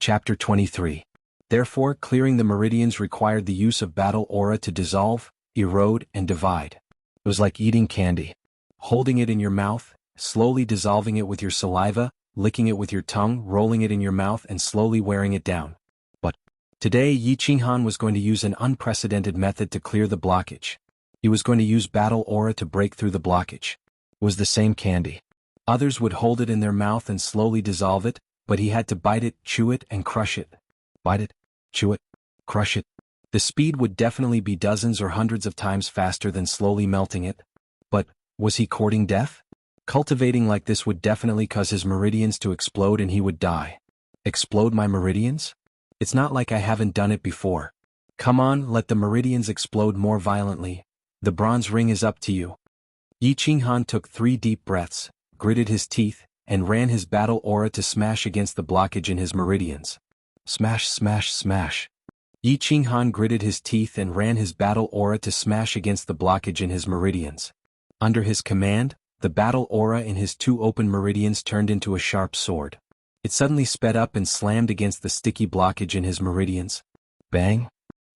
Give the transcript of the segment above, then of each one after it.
Chapter 23. Therefore, clearing the meridians required the use of battle aura to dissolve, erode, and divide. It was like eating candy. Holding it in your mouth, slowly dissolving it with your saliva, licking it with your tongue, rolling it in your mouth and slowly wearing it down. But today Yi Qinghan was going to use an unprecedented method to clear the blockage. He was going to use battle aura to break through the blockage. It was the same candy. Others would hold it in their mouth and slowly dissolve it, but he had to bite it, chew it, and crush it. Bite it, chew it, crush it. The speed would definitely be dozens or hundreds of times faster than slowly melting it. But was he courting death? Cultivating like this would definitely cause his meridians to explode and he would die. Explode my meridians? It's not like I haven't done it before. Come on, let the meridians explode more violently. The bronze ring is up to you. Yi Qinghan took 3 deep breaths, gritted his teeth, and ran his battle aura to smash against the blockage in his meridians. Smash, smash, smash. Yi Qinghan gritted his teeth and ran his battle aura to smash against the blockage in his meridians. Under his command, the battle aura in his 2 open meridians turned into a sharp sword. It suddenly sped up and slammed against the sticky blockage in his meridians. Bang!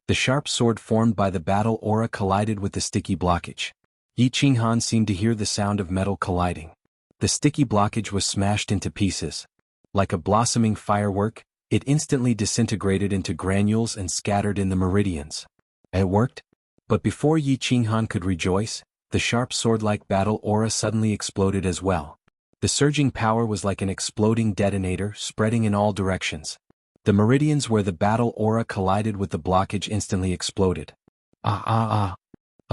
The sharp sword formed by the battle aura collided with the sticky blockage. Yi Qinghan seemed to hear the sound of metal colliding. The sticky blockage was smashed into pieces. Like a blossoming firework, it instantly disintegrated into granules and scattered in the meridians. It worked? But before Yi Qinghan could rejoice, the sharp sword-like battle aura suddenly exploded as well. The surging power was like an exploding detonator, spreading in all directions. The meridians where the battle aura collided with the blockage instantly exploded. A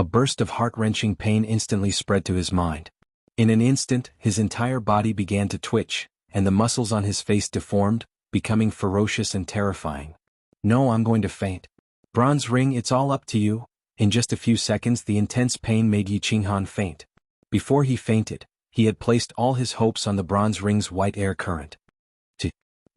burst of heart-wrenching pain instantly spread to his mind. In an instant, his entire body began to twitch, and the muscles on his face deformed, becoming ferocious and terrifying. No, I'm going to faint. Bronze ring, it's all up to you. In just a few seconds the intense pain made Yi Qinghan faint. Before he fainted, he had placed all his hopes on the bronze ring's white air current.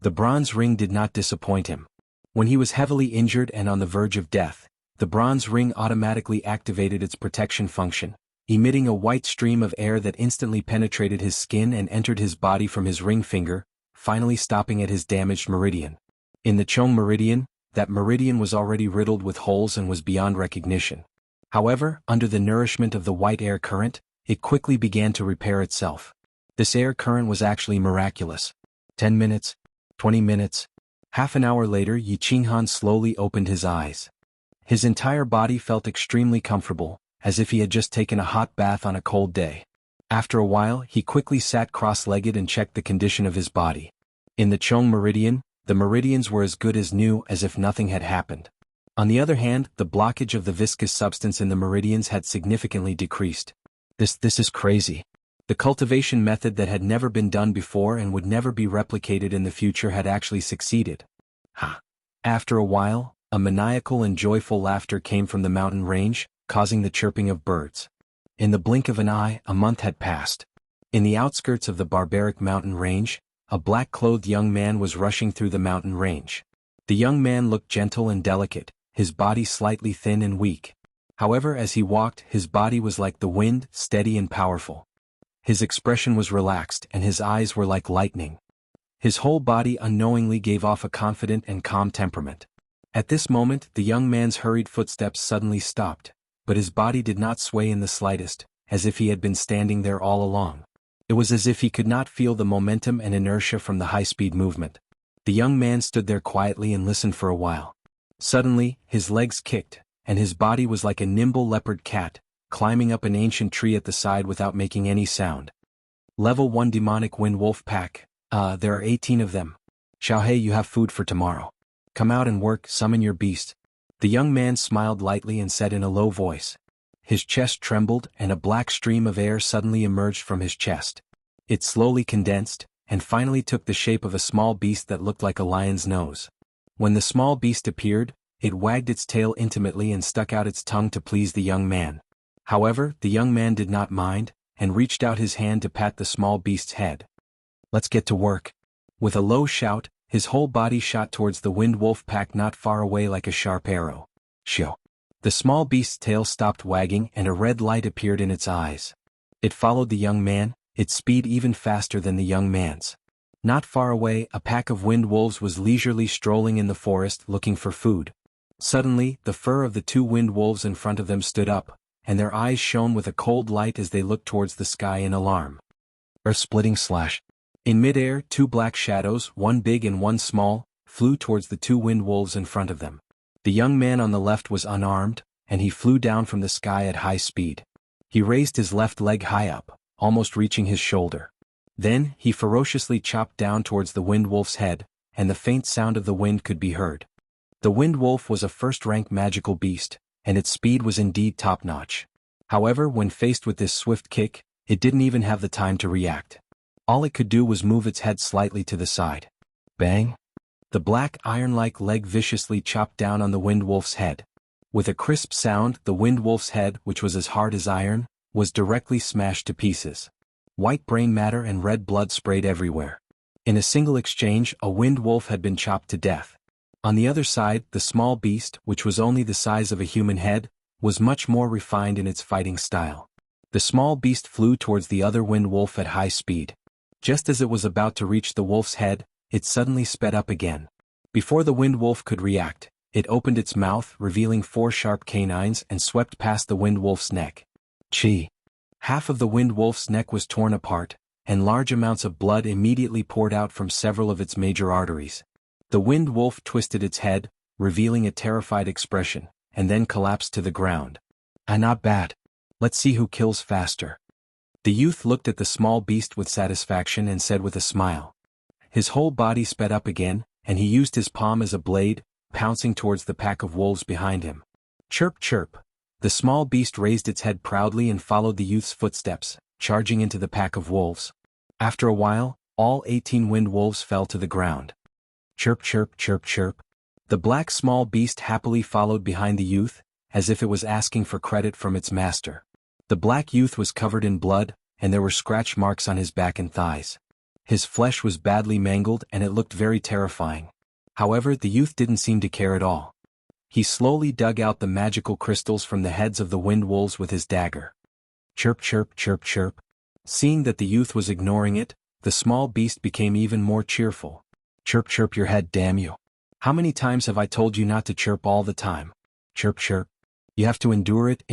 The bronze ring did not disappoint him. When he was heavily injured and on the verge of death, the bronze ring automatically activated its protection function, emitting a white stream of air that instantly penetrated his skin and entered his body from his ring finger, finally stopping at his damaged meridian. In the Chong meridian, that meridian was already riddled with holes and was beyond recognition. However, under the nourishment of the white air current, it quickly began to repair itself. This air current was actually miraculous. 10 minutes, 20 minutes, half an hour later Yi Qinghan slowly opened his eyes. His entire body felt extremely comfortable, as if he had just taken a hot bath on a cold day. After a while, he quickly sat cross-legged and checked the condition of his body. In the Chong meridian, the meridians were as good as new, as if nothing had happened. On the other hand, the blockage of the viscous substance in the meridians had significantly decreased. This is crazy. The cultivation method that had never been done before and would never be replicated in the future had actually succeeded. After a while, a maniacal and joyful laughter came from the mountain range, causing the chirping of birds. In the blink of an eye, a month had passed. In the outskirts of the barbaric mountain range, a black-clothed young man was rushing through the mountain range. The young man looked gentle and delicate, his body slightly thin and weak. However, as he walked, his body was like the wind, steady and powerful. His expression was relaxed and his eyes were like lightning. His whole body unknowingly gave off a confident and calm temperament. At this moment, the young man's hurried footsteps suddenly stopped, but his body did not sway in the slightest, as if he had been standing there all along. It was as if he could not feel the momentum and inertia from the high-speed movement. The young man stood there quietly and listened for a while. Suddenly, his legs kicked, and his body was like a nimble leopard cat, climbing up an ancient tree at the side without making any sound. Level 1 Demonic Wind Wolf Pack. There are 18 of them. Xiaohei, you have food for tomorrow. Come out and work, summon your beast. The young man smiled lightly and said in a low voice. His chest trembled and a black stream of air suddenly emerged from his chest. It slowly condensed, and finally took the shape of a small beast that looked like a lion's nose. When the small beast appeared, it wagged its tail intimately and stuck out its tongue to please the young man. However, the young man did not mind, and reached out his hand to pat the small beast's head. Let's get to work. With a low shout, his whole body shot towards the wind wolf pack not far away like a sharp arrow. Shoo! The small beast's tail stopped wagging and a red light appeared in its eyes. It followed the young man, its speed even faster than the young man's. Not far away, a pack of wind wolves was leisurely strolling in the forest looking for food. Suddenly, the fur of the two wind wolves in front of them stood up, and their eyes shone with a cold light as they looked towards the sky in alarm. Earth-splitting slash. In midair, two black shadows, one big and one small, flew towards the two wind wolves in front of them. The young man on the left was unarmed, and he flew down from the sky at high speed. He raised his left leg high up, almost reaching his shoulder. Then, he ferociously chopped down towards the wind wolf's head, and the faint sound of the wind could be heard. The wind wolf was a first-rank magical beast, and its speed was indeed top-notch. However, when faced with this swift kick, it didn't even have the time to react. All it could do was move its head slightly to the side. Bang! The black iron-like leg viciously chopped down on the wind wolf's head. With a crisp sound, the wind wolf's head, which was as hard as iron, was directly smashed to pieces. White brain matter and red blood sprayed everywhere. In a single exchange, a wind wolf had been chopped to death. On the other side, the small beast, which was only the size of a human head, was much more refined in its fighting style. The small beast flew towards the other wind wolf at high speed. Just as it was about to reach the wolf's head, it suddenly sped up again. Before the wind wolf could react, it opened its mouth, revealing 4 sharp canines, and swept past the wind wolf's neck. Chi! Half of the wind wolf's neck was torn apart, and large amounts of blood immediately poured out from several of its major arteries. The wind wolf twisted its head, revealing a terrified expression, and then collapsed to the ground. Not bad. Let's see who kills faster. The youth looked at the small beast with satisfaction and said with a smile. His whole body sped up again, and he used his palm as a blade, pouncing towards the pack of wolves behind him. Chirp chirp. The small beast raised its head proudly and followed the youth's footsteps, charging into the pack of wolves. After a while, all 18 wind wolves fell to the ground. Chirp chirp chirp chirp. The black small beast happily followed behind the youth, as if it was asking for credit from its master. The black youth was covered in blood, and there were scratch marks on his back and thighs. His flesh was badly mangled and it looked very terrifying. However, the youth didn't seem to care at all. He slowly dug out the magical crystals from the heads of the wind wolves with his dagger. Chirp chirp chirp chirp. Seeing that the youth was ignoring it, the small beast became even more cheerful. Chirp chirp your head, damn you. How many times have I told you not to chirp all the time? Chirp chirp. You have to endure it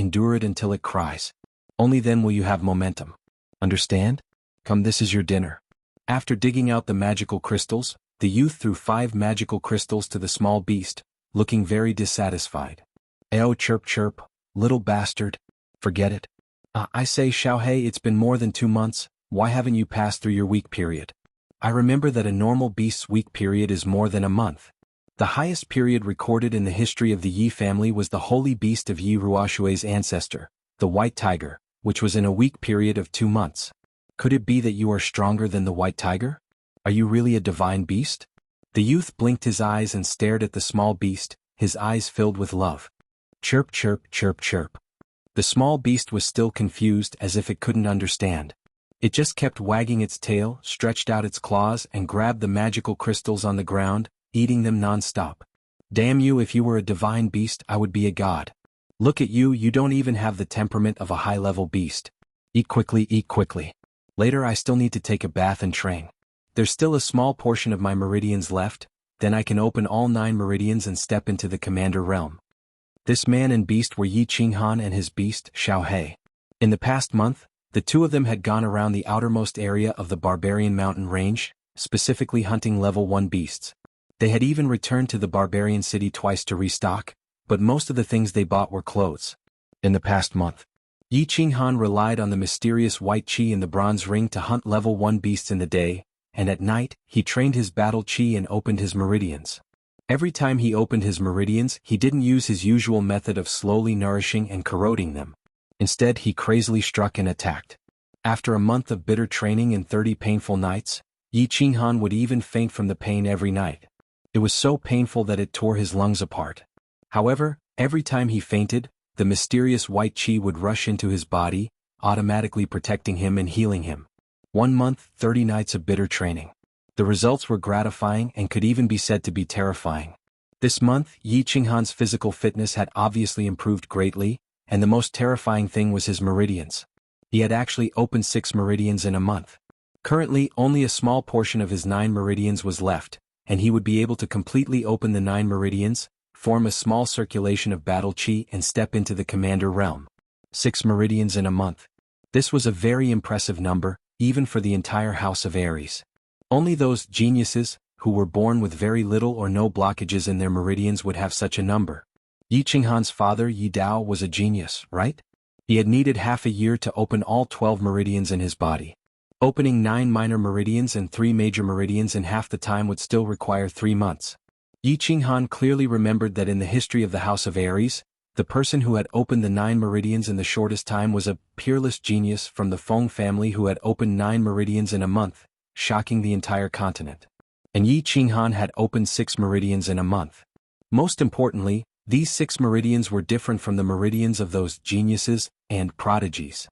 until it cries. Only then will you have momentum. Understand? Come, this is your dinner. After digging out the magical crystals, the youth threw 5 magical crystals to the small beast, looking very dissatisfied. Ayo, chirp chirp, little bastard. Forget it. I say, Xiaohei, it's been more than 2 months, why haven't you passed through your week period? I remember that a normal beast's week period is more than a month. The highest period recorded in the history of the Yi family was the holy beast of Yi Ruoshui's ancestor, the white tiger, which was in a week period of 2 months. Could it be that you are stronger than the white tiger? Are you really a divine beast? The youth blinked his eyes and stared at the small beast, his eyes filled with love. Chirp chirp chirp chirp. The small beast was still confused, as if it couldn't understand. It just kept wagging its tail, stretched out its claws and grabbed the magical crystals on the ground, eating them non-stop. Damn you, if you were a divine beast I would be a god. Look at you, you don't even have the temperament of a high-level beast. Eat quickly, eat quickly. Later I still need to take a bath and train. There's still a small portion of my meridians left, then I can open all 9 meridians and step into the commander realm. This man and beast were Yi Qinghan and his beast, Xiaohei. In the past month, the two of them had gone around the outermost area of the barbarian mountain range, specifically hunting level 1 beasts. They had even returned to the barbarian city twice to restock, but most of the things they bought were clothes. In the past month, Yi Qinghan relied on the mysterious white qi in the bronze ring to hunt level 1 beasts in the day, and at night, he trained his battle qi and opened his meridians. Every time he opened his meridians, he didn't use his usual method of slowly nourishing and corroding them. Instead, he crazily struck and attacked. After a month of bitter training and 30 painful nights, Yi Qinghan would even faint from the pain every night. It was so painful that it tore his lungs apart. However, every time he fainted, the mysterious white qi would rush into his body, automatically protecting him and healing him. 1 month, 30 nights of bitter training. The results were gratifying and could even be said to be terrifying. This month, Yi Qinghan's physical fitness had obviously improved greatly, and the most terrifying thing was his meridians. He had actually opened 6 meridians in a month. Currently, only a small portion of his 9 meridians was left, and he would be able to completely open the 9 meridians, form a small circulation of battle chi and step into the commander realm. 6 meridians in a month. This was a very impressive number, even for the entire house of Aries. Only those geniuses, who were born with very little or no blockages in their meridians would have such a number. Yi Qinghan's father Yi Dao was a genius, right? He had needed half a year to open all 12 meridians in his body. Opening 9 minor meridians and 3 major meridians in half the time would still require 3 months. Yi Qinghan clearly remembered that in the history of the House of Aries, the person who had opened the 9 meridians in the shortest time was a peerless genius from the Feng family who had opened 9 meridians in a month, shocking the entire continent. And Yi Qinghan had opened 6 meridians in a month. Most importantly, these 6 meridians were different from the meridians of those geniuses and prodigies.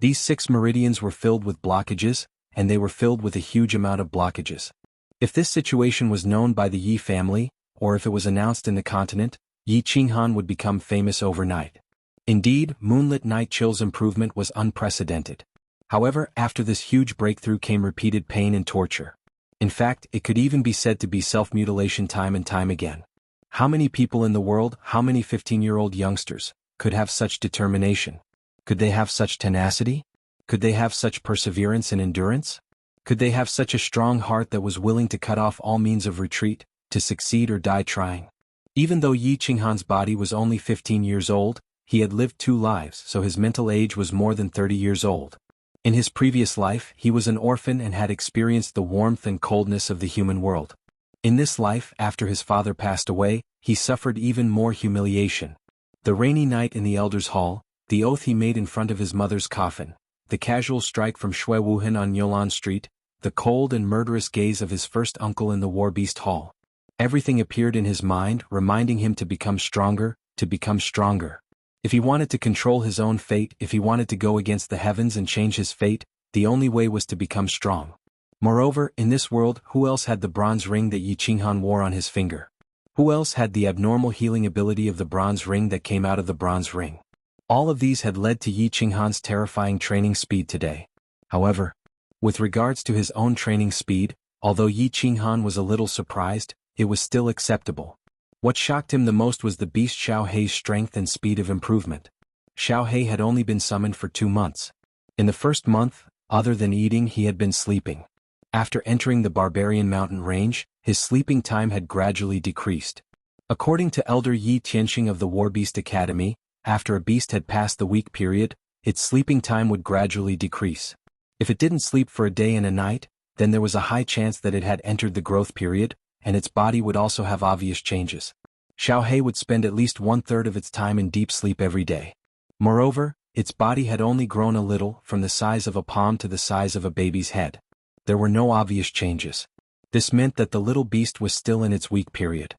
These 6 meridians were filled with blockages, and they were filled with a huge amount of blockages. If this situation was known by the Yi family, or if it was announced in the continent, Yi Qinghan would become famous overnight. Indeed, Moonlit Night Chill's improvement was unprecedented. However, after this huge breakthrough came repeated pain and torture. In fact, it could even be said to be self-mutilation time and time again. How many people in the world, how many 15-year-old youngsters, could have such determination? Could they have such tenacity? Could they have such perseverance and endurance? Could they have such a strong heart that was willing to cut off all means of retreat, to succeed or die trying? Even though Yi Qinghan's body was only 15 years old, he had lived 2 lives, so his mental age was more than 30 years old. In his previous life, he was an orphan and had experienced the warmth and coldness of the human world. In this life, after his father passed away, he suffered even more humiliation. The rainy night in the Elder's Hall, the oath he made in front of his mother's coffin, the casual strike from Shui Wuhan on Yolan Street, the cold and murderous gaze of his first uncle in the War Beast Hall. Everything appeared in his mind, reminding him to become stronger, to become stronger. If he wanted to control his own fate, if he wanted to go against the heavens and change his fate, the only way was to become strong. Moreover, in this world, who else had the bronze ring that Yi Qinghan wore on his finger? Who else had the abnormal healing ability of the bronze ring that came out of the bronze ring? All of these had led to Yi Qinghan's terrifying training speed today. However, with regards to his own training speed, although Yi Qinghan was a little surprised, it was still acceptable. What shocked him the most was the beast Xiaohei's strength and speed of improvement. Xiaohei had only been summoned for 2 months. In the first month, other than eating, he had been sleeping. After entering the barbarian mountain range, his sleeping time had gradually decreased. According to Elder Yi Tianxing of the War Beast Academy, after a beast had passed the week period, its sleeping time would gradually decrease. If it didn't sleep for a day and a night, then there was a high chance that it had entered the growth period, and its body would also have obvious changes. Xiaohei would spend at least 1/3 of its time in deep sleep every day. Moreover, its body had only grown a little, from the size of a palm to the size of a baby's head. There were no obvious changes. This meant that the little beast was still in its weak period.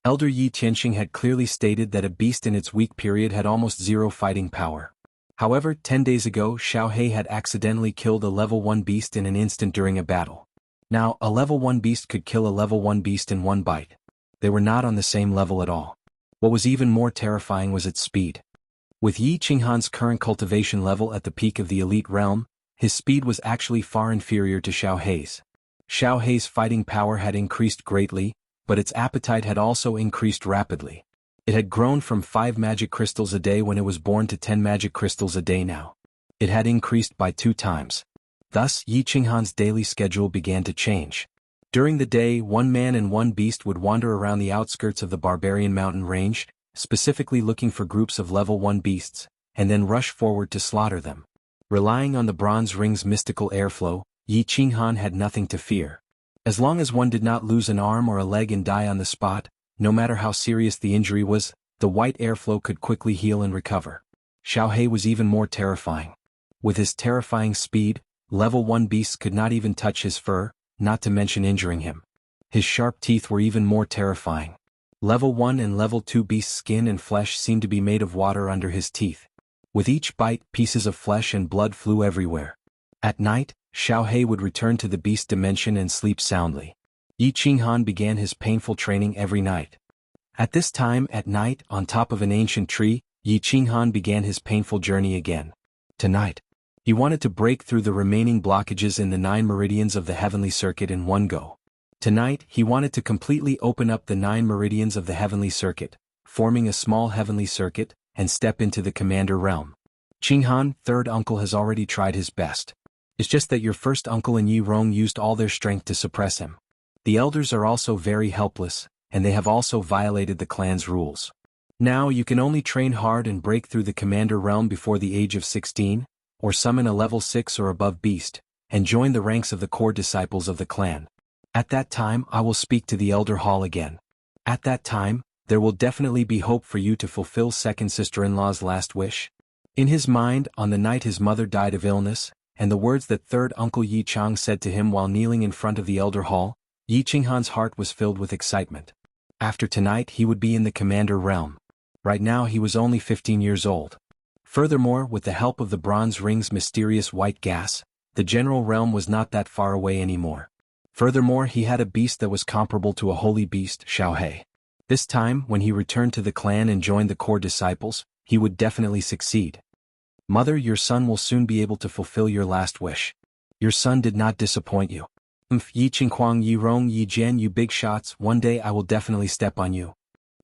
Elder Yi Tianxing had clearly stated that a beast in its weak period had almost 0 fighting power. However, 10 days ago Xiaohei had accidentally killed a level 1 beast in an instant during a battle. Now, a level 1 beast could kill a level 1 beast in 1 bite. They were not on the same level at all. What was even more terrifying was its speed. With Yi Qinghan's current cultivation level at the peak of the elite realm, his speed was actually far inferior to Xiaohei's. Xiaohei's fighting power had increased greatly, but its appetite had also increased rapidly. It had grown from 5 magic crystals a day when it was born to 10 magic crystals a day now. It had increased by 2 times. Thus, Yi Qinghan's daily schedule began to change. During the day, 1 man and 1 beast would wander around the outskirts of the barbarian mountain range, specifically looking for groups of level 1 beasts, and then rush forward to slaughter them. Relying on the bronze ring's mystical airflow, Yi Qinghan had nothing to fear. As long as one did not lose an arm or a leg and die on the spot, no matter how serious the injury was, the white airflow could quickly heal and recover. Xiaohei was even more terrifying. With his terrifying speed, level 1 beasts could not even touch his fur, not to mention injuring him. His sharp teeth were even more terrifying. Level 1 and level 2 beasts' skin and flesh seemed to be made of water under his teeth. With each bite, pieces of flesh and blood flew everywhere. At night, Xiaohei would return to the beast dimension and sleep soundly. Yi Qinghan began his painful training every night. At this time at night, on top of an ancient tree, Yi Qinghan began his painful journey again. Tonight. He wanted to break through the remaining blockages in the 9 meridians of the heavenly circuit in one go. Tonight, he wanted to completely open up the 9 meridians of the heavenly circuit, forming a small heavenly circuit, and step into the commander realm. Qinghan, third uncle, has already tried his best. It's just that your first uncle and Yi Rong used all their strength to suppress him. The elders are also very helpless, and they have also violated the clan's rules. Now you can only train hard and break through the commander realm before the age of 16, or summon a level 6 or above beast, and join the ranks of the core disciples of the clan. At that time I will speak to the Elder Hall again. At that time, there will definitely be hope for you to fulfill second sister-in-law's last wish. In his mind, on the night his mother died of illness, and the words that third uncle Yi Chang said to him while kneeling in front of the Elder Hall, Yi Qinghan's heart was filled with excitement. After tonight he would be in the commander realm. Right now he was only 15 years old. Furthermore, with the help of the bronze ring's mysterious white gas, the general realm was not that far away anymore. Furthermore, he had a beast that was comparable to a holy beast, Xiaohe. This time, when he returned to the clan and joined the core disciples, he would definitely succeed. Mother, your son will soon be able to fulfill your last wish. Your son did not disappoint you. Yi Qinghuang, Yi Rong, Yi Jian, you big shots, one day I will definitely step on you.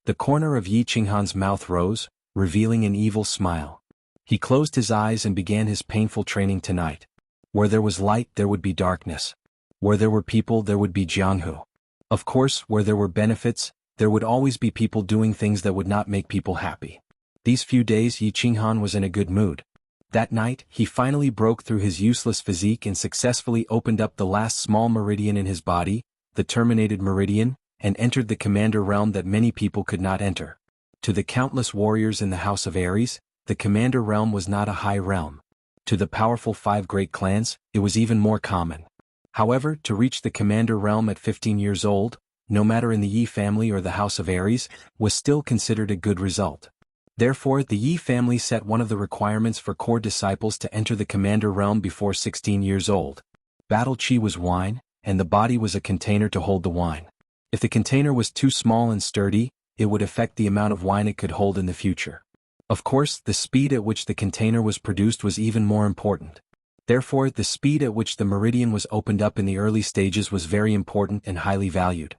The corner of Yi Qinghan's mouth rose, revealing an evil smile. He closed his eyes and began his painful training tonight. Where there was light there would be darkness. Where there were people there would be Jianghu. Of course, where there were benefits, there would always be people doing things that would not make people happy. These few days Yi Qinghan was in a good mood. That night, he finally broke through his useless physique and successfully opened up the last small meridian in his body, the terminated meridian, and entered the commander realm that many people could not enter. To the countless warriors in the House of Ares, the commander realm was not a high realm. To the powerful 5 great clans, it was even more common. However, to reach the commander realm at 15 years old, no matter in the Yi family or the House of Ares, was still considered a good result. Therefore, the Yi family set one of the requirements for core disciples to enter the commander realm before 16 years old. Battle Qi was wine, and the body was a container to hold the wine. If the container was too small and sturdy, it would affect the amount of wine it could hold in the future. Of course, the speed at which the container was produced was even more important. Therefore, the speed at which the meridian was opened up in the early stages was very important and highly valued.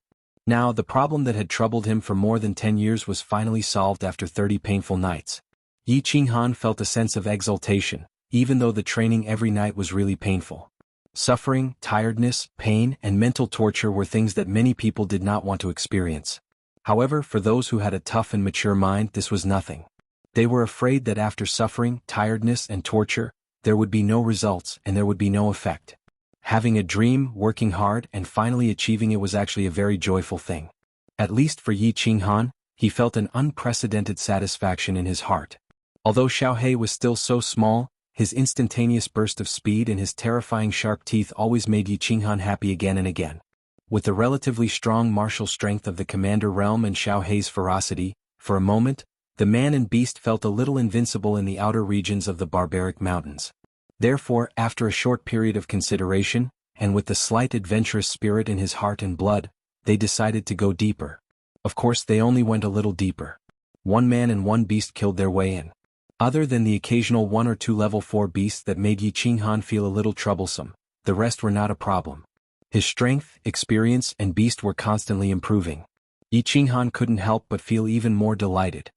Now, the problem that had troubled him for more than 10 years was finally solved after 30 painful nights. Yi Qinghan felt a sense of exultation, even though the training every night was really painful. Suffering, tiredness, pain, and mental torture were things that many people did not want to experience. However, for those who had a tough and mature mind, this was nothing. They were afraid that after suffering, tiredness, and torture, there would be no results and there would be no effect. Having a dream, working hard, and finally achieving it was actually a very joyful thing. At least for Yi Qinghan, he felt an unprecedented satisfaction in his heart. Although Xiaohe was still so small, his instantaneous burst of speed and his terrifying sharp teeth always made Yi Qinghan happy again and again. With the relatively strong martial strength of the commander realm and Xiaohe's ferocity, for a moment, the man and beast felt a little invincible in the outer regions of the barbaric mountains. Therefore, after a short period of consideration, and with the slight adventurous spirit in his heart and blood, they decided to go deeper. Of course, they only went a little deeper. 1 man and 1 beast killed their way in. Other than the occasional 1 or 2 level 4 beasts that made Yi Qinghan feel a little troublesome, the rest were not a problem. His strength, experience, and beast were constantly improving. Yi Qinghan couldn't help but feel even more delighted.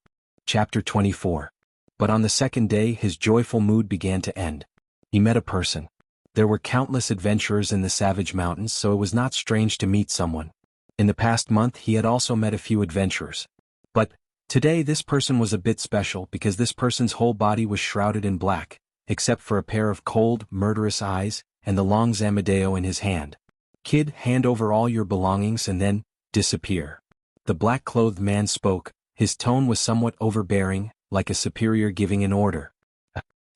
Chapter 24. But on the second day his joyful mood began to end. He met a person. There were countless adventurers in the savage mountains, so it was not strange to meet someone. In the past month he had also met a few adventurers. But today this person was a bit special because this person's whole body was shrouded in black, except for a pair of cold, murderous eyes, and the long Zamadeo in his hand. Kid, hand over all your belongings and then, disappear. The black-clothed man spoke, his tone was somewhat overbearing, like a superior giving an order.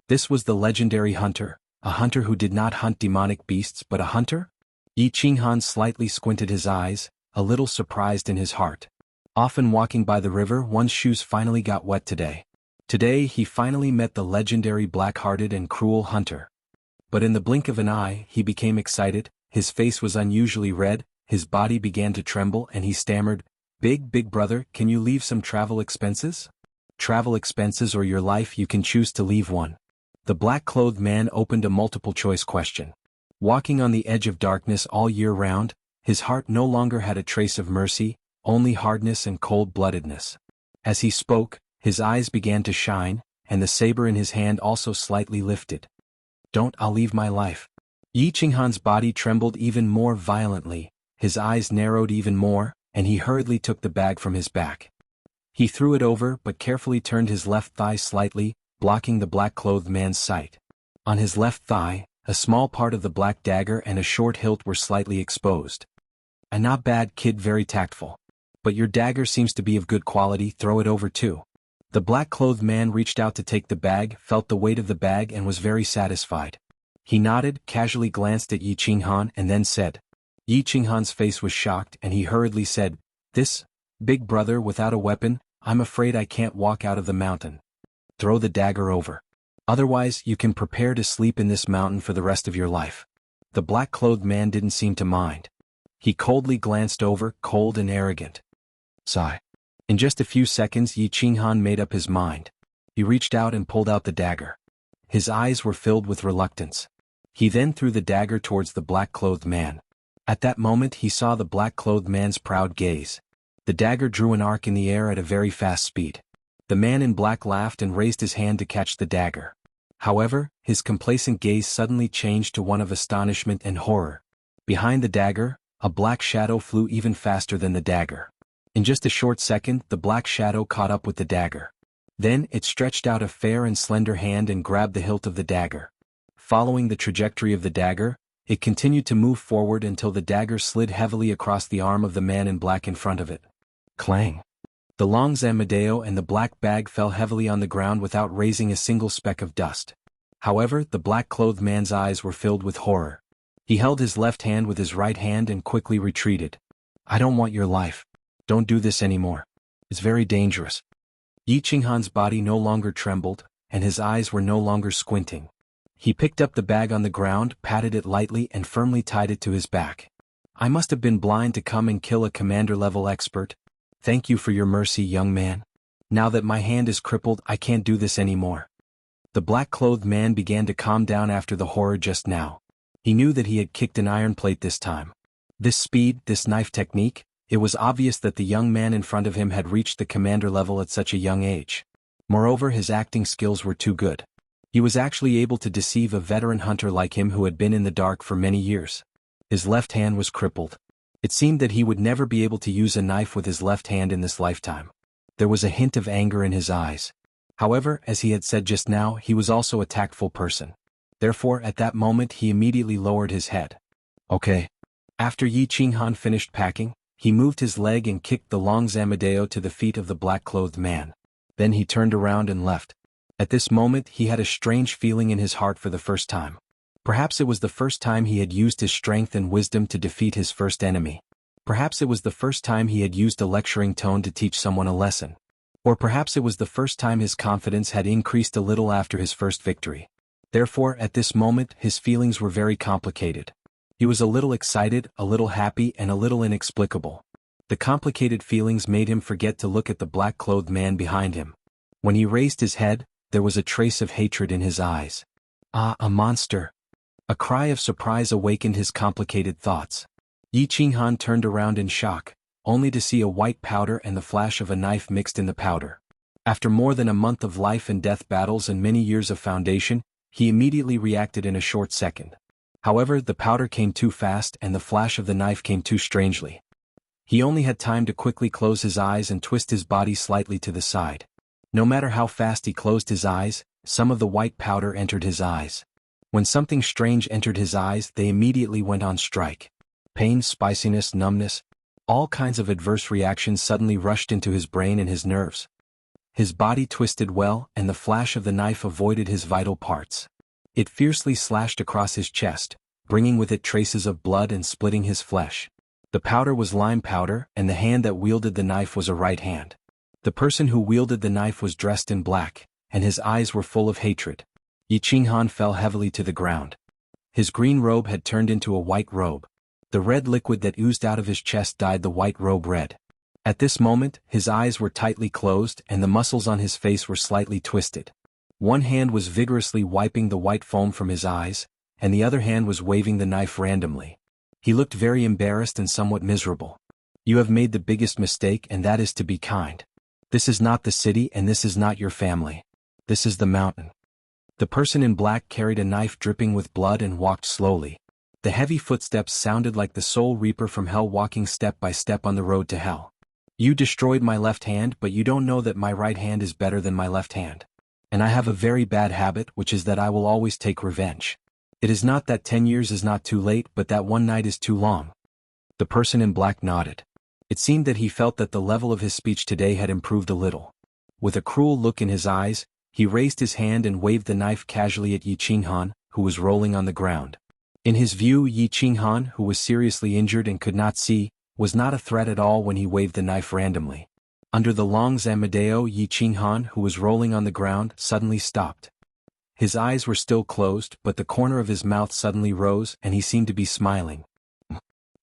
This was the legendary hunter, a hunter who did not hunt demonic beasts but a hunter? Yi Qinghan slightly squinted his eyes, a little surprised in his heart. Often walking by the river, one's shoes finally got wet today. Today he finally met the legendary black-hearted and cruel hunter. But in the blink of an eye he became excited, his face was unusually red, his body began to tremble and he stammered, Big brother, can you leave some travel expenses? Travel expenses or your life, you can choose to leave one. The black-clothed man opened a multiple-choice question. Walking on the edge of darkness all year round, his heart no longer had a trace of mercy, only hardness and cold-bloodedness. As he spoke, his eyes began to shine, and the saber in his hand also slightly lifted. I'll leave my life. Yi Qinghan's body trembled even more violently, his eyes narrowed even more, and he hurriedly took the bag from his back. He threw it over but carefully turned his left thigh slightly, blocking the black-clothed man's sight. On his left thigh, a small part of the black dagger and a short hilt were slightly exposed. Not bad, kid, very tactful. But your dagger seems to be of good quality, throw it over too. The black-clothed man reached out to take the bag, felt the weight of the bag and was very satisfied. He nodded, casually glanced at Yi Qinghan and then said. Yi Qinghan's face was shocked and he hurriedly said, "This, big brother without a weapon, I'm afraid I can't walk out of the mountain. Throw the dagger over. Otherwise you can prepare to sleep in this mountain for the rest of your life." The black-clothed man didn't seem to mind. He coldly glanced over, cold and arrogant. Sigh. In just a few seconds Yi Qinghan made up his mind. He reached out and pulled out the dagger. His eyes were filled with reluctance. He then threw the dagger towards the black-clothed man. At that moment he saw the black-clothed man's proud gaze. The dagger drew an arc in the air at a very fast speed. The man in black laughed and raised his hand to catch the dagger. However, his complacent gaze suddenly changed to one of astonishment and horror. Behind the dagger, a black shadow flew even faster than the dagger. In just a short second the black shadow caught up with the dagger. Then it stretched out a fair and slender hand and grabbed the hilt of the dagger. Following the trajectory of the dagger, it continued to move forward until the dagger slid heavily across the arm of the man in black in front of it. Clang! The long Zamadeo and the black bag fell heavily on the ground without raising a single speck of dust. However, the black-clothed man's eyes were filled with horror. He held his left hand with his right hand and quickly retreated. "I don't want your life. Don't do this anymore. It's very dangerous." Yi Qinghan's body no longer trembled, and his eyes were no longer squinting. He picked up the bag on the ground, patted it lightly and firmly tied it to his back. "I must have been blind to come and kill a commander-level expert. Thank you for your mercy, young man. Now that my hand is crippled, I can't do this anymore." The black-clothed man began to calm down after the horror just now. He knew that he had kicked an iron plate this time. This speed, this knife technique, it was obvious that the young man in front of him had reached the commander level at such a young age. Moreover, his acting skills were too good. He was actually able to deceive a veteran hunter like him who had been in the dark for many years. His left hand was crippled. It seemed that he would never be able to use a knife with his left hand in this lifetime. There was a hint of anger in his eyes. However, as he had said just now, he was also a tactful person. Therefore, at that moment he immediately lowered his head. Okay. After Yi Qinghan finished packing, he moved his leg and kicked the long Zamadeo to the feet of the black-clothed man. Then he turned around and left. At this moment he had a strange feeling in his heart for the first time. Perhaps it was the first time he had used his strength and wisdom to defeat his first enemy. Perhaps it was the first time he had used a lecturing tone to teach someone a lesson. Or perhaps it was the first time his confidence had increased a little after his first victory. Therefore, at this moment his feelings were very complicated. He was a little excited, a little happy and a little inexplicable. The complicated feelings made him forget to look at the black-clothed man behind him. When he raised his head, there was a trace of hatred in his eyes. "Ah, a monster!" A cry of surprise awakened his complicated thoughts. Yi Qinghan turned around in shock, only to see a white powder and the flash of a knife mixed in the powder. After more than a month of life and death battles and many years of foundation, he immediately reacted in a short second. However, the powder came too fast and the flash of the knife came too strangely. He only had time to quickly close his eyes and twist his body slightly to the side. No matter how fast he closed his eyes, some of the white powder entered his eyes. When something strange entered his eyes, they immediately went on strike. Pain, spiciness, numbness, all kinds of adverse reactions suddenly rushed into his brain and his nerves. His body twisted well, and the flash of the knife avoided his vital parts. It fiercely slashed across his chest, bringing with it traces of blood and splitting his flesh. The powder was lime powder, and the hand that wielded the knife was a right hand. The person who wielded the knife was dressed in black, and his eyes were full of hatred. Yi Qinghan fell heavily to the ground. His green robe had turned into a white robe. The red liquid that oozed out of his chest dyed the white robe red. At this moment, his eyes were tightly closed and the muscles on his face were slightly twisted. One hand was vigorously wiping the white foam from his eyes, and the other hand was waving the knife randomly. He looked very embarrassed and somewhat miserable. You have made the biggest mistake, and that is to be kind. This is not the city, and this is not your family. This is the mountain. The person in black carried a knife dripping with blood and walked slowly. The heavy footsteps sounded like the Soul Reaper from hell walking step by step on the road to hell. You destroyed my left hand, but you don't know that my right hand is better than my left hand. And I have a very bad habit, which is that I will always take revenge. It is not that 10 years is not too late, but that one night is too long. The person in black nodded. It seemed that he felt that the level of his speech today had improved a little. With a cruel look in his eyes, he raised his hand and waved the knife casually at Yi Qinghan, who was rolling on the ground. In his view, Yi Qinghan, who was seriously injured and could not see, was not a threat at all when he waved the knife randomly. Under the long Zamadeo, Yi Qinghan, who was rolling on the ground, suddenly stopped. His eyes were still closed, but the corner of his mouth suddenly rose, and he seemed to be smiling.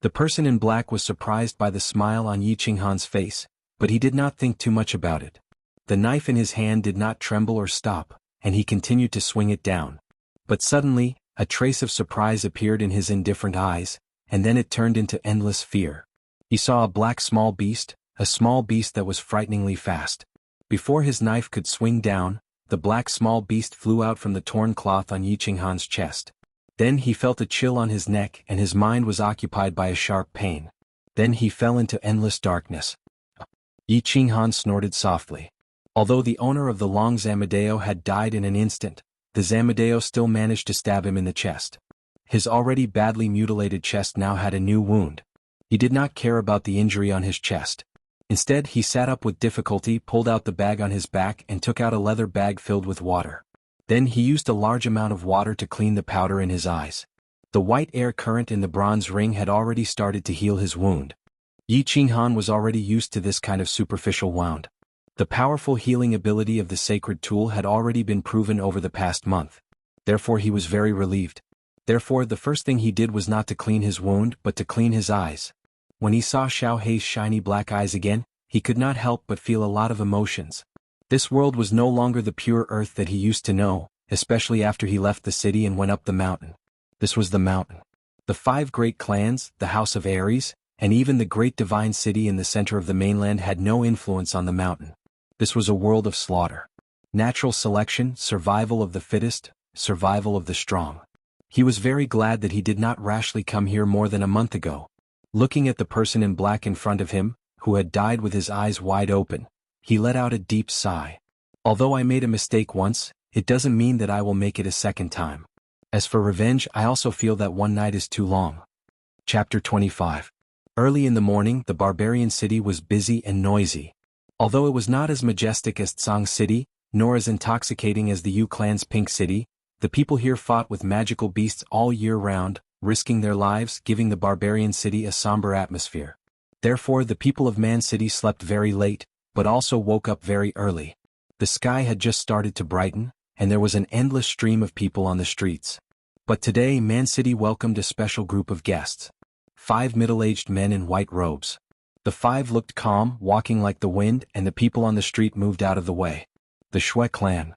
The person in black was surprised by the smile on Yi Qinghan's face, but he did not think too much about it. The knife in his hand did not tremble or stop, and he continued to swing it down. But suddenly, a trace of surprise appeared in his indifferent eyes, and then it turned into endless fear. He saw a black small beast that was frighteningly fast. Before his knife could swing down, the black small beast flew out from the torn cloth on Yi Qinghan's chest. Then he felt a chill on his neck, and his mind was occupied by a sharp pain. Then he fell into endless darkness. Yi Qinghan snorted softly. Although the owner of the long Zamadeo had died in an instant, the Zamadeo still managed to stab him in the chest. His already badly mutilated chest now had a new wound. He did not care about the injury on his chest. Instead, he sat up with difficulty, pulled out the bag on his back, and took out a leather bag filled with water. Then he used a large amount of water to clean the powder in his eyes. The white air current in the bronze ring had already started to heal his wound. Yi Qinghan was already used to this kind of superficial wound. The powerful healing ability of the sacred tool had already been proven over the past month. Therefore he was very relieved. Therefore the first thing he did was not to clean his wound, but to clean his eyes. When he saw Xiao Hei's shiny black eyes again, he could not help but feel a lot of emotions. This world was no longer the pure earth that he used to know, especially after he left the city and went up the mountain. This was the mountain. The 5 great clans, the House of Ares, and even the great divine city in the center of the mainland had no influence on the mountain. This was a world of slaughter. Natural selection, survival of the fittest, survival of the strong. He was very glad that he did not rashly come here more than a month ago. Looking at the person in black in front of him, who had died with his eyes wide open, he let out a deep sigh. Although I made a mistake once, it doesn't mean that I will make it a second time. As for revenge, I also feel that one night is too long. Chapter 25. Early in the morning, the barbarian city was busy and noisy. Although it was not as majestic as Tsang City, nor as intoxicating as the Yu clan's Pink City, the people here fought with magical beasts all year round, risking their lives, giving the barbarian city a somber atmosphere. Therefore the people of Man City slept very late, but also woke up very early. The sky had just started to brighten, and there was an endless stream of people on the streets. But today Man City welcomed a special group of guests. 5 middle-aged men in white robes. The 5 looked calm, walking like the wind, and the people on the street moved out of the way. The Shui clan.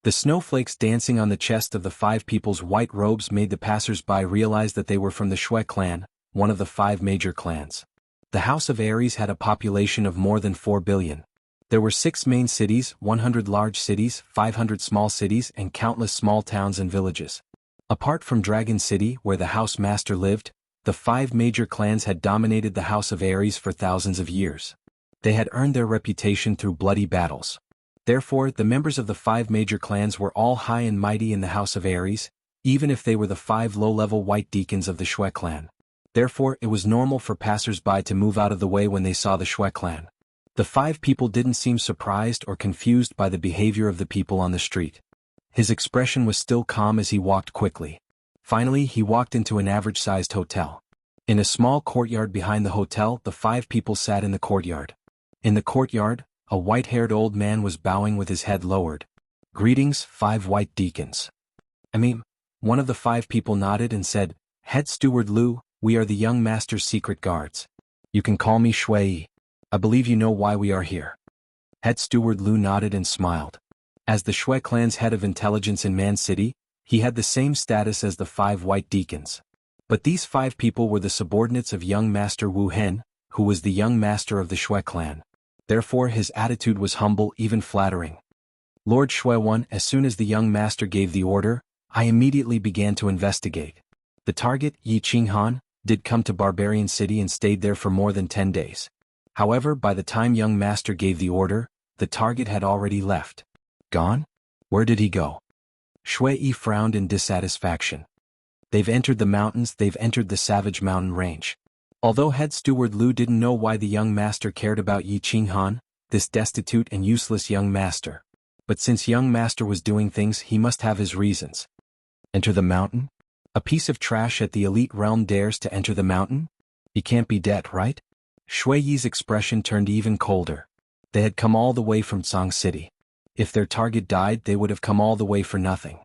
The snowflakes dancing on the chest of the 5 people's white robes made the passers-by realize that they were from the Shui clan, one of the 5 major clans. The House of Ares had a population of more than 4 billion. There were 6 main cities, 100 large cities, 500 small cities, and countless small towns and villages. Apart from Dragon City, where the House Master lived, the 5 major clans had dominated the House of Ares for thousands of years. They had earned their reputation through bloody battles. Therefore, the members of the 5 major clans were all high and mighty in the House of Ares, even if they were the 5 low-level white deacons of the Shui clan. Therefore, it was normal for passers-by to move out of the way when they saw the Shui clan. The 5 people didn't seem surprised or confused by the behavior of the people on the street. His expression was still calm as he walked quickly. Finally, he walked into an average-sized hotel. In a small courtyard behind the hotel, the 5 people sat in the courtyard. In the courtyard, a white-haired old man was bowing with his head lowered. "Greetings, 5 white deacons." One of the 5 people nodded and said, "Head Steward Lu, we are the young master's secret guards. You can call me Shui. I believe you know why we are here." Head Steward Lu nodded and smiled. As the Shui clan's head of intelligence in Man City, he had the same status as the 5 white deacons. But these 5 people were the subordinates of young Master Wu Hen, who was the young master of the Shui clan. Therefore his attitude was humble, even flattering. Lord Shui 1, as soon as the young master gave the order, I immediately began to investigate. The target, Yi Qinghan, did come to Barbarian City and stayed there for more than 10 days. However, by the time young master gave the order, the target had already left. Gone? Where did he go? Shui Yi frowned in dissatisfaction. They've entered the mountains, they've entered the savage mountain range. Although head steward Lu didn't know why the young master cared about Yi Qinghan, this destitute and useless young master. But since young master was doing things, he must have his reasons. Enter the mountain? A piece of trash at the elite realm dares to enter the mountain? He can't be dead, right? Shui Yi's expression turned even colder. They had come all the way from Song City. If their target died, they would have come all the way for nothing.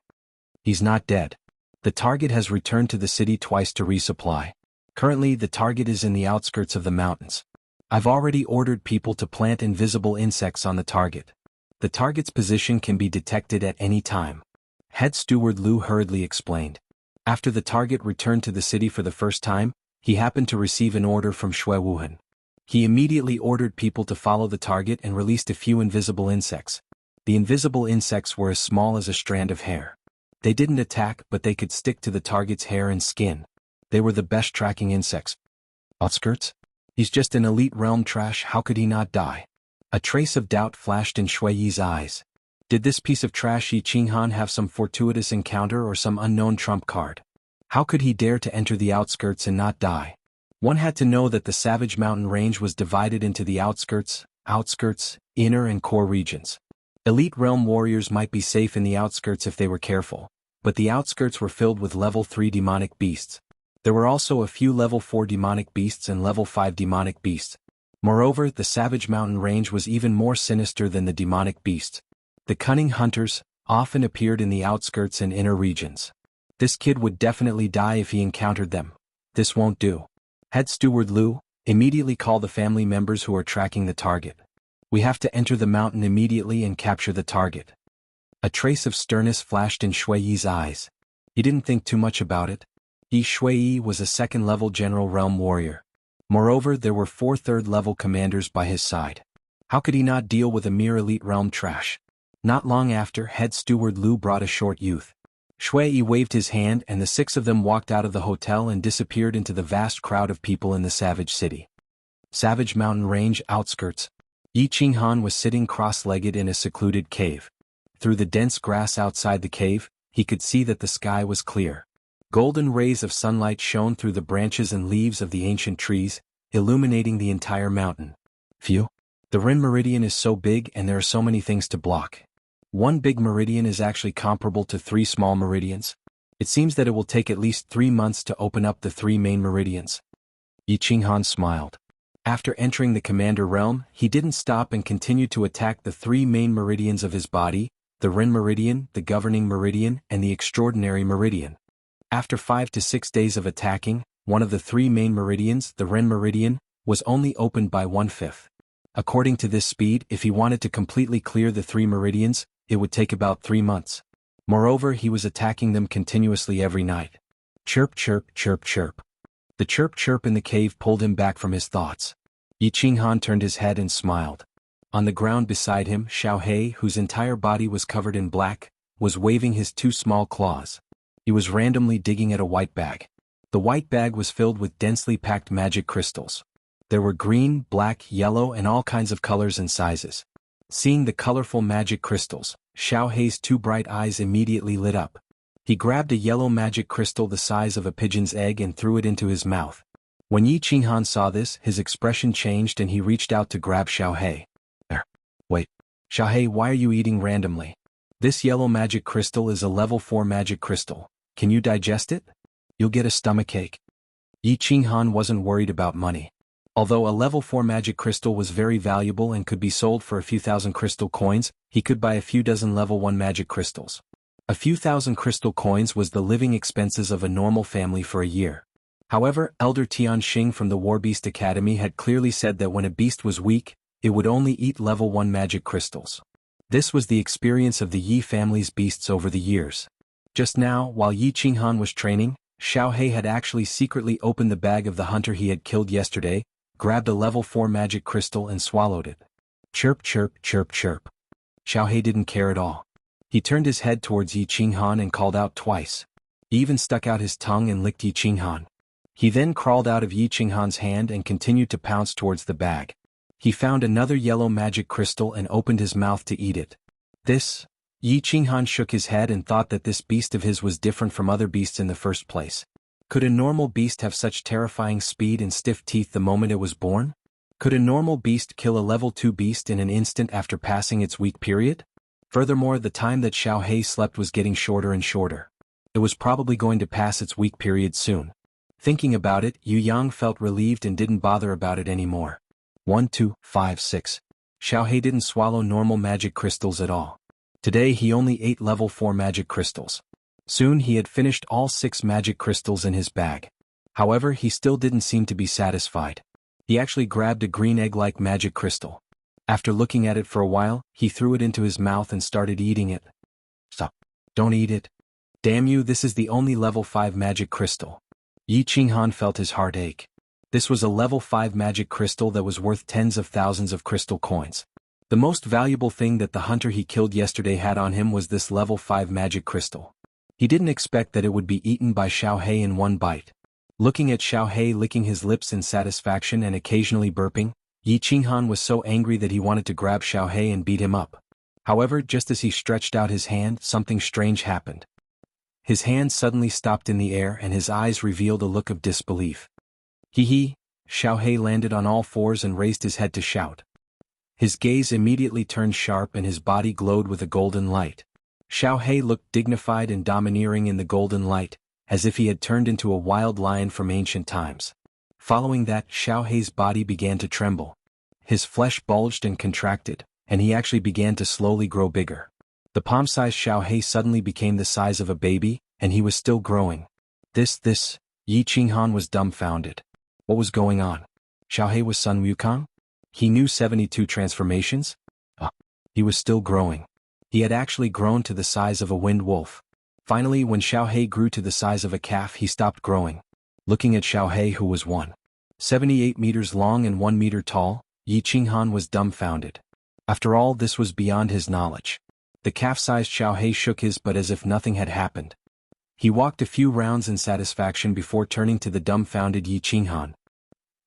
He's not dead. The target has returned to the city twice to resupply. Currently, the target is in the outskirts of the mountains. I've already ordered people to plant invisible insects on the target. The target's position can be detected at any time. Head steward Lu hurriedly explained. After the target returned to the city for the first time, he happened to receive an order from Shui Wuhan. He immediately ordered people to follow the target and released a few invisible insects. The invisible insects were as small as a strand of hair. They didn't attack, but they could stick to the target's hair and skin. They were the best tracking insects. Outskirts? He's just an elite realm trash, how could he not die? A trace of doubt flashed in Shui Yi's eyes. Did this piece of trash Yi Qinghan have some fortuitous encounter or some unknown trump card? How could he dare to enter the outskirts and not die? One had to know that the savage mountain range was divided into the outskirts, inner and core regions. Elite realm warriors might be safe in the outskirts if they were careful, but the outskirts were filled with level 3 demonic beasts. There were also a few level 4 demonic beasts and level 5 demonic beasts. Moreover, the savage mountain range was even more sinister than the demonic beasts. The cunning hunters often appeared in the outskirts and inner regions. This kid would definitely die if he encountered them. This won't do. Head steward Lu, immediately call the family members who are tracking the target. We have to enter the mountain immediately and capture the target. A trace of sternness flashed in Shui Yi's eyes. He didn't think too much about it. Shui Yi was a second-level general realm warrior. Moreover, there were 4 third-level commanders by his side. How could he not deal with a mere elite realm trash? Not long after, head steward Lu brought a short youth. Shui Yi waved his hand and the 6 of them walked out of the hotel and disappeared into the vast crowd of people in the savage city. Savage mountain range outskirts. Yi Qinghan was sitting cross-legged in a secluded cave. Through the dense grass outside the cave, he could see that the sky was clear. Golden rays of sunlight shone through the branches and leaves of the ancient trees, illuminating the entire mountain. Phew! The Rin meridian is so big and there are so many things to block. One big meridian is actually comparable to 3 small meridians. It seems that it will take at least 3 months to open up the 3 main meridians. Yi Qinghan smiled. After entering the commander realm, he didn't stop and continued to attack the 3 main meridians of his body, the Rin meridian, the governing meridian, and the extraordinary meridian. After 5 to 6 days of attacking, one of the 3 main meridians, the Ren meridian, was only opened by 1/5. According to this speed, if he wanted to completely clear the 3 meridians, it would take about 3 months. Moreover, he was attacking them continuously every night. Chirp chirp chirp chirp. The chirp chirp in the cave pulled him back from his thoughts. Yi Qinghan turned his head and smiled. On the ground beside him, Xiaohei, whose entire body was covered in black, was waving his 2 small claws. He was randomly digging at a white bag. The white bag was filled with densely packed magic crystals. There were green, black, yellow, and all kinds of colors and sizes. Seeing the colorful magic crystals, Xiaohei's 2 bright eyes immediately lit up. He grabbed a yellow magic crystal the size of a pigeon's egg and threw it into his mouth. When Yi Qinghan saw this, his expression changed and he reached out to grab Xiaohei. Wait. Xiaohei, why are you eating randomly? This yellow magic crystal is a level 4 magic crystal. Can you digest it? You'll get a stomachache. Yi Qinghan wasn't worried about money. Although a level 4 magic crystal was very valuable and could be sold for a few thousand crystal coins, he could buy a few dozen level 1 magic crystals. A few thousand crystal coins was the living expenses of a normal family for a year. However, Elder Tianxing from the War Beast Academy had clearly said that when a beast was weak, it would only eat level 1 magic crystals. This was the experience of the Yi family's beasts over the years. Just now, while Yi Qinghan was training, Xiaohei had actually secretly opened the bag of the hunter he had killed yesterday, grabbed a level 4 magic crystal and swallowed it. Chirp chirp chirp chirp. Xiaohei didn't care at all. He turned his head towards Yi Qinghan and called out twice. He even stuck out his tongue and licked Yi Qinghan. He then crawled out of Yi Qinghan's hand and continued to pounce towards the bag. He found another yellow magic crystal and opened his mouth to eat it. Yi Qinghan shook his head and thought that this beast of his was different from other beasts in the first place. Could a normal beast have such terrifying speed and stiff teeth the moment it was born? Could a normal beast kill a level 2 beast in an instant after passing its weak period? Furthermore, the time that Xiaohei slept was getting shorter and shorter. It was probably going to pass its weak period soon. Thinking about it, Yu Yang felt relieved and didn't bother about it anymore. 1, 2, 5, 6. Xiaohei didn't swallow normal magic crystals at all. Today he only ate level 4 magic crystals. Soon he had finished all 6 magic crystals in his bag. However, he still didn't seem to be satisfied. He actually grabbed a green egg-like magic crystal. After looking at it for a while, he threw it into his mouth and started eating it. Stop. Don't eat it. Damn you, this is the only level 5 magic crystal. Yi Qinghan felt his heart ache. This was a level 5 magic crystal that was worth tens of thousands of crystal coins. The most valuable thing that the hunter he killed yesterday had on him was this level 5 magic crystal. He didn't expect that it would be eaten by Xiaohei in one bite. Looking at Xiaohei licking his lips in satisfaction and occasionally burping, Yi Qinghan was so angry that he wanted to grab Xiaohei and beat him up. However, just as he stretched out his hand, something strange happened. His hand suddenly stopped in the air and his eyes revealed a look of disbelief. Hee. Xiaohei landed on all fours and raised his head to shout. His gaze immediately turned sharp and his body glowed with a golden light. Xiaohei looked dignified and domineering in the golden light, as if he had turned into a wild lion from ancient times. Following that, Xiaohei's body began to tremble. His flesh bulged and contracted, and he actually began to slowly grow bigger. The palm-sized Xiaohei suddenly became the size of a baby, and he was still growing. Yi Qinghan was dumbfounded. What was going on? Xiaohei was Sun Wukong? He knew 72 transformations? He was still growing. He had actually grown to the size of a wind wolf. Finally, when Xiaohei grew to the size of a calf, he stopped growing. Looking at Xiaohei, who was 1.78 meters long and 1 meter tall, Yi Qinghan was dumbfounded. After all, this was beyond his knowledge. The calf-sized Xiaohei shook his butt as if nothing had happened. He walked a few rounds in satisfaction before turning to the dumbfounded Yi Qinghan.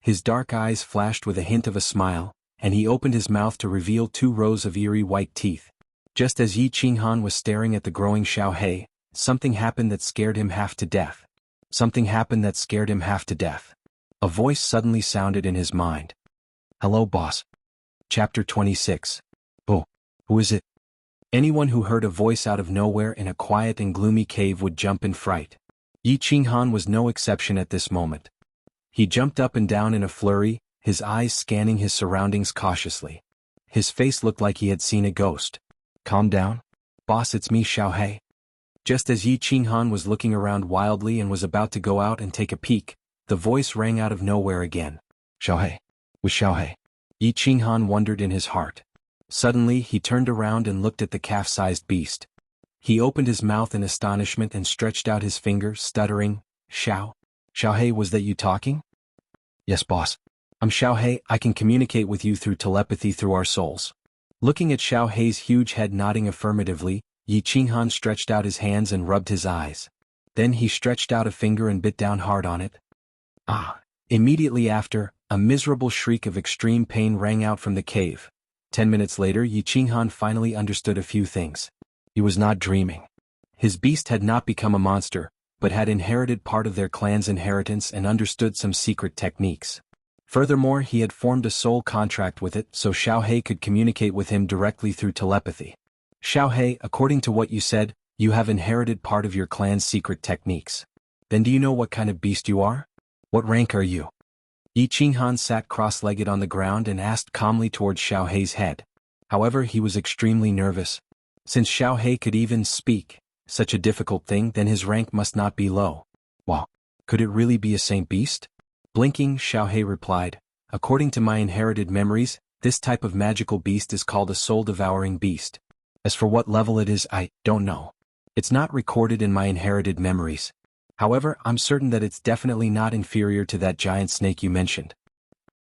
His dark eyes flashed with a hint of a smile, and he opened his mouth to reveal 2 rows of eerie white teeth. Just as Yi Qinghan was staring at the growing Xiaohei, something happened that scared him half to death. A voice suddenly sounded in his mind. Hello, boss. Chapter 26. Oh, who is it? Anyone who heard a voice out of nowhere in a quiet and gloomy cave would jump in fright. Yi Qinghan was no exception at this moment. He jumped up and down in a flurry, his eyes scanning his surroundings cautiously. His face looked like he had seen a ghost. Calm down. Boss, it's me, Xiaohei. Just as Yi Qinghan was looking around wildly and was about to go out and take a peek, the voice rang out of nowhere again. Xiaohei. With Xiaohei. Yi Qinghan wondered in his heart. Suddenly, he turned around and looked at the calf-sized beast. He opened his mouth in astonishment and stretched out his finger, stuttering, Xiaohei, was that you talking? Yes, boss. I'm Xiaohei, I can communicate with you through telepathy through our souls. Looking at Xiaohei's huge head nodding affirmatively, Yi Qinghan stretched out his hands and rubbed his eyes. Then he stretched out a finger and bit down hard on it. Immediately after, a miserable shriek of extreme pain rang out from the cave. 10 minutes later, Yi Qinghan finally understood a few things. He was not dreaming. His beast had not become a monster, but had inherited part of their clan's inheritance and understood some secret techniques. Furthermore, he had formed a soul contract with it so Xiaohei could communicate with him directly through telepathy. Xiaohei, according to what you said, you have inherited part of your clan's secret techniques. Then do you know what kind of beast you are? What rank are you? Yi Qinghan sat cross-legged on the ground and asked calmly towards Xiaohei's head. However, he was extremely nervous. Since Xiaohei could even speak such a difficult thing, then his rank must not be low. Wow, could it really be a saint beast? Blinking, Xiaohei replied, according to my inherited memories, this type of magical beast is called a soul-devouring beast. As for what level it is, I don't know. It's not recorded in my inherited memories. However, I'm certain that it's definitely not inferior to that giant snake you mentioned.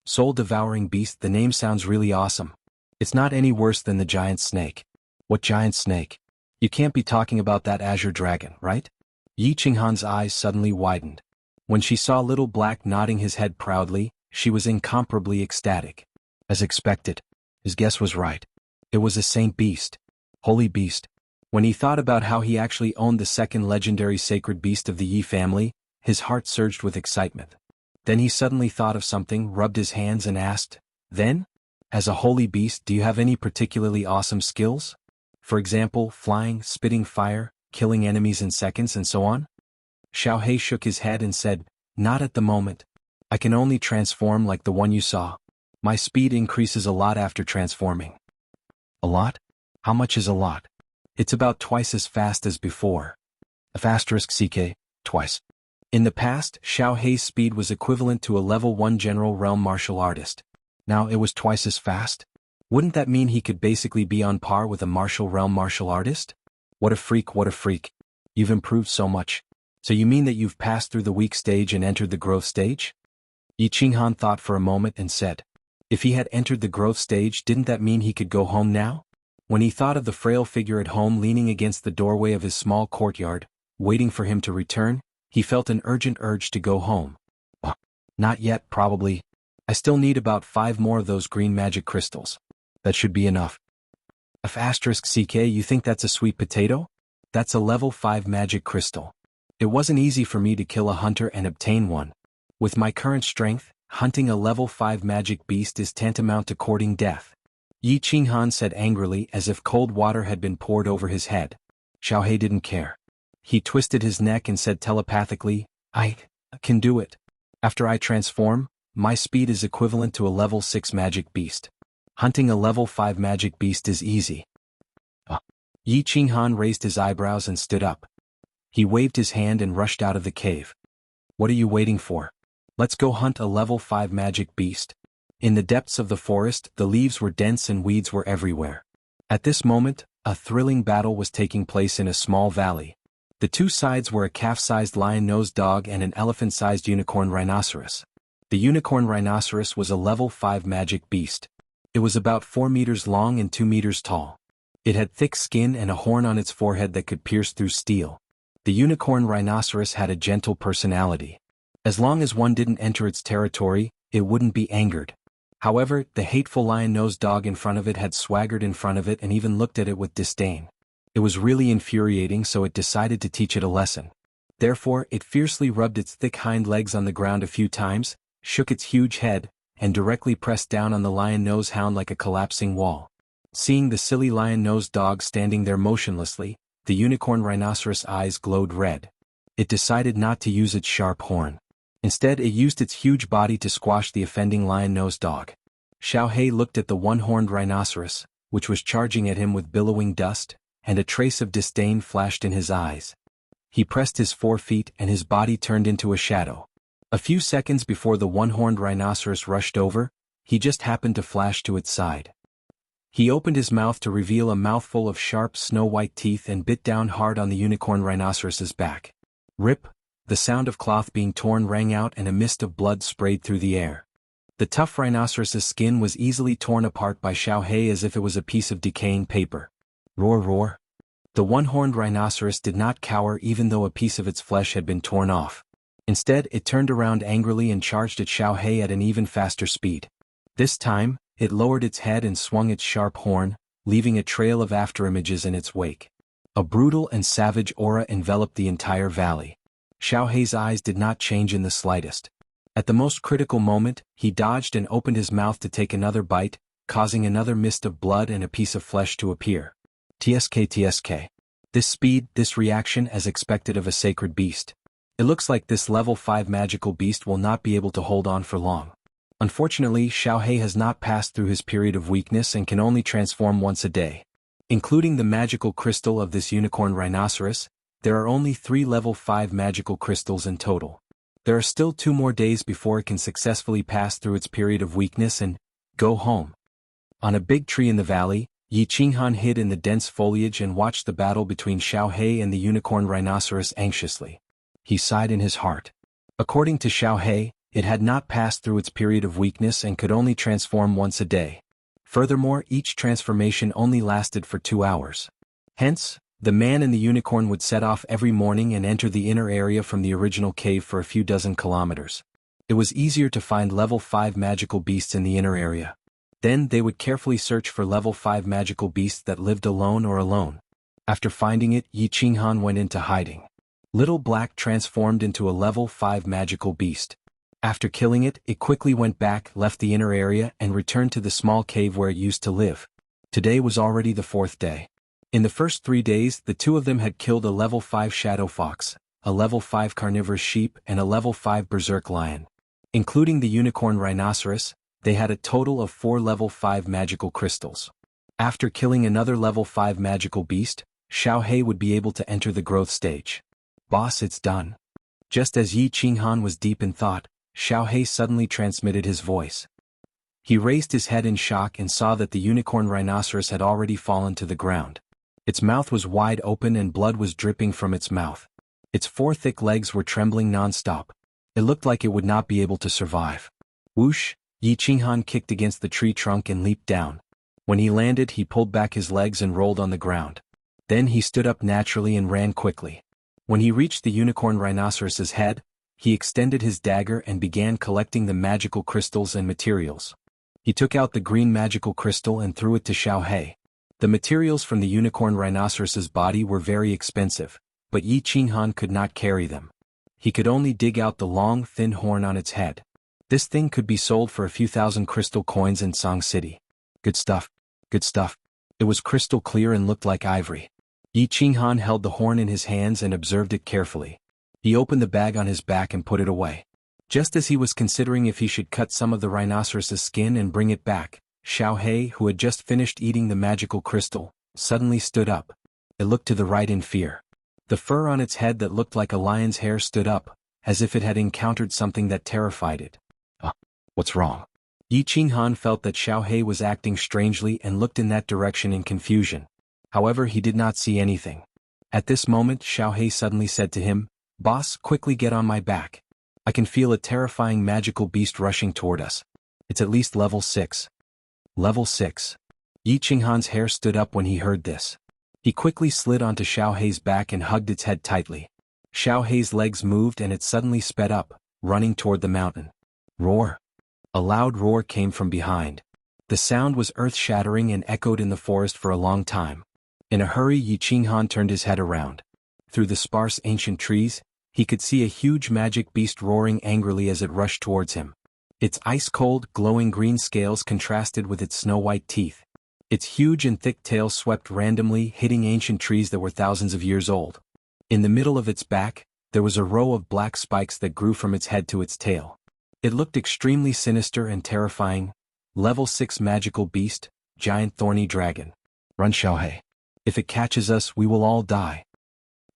Soul-devouring beast, the name sounds really awesome. It's not any worse than the giant snake. What giant snake? You can't be talking about that azure dragon, right? Yi Qinghan's eyes suddenly widened. When she saw Little Black nodding his head proudly, she was incomparably ecstatic. As expected, his guess was right. It was a saint beast. Holy beast. When he thought about how he actually owned the second legendary sacred beast of the Yi family, his heart surged with excitement. Then he suddenly thought of something, rubbed his hands and asked, "Then? As a holy beast, do you have any particularly awesome skills? For example, flying, spitting fire, killing enemies in seconds and so on?" Xiaohei shook his head and said, "Not at the moment. I can only transform like the one you saw. My speed increases a lot after transforming." A lot? How much is a lot? It's about twice as fast as before. *CK, twice. In the past, Xiaohei's speed was equivalent to a level 1 general realm martial artist. Now it was twice as fast? Wouldn't that mean he could basically be on par with a martial realm martial artist? What a freak, what a freak. You've improved so much. So you mean that you've passed through the weak stage and entered the growth stage? Yi Qinghan thought for a moment and said, if he had entered the growth stage, didn't that mean he could go home now? When he thought of the frail figure at home leaning against the doorway of his small courtyard, waiting for him to return, he felt an urgent urge to go home. Not yet, probably. I still need about 5 more of those green magic crystals. That should be enough. *CK, you think that's a sweet potato? That's a level 5 magic crystal. It wasn't easy for me to kill a hunter and obtain one. With my current strength, hunting a level 5 magic beast is tantamount to courting death. Yi Qinghan said angrily, as if cold water had been poured over his head. Xiaohei didn't care. He twisted his neck and said telepathically, I can do it. After I transform, my speed is equivalent to a level 6 magic beast. Hunting a level 5 magic beast is easy. Yi Qinghan raised his eyebrows and stood up. He waved his hand and rushed out of the cave. What are you waiting for? Let's go hunt a level 5 magic beast. In the depths of the forest, the leaves were dense and weeds were everywhere. At this moment, a thrilling battle was taking place in a small valley. The two sides were a calf-sized lion-nosed dog and an elephant-sized unicorn rhinoceros. The unicorn rhinoceros was a level 5 magic beast. It was about 4 meters long and 2 meters tall. It had thick skin and a horn on its forehead that could pierce through steel. The unicorn rhinoceros had a gentle personality. As long as one didn't enter its territory, it wouldn't be angered. However, the hateful lion-nosed dog in front of it had swaggered in front of it and even looked at it with disdain. It was really infuriating, so it decided to teach it a lesson. Therefore, it fiercely rubbed its thick hind legs on the ground a few times, shook its huge head, and directly pressed down on the lion-nosed hound like a collapsing wall. Seeing the silly lion-nosed dog standing there motionlessly, the unicorn rhinoceros' eyes glowed red. It decided not to use its sharp horn. Instead, it used its huge body to squash the offending lion-nosed dog. Xiaohei looked at the one-horned rhinoceros, which was charging at him with billowing dust, and a trace of disdain flashed in his eyes. He pressed his 4 feet and his body turned into a shadow. A few seconds before the one-horned rhinoceros rushed over, he just happened to flash to its side. He opened his mouth to reveal a mouthful of sharp snow-white teeth and bit down hard on the unicorn rhinoceros's back. Rip! The sound of cloth being torn rang out and a mist of blood sprayed through the air. The tough rhinoceros's skin was easily torn apart by Xiaohei as if it was a piece of decaying paper. Roar, roar. The one-horned rhinoceros did not cower even though a piece of its flesh had been torn off. Instead, it turned around angrily and charged at Xiaohei at an even faster speed. This time, it lowered its head and swung its sharp horn, leaving a trail of afterimages in its wake. A brutal and savage aura enveloped the entire valley. Xiaohei's eyes did not change in the slightest. At the most critical moment, he dodged and opened his mouth to take another bite, causing another mist of blood and a piece of flesh to appear. TSK. This speed, this reaction as expected of a sacred beast. It looks like this level 5 magical beast will not be able to hold on for long. Unfortunately, Xiaohei has not passed through his period of weakness and can only transform once a day. Including the magical crystal of this unicorn rhinoceros, there are only 3 level 5 magical crystals in total. There are still 2 more days before it can successfully pass through its period of weakness and go home. On a big tree in the valley, Yi Qinghan hid in the dense foliage and watched the battle between Xiaohei and the unicorn rhinoceros anxiously. He sighed in his heart. According to Xiaohei, it had not passed through its period of weakness and could only transform once a day. Furthermore, each transformation only lasted for 2 hours. Hence, the man in the unicorn would set off every morning and enter the inner area from the original cave for a few dozen kilometers. It was easier to find level 5 magical beasts in the inner area. Then they would carefully search for level 5 magical beasts that lived alone or alone. After finding it, Yi Qinghan went into hiding. Little Black transformed into a level 5 magical beast. After killing it, it quickly went back, left the inner area, and returned to the small cave where it used to live. Today was already the 4th day. In the first 3 days, the two of them had killed a level 5 shadow fox, a level 5 carnivorous sheep, and a level 5 berserk lion. Including the unicorn rhinoceros, they had a total of 4 level 5 magical crystals. After killing another level 5 magical beast, Xiaohei would be able to enter the growth stage. Boss, it's done. Just as Yi Qinghan was deep in thought, Xiaohei suddenly transmitted his voice. He raised his head in shock and saw that the unicorn rhinoceros had already fallen to the ground. Its mouth was wide open and blood was dripping from its mouth. Its 4 thick legs were trembling non-stop. It looked like it would not be able to survive. Whoosh! Yi Qinghan kicked against the tree trunk and leaped down. When he landed, he pulled back his legs and rolled on the ground. Then he stood up naturally and ran quickly. When he reached the unicorn rhinoceros's head, he extended his dagger and began collecting the magical crystals and materials. He took out the green magical crystal and threw it to Xiaohei. The materials from the unicorn rhinoceros's body were very expensive, but Yi Qinghan could not carry them. He could only dig out the long, thin horn on its head. This thing could be sold for a few thousand crystal coins in Song City. Good stuff. Good stuff. It was crystal clear and looked like ivory. Yi Qinghan held the horn in his hands and observed it carefully. He opened the bag on his back and put it away. Just as he was considering if he should cut some of the rhinoceros's skin and bring it back, Xiaohei, who had just finished eating the magical crystal, suddenly stood up. It looked to the right in fear. The fur on its head that looked like a lion's hair stood up, as if it had encountered something that terrified it. What's wrong? Yi Qinghan felt that Xiaohei was acting strangely and looked in that direction in confusion. However, he did not see anything. At this moment, Xiaohei suddenly said to him, "Boss, quickly get on my back. I can feel a terrifying magical beast rushing toward us. It's at least level 6. Level 6. Yi Qinghan's hair stood up when he heard this. He quickly slid onto Xiaohei's back and hugged its head tightly. Xiaohei's legs moved and it suddenly sped up, running toward the mountain. Roar! A loud roar came from behind. The sound was earth-shattering and echoed in the forest for a long time. In a hurry, Yi Qinghan turned his head around. Through the sparse ancient trees, he could see a huge magic beast roaring angrily as it rushed towards him. Its ice-cold, glowing green scales contrasted with its snow-white teeth. Its huge and thick tail swept randomly, hitting ancient trees that were thousands of years old. In the middle of its back, there was a row of black spikes that grew from its head to its tail. It looked extremely sinister and terrifying. Level 6 magical beast, giant thorny dragon. Run, Xiaohei. If it catches us, we will all die.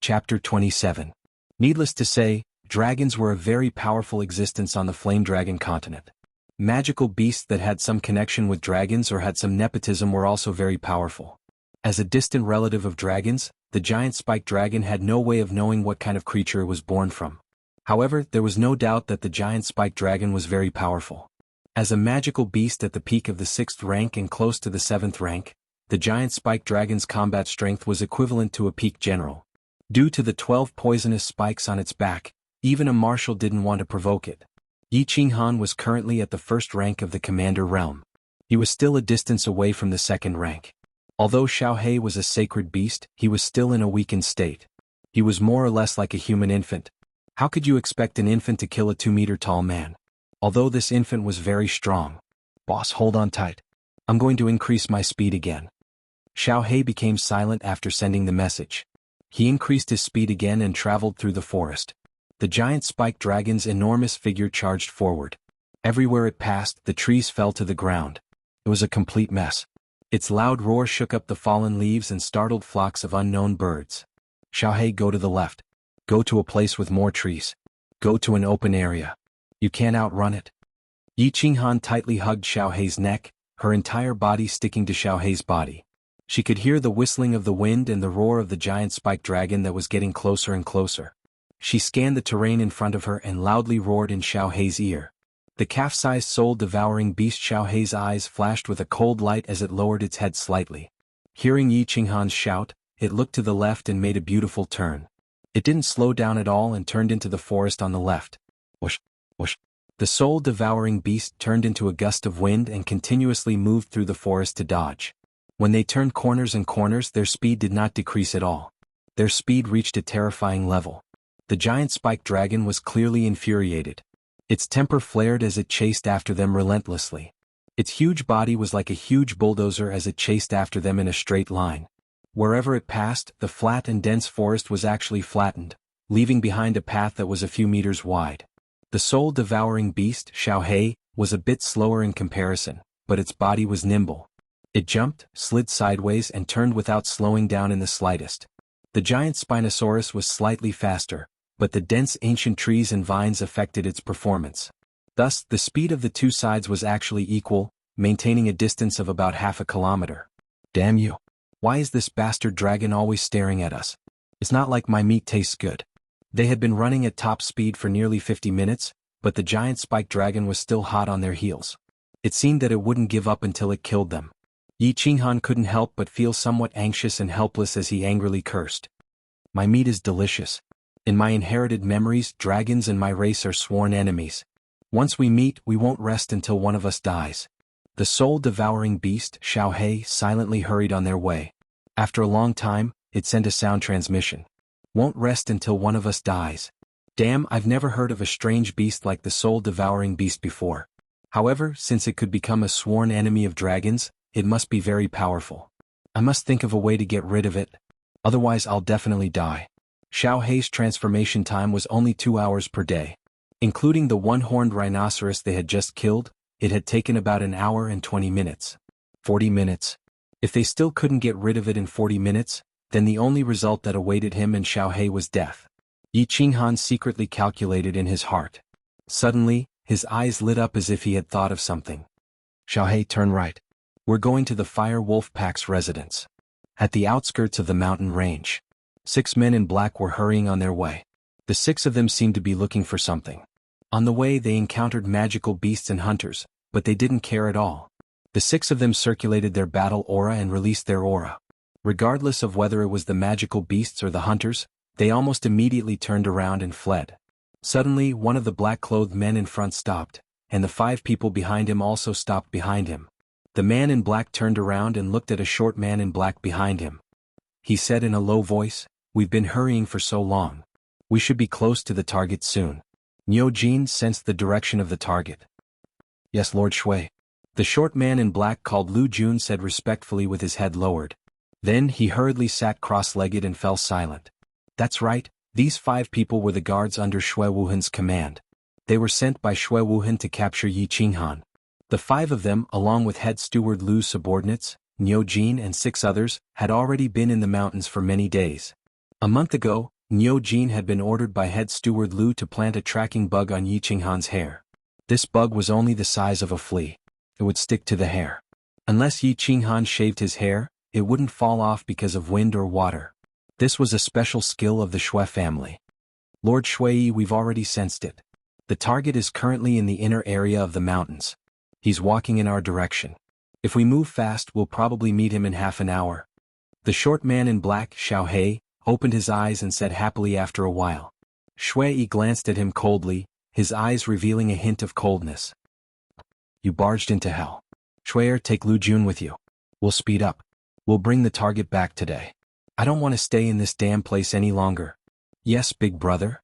Chapter 27. Needless to say, dragons were a very powerful existence on the Flame Dragon continent. Magical beasts that had some connection with dragons or had some nepotism were also very powerful. As a distant relative of dragons, the giant spiked dragon had no way of knowing what kind of creature it was born from. However, there was no doubt that the giant spiked dragon was very powerful. As a magical beast at the peak of the 6th rank and close to the 7th rank, the giant spiked dragon's combat strength was equivalent to a peak general. Due to the 12 poisonous spikes on its back, even a marshal didn't want to provoke it. Yi Qinghan was currently at the 1st rank of the commander realm. He was still a distance away from the 2nd rank. Although Xiaohei was a sacred beast, he was still in a weakened state. He was more or less like a human infant. How could you expect an infant to kill a 2-meter-tall man? Although this infant was very strong. Boss, hold on tight. I'm going to increase my speed again. Xiaohei became silent after sending the message. He increased his speed again and traveled through the forest. The giant spiked dragon's enormous figure charged forward. Everywhere it passed, the trees fell to the ground. It was a complete mess. Its loud roar shook up the fallen leaves and startled flocks of unknown birds. Xiaohei, go to the left. Go to a place with more trees. Go to an open area. You can't outrun it. Yi Qinghan tightly hugged Xiaohei's neck, her entire body sticking to Xiaohei's body. She could hear the whistling of the wind and the roar of the giant spiked dragon that was getting closer and closer. She scanned the terrain in front of her and loudly roared in Xiao Hei's ear. The calf-sized soul-devouring beast Xiao Hei's eyes flashed with a cold light as it lowered its head slightly. Hearing Yi Qinghan's shout, it looked to the left and made a beautiful turn. It didn't slow down at all and turned into the forest on the left. Whoosh, whoosh. The soul-devouring beast turned into a gust of wind and continuously moved through the forest to dodge. When they turned corners and corners, their speed did not decrease at all. Their speed reached a terrifying level. The giant spiked dragon was clearly infuriated. Its temper flared as it chased after them relentlessly. Its huge body was like a huge bulldozer as it chased after them in a straight line. Wherever it passed, the flat and dense forest was actually flattened, leaving behind a path that was a few meters wide. The soul-devouring beast, Xiao Hei, was a bit slower in comparison, but its body was nimble. It jumped, slid sideways and turned without slowing down in the slightest. The giant Spinosaurus was slightly faster, but the dense ancient trees and vines affected its performance. Thus, the speed of the two sides was actually equal, maintaining a distance of about half a kilometer. Damn you! Why is this bastard dragon always staring at us? It's not like my meat tastes good. They had been running at top speed for nearly 50 minutes, but the giant spiked dragon was still hot on their heels. It seemed that it wouldn't give up until it killed them. Yi Qinghan couldn't help but feel somewhat anxious and helpless as he angrily cursed. My meat is delicious. In my inherited memories, dragons and my race are sworn enemies. Once we meet, we won't rest until one of us dies. The soul-devouring beast, Xiao Hei, silently hurried on their way. After a long time, it sent a sound transmission. Won't rest until one of us dies. Damn, I've never heard of a strange beast like the soul-devouring beast before. However, since it could become a sworn enemy of dragons, it must be very powerful. I must think of a way to get rid of it. Otherwise I'll definitely die. Xiao Hei's transformation time was only 2 hours per day. Including the one-horned rhinoceros they had just killed, it had taken about an hour and 20 minutes. 40 minutes. If they still couldn't get rid of it in 40 minutes, then the only result that awaited him and Xiao Hei was death. Yi Qinghan secretly calculated in his heart. Suddenly, his eyes lit up as if he had thought of something. Xiao Hei, turn right. We're going to the Fire Wolf Pack's residence. At the outskirts of the mountain range. 6 men in black were hurrying on their way. The 6 of them seemed to be looking for something. On the way they encountered magical beasts and hunters, but they didn't care at all. The 6 of them circulated their battle aura and released their aura. Regardless of whether it was the magical beasts or the hunters, they almost immediately turned around and fled. Suddenly, one of the black-clothed men in front stopped, and the 5 people behind him also stopped behind him. The man in black turned around and looked at a short man in black behind him. He said in a low voice, "We've been hurrying for so long. We should be close to the target soon." Niu Jin sensed the direction of the target. "Yes, Lord Shui." The short man in black called Lu Jun said respectfully with his head lowered. Then he hurriedly sat cross-legged and fell silent. That's right, these 5 people were the guards under Shui Wuhan's command. They were sent by Shui Wuhan to capture Yi Qinghan. The 5 of them, along with head steward Lu's subordinates, Niu Jin and 6 others, had already been in the mountains for many days. A month ago, Niu Jin had been ordered by head steward Lu to plant a tracking bug on Yi Qinghan's hair. This bug was only the size of a flea. It would stick to the hair. Unless Yi Qinghan shaved his hair, it wouldn't fall off because of wind or water. This was a special skill of the Shui family. Lord Shui, we've already sensed it. The target is currently in the inner area of the mountains. He's walking in our direction. If we move fast, we'll probably meet him in half an hour. The short man in black, Xiao Hei, opened his eyes and said happily after a while. Shui glanced at him coldly, his eyes revealing a hint of coldness. You barged into hell. Shui'er, take Lu Jun with you. We'll speed up. We'll bring the target back today. I don't want to stay in this damn place any longer. Yes, big brother?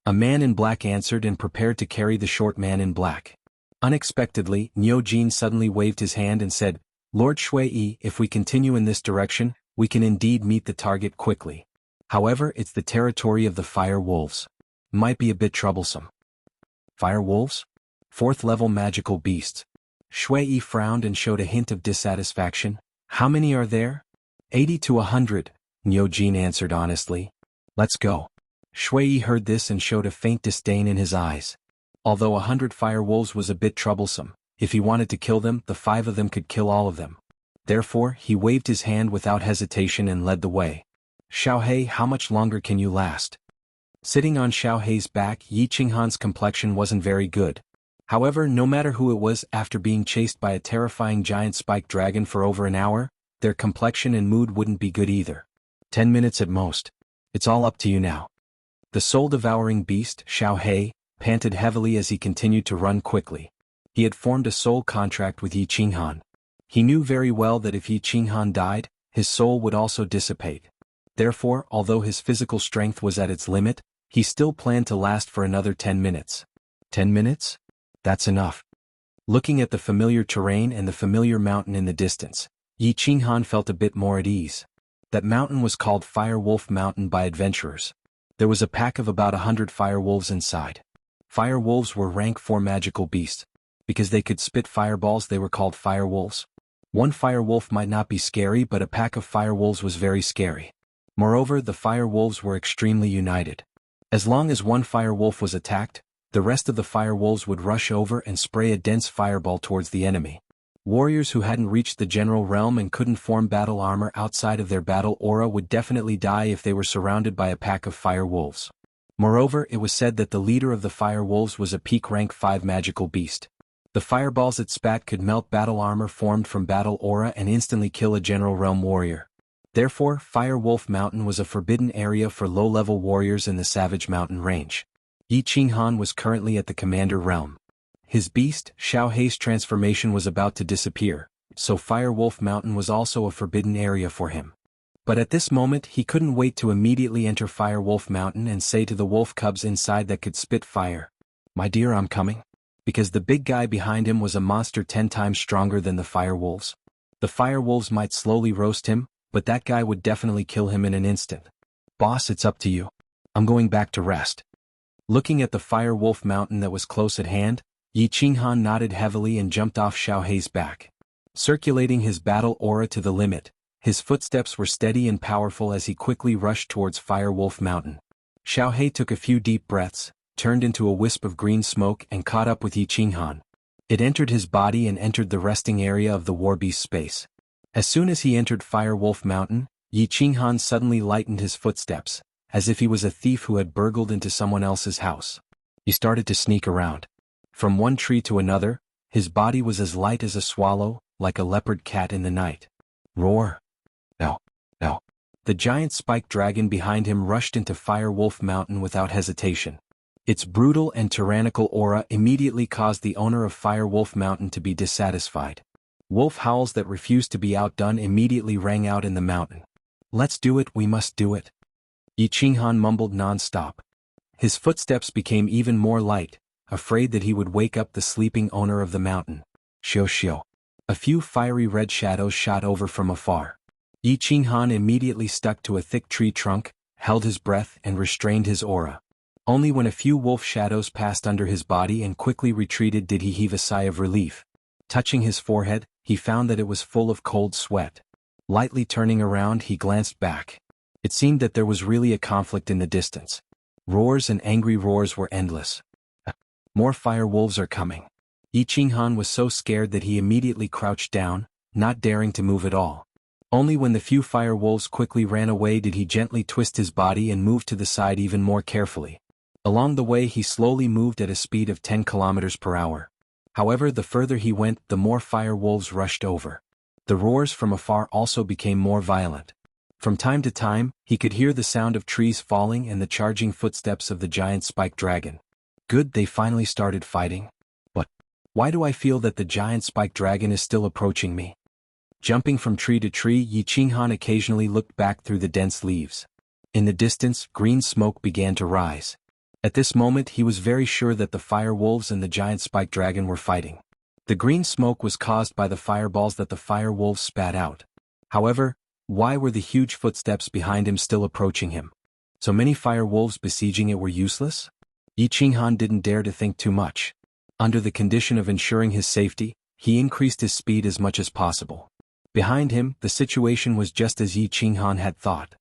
A man in black answered and prepared to carry the short man in black. Unexpectedly, Niu Jin suddenly waved his hand and said, Lord Shui, if we continue in this direction, we can indeed meet the target quickly. However, it's the territory of the fire wolves. Might be a bit troublesome. Fire wolves? 4th level magical beasts. Shui frowned and showed a hint of dissatisfaction. How many are there? 80 to 100, Niu Jin answered honestly. Let's go. Shui heard this and showed a faint disdain in his eyes. Although 100 fire wolves was a bit troublesome, if he wanted to kill them, the 5 of them could kill all of them. Therefore, he waved his hand without hesitation and led the way. Xiaohei, how much longer can you last? Sitting on Xiaohei's back, Yi Qinghan's complexion wasn't very good. However, no matter who it was, after being chased by a terrifying giant spiked dragon for over an hour, their complexion and mood wouldn't be good either. 10 minutes at most. It's all up to you now. The soul-devouring beast, Xiaohei, panted heavily as he continued to run quickly. He had formed a soul contract with Yi Qinghan. He knew very well that if Yi Qinghan died, his soul would also dissipate. Therefore, although his physical strength was at its limit, he still planned to last for another 10 minutes. 10 minutes? That's enough. Looking at the familiar terrain and the familiar mountain in the distance, Yi Qinghan felt a bit more at ease. That mountain was called Fire Wolf Mountain by adventurers. There was a pack of about 100 fire wolves inside. Fire wolves were rank 4 magical beasts. Because they could spit fireballs, they were called fire wolves. One fire wolf might not be scary, but a pack of fire wolves was very scary. Moreover, the fire wolves were extremely united. As long as one fire wolf was attacked, the rest of the fire wolves would rush over and spray a dense fireball towards the enemy. Warriors who hadn't reached the general realm and couldn't form battle armor outside of their battle aura would definitely die if they were surrounded by a pack of fire wolves. Moreover, it was said that the leader of the fire wolves was a peak rank 5 magical beast. The fireballs it spat could melt battle armor formed from battle aura and instantly kill a general realm warrior. Therefore, Fire Wolf Mountain was a forbidden area for low-level warriors in the Savage Mountain range. Yi Qinghan was currently at the Commander realm. His beast, Xiaohei's transformation was about to disappear, so Fire Wolf Mountain was also a forbidden area for him. But at this moment he couldn't wait to immediately enter Fire Wolf Mountain and say to the wolf cubs inside that could spit fire, "My dear, I'm coming." Because the big guy behind him was a monster 10 times stronger than the fire wolves. The fire wolves might slowly roast him, but that guy would definitely kill him in an instant. "Boss, it's up to you. I'm going back to rest." Looking at the Fire Wolf Mountain that was close at hand, Yi Qinghan nodded heavily and jumped off Xiaohei's back. Circulating his battle aura to the limit, his footsteps were steady and powerful as he quickly rushed towards Fire Wolf Mountain. Xiaohei took a few deep breaths, turned into a wisp of green smoke and caught up with Yi Qinghan. It entered his body and entered the resting area of the warbeast space. As soon as he entered Fire Wolf Mountain, Yi Qinghan suddenly lightened his footsteps, as if he was a thief who had burgled into someone else's house. He started to sneak around. From one tree to another, his body was as light as a swallow, like a leopard cat in the night. Roar! No, no. The giant spiked dragon behind him rushed into Fire Wolf Mountain without hesitation. Its brutal and tyrannical aura immediately caused the owner of Fire Wolf Mountain to be dissatisfied. Wolf howls that refused to be outdone immediately rang out in the mountain. "Let's do it, we must do it." Yi Qinghan mumbled non-stop. His footsteps became even more light, afraid that he would wake up the sleeping owner of the mountain. Xiao xiao. A few fiery red shadows shot over from afar. Yi Qinghan immediately stuck to a thick tree trunk, held his breath and restrained his aura. Only when a few wolf shadows passed under his body and quickly retreated did he heave a sigh of relief. Touching his forehead, he found that it was full of cold sweat. Lightly turning around, he glanced back. It seemed that there was really a conflict in the distance. Roars and angry roars were endless. More fire wolves are coming. Yi Qinghan was so scared that he immediately crouched down, not daring to move at all. Only when the few fire wolves quickly ran away did he gently twist his body and move to the side even more carefully. Along the way he slowly moved at a speed of 10 kilometers per hour. However, the further he went, the more fire wolves rushed over. The roars from afar also became more violent. From time to time, he could hear the sound of trees falling and the charging footsteps of the giant spiked dragon. Good, they finally started fighting. But why do I feel that the giant spiked dragon is still approaching me? Jumping from tree to tree, Yi Qinghan occasionally looked back through the dense leaves. In the distance, green smoke began to rise. At this moment he was very sure that the fire wolves and the giant spiked dragon were fighting. The green smoke was caused by the fireballs that the fire wolves spat out. However, why were the huge footsteps behind him still approaching him? So many fire wolves besieging it were useless? Yi Qinghan didn't dare to think too much. Under the condition of ensuring his safety, he increased his speed as much as possible. Behind him, the situation was just as Yi Qinghan had thought.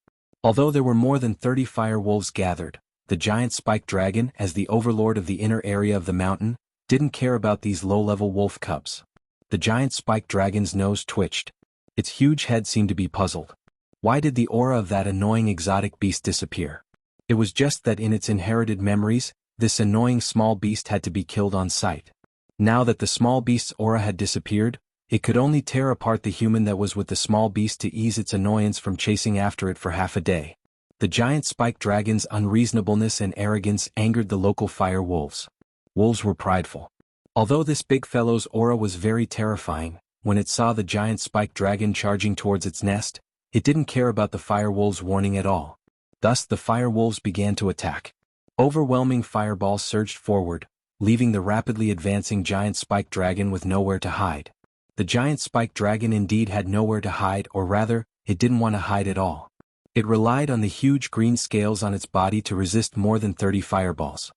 Although there were more than 30 fire wolves gathered, the giant spiked dragon, as the overlord of the inner area of the mountain, didn't care about these low-level wolf cubs. The giant spiked dragon's nose twitched. Its huge head seemed to be puzzled. Why did the aura of that annoying exotic beast disappear? It was just that in its inherited memories, this annoying small beast had to be killed on sight. Now that the small beast's aura had disappeared, it could only tear apart the human that was with the small beast to ease its annoyance from chasing after it for half a day. The giant spiked dragon's unreasonableness and arrogance angered the local fire wolves. Wolves were prideful. Although this big fellow's aura was very terrifying, when it saw the giant spiked dragon charging towards its nest, it didn't care about the fire wolves' warning at all. Thus the fire wolves began to attack. Overwhelming fireballs surged forward, leaving the rapidly advancing giant spiked dragon with nowhere to hide. The giant spiked dragon indeed had nowhere to hide, or rather, it didn't want to hide at all. It relied on the huge green scales on its body to resist more than 30 fireballs.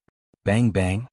Bang bang!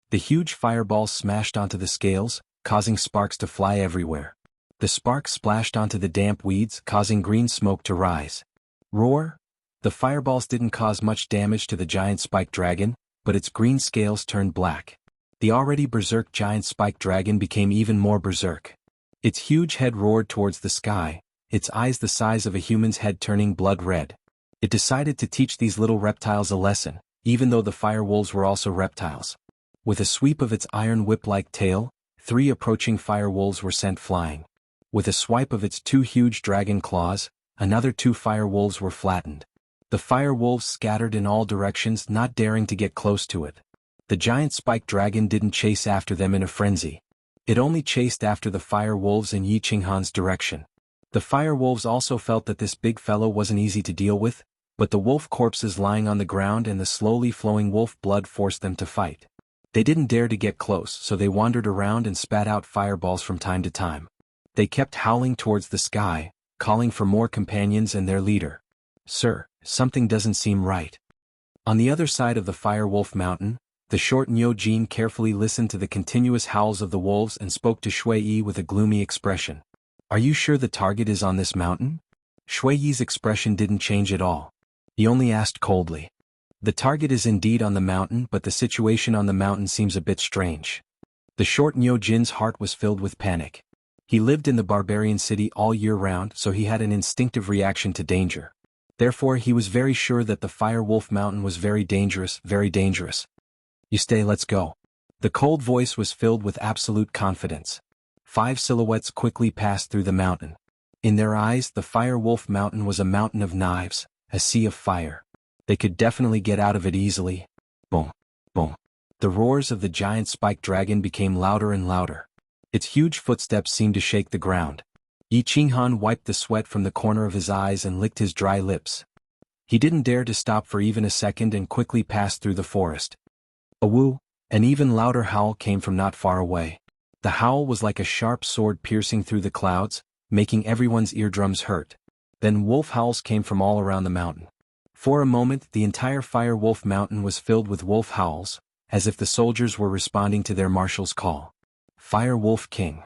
The huge fireballs smashed onto the scales, causing sparks to fly everywhere. The sparks splashed onto the damp weeds, causing green smoke to rise. Roar! The fireballs didn't cause much damage to the giant spiked dragon, but its green scales turned black. The already berserk giant spiked dragon became even more berserk. Its huge head roared towards the sky, its eyes the size of a human's head turning blood red. It decided to teach these little reptiles a lesson, even though the fire wolves were also reptiles. With a sweep of its iron whip-like tail, 3 approaching fire wolves were sent flying. With a swipe of its 2 huge dragon claws, another 2 fire wolves were flattened. The fire wolves scattered in all directions, not daring to get close to it. The giant spiked dragon didn't chase after them in a frenzy. It only chased after the fire wolves in Yiqinghan's direction. The fire wolves also felt that this big fellow wasn't easy to deal with, but the wolf corpses lying on the ground and the slowly flowing wolf blood forced them to fight. They didn't dare to get close, so they wandered around and spat out fireballs from time to time. They kept howling towards the sky, calling for more companions and their leader. "Sir, something doesn't seem right." On the other side of the fire wolf mountain, the short Niu Jin carefully listened to the continuous howls of the wolves and spoke to Shui Yi with a gloomy expression. "Are you sure the target is on this mountain?" Shui Yi's expression didn't change at all. He only asked coldly. "The target is indeed on the mountain, but the situation on the mountain seems a bit strange." The short Niu Jin's heart was filled with panic. He lived in the barbarian city all year round, so he had an instinctive reaction to danger. Therefore he was very sure that the Fire Wolf Mountain was very dangerous, very dangerous. "You stay, let's go." The cold voice was filled with absolute confidence. 5 silhouettes quickly passed through the mountain. In their eyes, the Fire Wolf Mountain was a mountain of knives, a sea of fire. They could definitely get out of it easily. Boom, boom. The roars of the giant spiked dragon became louder and louder. Its huge footsteps seemed to shake the ground. Yiqinghan wiped the sweat from the corner of his eyes and licked his dry lips. He didn't dare to stop for even a second and quickly passed through the forest. A woo, an even louder howl came from not far away. The howl was like a sharp sword piercing through the clouds, making everyone's eardrums hurt. Then wolf howls came from all around the mountain. For a moment the entire Fire Wolf Mountain was filled with wolf howls, as if the soldiers were responding to their marshal's call. Fire Wolf King.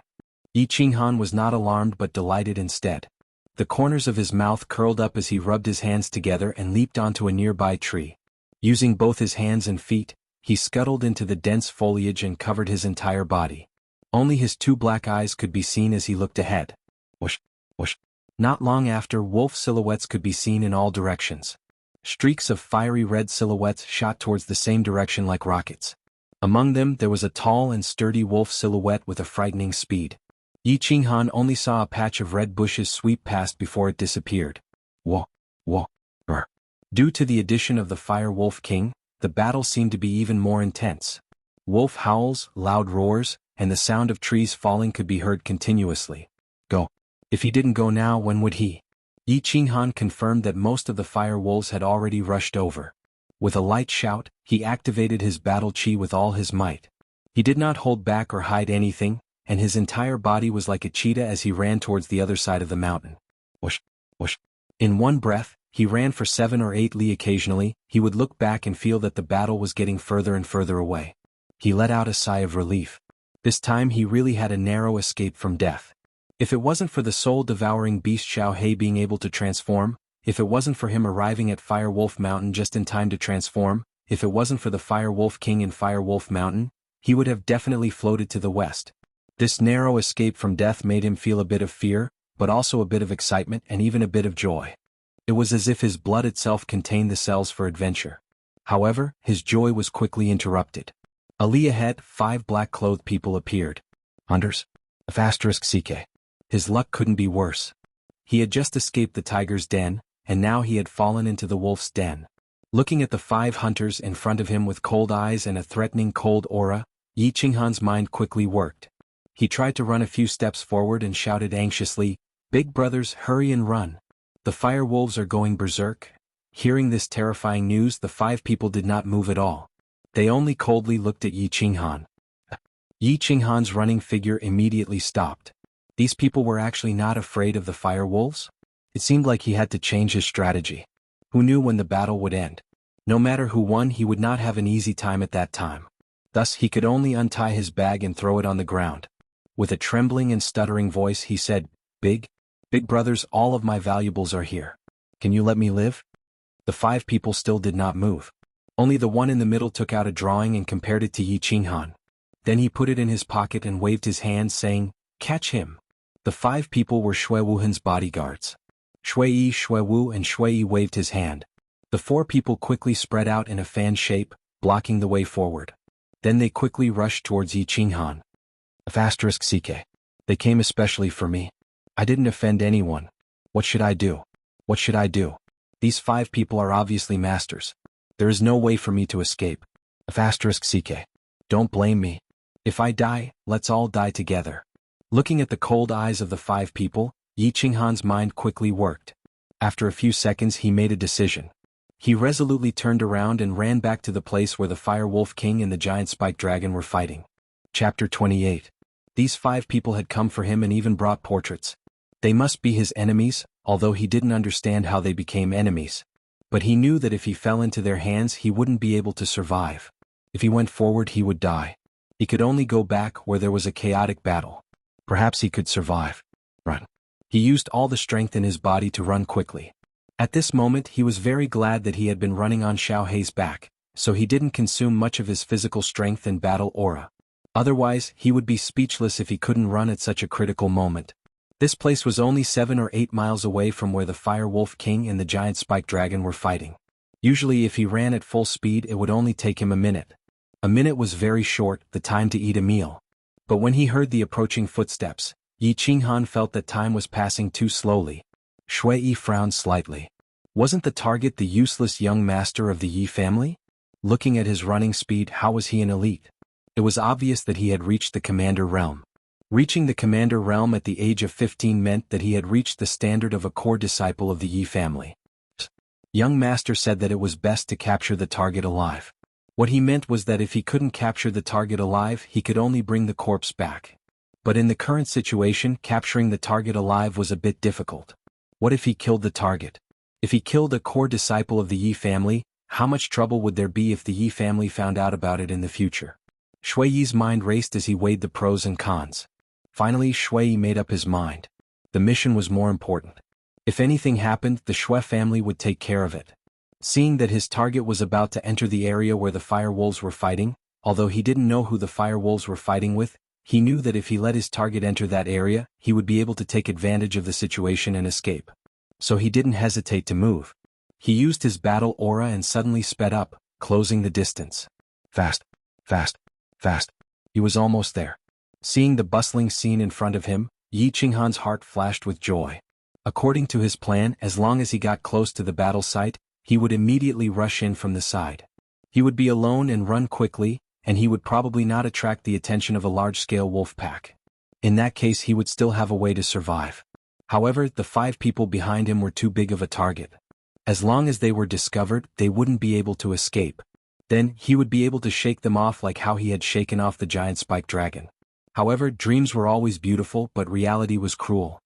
Yiqinghan was not alarmed but delighted instead. The corners of his mouth curled up as he rubbed his hands together and leaped onto a nearby tree. Using both his hands and feet, he scuttled into the dense foliage and covered his entire body. Only his 2 black eyes could be seen as he looked ahead. Whoosh, whoosh. Not long after, wolf silhouettes could be seen in all directions. Streaks of fiery red silhouettes shot towards the same direction like rockets. Among them there was a tall and sturdy wolf silhouette with a frightening speed. Yiqinghan only saw a patch of red bushes sweep past before it disappeared. Whoa, whoa, brr. Due to the addition of the Fire Wolf King, the battle seemed to be even more intense. Wolf howls, loud roars, and the sound of trees falling could be heard continuously. Go. If he didn't go now, when would he? Yiqinghan confirmed that most of the fire wolves had already rushed over. With a light shout, he activated his battle chi with all his might. He did not hold back or hide anything, and his entire body was like a cheetah as he ran towards the other side of the mountain. Whoosh, whoosh. In one breath, he ran for 7 or 8 li. Occasionally, he would look back and feel that the battle was getting further and further away. He let out a sigh of relief. This time he really had a narrow escape from death. If it wasn't for the soul-devouring beast Xiao He being able to transform, if it wasn't for him arriving at Fire Wolf Mountain just in time to transform, if it wasn't for the Fire Wolf King in Fire Wolf Mountain, he would have definitely floated to the west. This narrow escape from death made him feel a bit of fear, but also a bit of excitement and even a bit of joy. It was as if his blood itself contained the cells for adventure. However, his joy was quickly interrupted. A li ahead, 5 black-clothed people appeared. Hunters? *CK. His luck couldn't be worse. He had just escaped the tiger's den, and now he had fallen into the wolf's den. Looking at the 5 hunters in front of him with cold eyes and a threatening cold aura, Yi Qinghan's mind quickly worked. He tried to run a few steps forward and shouted anxiously, "Big brothers, hurry and run. The fire wolves are going berserk." Hearing this terrifying news, the 5 people did not move at all. They only coldly looked at Yi Qinghan. Yi Qinghan's running figure immediately stopped. These people were actually not afraid of the fire wolves? It seemed like he had to change his strategy. Who knew when the battle would end? No matter who won, he would not have an easy time at that time. Thus he could only untie his bag and throw it on the ground. With a trembling and stuttering voice he said, Big brothers, all of my valuables are here. Can you let me live?" The 5 people still did not move. Only the one in the middle took out a drawing and compared it to Yi Qinghan. Then he put it in his pocket and waved his hand saying, "Catch him." The 5 people were Shui Wuhan's bodyguards. Shui Yi, Shui Wu and Shui Yi waved his hand. The 4 people quickly spread out in a fan shape, blocking the way forward. Then they quickly rushed towards Yi Qinghan. *CK. They came especially for me. I didn't offend anyone. What should I do? What should I do? These 5 people are obviously masters. There is no way for me to escape. *CK. Don't blame me. If I die, let's all die together. Looking at the cold eyes of the 5 people, Yi Qinghan's mind quickly worked. After a few seconds he made a decision. He resolutely turned around and ran back to the place where the Fire Wolf King and the giant spike dragon were fighting. Chapter 28. These 5 people had come for him and even brought portraits. They must be his enemies, although he didn't understand how they became enemies. But he knew that if he fell into their hands he wouldn't be able to survive. If he went forward he would die. He could only go back where there was a chaotic battle. Perhaps he could survive. Run. He used all the strength in his body to run quickly. At this moment he was very glad that he had been running on Xiao Hei's back, so he didn't consume much of his physical strength and battle aura. Otherwise, he would be speechless if he couldn't run at such a critical moment. This place was only 7 or 8 miles away from where the Fire Wolf King and the giant spike dragon were fighting. Usually if he ran at full speed it would only take him a minute. A minute was very short, the time to eat a meal. But when he heard the approaching footsteps, Yi Qinghan felt that time was passing too slowly. Shui Yi frowned slightly. Wasn't the target the useless young master of the Yi family? Looking at his running speed, how was he an elite? It was obvious that he had reached the commander realm. Reaching the commander realm at the age of 15 meant that he had reached the standard of a core disciple of the Yi family. Young master said that it was best to capture the target alive. What he meant was that if he couldn't capture the target alive he could only bring the corpse back. But in the current situation capturing the target alive was a bit difficult. What if he killed the target? If he killed a core disciple of the Yi family, how much trouble would there be if the Yi family found out about it in the future? Shui Yi's mind raced as he weighed the pros and cons. Finally Shui Yi made up his mind. The mission was more important. If anything happened, the Shui family would take care of it. Seeing that his target was about to enter the area where the fire wolves were fighting, although he didn't know who the fire wolves were fighting with, he knew that if he let his target enter that area, he would be able to take advantage of the situation and escape. So he didn't hesitate to move. He used his battle aura and suddenly sped up, closing the distance. Fast. He was almost there. Seeing the bustling scene in front of him, Yi Qinghan's heart flashed with joy. According to his plan, as long as he got close to the battle site, he would immediately rush in from the side. He would be alone and run quickly, and he would probably not attract the attention of a large-scale wolf pack. In that case he would still have a way to survive. However, the 5 people behind him were too big of a target. As long as they were discovered, they wouldn't be able to escape. Then, he would be able to shake them off like how he had shaken off the giant spike dragon. However, dreams were always beautiful, but reality was cruel.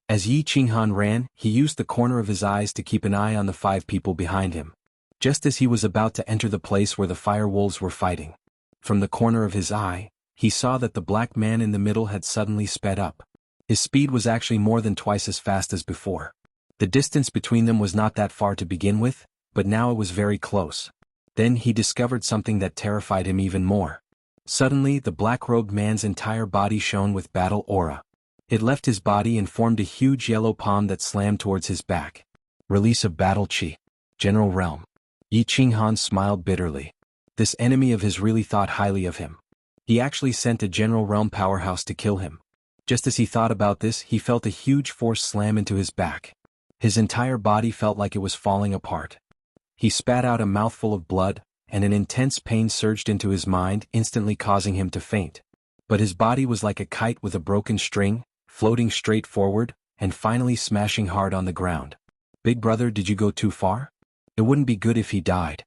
As Yi Qinghan ran, he used the corner of his eyes to keep an eye on the 5 people behind him. Just as he was about to enter the place where the fire wolves were fighting. From the corner of his eye, he saw that the black man in the middle had suddenly sped up. His speed was actually more than twice as fast as before. The distance between them was not that far to begin with, but now it was very close. Then he discovered something that terrified him even more. Suddenly the black-robed man's entire body shone with battle aura. It left his body and formed a huge yellow palm that slammed towards his back. Release of battle chi. General Realm. Yi Qinghan smiled bitterly. This enemy of his really thought highly of him. He actually sent a General Realm powerhouse to kill him. Just as he thought about this, he felt a huge force slam into his back. His entire body felt like it was falling apart. He spat out a mouthful of blood, and an intense pain surged into his mind, instantly causing him to faint. But his body was like a kite with a broken string, floating straight forward, and finally smashing hard on the ground. Big brother, did you go too far? It wouldn't be good if he died.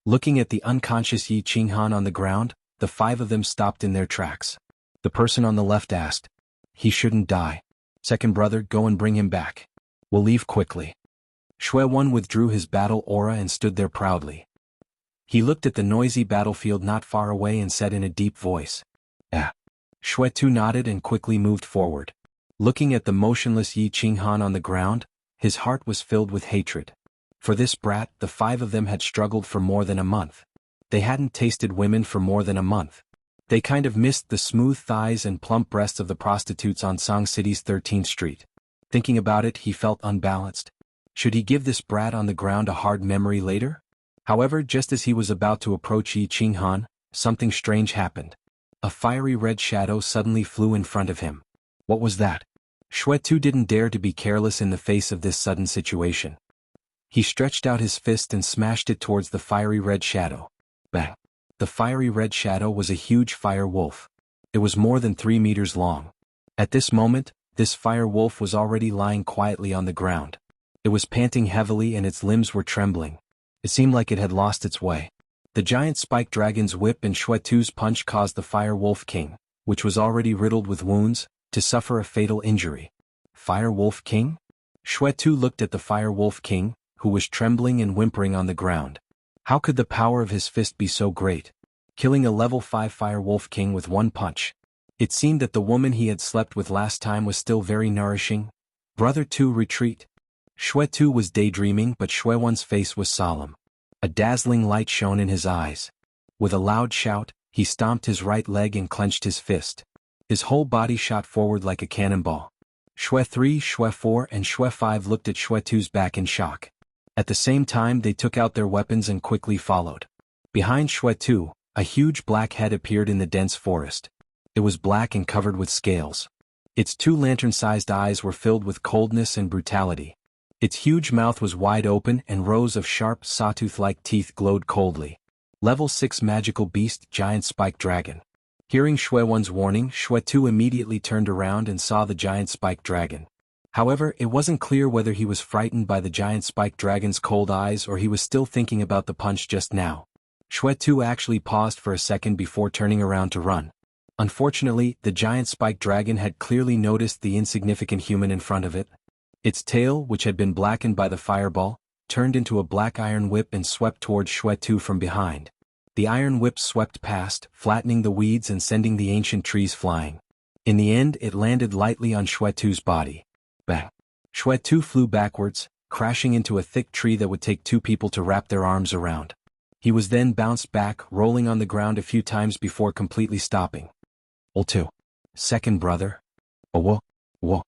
Looking at the unconscious Yi Qinghan on the ground, the five of them stopped in their tracks. The person on the left asked, "He shouldn't die. Second brother, go and bring him back. We'll leave quickly." Xue Wan withdrew his battle aura and stood there proudly. He looked at the noisy battlefield not far away and said in a deep voice, "Ah." Xue Tu nodded and quickly moved forward. Looking at the motionless Yi Qinghan on the ground, his heart was filled with hatred. For this brat, the five of them had struggled for more than a month. They hadn't tasted women for more than a month. They kind of missed the smooth thighs and plump breasts of the prostitutes on Song City's 13th Street. Thinking about it, he felt unbalanced. Should he give this brat on the ground a hard memory later? However, just as he was about to approach Yi Qinghan, something strange happened. A fiery red shadow suddenly flew in front of him. What was that? Xue Tu didn't dare to be careless in the face of this sudden situation. He stretched out his fist and smashed it towards the fiery red shadow. Bang! The fiery red shadow was a huge fire wolf. It was more than 3 meters long. At this moment, this fire wolf was already lying quietly on the ground. It was panting heavily and its limbs were trembling. It seemed like it had lost its way. The giant spike dragon's whip and Xue Tu's punch caused the Fire Wolf King, which was already riddled with wounds, to suffer a fatal injury. Fire Wolf King? Xue Tu looked at the Fire Wolf King, who was trembling and whimpering on the ground. How could the power of his fist be so great? Killing a level 5 Fire Wolf King with one punch. It seemed that the woman he had slept with last time was still very nourishing. Brother Tu, retreat. Xue Tu was daydreaming, but Xue Wan's face was solemn. A dazzling light shone in his eyes. With a loud shout, he stomped his right leg and clenched his fist. His whole body shot forward like a cannonball. Xue 3, Xue 4 and Xue 5 looked at Xue Tu's back in shock. At the same time they took out their weapons and quickly followed. Behind Xue Tu, a huge black head appeared in the dense forest. It was black and covered with scales. Its 2 lantern-sized eyes were filled with coldness and brutality. Its huge mouth was wide open and rows of sharp, sawtooth-like teeth glowed coldly. Level 6 magical beast, giant spike dragon. Hearing Xue Wan's warning, Xue Tu immediately turned around and saw the giant spike dragon. However, it wasn't clear whether he was frightened by the giant spike dragon's cold eyes or he was still thinking about the punch just now. Xue Tu actually paused for a second before turning around to run. Unfortunately, the giant spike dragon had clearly noticed the insignificant human in front of it. Its tail, which had been blackened by the fireball, turned into a black iron whip and swept towards Xue Tu from behind. The iron whip swept past, flattening the weeds and sending the ancient trees flying. In the end, it landed lightly on Xue Tu's body. Bang! Xue Tu flew backwards, crashing into a thick tree that would take 2 people to wrap their arms around. He was then bounced back, rolling on the ground a few times before completely stopping. Ol 2. Second brother. Oh, whoa.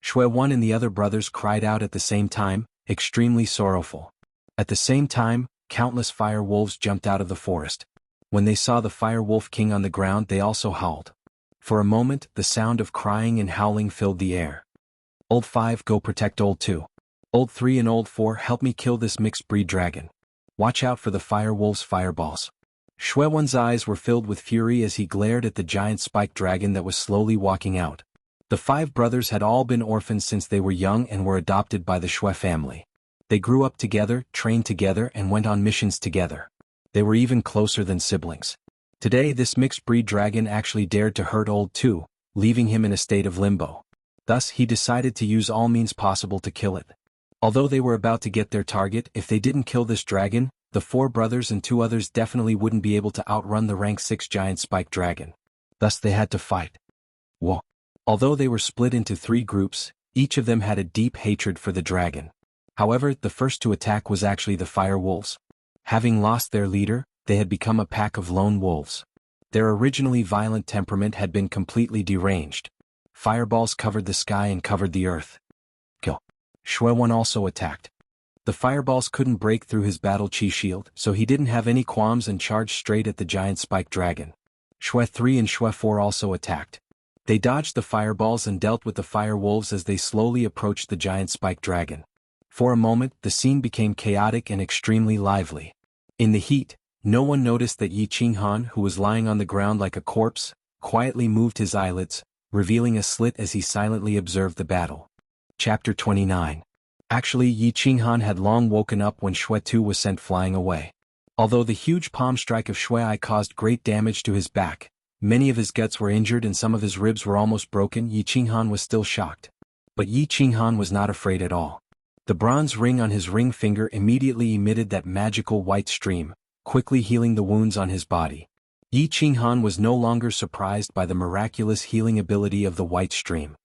Xue Wan and the other brothers cried out at the same time, extremely sorrowful. At the same time, countless fire wolves jumped out of the forest. When they saw the Fire Wolf King on the ground, they also howled. For a moment, the sound of crying and howling filled the air. Old 5, go protect Old 2. Old 3 and Old 4, help me kill this mixed breed dragon. Watch out for the fire wolves' fireballs. Xue Wan's eyes were filled with fury as he glared at the giant spike dragon that was slowly walking out. The 5 brothers had all been orphans since they were young and were adopted by the Xue family. They grew up together, trained together and went on missions together. They were even closer than siblings. Today this mixed breed dragon actually dared to hurt Old 2, leaving him in a state of limbo. Thus he decided to use all means possible to kill it. Although they were about to get their target, if they didn't kill this dragon, the 4 brothers and 2 others definitely wouldn't be able to outrun the rank 6 giant spike dragon. Thus they had to fight. Whoa. Although they were split into 3 groups, each of them had a deep hatred for the dragon. However, the first to attack was actually the fire wolves. Having lost their leader, they had become a pack of lone wolves. Their originally violent temperament had been completely deranged. Fireballs covered the sky and covered the earth. Go. Shui 1 also attacked. The fireballs couldn't break through his battle chi shield, so he didn't have any qualms and charged straight at the giant spike dragon. Shui 3 and Shui 4 also attacked. They dodged the fireballs and dealt with the fire wolves as they slowly approached the giant spike dragon. For a moment, the scene became chaotic and extremely lively. In the heat, no one noticed that Yi Qinghan, who was lying on the ground like a corpse, quietly moved his eyelids, revealing a slit as he silently observed the battle. Chapter 29. Actually, Yi Qinghan had long woken up when Shui 2 was sent flying away. Although the huge palm strike of Shui I caused great damage to his back, many of his guts were injured and some of his ribs were almost broken, Yi Qinghan was still shocked. But Yi Qinghan was not afraid at all. The bronze ring on his ring finger immediately emitted that magical white stream, quickly healing the wounds on his body. Yi Qinghan was no longer surprised by the miraculous healing ability of the white stream.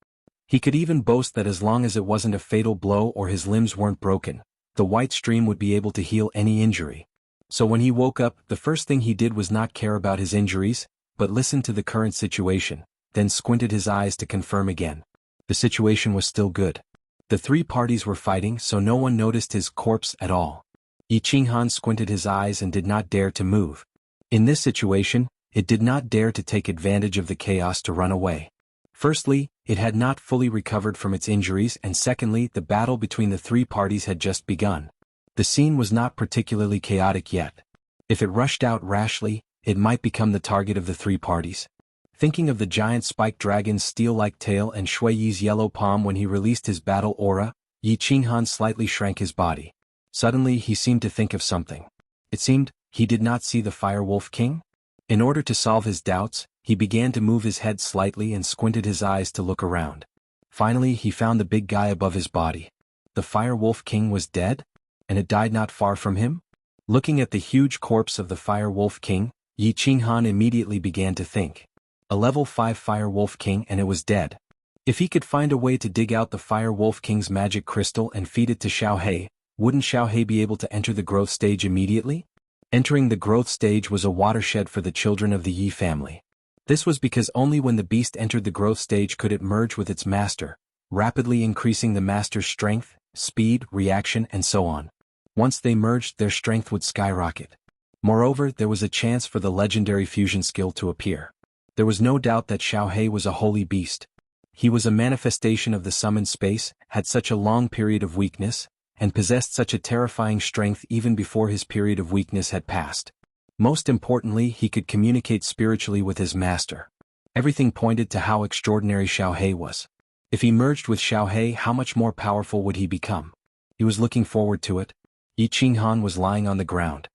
He could even boast that as long as it wasn't a fatal blow or his limbs weren't broken, the white stream would be able to heal any injury. So when he woke up, the first thing he did was not care about his injuries, but listened to the current situation, then squinted his eyes to confirm again. The situation was still good. The three parties were fighting, so no one noticed his corpse at all. Yi Qinghan squinted his eyes and did not dare to move. In this situation, it did not dare to take advantage of the chaos to run away. Firstly, it had not fully recovered from its injuries, and secondly, the battle between the three parties had just begun. The scene was not particularly chaotic yet. If it rushed out rashly, it might become the target of the three parties. Thinking of the giant spike dragon's steel-like tail and Shui Yi's yellow palm when he released his battle aura, Yi Qinghan slightly shrank his body. Suddenly he seemed to think of something. It seemed he did not see the Fire Wolf King. In order to solve his doubts, he began to move his head slightly and squinted his eyes to look around. Finally he found the big guy above his body. The Fire Wolf King was dead? And it died not far from him? Looking at the huge corpse of the Fire Wolf King, Yi Qinghan immediately began to think. A level 5 Fire Wolf King and it was dead. If he could find a way to dig out the Fire Wolf King's magic crystal and feed it to Xiaohe, wouldn't Xiaohe be able to enter the growth stage immediately? Entering the growth stage was a watershed for the children of the Yi family. This was because only when the beast entered the growth stage could it merge with its master, rapidly increasing the master's strength, speed, reaction, and so on. Once they merged, their strength would skyrocket. Moreover, there was a chance for the legendary fusion skill to appear. There was no doubt that Xiaohe was a holy beast. He was a manifestation of the summoned space, had such a long period of weakness, and possessed such a terrifying strength even before his period of weakness had passed. Most importantly, he could communicate spiritually with his master. Everything pointed to how extraordinary Xiaohe was. If he merged with Xiaohe, how much more powerful would he become? He was looking forward to it. Yi Qinghan was lying on the ground.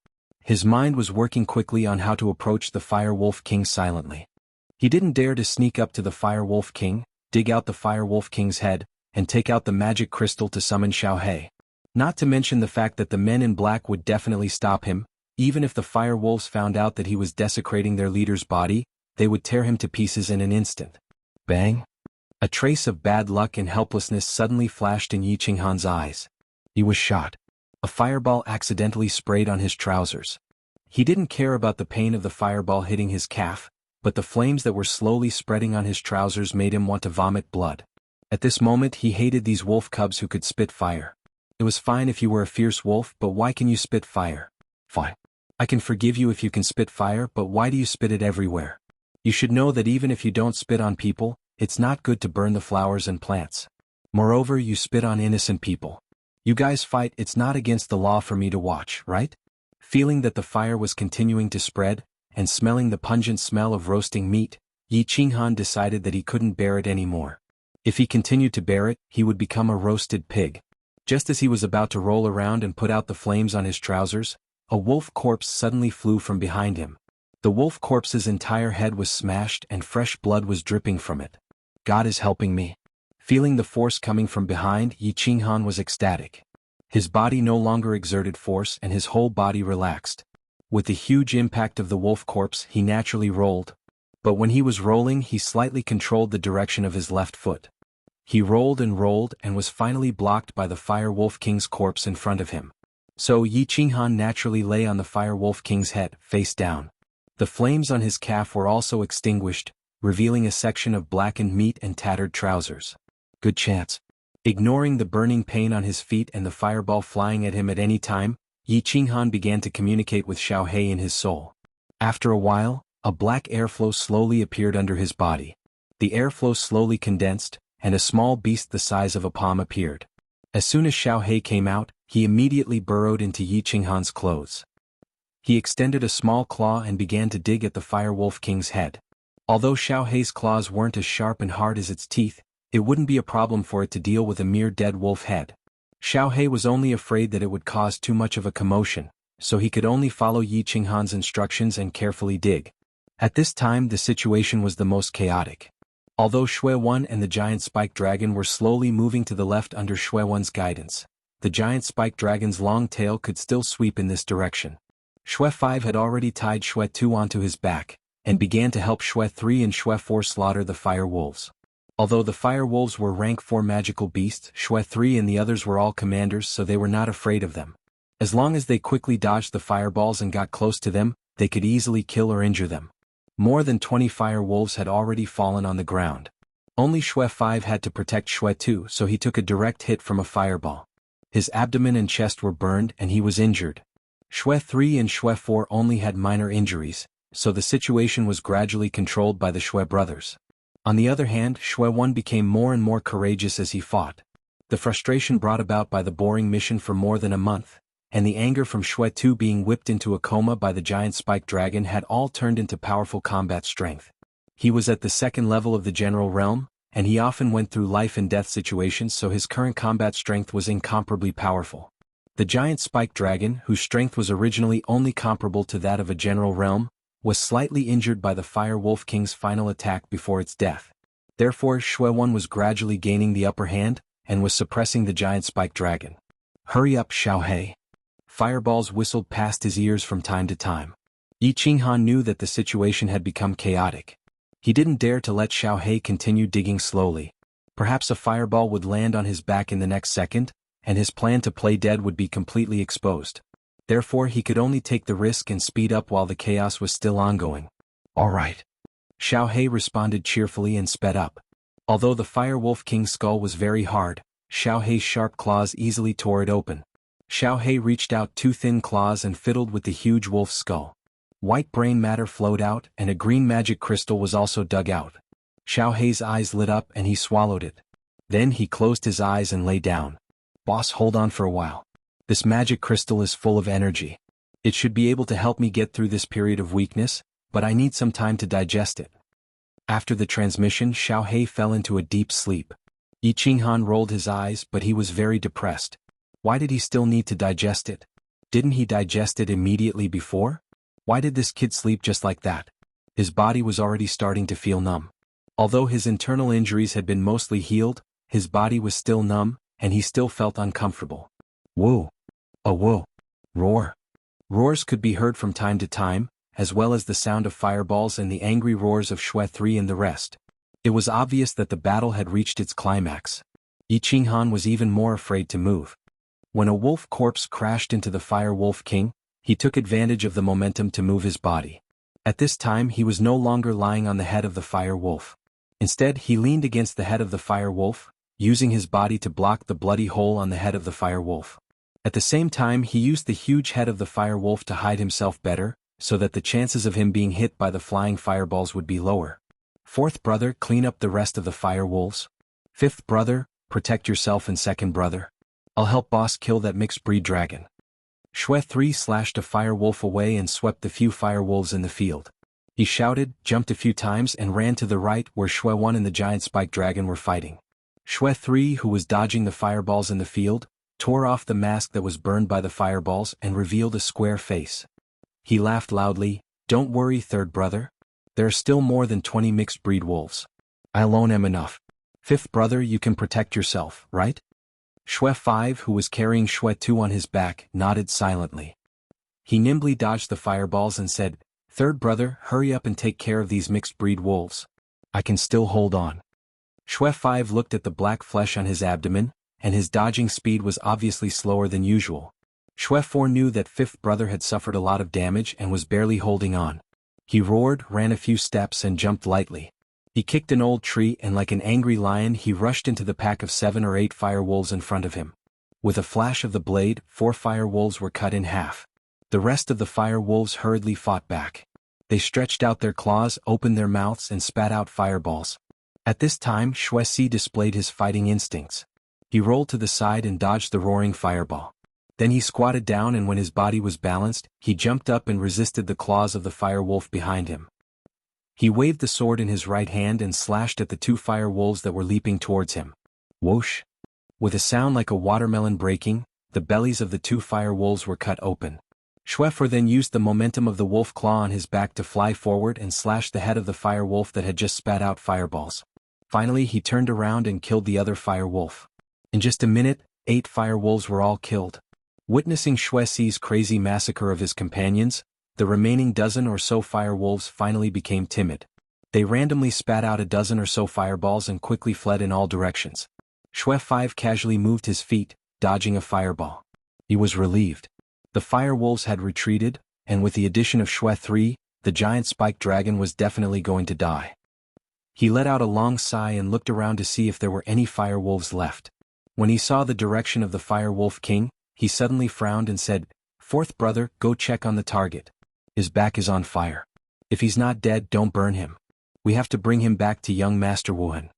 His mind was working quickly on how to approach the Fire Wolf King silently. He didn't dare to sneak up to the Fire Wolf King, dig out the Fire Wolf King's head, and take out the magic crystal to summon Xiaohe. Not to mention the fact that the men in black would definitely stop him. Even if the Fire Wolves found out that he was desecrating their leader's body, they would tear him to pieces in an instant. Bang! A trace of bad luck and helplessness suddenly flashed in Yi Qinghan's eyes. He was shot. A fireball accidentally sprayed on his trousers. He didn't care about the pain of the fireball hitting his calf, but the flames that were slowly spreading on his trousers made him want to vomit blood. At this moment he hated these wolf cubs who could spit fire. It was fine if you were a fierce wolf, but why can you spit fire? Fine. I can forgive you if you can spit fire, but why do you spit it everywhere? You should know that even if you don't spit on people, it's not good to burn the flowers and plants. Moreover, you spit on innocent people. You guys fight, it's not against the law for me to watch, right? Feeling that the fire was continuing to spread, and smelling the pungent smell of roasting meat, Yi Qinghan decided that he couldn't bear it anymore. If he continued to bear it, he would become a roasted pig. Just as he was about to roll around and put out the flames on his trousers, a wolf corpse suddenly flew from behind him. The wolf corpse's entire head was smashed and fresh blood was dripping from it. God is helping me. Feeling the force coming from behind, Yi Qinghan was ecstatic. His body no longer exerted force and his whole body relaxed. With the huge impact of the wolf corpse, he naturally rolled. But when he was rolling, he slightly controlled the direction of his left foot. He rolled and was finally blocked by the Fire Wolf King's corpse in front of him. So Yi Qinghan naturally lay on the Fire Wolf King's head, face down. The flames on his calf were also extinguished, revealing a section of blackened meat and tattered trousers. Good chance. Ignoring the burning pain on his feet and the fireball flying at him at any time, Yi Qinghan began to communicate with Xiaohei in his soul. After a while, a black airflow slowly appeared under his body. The airflow slowly condensed, and a small beast the size of a palm appeared. As soon as Xiaohei came out, he immediately burrowed into Yi Qinghan's clothes. He extended a small claw and began to dig at the Fire Wolf King's head. Although Xiaohei's claws weren't as sharp and hard as its teeth, it wouldn't be a problem for it to deal with a mere dead wolf head. Xiaohei was only afraid that it would cause too much of a commotion, so he could only follow Yi Qinghan's instructions and carefully dig. At this time the situation was the most chaotic. Although Xue Wan and the giant spike dragon were slowly moving to the left under Xue Wan's guidance, the giant spike dragon's long tail could still sweep in this direction. Xue 5 had already tied Xue 2 onto his back, and began to help Xue 3 and Xue 4 slaughter the fire wolves. Although the fire wolves were rank 4 magical beasts, Xue 3 and the others were all commanders, so they were not afraid of them. As long as they quickly dodged the fireballs and got close to them, they could easily kill or injure them. More than 20 fire wolves had already fallen on the ground. Only Xue 5 had to protect Xue 2, so he took a direct hit from a fireball. His abdomen and chest were burned and he was injured. Xue 3 and Xue 4 only had minor injuries, so the situation was gradually controlled by the Xue brothers. On the other hand, Xue 1 became more and more courageous as he fought. The frustration brought about by the boring mission for more than a month, and the anger from Xue 2 being whipped into a coma by the giant spike dragon had all turned into powerful combat strength. He was at the second level of the general realm, and he often went through life and death situations, so his current combat strength was incomparably powerful. The giant spike dragon, whose strength was originally only comparable to that of a general realm, was slightly injured by the Fire Wolf King's final attack before its death. Therefore Xue 1 was gradually gaining the upper hand, and was suppressing the giant spike dragon. Hurry up, Xiaohei. Fireballs whistled past his ears from time to time. Yi Qinghan knew that the situation had become chaotic. He didn't dare to let Xiaohei continue digging slowly. Perhaps a fireball would land on his back in the next second, and his plan to play dead would be completely exposed. Therefore he could only take the risk and speed up while the chaos was still ongoing. All right. Xiaohei responded cheerfully and sped up. Although the Fire Wolf King's skull was very hard, Xiaohei's sharp claws easily tore it open. Xiaohei reached out 2 thin claws and fiddled with the huge wolf's skull. White brain matter flowed out, and a green magic crystal was also dug out. Xiaohei's eyes lit up and he swallowed it. Then he closed his eyes and lay down. Boss, hold on for a while. This magic crystal is full of energy. It should be able to help me get through this period of weakness, but I need some time to digest it. After the transmission, Xiaohei fell into a deep sleep. Yi Qinghan rolled his eyes, but he was very depressed. Why did he still need to digest it? Didn't he digest it immediately before? Why did this kid sleep just like that? His body was already starting to feel numb. Although his internal injuries had been mostly healed, his body was still numb, and he still felt uncomfortable. Whoa! A whoa! Roar! Roars could be heard from time to time, as well as the sound of fireballs and the angry roars of Xue 3 and the rest. It was obvious that the battle had reached its climax. Yi Qinghan was even more afraid to move. When a wolf corpse crashed into the Fire Wolf King, he took advantage of the momentum to move his body. At this time he was no longer lying on the head of the Fire Wolf. Instead he leaned against the head of the Fire Wolf, using his body to block the bloody hole on the head of the Fire Wolf. At the same time he used the huge head of the Fire Wolf to hide himself better, so that the chances of him being hit by the flying fireballs would be lower. 4th brother, clean up the rest of the fire wolves. 5th brother, protect yourself, and 2nd brother, I'll help boss kill that mixed breed dragon. Xue 3 slashed a fire wolf away and swept the few fire wolves in the field. He shouted, jumped a few times and ran to the right where Xue 1 and the giant spike dragon were fighting. Xue 3, who was dodging the fireballs in the field, tore off the mask that was burned by the fireballs and revealed a square face. He laughed loudly. Don't worry, 3rd brother. There are still more than 20 mixed breed wolves. I alone am enough. 5th brother, you can protect yourself, right? Xue 5, who was carrying Xue 2 on his back, nodded silently. He nimbly dodged the fireballs and said, 3rd brother, hurry up and take care of these mixed breed wolves. I can still hold on. Xue 5 looked at the black flesh on his abdomen, and his dodging speed was obviously slower than usual. Xue 4 knew that 5th brother had suffered a lot of damage and was barely holding on. He roared, ran a few steps and jumped lightly. He kicked an old tree and like an angry lion he rushed into the pack of 7 or 8 fire wolves in front of him. With a flash of the blade, 4 fire wolves were cut in half. The rest of the fire wolves hurriedly fought back. They stretched out their claws, opened their mouths and spat out fireballs. At this time Xianxia displayed his fighting instincts. He rolled to the side and dodged the roaring fireball. Then he squatted down and when his body was balanced, he jumped up and resisted the claws of the fire wolf behind him. He waved the sword in his right hand and slashed at the 2 fire wolves that were leaping towards him. Whoosh! With a sound like a watermelon breaking, the bellies of the 2 fire wolves were cut open. Xianxia then used the momentum of the wolf claw on his back to fly forward and slash the head of the fire wolf that had just spat out fireballs. Finally he turned around and killed the other fire wolf. In just a minute, 8 fire wolves were all killed. Witnessing Xianxia's crazy massacre of his companions, the remaining dozen or so fire wolves finally became timid. They randomly spat out a dozen or so fireballs and quickly fled in all directions. Xianxia casually moved his feet, dodging a fireball. He was relieved. The fire wolves had retreated, and with the addition of Xianxia, the giant spiked dragon was definitely going to die. He let out a long sigh and looked around to see if there were any fire wolves left. When he saw the direction of the fire wolf king, he suddenly frowned and said, "Fourth brother, go check on the target. His back is on fire. If he's not dead, don't burn him. We have to bring him back to young Master Wuhan."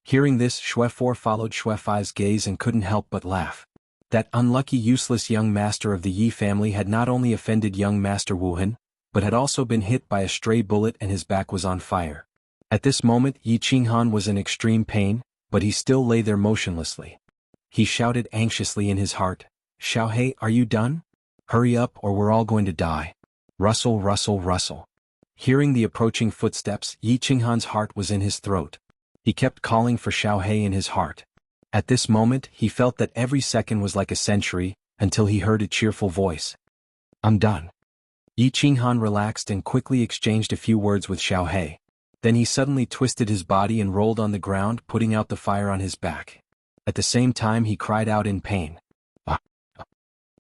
Hearing this, Xianxia followed Xiaoxi's gaze and couldn't help but laugh. That unlucky useless young master of the Yi family had not only offended young Master Wuhan, but had also been hit by a stray bullet and his back was on fire. At this moment Yi Qinghan was in extreme pain, but he still lay there motionlessly. He shouted anxiously in his heart, "Xiaohe, are you done? Hurry up or we're all going to die." Rustle, rustle, rustle. Hearing the approaching footsteps, Yi Qinghan's heart was in his throat. He kept calling for Xiaohe in his heart. At this moment, he felt that every second was like a century, until he heard a cheerful voice. "I'm done." Yi Qinghan relaxed and quickly exchanged a few words with Xiaohe. Then he suddenly twisted his body and rolled on the ground, putting out the fire on his back. At the same time he cried out in pain. "Ah!"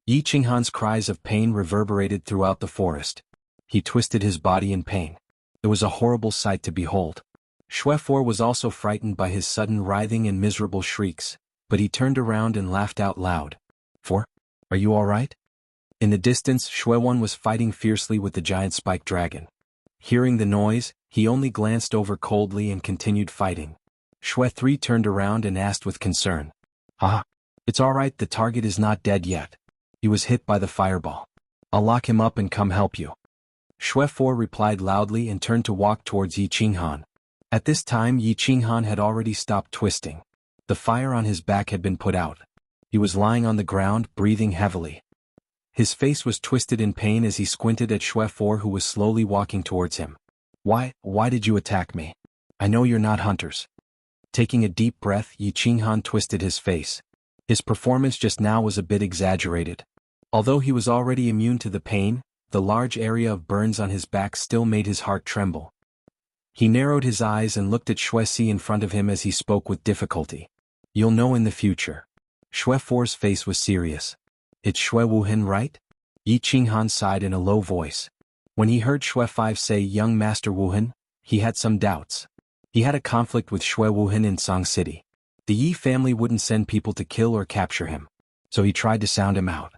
Yi Qinghan's cries of pain reverberated throughout the forest. He twisted his body in pain. It was a horrible sight to behold. Xianxia was also frightened by his sudden writhing and miserable shrieks, but he turned around and laughed out loud. "For? Are you all right?" In the distance Xianxia was fighting fiercely with the giant spiked dragon. Hearing the noise, he only glanced over coldly and continued fighting. Xianxia turned around and asked with concern. "Ah, it's all right, the target is not dead yet. He was hit by the fireball. I'll lock him up and come help you." Xianxia replied loudly and turned to walk towards Yi Qinghan. At this time Yi Qinghan had already stopped twisting. The fire on his back had been put out. He was lying on the ground, breathing heavily. His face was twisted in pain as he squinted at Xianxia who was slowly walking towards him. Why did you attack me? I know you're not hunters." Taking a deep breath, Yi Qinghan twisted his face. His performance just now was a bit exaggerated. Although he was already immune to the pain, the large area of burns on his back still made his heart tremble. He narrowed his eyes and looked at Xianxia in front of him as he spoke with difficulty. "You'll know in the future." Xianxia's face was serious. "It's Xue Wuhan, right?" Yi Qinghan sighed in a low voice. When he heard Xianxia say young Master Wuhan, he had some doubts. He had a conflict with Xue Wuhan in Song City. The Yi family wouldn't send people to kill or capture him, so he tried to sound him out.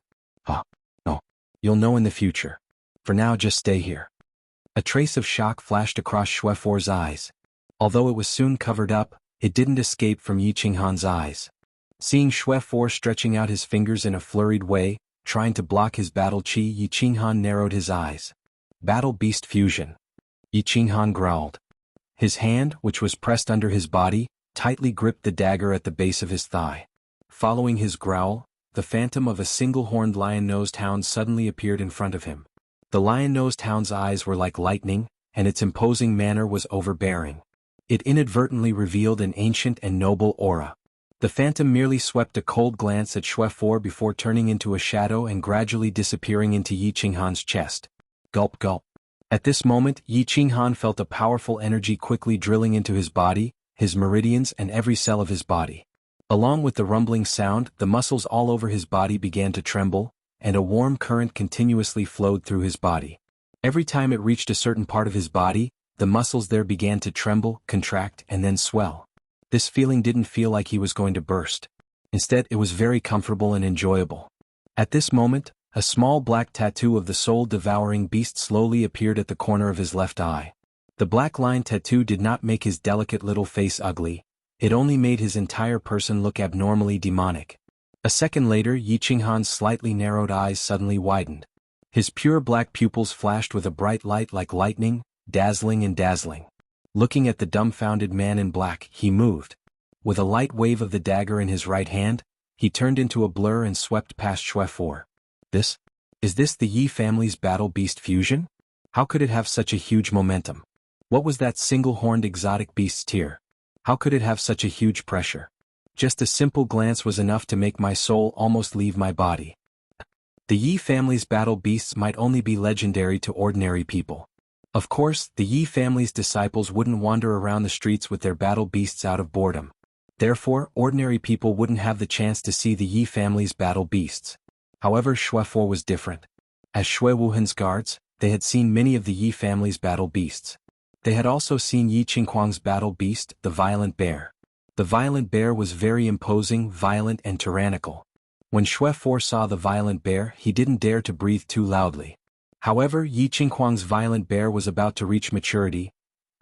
"Oh, no. You'll know in the future. For now just stay here." A trace of shock flashed across Xianxia's eyes. Although it was soon covered up, it didn't escape from Yi Qinghan's eyes. Seeing Xianxia stretching out his fingers in a flurried way, trying to block his battle chi, Yi Qinghan narrowed his eyes. "Battle Beast Fusion." Yi Qinghan growled. His hand, which was pressed under his body, tightly gripped the dagger at the base of his thigh. Following his growl, the phantom of a single-horned lion-nosed hound suddenly appeared in front of him. The lion-nosed hound's eyes were like lightning, and its imposing manner was overbearing. It inadvertently revealed an ancient and noble aura. The phantom merely swept a cold glance at Xianxia before turning into a shadow and gradually disappearing into Yi Qinghan's chest. Gulp gulp. At this moment Yi Qinghan felt a powerful energy quickly drilling into his body, his meridians and every cell of his body. Along with the rumbling sound, the muscles all over his body began to tremble, and a warm current continuously flowed through his body. Every time it reached a certain part of his body, the muscles there began to tremble, contract, and then swell. This feeling didn't feel like he was going to burst. Instead, it was very comfortable and enjoyable. At this moment, a small black tattoo of the soul-devouring beast slowly appeared at the corner of his left eye. The black line tattoo did not make his delicate little face ugly, it only made his entire person look abnormally demonic. A second later, Yi Qinghan's slightly narrowed eyes suddenly widened. His pure black pupils flashed with a bright light like lightning, dazzling and dazzling. Looking at the dumbfounded man in black, he moved. With a light wave of the dagger in his right hand, he turned into a blur and swept past Xue Fu. Is this the Yi family's battle beast fusion? How could it have such a huge momentum? What was that single-horned exotic beast's tier? How could it have such a huge pressure? Just a simple glance was enough to make my soul almost leave my body. The Yi family's battle beasts might only be legendary to ordinary people. Of course, the Yi family's disciples wouldn't wander around the streets with their battle beasts out of boredom. Therefore, ordinary people wouldn't have the chance to see the Yi family's battle beasts. However, Xue Fu was different. As Xue Wuhan's guards, they had seen many of the Yi family's battle beasts. They had also seen Yi Qinghuang's battle beast, the violent bear. The violent bear was very imposing, violent and tyrannical. When Xue Fu saw the violent bear, he didn't dare to breathe too loudly. However, Yi Qinghuang's violent bear was about to reach maturity.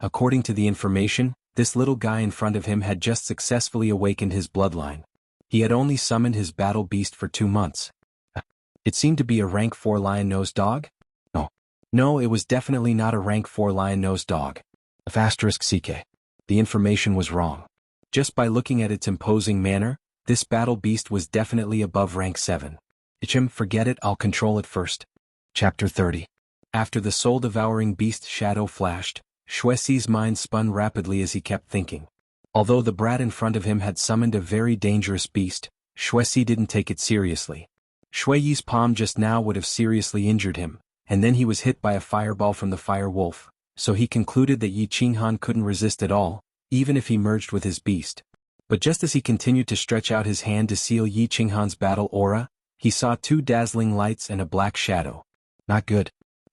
According to the information, this little guy in front of him had just successfully awakened his bloodline. He had only summoned his battle beast for 2 months. It seemed to be a rank 4 lion-nosed dog? No, it was definitely not a rank 4 lion-nosed dog. *CK. The information was wrong. Just by looking at its imposing manner, this battle beast was definitely above rank 7. Forget it, I'll control it first. Chapter 30. After the soul-devouring beast shadow flashed, Xuexi's mind spun rapidly as he kept thinking. Although the brat in front of him had summoned a very dangerous beast, Xuexi didn't take it seriously. Xue Yi's palm just now would have seriously injured him, and then he was hit by a fireball from the fire wolf, so he concluded that Yi Qinghan couldn't resist at all, even if he merged with his beast. But just as he continued to stretch out his hand to seal Yi Qinghan's battle aura, he saw 2 dazzling lights and a black shadow. Not good.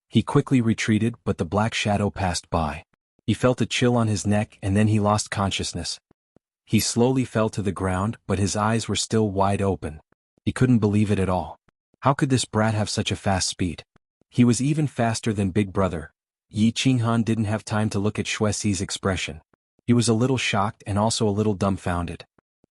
He quickly retreated, but the black shadow passed by. He felt a chill on his neck and then he lost consciousness. He slowly fell to the ground, but his eyes were still wide open. He couldn't believe it at all. How could this brat have such a fast speed? He was even faster than Big Brother. Yi Qinghan didn't have time to look at Xuexi's expression. He was a little shocked and also a little dumbfounded.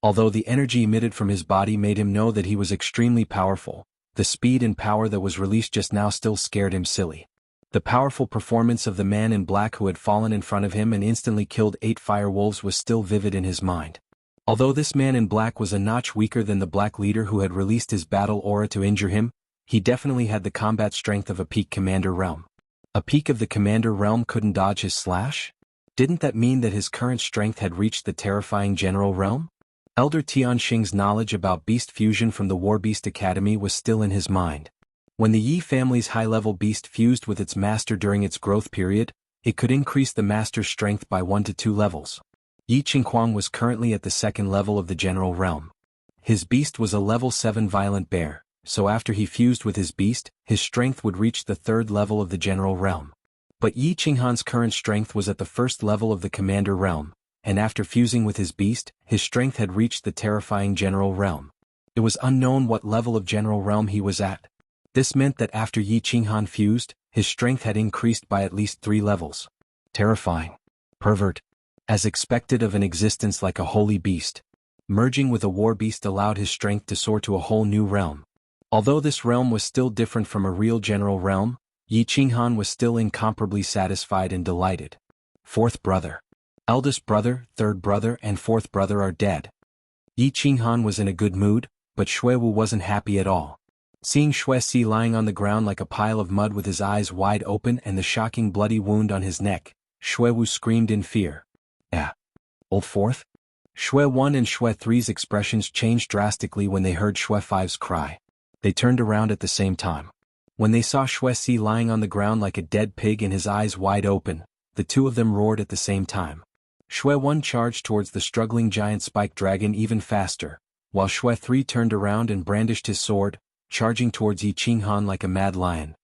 Although the energy emitted from his body made him know that he was extremely powerful, the speed and power that was released just now still scared him silly. The powerful performance of the man in black who had fallen in front of him and instantly killed 8 fire wolves was still vivid in his mind. Although this man in black was a notch weaker than the black leader who had released his battle aura to injure him, he definitely had the combat strength of a peak commander realm. A peak of the commander realm couldn't dodge his slash? Didn't that mean that his current strength had reached the terrifying general realm? Elder Tianxing's knowledge about beast fusion from the War Beast Academy was still in his mind. When the Yi family's high-level beast fused with its master during its growth period, it could increase the master's strength by 1 to 2 levels. Yi Qinghuang was currently at the 2nd level of the general realm. His beast was a level 7 violent bear, so after he fused with his beast, his strength would reach the 3rd level of the general realm. But Yi Qinghan's current strength was at the 1st level of the commander realm, and after fusing with his beast, his strength had reached the terrifying general realm. It was unknown what level of general realm he was at. This meant that after Yi Qinghan fused, his strength had increased by at least 3 levels. Terrifying. Pervert. As expected of an existence like a holy beast. Merging with a war beast allowed his strength to soar to a whole new realm. Although this realm was still different from a real general realm, Yi Qinghan was still incomparably satisfied and delighted. 4th brother. Eldest brother, 3rd brother and 4th brother are dead. Yi Qinghan was in a good mood, but Xue Wu wasn't happy at all. Seeing Xuexi lying on the ground like a pile of mud with his eyes wide open and the shocking bloody wound on his neck, Xue Wu screamed in fear. Old 4th? Xue 1 and Xue 3's expressions changed drastically when they heard Xue 5's cry. They turned around at the same time. When they saw Xuexi lying on the ground like a dead pig and his eyes wide open, the 2 of them roared at the same time. Xue 1 charged towards the struggling giant spike dragon even faster, while Xue 3 turned around and brandished his sword, charging towards Yi Qinghan like a mad lion.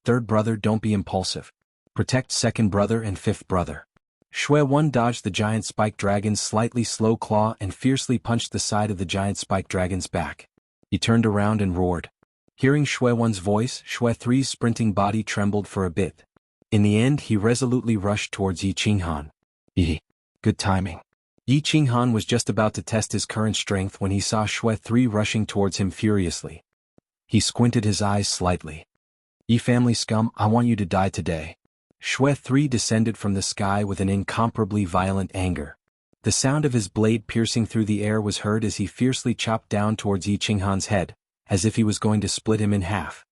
3rd brother, don't be impulsive. Protect second brother and fifth brother. Shui Wen dodged the giant spike dragon's slightly slow claw and fiercely punched the side of the giant spike dragon's back. He turned around and roared. Hearing Shui Wen's voice, Shui Three's sprinting body trembled for a bit. In the end he resolutely rushed towards Yi Qinghan. Good timing. Yi Qinghan was just about to test his current strength when he saw Shui Three rushing towards him furiously. He squinted his eyes slightly. Yi family scum, I want you to die today. Shui Three descended from the sky with an incomparably violent anger. The sound of his blade piercing through the air was heard as he fiercely chopped down towards Yi Qinghan's head, as if he was going to split him in half.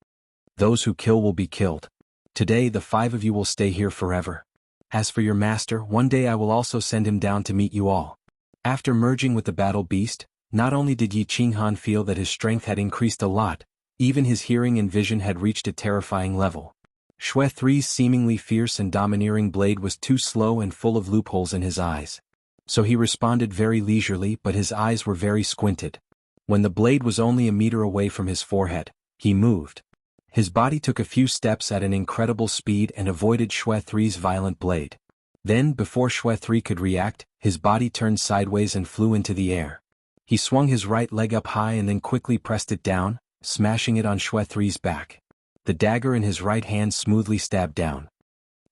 Those who kill will be killed. Today the 5 of you will stay here forever. As for your master, one day I will also send him down to meet you all. After merging with the battle beast, not only did Yi Qinghan feel that his strength had increased a lot, even his hearing and vision had reached a terrifying level. Shui Three's seemingly fierce and domineering blade was too slow and full of loopholes in his eyes. So he responded very leisurely, but his eyes were very squinted. When the blade was only a meter away from his forehead, he moved. His body took a few steps at an incredible speed and avoided Shui Three's violent blade. Then, before Shui Three could react, his body turned sideways and flew into the air. He swung his right leg up high and then quickly pressed it down, smashing it on Shui Three's back. The dagger in his right hand smoothly stabbed down.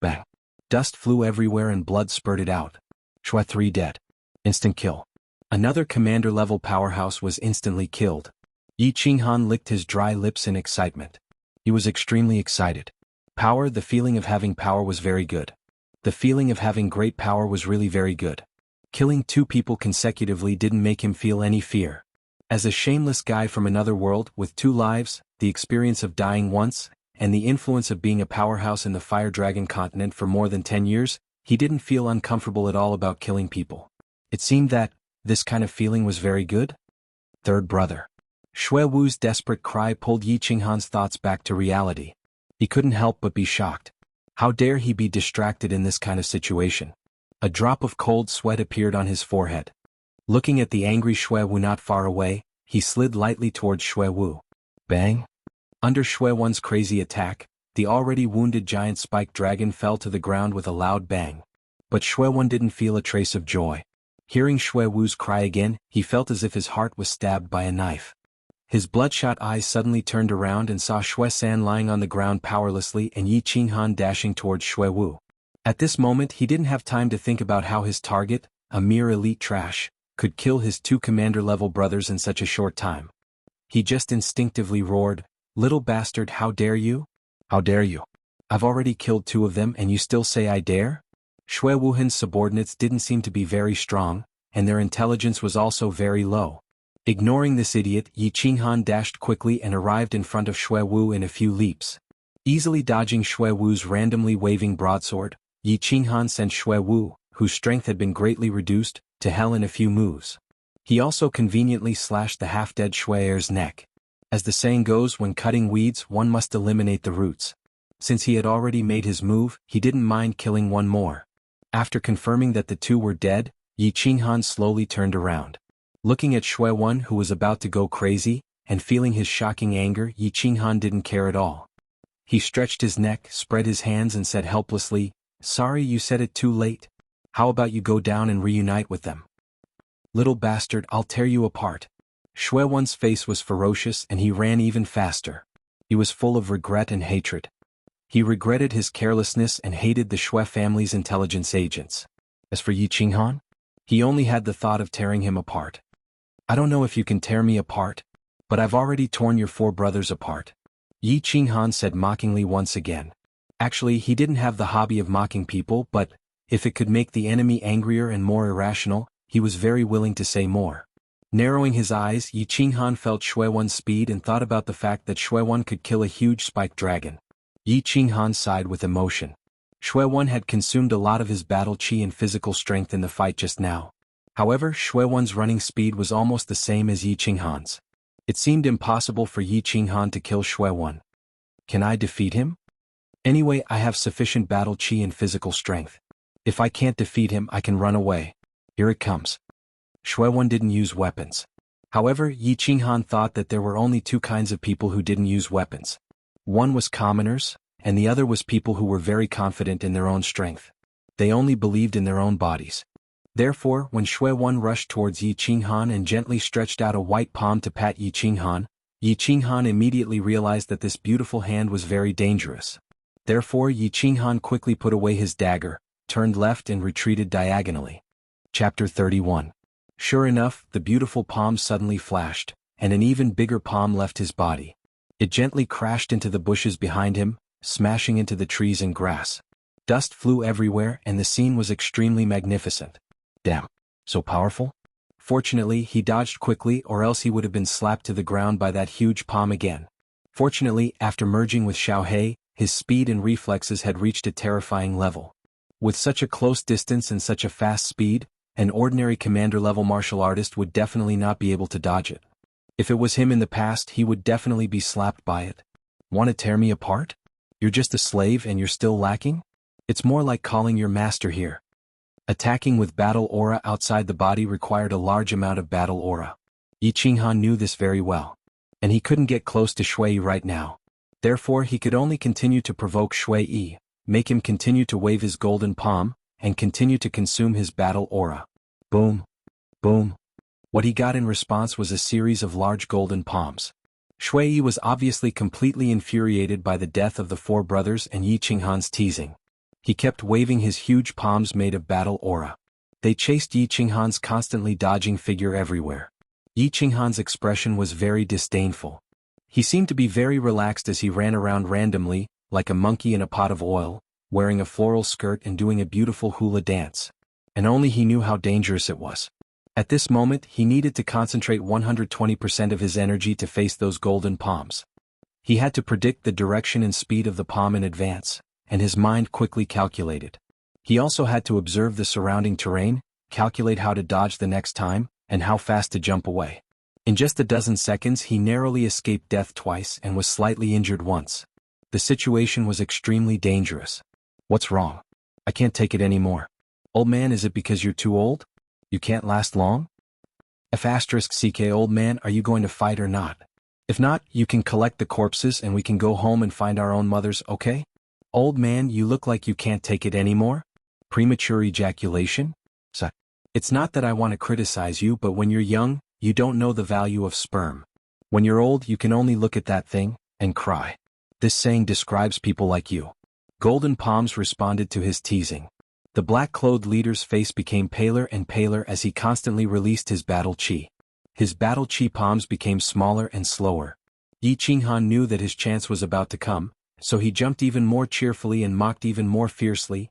Bang! Dust flew everywhere and blood spurted out. Shui Three dead. Instant kill. Another commander-level powerhouse was instantly killed. Yi Qinghan licked his dry lips in excitement. He was extremely excited. Power, the feeling of having power was very good. The feeling of having great power was really very good. Killing 2 people consecutively didn't make him feel any fear. As a shameless guy from another world with 2 lives, the experience of dying once, and the influence of being a powerhouse in the Fire Dragon continent for more than 10 years, he didn't feel uncomfortable at all about killing people. It seemed that this kind of feeling was very good. Third brother. Shui Wu's desperate cry pulled Yi Qinghan's thoughts back to reality. He couldn't help but be shocked. How dare he be distracted in this kind of situation? A drop of cold sweat appeared on his forehead. Looking at the angry Shui Wu not far away, he slid lightly towards Shui Wu. Bang! Under Shui Wen's crazy attack, the already wounded giant spike dragon fell to the ground with a loud bang. But Shui Wen didn't feel a trace of joy. Hearing Shui Wu's cry again, he felt as if his heart was stabbed by a knife. His bloodshot eyes suddenly turned around and saw Shui San lying on the ground powerlessly and Yi Qinghan dashing towards Shui Wu. At this moment he didn't have time to think about how his target, a mere elite trash, could kill his 2 commander-level brothers in such a short time. He just instinctively roared, "Little bastard, how dare you? How dare you? I've already killed 2 of them and you still say I dare?" Shui Wuhan's subordinates didn't seem to be very strong, and their intelligence was also very low. Ignoring this idiot, Yi Qinghan dashed quickly and arrived in front of Shui Wu in a few leaps. Easily dodging Shui Wu's randomly waving broadsword, Yi Qinghan sent Shui Wu, whose strength had been greatly reduced, to hell in a few moves. He also conveniently slashed the half-dead Shui heir's neck. As the saying goes, when cutting weeds one must eliminate the roots. Since he had already made his move, he didn't mind killing 1 more. After confirming that the 2 were dead, Yi Qinghan slowly turned around. Looking at Shui Wen who was about to go crazy, and feeling his shocking anger, Yi Qinghan didn't care at all. He stretched his neck, spread his hands and said helplessly, "Sorry you said it too late. How about you go down and reunite with them? Little bastard, I'll tear you apart." Shui Wen's face was ferocious and he ran even faster. He was full of regret and hatred. He regretted his carelessness and hated the Shui family's intelligence agents. As for Yi Qinghan, he only had the thought of tearing him apart. "I don't know if you can tear me apart, but I've already torn your 4 brothers apart," Yi Qinghan said mockingly once again. Actually, he didn't have the hobby of mocking people, but if it could make the enemy angrier and more irrational, he was very willing to say more. Narrowing his eyes, Yi Qinghan felt Shui Wen's speed and thought about the fact that Shui Wen could kill a huge spike dragon. Yi Qinghan sighed with emotion. Shui Wen had consumed a lot of his battle chi and physical strength in the fight just now. However, Shui Wen's running speed was almost the same as Yi Qinghan's. It seemed impossible for Yi Qinghan to kill Shui Wen. Can I defeat him? Anyway, I have sufficient battle chi and physical strength. If I can't defeat him, I can run away. Here it comes. Shui Wen didn't use weapons. However, Yi Qinghan thought that there were only 2 kinds of people who didn't use weapons. One was commoners, and the other was people who were very confident in their own strength. They only believed in their own bodies. Therefore, when Shui Wan rushed towards Yi Qinghan and gently stretched out a white palm to pat Yi Qinghan immediately realized that this beautiful hand was very dangerous. Therefore Yi Qinghan quickly put away his dagger, turned left and retreated diagonally. Chapter 31. Sure enough, the beautiful palm suddenly flashed, and an even bigger palm left his body. It gently crashed into the bushes behind him, smashing into the trees and grass. Dust flew everywhere and the scene was extremely magnificent. Damn. So powerful? Fortunately, he dodged quickly or else he would have been slapped to the ground by that huge palm again. Fortunately, after merging with Xiao He, his speed and reflexes had reached a terrifying level. With such a close distance and such a fast speed, an ordinary commander-level martial artist would definitely not be able to dodge it. If it was him in the past, he would definitely be slapped by it. Want to tear me apart? You're just a slave and you're still lacking? It's more like calling your master here. Attacking with battle aura outside the body required a large amount of battle aura. Yi Qinghan knew this very well. And he couldn't get close to Shui right now. Therefore he could only continue to provoke Shui, make him continue to wave his golden palm, and continue to consume his battle aura. Boom. Boom. What he got in response was a series of large golden palms. Shui was obviously completely infuriated by the death of the four brothers and Yi Qinghan's teasing. He kept waving his huge palms made of battle aura. They chased Yi Qinghan's constantly dodging figure everywhere. Yi Qinghan's expression was very disdainful. He seemed to be very relaxed as he ran around randomly, like a monkey in a pot of oil, wearing a floral skirt and doing a beautiful hula dance. And only he knew how dangerous it was. At this moment, he needed to concentrate 120% of his energy to face those golden palms. He had to predict the direction and speed of the palm in advance, and his mind quickly calculated. He also had to observe the surrounding terrain, calculate how to dodge the next time, and how fast to jump away. In just a dozen seconds he narrowly escaped death twice and was slightly injured once. The situation was extremely dangerous. What's wrong? I can't take it anymore. Old man, is it because you're too old? You can't last long? *CK Old man, are you going to fight or not? If not, you can collect the corpses and we can go home and find our own mothers, okay? Old man, you look like you can't take it anymore? Premature ejaculation? It's not that I want to criticize you, but when you're young, you don't know the value of sperm. When you're old, you can only look at that thing and cry. This saying describes people like you. Golden Palms responded to his teasing. The black-clothed leader's face became paler and paler as he constantly released his battle chi. His battle chi palms became smaller and slower. Yi Qinghan knew that his chance was about to come, so he jumped even more cheerfully and mocked even more fiercely.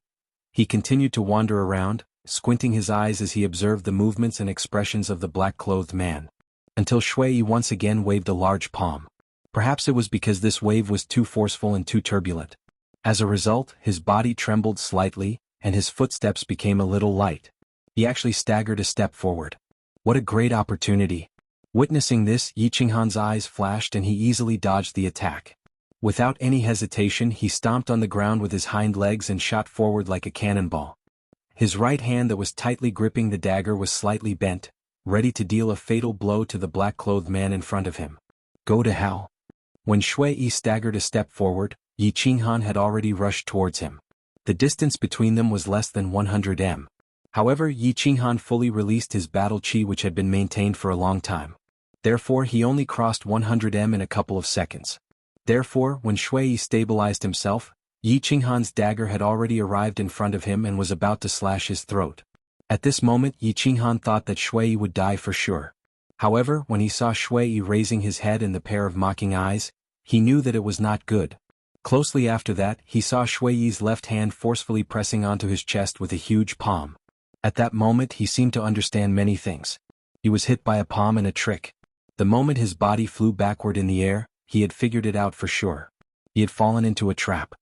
He continued to wander around, squinting his eyes as he observed the movements and expressions of the black-clothed man. Until Shui once again waved a large palm. Perhaps it was because this wave was too forceful and too turbulent. As a result, his body trembled slightly, and his footsteps became a little light. He actually staggered a step forward. What a great opportunity. Witnessing this, Yi Qinghan's eyes flashed and he easily dodged the attack. Without any hesitation, he stomped on the ground with his hind legs and shot forward like a cannonball. His right hand that was tightly gripping the dagger was slightly bent, ready to deal a fatal blow to the black-clothed man in front of him. Go to hell. When Shui staggered a step forward, Yi Qinghan had already rushed towards him. The distance between them was less than 100 m. However, Yi Qinghan fully released his battle chi which had been maintained for a long time. Therefore he only crossed 100 m in a couple of seconds. Therefore, when Shui stabilized himself, Yi Qinghan's dagger had already arrived in front of him and was about to slash his throat. At this moment Yi Qinghan thought that Shui would die for sure. However, when he saw Shui raising his head and the pair of mocking eyes, he knew that it was not good. Closely after that, he saw Shui's left hand forcefully pressing onto his chest with a huge palm. At that moment he seemed to understand many things. He was hit by a palm and a trick. The moment his body flew backward in the air, he had figured it out for sure. He had fallen into a trap.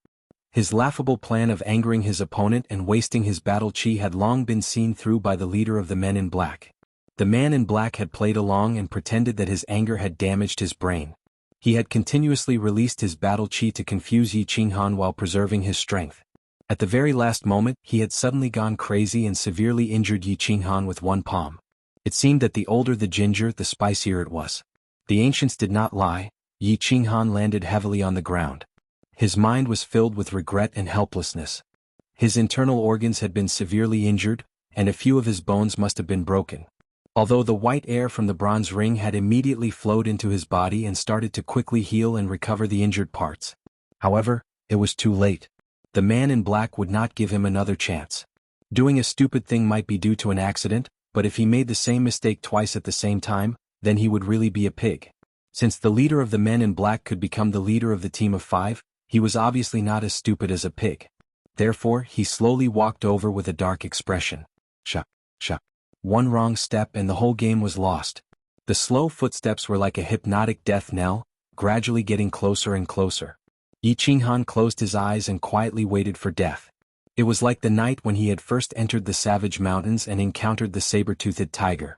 His laughable plan of angering his opponent and wasting his battle chi had long been seen through by the leader of the men in black. The man in black had played along and pretended that his anger had damaged his brain. He had continuously released his battle chi to confuse Yi Qinghan while preserving his strength. At the very last moment, he had suddenly gone crazy and severely injured Yi Qinghan with one palm. It seemed that the older the ginger, the spicier it was. The ancients did not lie. Yi Qinghan landed heavily on the ground. His mind was filled with regret and helplessness. His internal organs had been severely injured, and a few of his bones must have been broken. Although the white air from the bronze ring had immediately flowed into his body and started to quickly heal and recover the injured parts. However, it was too late. The man in black would not give him another chance. Doing a stupid thing might be due to an accident, but if he made the same mistake twice at the same time, then he would really be a pig. Since the leader of the men in black could become the leader of the team of 5, he was obviously not as stupid as a pig. Therefore, he slowly walked over with a dark expression. Shuck. One wrong step and the whole game was lost. The slow footsteps were like a hypnotic death knell, gradually getting closer and closer. Yi Qinghan closed his eyes and quietly waited for death. It was like the night when he had first entered the savage mountains and encountered the saber-toothed tiger.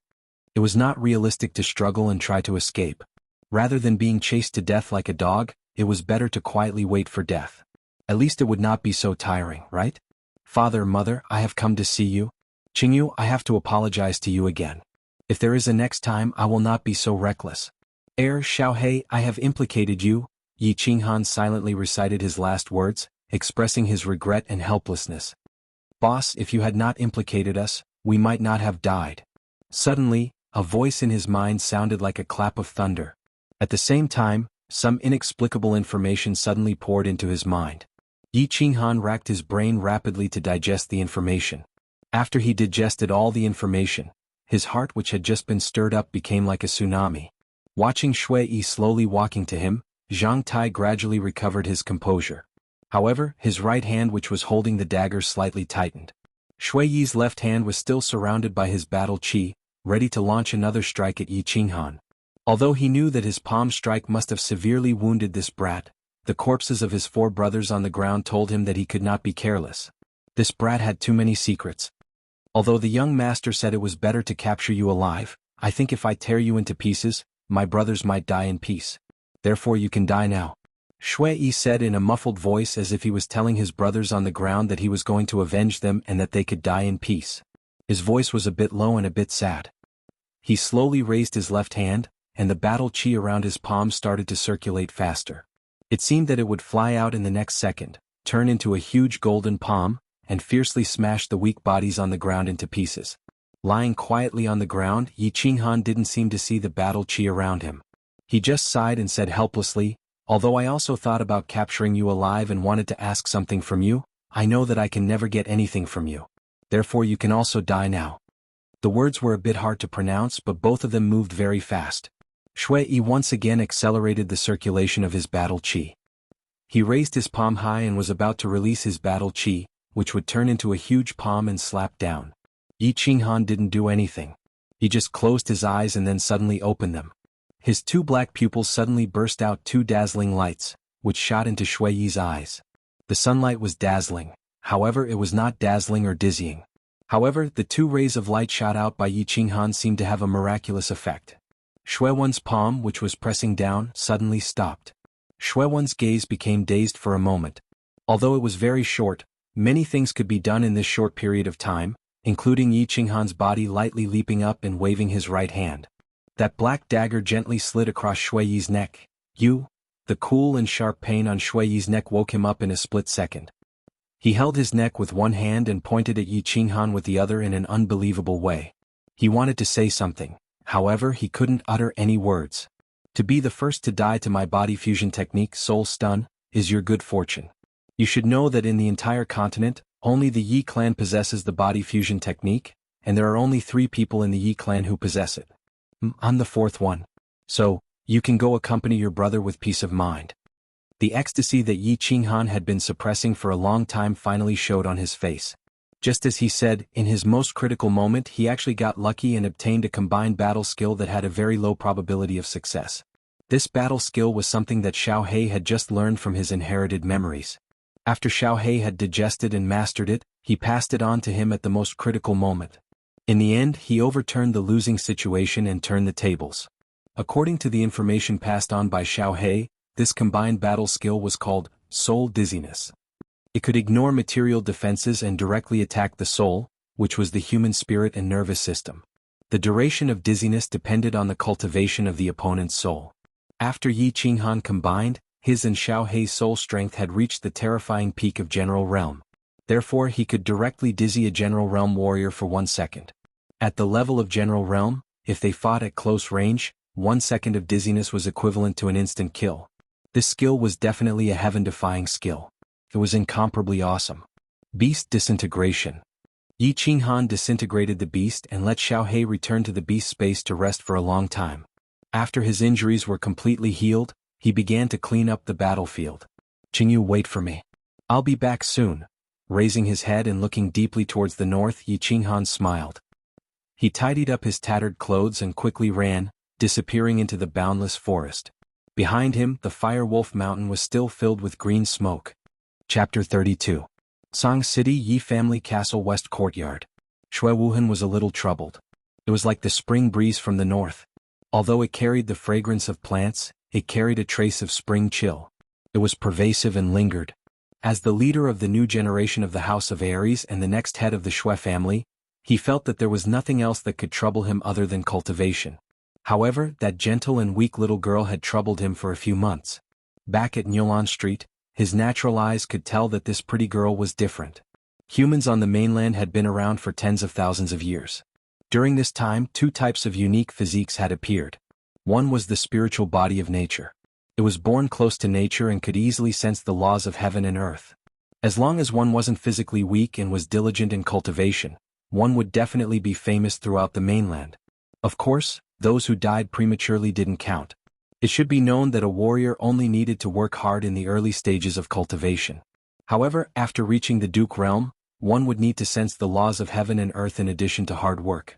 It was not realistic to struggle and try to escape. Rather than being chased to death like a dog, it was better to quietly wait for death. At least it would not be so tiring, right? Father, Mother, I have come to see you. Qingyu, I have to apologize to you again. If there is a next time, I will not be so reckless. Heir Xiaohei, I have implicated you. Yi Qinghan silently recited his last words, expressing his regret and helplessness. Boss, if you had not implicated us, we might not have died. Suddenly, a voice in his mind sounded like a clap of thunder. At the same time, some inexplicable information suddenly poured into his mind. Yi Qinghan racked his brain rapidly to digest the information. After he digested all the information, his heart which had just been stirred up became like a tsunami. Watching Shui Yi slowly walking to him, Zhang Tai gradually recovered his composure. However, his right hand which was holding the dagger slightly tightened. Shui Yi's left hand was still surrounded by his battle qi, ready to launch another strike at Yi Qinghan. Although he knew that his palm strike must have severely wounded this brat, the corpses of his 4 brothers on the ground told him that he could not be careless. This brat had too many secrets. Although the young master said it was better to capture you alive, I think if I tear you into pieces, my brothers might die in peace. Therefore you can die now. Shui Yi said in a muffled voice as if he was telling his brothers on the ground that he was going to avenge them and that they could die in peace. His voice was a bit low and a bit sad. He slowly raised his left hand, and the battle qi around his palm started to circulate faster. It seemed that it would fly out in the next second, turn into a huge golden palm, and fiercely smash the weak bodies on the ground into pieces. Lying quietly on the ground, Yi Qinghan didn't seem to see the battle qi around him. He just sighed and said helplessly, although I also thought about capturing you alive and wanted to ask something from you, I know that I can never get anything from you. Therefore you can also die now. The words were a bit hard to pronounce, but both of them moved very fast. Shui Yi once again accelerated the circulation of his battle qi. He raised his palm high and was about to release his battle qi, which would turn into a huge palm and slap down. Yi Qinghan didn't do anything. He just closed his eyes and then suddenly opened them. His 2 black pupils suddenly burst out 2 dazzling lights, which shot into Shui Yi's eyes. The sunlight was dazzling, however it was not dazzling or dizzying. However, the 2 rays of light shot out by Yi Qinghan seemed to have a miraculous effect. Shuiwen's palm, which was pressing down, suddenly stopped. Shuiwen's gaze became dazed for a moment. Although it was very short, many things could be done in this short period of time, including Yi Qinghan's body lightly leaping up and waving his right hand. That black dagger gently slid across Shui Yi's neck. The cool and sharp pain on Shui Yi's neck woke him up in a split second. He held his neck with one hand and pointed at Yi Qinghan with the other in an unbelievable way. He wanted to say something, however he couldn't utter any words. To be the first to die to my body fusion technique Soul Stun is your good fortune. You should know that in the entire continent, only the Yi clan possesses the body fusion technique, and there are only 3 people in the Yi clan who possess it. I'm the 4th one. So, you can go accompany your brother with peace of mind. The ecstasy that Yi Qinghan had been suppressing for a long time finally showed on his face. Just as he said, in his most critical moment he actually got lucky and obtained a combined battle skill that had a very low probability of success. This battle skill was something that Xiaohei had just learned from his inherited memories. After Xiaohei had digested and mastered it, he passed it on to him at the most critical moment. In the end, he overturned the losing situation and turned the tables. According to the information passed on by Xiaohei, this combined battle skill was called Soul Dizziness. It could ignore material defenses and directly attack the soul, which was the human spirit and nervous system. The duration of dizziness depended on the cultivation of the opponent's soul. After Yi Qinghan combined, his and Xiao Hei's soul strength had reached the terrifying peak of General Realm. Therefore he could directly dizzy a General Realm warrior for 1 second. At the level of General Realm, if they fought at close range, 1 second of dizziness was equivalent to an instant kill. This skill was definitely a heaven-defying skill. It was incomparably awesome. Beast Disintegration. Yi Qinghan disintegrated the beast and let Xiao Hei return to the beast space to rest for a long time. After his injuries were completely healed, he began to clean up the battlefield. "Qingyu, wait for me. I'll be back soon." Raising his head and looking deeply towards the north, Yi Qinghan smiled. He tidied up his tattered clothes and quickly ran, disappearing into the boundless forest. Behind him, the Fire Wolf Mountain was still filled with green smoke. Chapter 32. Song City Yi Family Castle West Courtyard. Shui Wuhan was a little troubled. It was like the spring breeze from the north. Although it carried the fragrance of plants, it carried a trace of spring chill. It was pervasive and lingered. As the leader of the new generation of the House of Aries and the next head of the Shui family, he felt that there was nothing else that could trouble him other than cultivation. However, that gentle and weak little girl had troubled him for a few months. Back at Nyolan Street, his natural eyes could tell that this pretty girl was different. Humans on the mainland had been around for tens of thousands of years. During this time, two types of unique physiques had appeared. One was the spiritual body of nature. It was born close to nature and could easily sense the laws of heaven and earth. As long as one wasn't physically weak and was diligent in cultivation, one would definitely be famous throughout the mainland. Of course, those who died prematurely didn't count. It should be known that a warrior only needed to work hard in the early stages of cultivation. However, after reaching the Duke realm, one would need to sense the laws of heaven and earth in addition to hard work.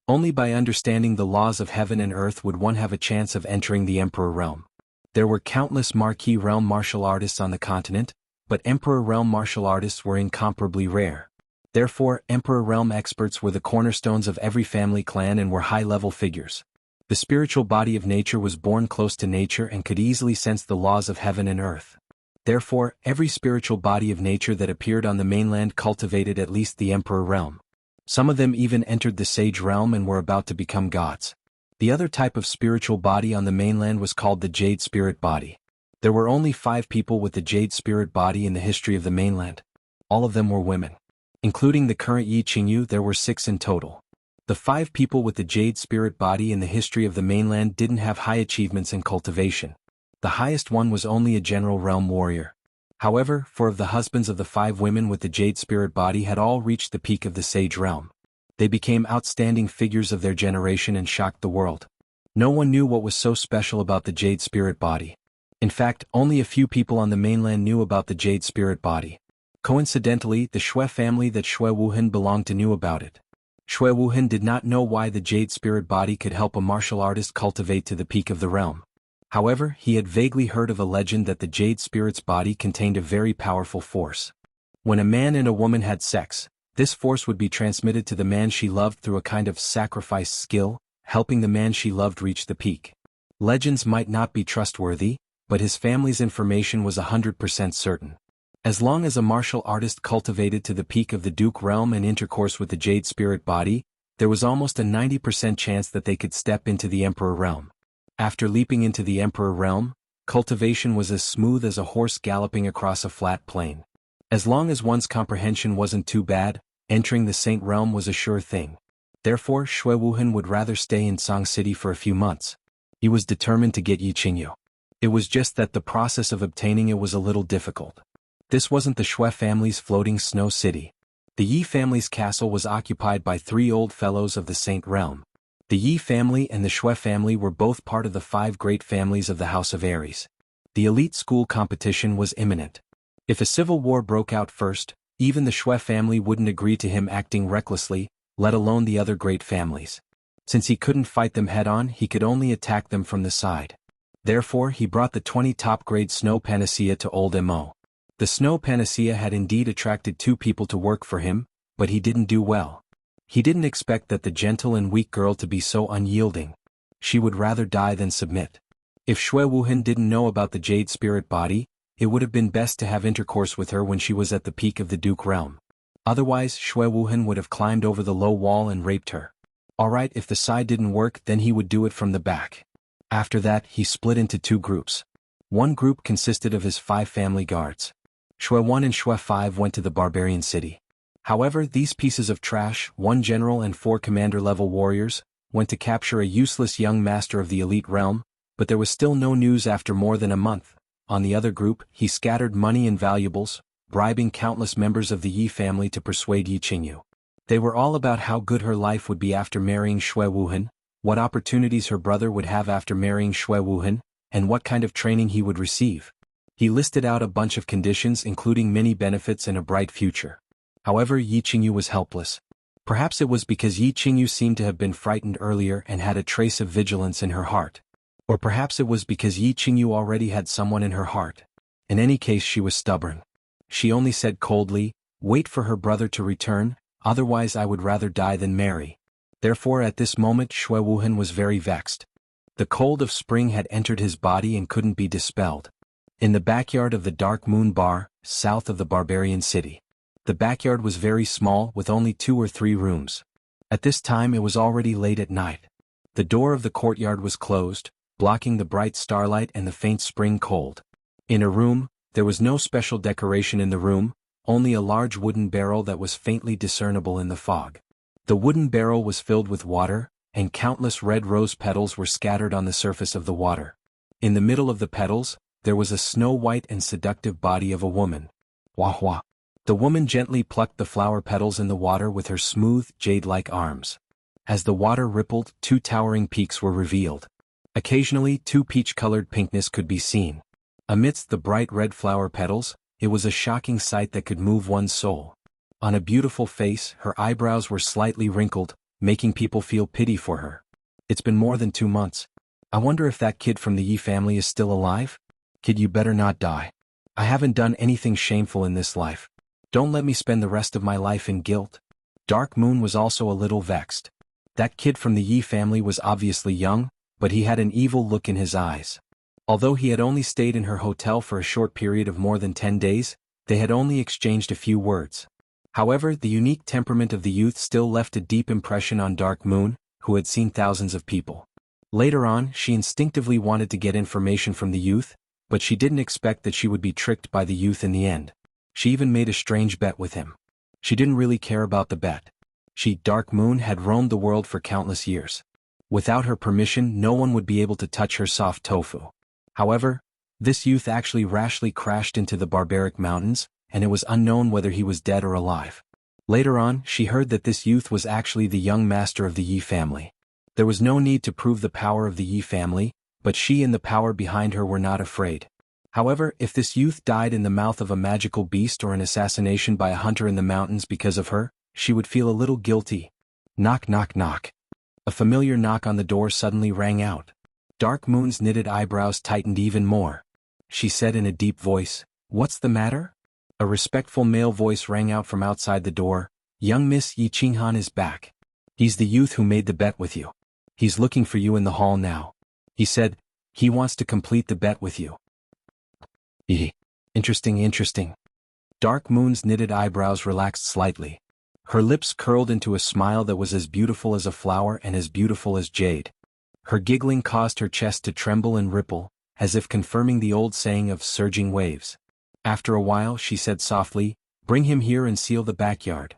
Only by understanding the laws of heaven and earth would one have a chance of entering the Emperor realm. There were countless marquee realm martial artists on the continent, but Emperor realm martial artists were incomparably rare. Therefore, Emperor realm experts were the cornerstones of every family clan and were high-level figures. The spiritual body of nature was born close to nature and could easily sense the laws of heaven and earth. Therefore, every spiritual body of nature that appeared on the mainland cultivated at least the Emperor realm. Some of them even entered the Sage realm and were about to become gods. The other type of spiritual body on the mainland was called the Jade Spirit Body. There were only 5 people with the Jade Spirit Body in the history of the mainland. All of them were women. Including the current Yi Qingyu, there were 6 in total. The 5 people with the Jade Spirit Body in the history of the mainland didn't have high achievements in cultivation. The highest one was only a General Realm warrior. However, 4 of the husbands of the 5 women with the Jade Spirit Body had all reached the peak of the Sage Realm. They became outstanding figures of their generation and shocked the world. No one knew what was so special about the Jade Spirit Body. In fact, only a few people on the mainland knew about the Jade Spirit Body. Coincidentally, the Shui family that Shui Wuhan belonged to knew about it. Shui Wuhan did not know why the Jade Spirit Body could help a martial artist cultivate to the peak of the realm. However, he had vaguely heard of a legend that the Jade Spirit's body contained a very powerful force. When a man and a woman had sex, this force would be transmitted to the man she loved through a kind of sacrifice skill, helping the man she loved reach the peak. Legends might not be trustworthy, but his family's information was 100% certain. As long as a martial artist cultivated to the peak of the Duke realm and intercourse with the Jade Spirit Body, there was almost a 90% chance that they could step into the Emperor realm. After leaping into the Emperor realm, cultivation was as smooth as a horse galloping across a flat plain. As long as one's comprehension wasn't too bad, entering the Saint realm was a sure thing. Therefore, Shui Wuhan would rather stay in Song City for a few months. He was determined to get Yi Qingyu. It was just that the process of obtaining it was a little difficult. This wasn't the Shui family's floating snow city. The Yi family's castle was occupied by 3 old fellows of the Saint realm. The Yi family and the Shui family were both part of the 5 great families of the House of Aries. The elite school competition was imminent. If a civil war broke out first, even the Shui family wouldn't agree to him acting recklessly, let alone the other great families. Since he couldn't fight them head-on, he could only attack them from the side. Therefore, he brought the 20 top-grade Snow Panacea to Old Mo. The Snow Panacea had indeed attracted 2 people to work for him, but he didn't do well. He didn't expect that the gentle and weak girl to be so unyielding. She would rather die than submit. If Shui Wuhan didn't know about the Jade Spirit Body, it would have been best to have intercourse with her when she was at the peak of the Duke realm. Otherwise, Shui Wuhan would have climbed over the low wall and raped her. Alright, if the side didn't work, then he would do it from the back. After that, he split into 2 groups. One group consisted of his 5 family guards. Shui 1 and Shui 5 went to the barbarian city. However, these pieces of trash, 1 general and 4 commander-level warriors, went to capture a useless young master of the elite realm, but there was still no news after more than a month. On the other group, he scattered money and valuables, bribing countless members of the Yi family to persuade Yi Qingyu. They were all about how good her life would be after marrying Shui Wuhan, what opportunities her brother would have after marrying Shui Wuhan, and what kind of training he would receive. He listed out a bunch of conditions including many benefits and a bright future. However, Yi Qingyu was helpless. Perhaps it was because Yi Qingyu seemed to have been frightened earlier and had a trace of vigilance in her heart. Or perhaps it was because Yi Qingyu already had someone in her heart. In any case, she was stubborn. She only said coldly, "Wait for her brother to return, otherwise I would rather die than marry." Therefore at this moment Shui Wuhan was very vexed. The cold of spring had entered his body and couldn't be dispelled. In the backyard of the Dark Moon Bar, south of the barbarian city. The backyard was very small with only 2 or 3 rooms. At this time it was already late at night. The door of the courtyard was closed, blocking the bright starlight and the faint spring cold. In a room, there was no special decoration in the room, only a large wooden barrel that was faintly discernible in the fog. The wooden barrel was filled with water, and countless red rose petals were scattered on the surface of the water. In the middle of the petals, there was a snow-white and seductive body of a woman. Wah wah. The woman gently plucked the flower petals in the water with her smooth, jade-like arms. As the water rippled, 2 towering peaks were revealed. Occasionally 2 peach-colored pinkness could be seen. Amidst the bright red flower petals, it was a shocking sight that could move one's soul. On a beautiful face, her eyebrows were slightly wrinkled, making people feel pity for her. It's been more than 2 months. I wonder if that kid from the Yi family is still alive? Kid, you better not die. I haven't done anything shameful in this life. Don't let me spend the rest of my life in guilt. Dark Moon was also a little vexed. That kid from the Yi family was obviously young, but he had an evil look in his eyes. Although he had only stayed in her hotel for a short period of more than 10 days, they had only exchanged a few words. However, the unique temperament of the youth still left a deep impression on Dark Moon, who had seen thousands of people. Later on, she instinctively wanted to get information from the youth, but she didn't expect that she would be tricked by the youth in the end. She even made a strange bet with him. She didn't really care about the bet. She, Dark Moon, had roamed the world for countless years. Without her permission, no one would be able to touch her soft tofu. However, this youth actually rashly crashed into the barbaric mountains, and it was unknown whether he was dead or alive. Later on, she heard that this youth was actually the young master of the Yi family. There was no need to prove the power of the Yi family, but she and the power behind her were not afraid. However, if this youth died in the mouth of a magical beast or an assassination by a hunter in the mountains because of her, she would feel a little guilty. Knock knock knock. A familiar knock on the door suddenly rang out. Dark Moon's knitted eyebrows tightened even more. She said in a deep voice, "What's the matter?" A respectful male voice rang out from outside the door, "Young Miss Yi Qinghan is back. He's the youth who made the bet with you. He's looking for you in the hall now. He said, he wants to complete the bet with you." Interesting. Dark Moon's knitted eyebrows relaxed slightly. Her lips curled into a smile that was as beautiful as a flower and as beautiful as jade. Her giggling caused her chest to tremble and ripple, as if confirming the old saying of surging waves. After a while she said softly, "Bring him here and seal the backyard."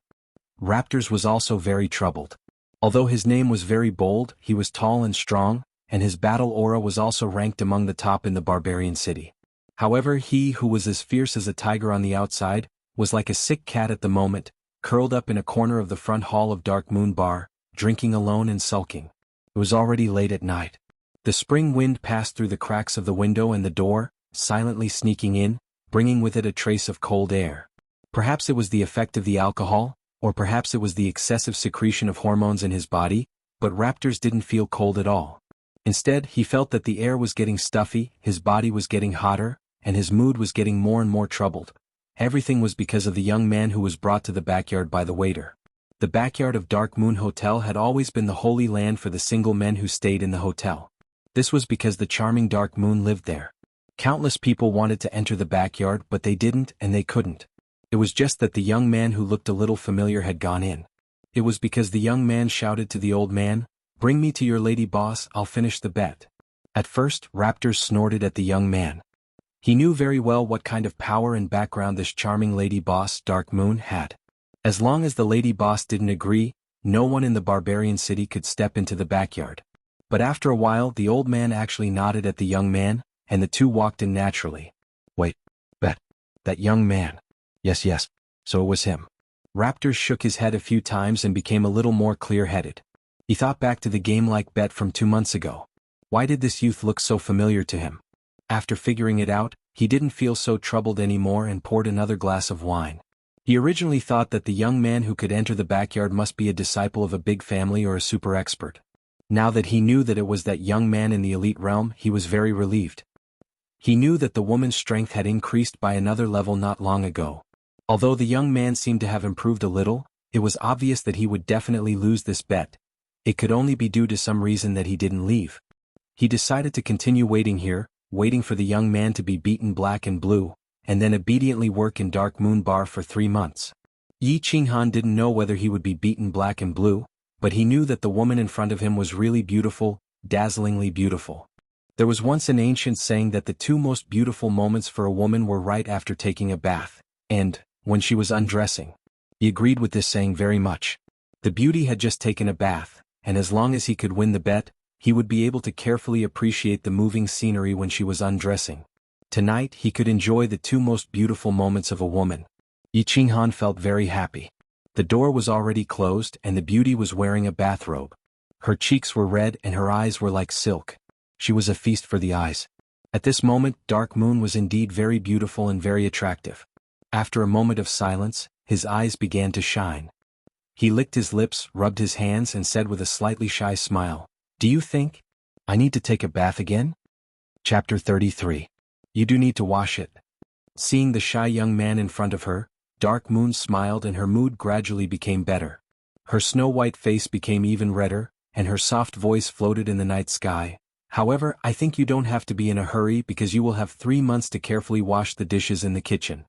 Raptors was also very troubled. Although his name was very bold, he was tall and strong, and his battle aura was also ranked among the top in the barbarian city. However, he who was as fierce as a tiger on the outside, was like a sick cat at the moment, curled up in a corner of the front hall of Dark Moon Bar, drinking alone and sulking. It was already late at night. The spring wind passed through the cracks of the window and the door, silently sneaking in, bringing with it a trace of cold air. Perhaps it was the effect of the alcohol, or perhaps it was the excessive secretion of hormones in his body, but Raptors didn't feel cold at all. Instead, he felt that the air was getting stuffy, his body was getting hotter, and his mood was getting more and more troubled. Everything was because of the young man who was brought to the backyard by the waiter. The backyard of Dark Moon Hotel had always been the holy land for the single men who stayed in the hotel. This was because the charming Dark Moon lived there. Countless people wanted to enter the backyard, but they didn't and they couldn't. It was just that the young man who looked a little familiar had gone in. It was because the young man shouted to the old man, "Bring me to your lady boss, I'll finish the bet." At first, Raptors snorted at the young man. He knew very well what kind of power and background this charming lady boss, Dark Moon, had. As long as the lady boss didn't agree, no one in the barbarian city could step into the backyard. But after a while the old man actually nodded at the young man, and the two walked in naturally. Wait. That young man. Yes, so it was him. Raptors shook his head a few times and became a little more clear-headed. He thought back to the game-like bet from 2 months ago. Why did this youth look so familiar to him? After figuring it out, he didn't feel so troubled anymore and poured another glass of wine. He originally thought that the young man who could enter the backyard must be a disciple of a big family or a super expert. Now that he knew that it was that young man in the elite realm, he was very relieved. He knew that the woman's strength had increased by another level not long ago. Although the young man seemed to have improved a little, it was obvious that he would definitely lose this bet. It could only be due to some reason that he didn't leave. He decided to continue waiting here, waiting for the young man to be beaten black and blue, and then obediently work in Dark Moon Bar for 3 months. Yi Qinghan didn't know whether he would be beaten black and blue, but he knew that the woman in front of him was really beautiful, dazzlingly beautiful. There was once an ancient saying that the 2 most beautiful moments for a woman were right after taking a bath, and when she was undressing. He agreed with this saying very much. The beauty had just taken a bath, and as long as he could win the bet, he would be able to carefully appreciate the moving scenery when she was undressing. Tonight he could enjoy the 2 most beautiful moments of a woman. Yi Qinghan felt very happy. The door was already closed and the beauty was wearing a bathrobe. Her cheeks were red and her eyes were like silk. She was a feast for the eyes. At this moment, Dark Moon was indeed very beautiful and very attractive. After a moment of silence, his eyes began to shine. He licked his lips, rubbed his hands and said with a slightly shy smile, "Do you think I need to take a bath again?" Chapter 33. You do need to wash it. Seeing the shy young man in front of her, Dark Moon smiled and her mood gradually became better. Her snow-white face became even redder, and her soft voice floated in the night sky. However, I think you don't have to be in a hurry because you will have 3 months to carefully wash the dishes in the kitchen.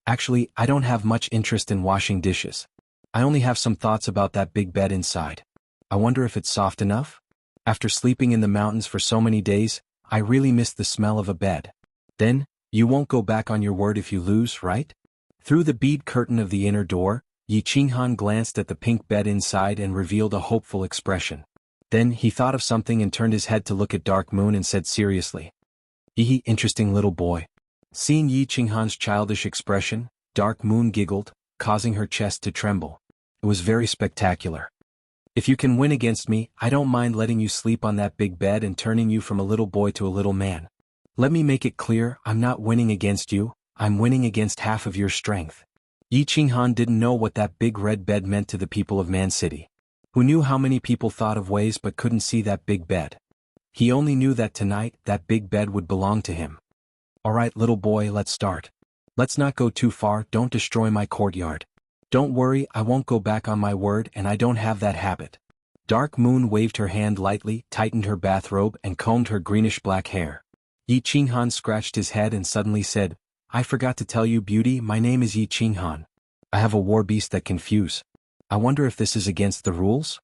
Actually, I don't have much interest in washing dishes. I only have some thoughts about that big bed inside. I wonder if it's soft enough? After sleeping in the mountains for so many days, I really miss the smell of a bed. Then, you won't go back on your word if you lose, right? Through the bead curtain of the inner door, Yi Qinghan glanced at the pink bed inside and revealed a hopeful expression. Then he thought of something and turned his head to look at Dark Moon and said seriously, "Hehe, interesting little boy." Seeing Yi Qinghan's childish expression, Dark Moon giggled, causing her chest to tremble. It was very spectacular. "If you can win against me, I don't mind letting you sleep on that big bed and turning you from a little boy to a little man. Let me make it clear, I'm not winning against you, I'm winning against half of your strength." Yi Qinghan didn't know what that big red bed meant to the people of Man City. Who knew how many people thought of ways but couldn't see that big bed? He only knew that tonight, that big bed would belong to him. "Alright little boy, let's start. Let's not go too far, don't destroy my courtyard. Don't worry, I won't go back on my word and I don't have that habit." Dark Moon waved her hand lightly, tightened her bathrobe and combed her greenish-black hair. Yi Qinghan scratched his head and suddenly said, "I forgot to tell you, beauty, my name is Yi Qinghan. I have a war beast that can fuse. I wonder if this is against the rules?"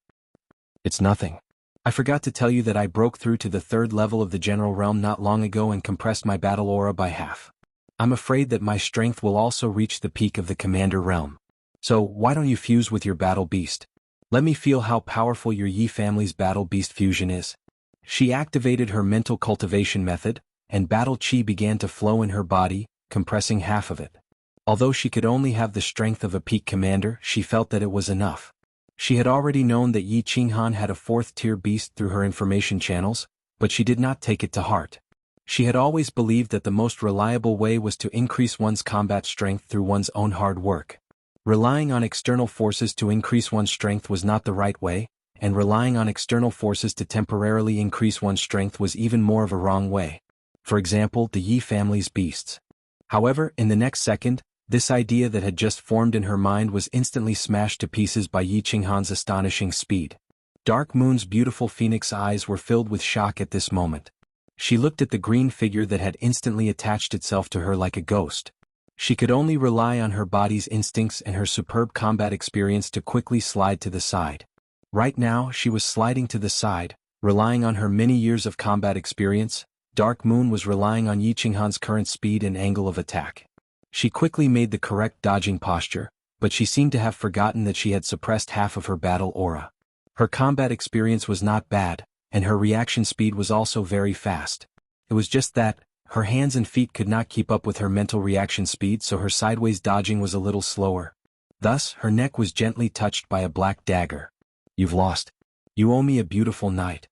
"It's nothing. I forgot to tell you that I broke through to the 3rd level of the general realm not long ago and compressed my battle aura by half. I'm afraid that my strength will also reach the peak of the commander realm. So, why don't you fuse with your battle beast? Let me feel how powerful your Yi family's battle beast fusion is." She activated her mental cultivation method, and battle chi began to flow in her body, compressing half of it. Although she could only have the strength of a peak commander, she felt that it was enough. She had already known that Yi Qinghan had a 4th-tier beast through her information channels, but she did not take it to heart. She had always believed that the most reliable way was to increase one's combat strength through one's own hard work. Relying on external forces to increase one's strength was not the right way, and relying on external forces to temporarily increase one's strength was even more of a wrong way. For example, the Yi family's beasts. However, in the next second, this idea that had just formed in her mind was instantly smashed to pieces by Yi Qinghan's astonishing speed. Dark Moon's beautiful phoenix eyes were filled with shock at this moment. She looked at the green figure that had instantly attached itself to her like a ghost. She could only rely on her body's instincts and her superb combat experience to quickly slide to the side. Right now, she was sliding to the side, relying on her many years of combat experience. Dark Moon was relying on Yi Qinghan's current speed and angle of attack. She quickly made the correct dodging posture, but she seemed to have forgotten that she had suppressed half of her battle aura. Her combat experience was not bad, and her reaction speed was also very fast. It was just that, her hands and feet could not keep up with her mental reaction speed, so her sideways dodging was a little slower. Thus, her neck was gently touched by a black dagger. "You've lost. You owe me a beautiful night."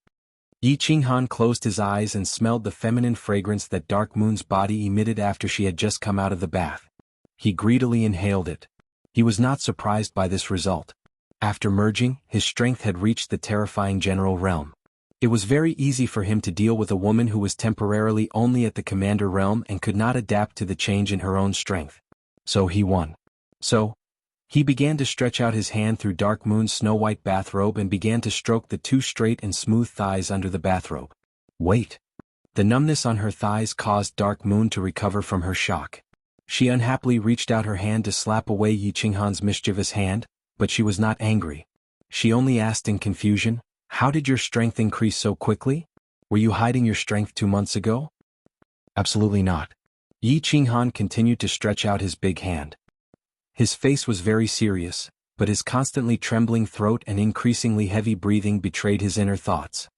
Yi Qinghan closed his eyes and smelled the feminine fragrance that Dark Moon's body emitted after she had just come out of the bath. He greedily inhaled it. He was not surprised by this result. After merging, his strength had reached the terrifying general realm. It was very easy for him to deal with a woman who was temporarily only at the commander realm and could not adapt to the change in her own strength. So he won. He began to stretch out his hand through Dark Moon's snow-white bathrobe and began to stroke the two straight and smooth thighs under the bathrobe. Wait. The numbness on her thighs caused Dark Moon to recover from her shock. She unhappily reached out her hand to slap away Yi Qinghan's mischievous hand, but she was not angry. She only asked in confusion, "How did your strength increase so quickly? Were you hiding your strength 2 months ago?" "Absolutely not." Yi Qinghan continued to stretch out his big hand. His face was very serious, but his constantly trembling throat and increasingly heavy breathing betrayed his inner thoughts.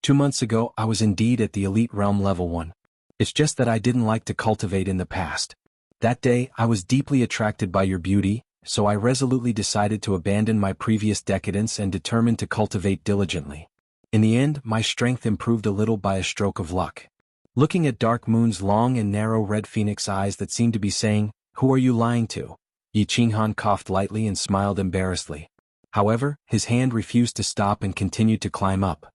2 months ago I was indeed at the elite realm level 1. It's just that I didn't like to cultivate in the past. That day I was deeply attracted by your beauty, so I resolutely decided to abandon my previous decadence and determined to cultivate diligently. In the end, my strength improved a little by a stroke of luck. Looking at Dark Moon's long and narrow red phoenix eyes that seemed to be saying, "Who are you lying to?" Yi Qinghan coughed lightly and smiled embarrassedly. However, his hand refused to stop and continued to climb up.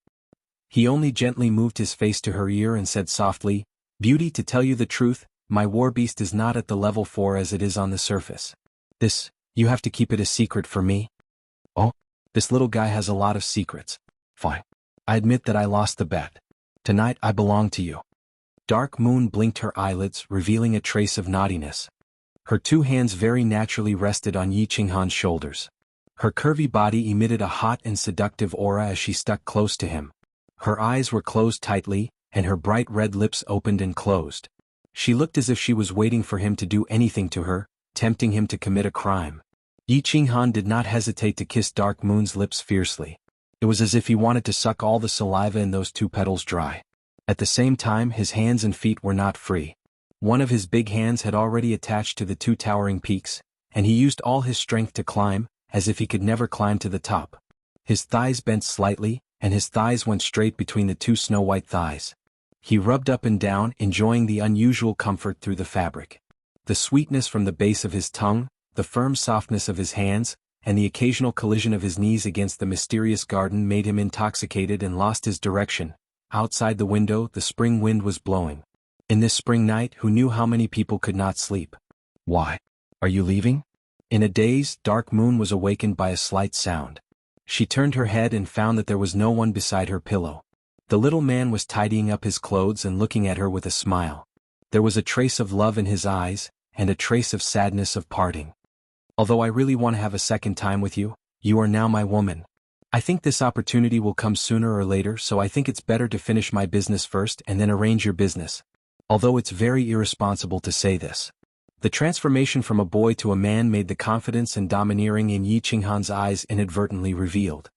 He only gently moved his face to her ear and said softly, "Beauty, to tell you the truth, my war beast is not at the level 4 as it is on the surface. You have to keep it a secret for me." "Oh, this little guy has a lot of secrets. Fine. I admit that I lost the bet. Tonight I belong to you." Dark Moon blinked her eyelids, revealing a trace of naughtiness. Her 2 hands very naturally rested on Yi Qinghan's shoulders. Her curvy body emitted a hot and seductive aura as she stuck close to him. Her eyes were closed tightly, and her bright red lips opened and closed. She looked as if she was waiting for him to do anything to her, tempting him to commit a crime. Yi Qinghan did not hesitate to kiss Dark Moon's lips fiercely. It was as if he wanted to suck all the saliva in those 2 petals dry. At the same time, his hands and feet were not free. One of his big hands had already attached to the 2 towering peaks, and he used all his strength to climb, as if he could never climb to the top. His thighs bent slightly, and his thighs went straight between the 2 snow-white thighs. He rubbed up and down, enjoying the unusual comfort through the fabric. The sweetness from the base of his tongue, the firm softness of his hands, and the occasional collision of his knees against the mysterious garden made him intoxicated and lost his direction. Outside the window, the spring wind was blowing. In this spring night, who knew how many people could not sleep? "Why? Are you leaving?" In a daze, Dark Moon was awakened by a slight sound. She turned her head and found that there was no one beside her pillow. The little man was tidying up his clothes and looking at her with a smile. There was a trace of love in his eyes, and a trace of sadness of parting. "Although I really want to have a second time with you, you are now my woman. I think this opportunity will come sooner or later, so I think it's better to finish my business first and then arrange your business." Although it's very irresponsible to say this. The transformation from a boy to a man made the confidence and domineering in Yi Qinghan's eyes inadvertently revealed.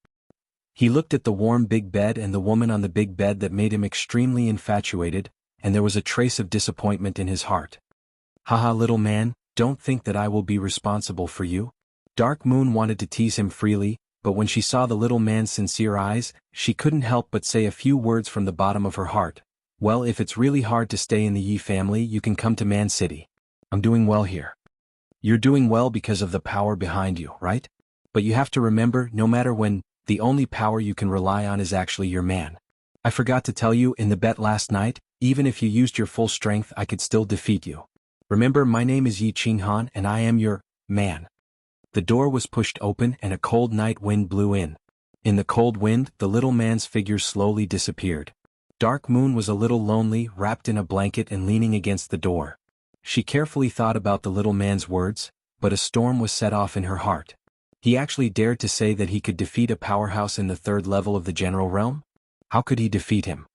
He looked at the warm big bed and the woman on the big bed that made him extremely infatuated, and there was a trace of disappointment in his heart. "Haha, little man, don't think that I will be responsible for you." Dark Moon wanted to tease him freely, but when she saw the little man's sincere eyes, she couldn't help but say a few words from the bottom of her heart. "Well, if it's really hard to stay in the Yi family, you can come to Man City. I'm doing well here." "You're doing well because of the power behind you, right? But you have to remember, no matter when, the only power you can rely on is actually your man. I forgot to tell you, in the bet last night, even if you used your full strength I could still defeat you. Remember, my name is Yi Qinghan and I am your man." The door was pushed open and a cold night wind blew in. In the cold wind, the little man's figure slowly disappeared. Dark Moon was a little lonely, wrapped in a blanket and leaning against the door. She carefully thought about the little man's words, but a storm was set off in her heart. He actually dared to say that he could defeat a powerhouse in the 3rd level of the general realm? How could he defeat him?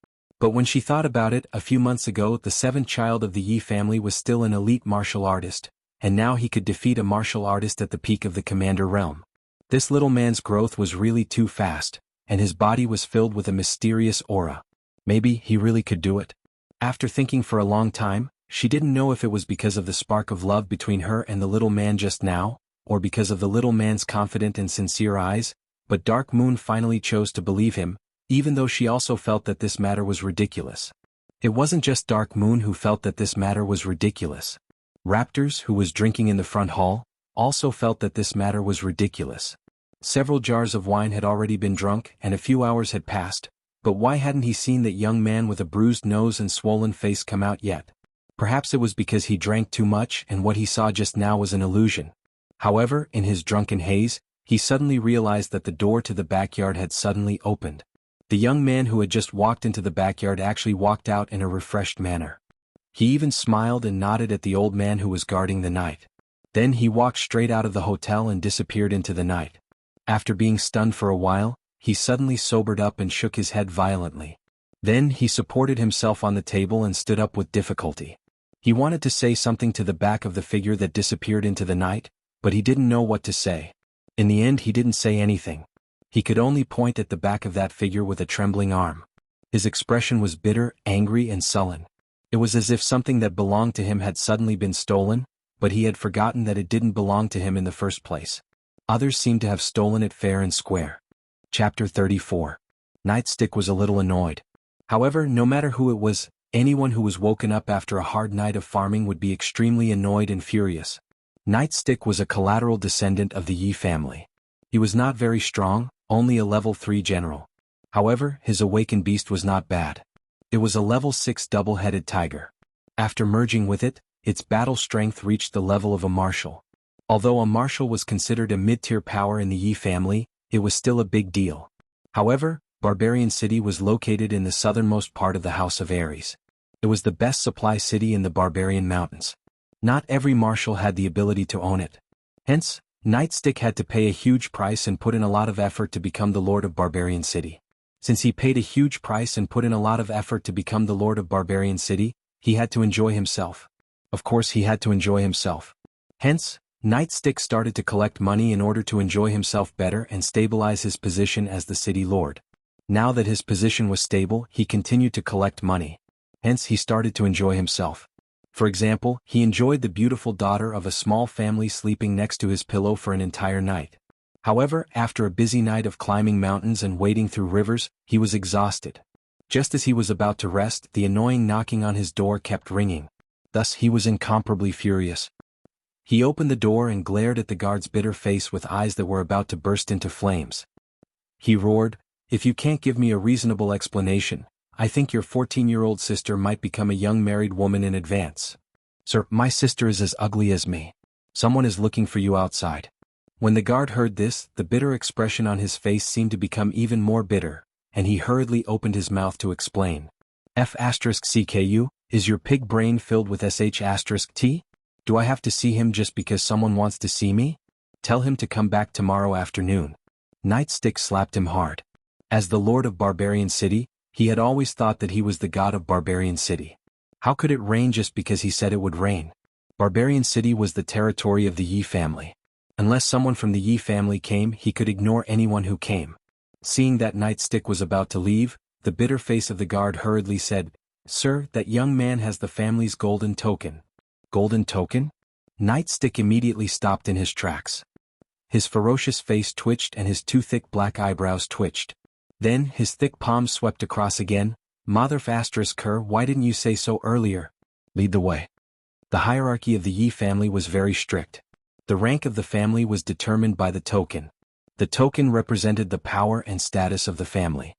But when she thought about it, a few months ago the seventh child of the Yi family was still an elite martial artist, and now he could defeat a martial artist at the peak of the commander realm. This little man's growth was really too fast, and his body was filled with a mysterious aura. Maybe he really could do it. After thinking for a long time, she didn't know if it was because of the spark of love between her and the little man just now, or because of the little man's confident and sincere eyes, but Dark Moon finally chose to believe him, even though she also felt that this matter was ridiculous. It wasn't just Dark Moon who felt that this matter was ridiculous. Raptors, who was drinking in the front hall, also felt that this matter was ridiculous. Several jars of wine had already been drunk and a few hours had passed, but why hadn't he seen that young man with a bruised nose and swollen face come out yet? Perhaps it was because he drank too much and what he saw just now was an illusion. However, in his drunken haze, he suddenly realized that the door to the backyard had suddenly opened. The young man who had just walked into the backyard actually walked out in a refreshed manner. He even smiled and nodded at the old man who was guarding the night. Then he walked straight out of the hotel and disappeared into the night. After being stunned for a while, he suddenly sobered up and shook his head violently. Then he supported himself on the table and stood up with difficulty. He wanted to say something to the back of the figure that disappeared into the night, but he didn't know what to say. In the end he didn't say anything. He could only point at the back of that figure with a trembling arm. His expression was bitter, angry and sullen. It was as if something that belonged to him had suddenly been stolen, but he had forgotten that it didn't belong to him in the first place. Others seemed to have stolen it fair and square. Chapter 34. Nightstick was a little annoyed. However, no matter who it was, anyone who was woken up after a hard night of farming would be extremely annoyed and furious. Nightstick was a collateral descendant of the Yi family. He was not very strong, only a level 3 general. However, his awakened beast was not bad. It was a level 6 double-headed tiger. After merging with it, its battle strength reached the level of a marshal. Although a marshal was considered a mid-tier power in the Yi family, it was still a big deal. However, Barbarian City was located in the southernmost part of the House of Ares. It was the best supply city in the Barbarian Mountains. Not every marshal had the ability to own it. Hence, Nightstick had to pay a huge price and put in a lot of effort to become the Lord of Barbarian City. Since he paid a huge price and put in a lot of effort to become the Lord of Barbarian City, he had to enjoy himself. Of course he had to enjoy himself. Hence, Nightstick started to collect money in order to enjoy himself better and stabilize his position as the city lord. Now that his position was stable, he continued to collect money. Hence he started to enjoy himself. For example, he enjoyed the beautiful daughter of a small family sleeping next to his pillow for an entire night. However, after a busy night of climbing mountains and wading through rivers, he was exhausted. Just as he was about to rest, the annoying knocking on his door kept ringing. Thus he was incomparably furious. He opened the door and glared at the guard's bitter face with eyes that were about to burst into flames. He roared, "If you can't give me a reasonable explanation, I think your 14-year-old sister might become a young married woman in advance. Sir, my sister is as ugly as me. Someone is looking for you outside." When the guard heard this, the bitter expression on his face seemed to become even more bitter, and he hurriedly opened his mouth to explain. F***CKU, is your pig brain filled with sh*T? Do I have to see him just because someone wants to see me? Tell him to come back tomorrow afternoon. Nightstick slapped him hard. As the Lord of Barbarian City, he had always thought that he was the god of Barbarian City. How could it rain just because he said it would rain? Barbarian City was the territory of the Yi family. Unless someone from the Yi family came, he could ignore anyone who came. Seeing that Nightstick was about to leave, the bitter face of the guard hurriedly said, "Sir, that young man has the family's golden token." Golden token? Nightstick immediately stopped in his tracks. His ferocious face twitched and his two thick black eyebrows twitched. Then, his thick palms swept across again. "Mother****, why didn't you say so earlier? Lead the way." The hierarchy of the Yi family was very strict. The rank of the family was determined by the token. The token represented the power and status of the family.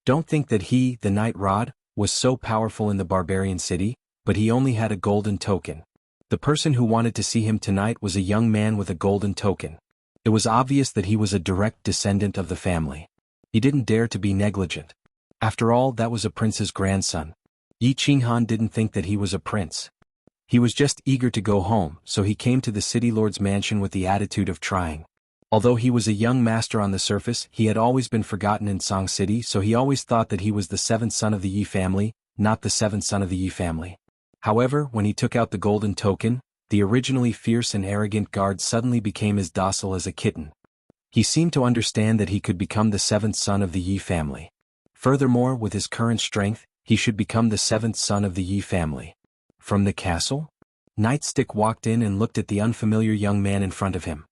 Don't think that he, the Night Rod, was so powerful in the Barbarian City, but he only had a golden token. The person who wanted to see him tonight was a young man with a golden token. It was obvious that he was a direct descendant of the family. He didn't dare to be negligent. After all, that was a prince's grandson. Yi Qinghan didn't think that he was a prince. He was just eager to go home, so he came to the city lord's mansion with the attitude of trying. Although he was a young master on the surface, he had always been forgotten in Song City, so he always thought that he was the seventh son of the Yi family, not the seventh son of the Yi family. However, when he took out the golden token, the originally fierce and arrogant guard suddenly became as docile as a kitten. He seemed to understand that he could become the seventh son of the Yi family. Furthermore, with his current strength, he should become the seventh son of the Yi family. From the castle? Nightstick walked in and looked at the unfamiliar young man in front of him.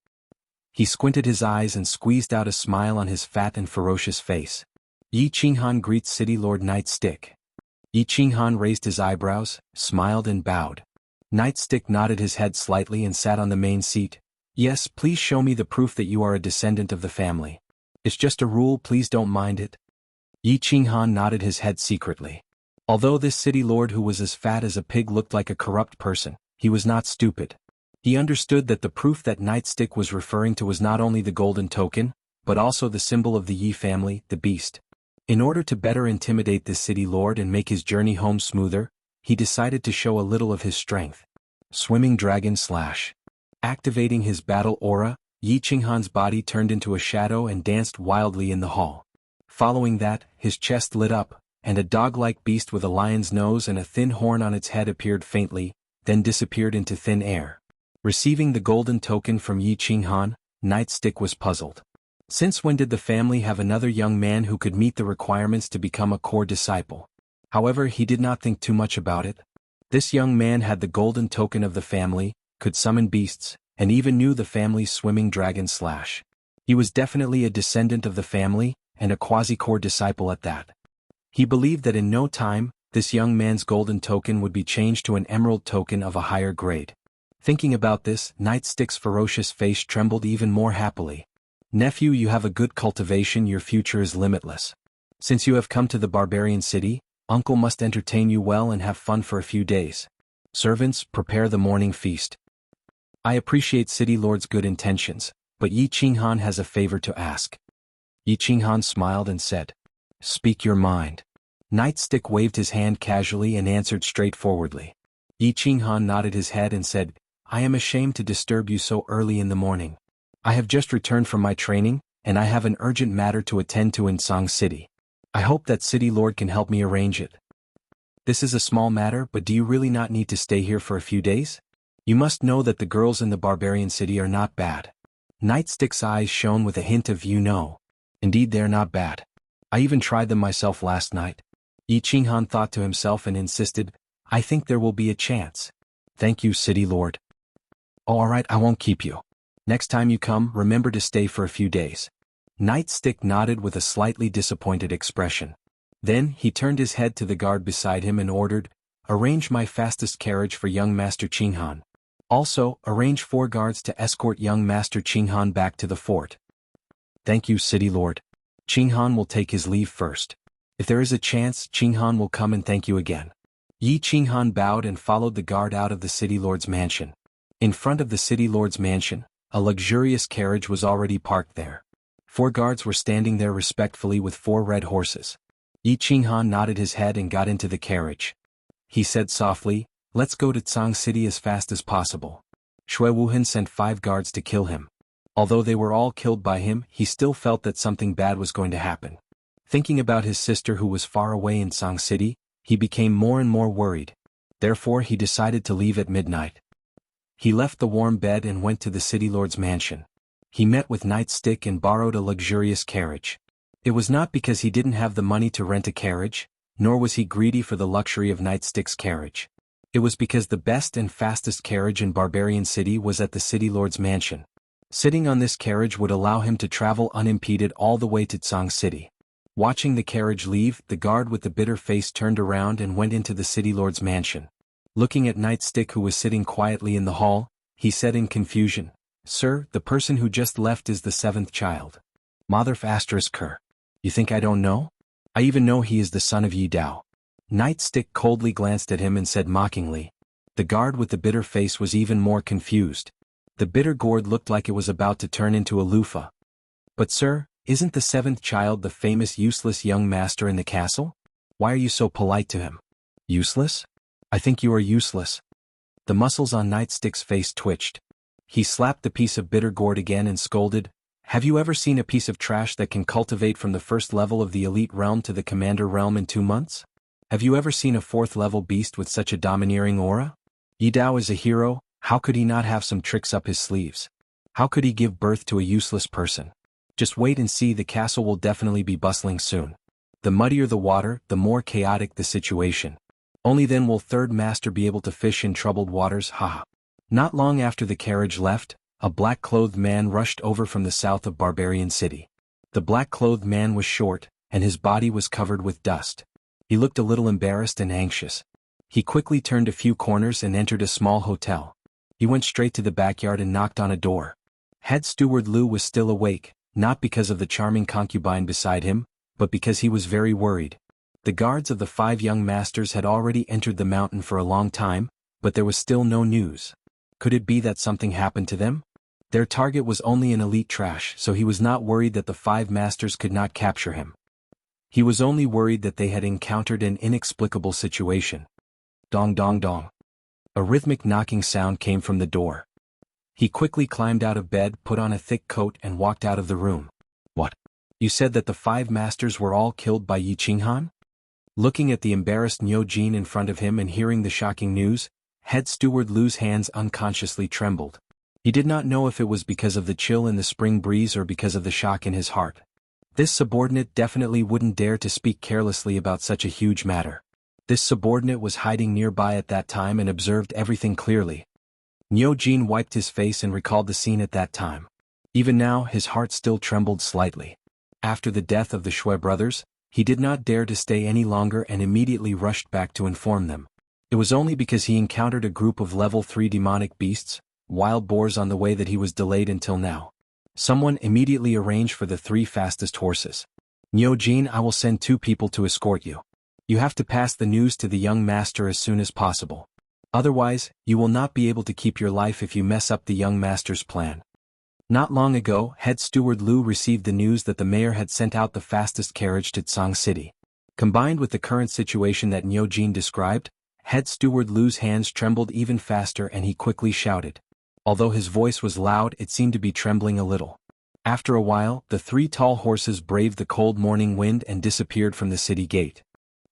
He squinted his eyes and squeezed out a smile on his fat and ferocious face. Yi Qinghan greets City Lord Nightstick. Yi Qinghan raised his eyebrows, smiled and bowed. Nightstick nodded his head slightly and sat on the main seat. Yes, please show me the proof that you are a descendant of the family. It's just a rule, please don't mind it. Yi Qinghan nodded his head secretly. Although this city lord who was as fat as a pig looked like a corrupt person, he was not stupid. He understood that the proof that Nightstick was referring to was not only the golden token, but also the symbol of the Yi family, the beast. In order to better intimidate this city lord and make his journey home smoother, he decided to show a little of his strength. Swimming Dragon Slash. Activating his battle aura, Yi Qinghan's body turned into a shadow and danced wildly in the hall. Following that, his chest lit up, and a dog-like beast with a lion's nose and a thin horn on its head appeared faintly, then disappeared into thin air. Receiving the golden token from Yi Qinghan, Nightstick was puzzled. Since when did the family have another young man who could meet the requirements to become a core disciple? However, he did not think too much about it. This young man had the golden token of the family, could summon beasts, and even knew the family's swimming dragon slash. He was definitely a descendant of the family, and a quasi-core disciple at that. He believed that in no time, this young man's golden token would be changed to an emerald token of a higher grade. Thinking about this, Nightstick's ferocious face trembled even more happily. Nephew, you have a good cultivation, your future is limitless. Since you have come to the barbarian city, uncle must entertain you well and have fun for a few days. Servants, prepare the morning feast. I appreciate City Lord's good intentions, but Yi Qinghan has a favor to ask. Yi Qinghan smiled and said, Speak your mind. Nightstick waved his hand casually and answered straightforwardly. Yi Qinghan nodded his head and said, I am ashamed to disturb you so early in the morning. I have just returned from my training, and I have an urgent matter to attend to in Song City. I hope that City Lord can help me arrange it. This is a small matter, but do you really not need to stay here for a few days? You must know that the girls in the barbarian city are not bad. Nightstick's eyes shone with a hint of you know. Indeed, they are not bad. I even tried them myself last night. Yi Qinghan thought to himself and insisted, I think there will be a chance. Thank you, City Lord. Oh, alright, I won't keep you. Next time you come, remember to stay for a few days. Nightstick nodded with a slightly disappointed expression. Then, he turned his head to the guard beside him and ordered, Arrange my fastest carriage for young Master Qinghan. Also, arrange 4 guards to escort young Master Qinghan back to the fort. Thank you, City Lord. Qinghan will take his leave first. If there is a chance, Qinghan will come and thank you again. Yi Qinghan bowed and followed the guard out of the City Lord's mansion. In front of the City Lord's mansion, a luxurious carriage was already parked there. 4 guards were standing there respectfully with 4 red horses. Yi Qinghan nodded his head and got into the carriage. He said softly, Let's go to Tsang City as fast as possible. Shui Wuhan sent 5 guards to kill him. Although they were all killed by him, he still felt that something bad was going to happen. Thinking about his sister who was far away in Tsang City, he became more and more worried. Therefore he decided to leave at midnight. He left the warm bed and went to the City Lord's mansion. He met with Nightstick and borrowed a luxurious carriage. It was not because he didn't have the money to rent a carriage, nor was he greedy for the luxury of Nightstick's carriage. It was because the best and fastest carriage in Barbarian City was at the City Lord's mansion. Sitting on this carriage would allow him to travel unimpeded all the way to Tsang City. Watching the carriage leave, the guard with the bitter face turned around and went into the City Lord's mansion. Looking at Nightstick who was sitting quietly in the hall, he said in confusion, Sir, the person who just left is the 7th child. Mother ***. You think I don't know? I even know he is the son of Yi Dao. Nightstick coldly glanced at him and said mockingly. The guard with the bitter face was even more confused. The bitter gourd looked like it was about to turn into a loofah. But sir, isn't the 7th child the famous useless young master in the castle? Why are you so polite to him? Useless? I think you are useless. The muscles on Nightstick's face twitched. He slapped the piece of bitter gourd again and scolded, Have you ever seen a piece of trash that can cultivate from the first level of the elite realm to the commander realm in 2 months? Have you ever seen a 4th level beast with such a domineering aura? Yi Dao is a hero, how could he not have some tricks up his sleeves? How could he give birth to a useless person? Just wait and see, the castle will definitely be bustling soon. The muddier the water, the more chaotic the situation. Only then will 3rd Master be able to fish in troubled waters, haha. Not long after the carriage left, a black-clothed man rushed over from the south of Barbarian City. The black-clothed man was short, and his body was covered with dust. He looked a little embarrassed and anxious. He quickly turned a few corners and entered a small hotel. He went straight to the backyard and knocked on a door. Head steward Lu was still awake, not because of the charming concubine beside him, but because he was very worried. The guards of the 5 young masters had already entered the mountain for a long time, but there was still no news. Could it be that something happened to them? Their target was only an elite trash, so he was not worried that the 5 masters could not capture him. He was only worried that they had encountered an inexplicable situation. Dong dong dong. A rhythmic knocking sound came from the door. He quickly climbed out of bed, put on a thick coat and walked out of the room. What? You said that the 5 masters were all killed by Yi Qinghan? Looking at the embarrassed Niu Jin in front of him and hearing the shocking news, head steward Lu's hands unconsciously trembled. He did not know if it was because of the chill in the spring breeze or because of the shock in his heart. This subordinate definitely wouldn't dare to speak carelessly about such a huge matter. This subordinate was hiding nearby at that time and observed everything clearly. Niu Jin wiped his face and recalled the scene at that time. Even now, his heart still trembled slightly. After the death of the Shui brothers, he did not dare to stay any longer and immediately rushed back to inform them. It was only because he encountered a group of level 3 demonic beasts, wild boars, on the way that he was delayed until now. Someone immediately arranged for the 3 fastest horses. Niu Jin, I will send 2 people to escort you. You have to pass the news to the young master as soon as possible. Otherwise, you will not be able to keep your life if you mess up the young master's plan. Not long ago, head steward Lu received the news that the mayor had sent out the fastest carriage to Tsang City. Combined with the current situation that Niu Jin described, head steward Lu's hands trembled even faster and he quickly shouted. Although his voice was loud, it seemed to be trembling a little. After a while, the 3 tall horses braved the cold morning wind and disappeared from the city gate.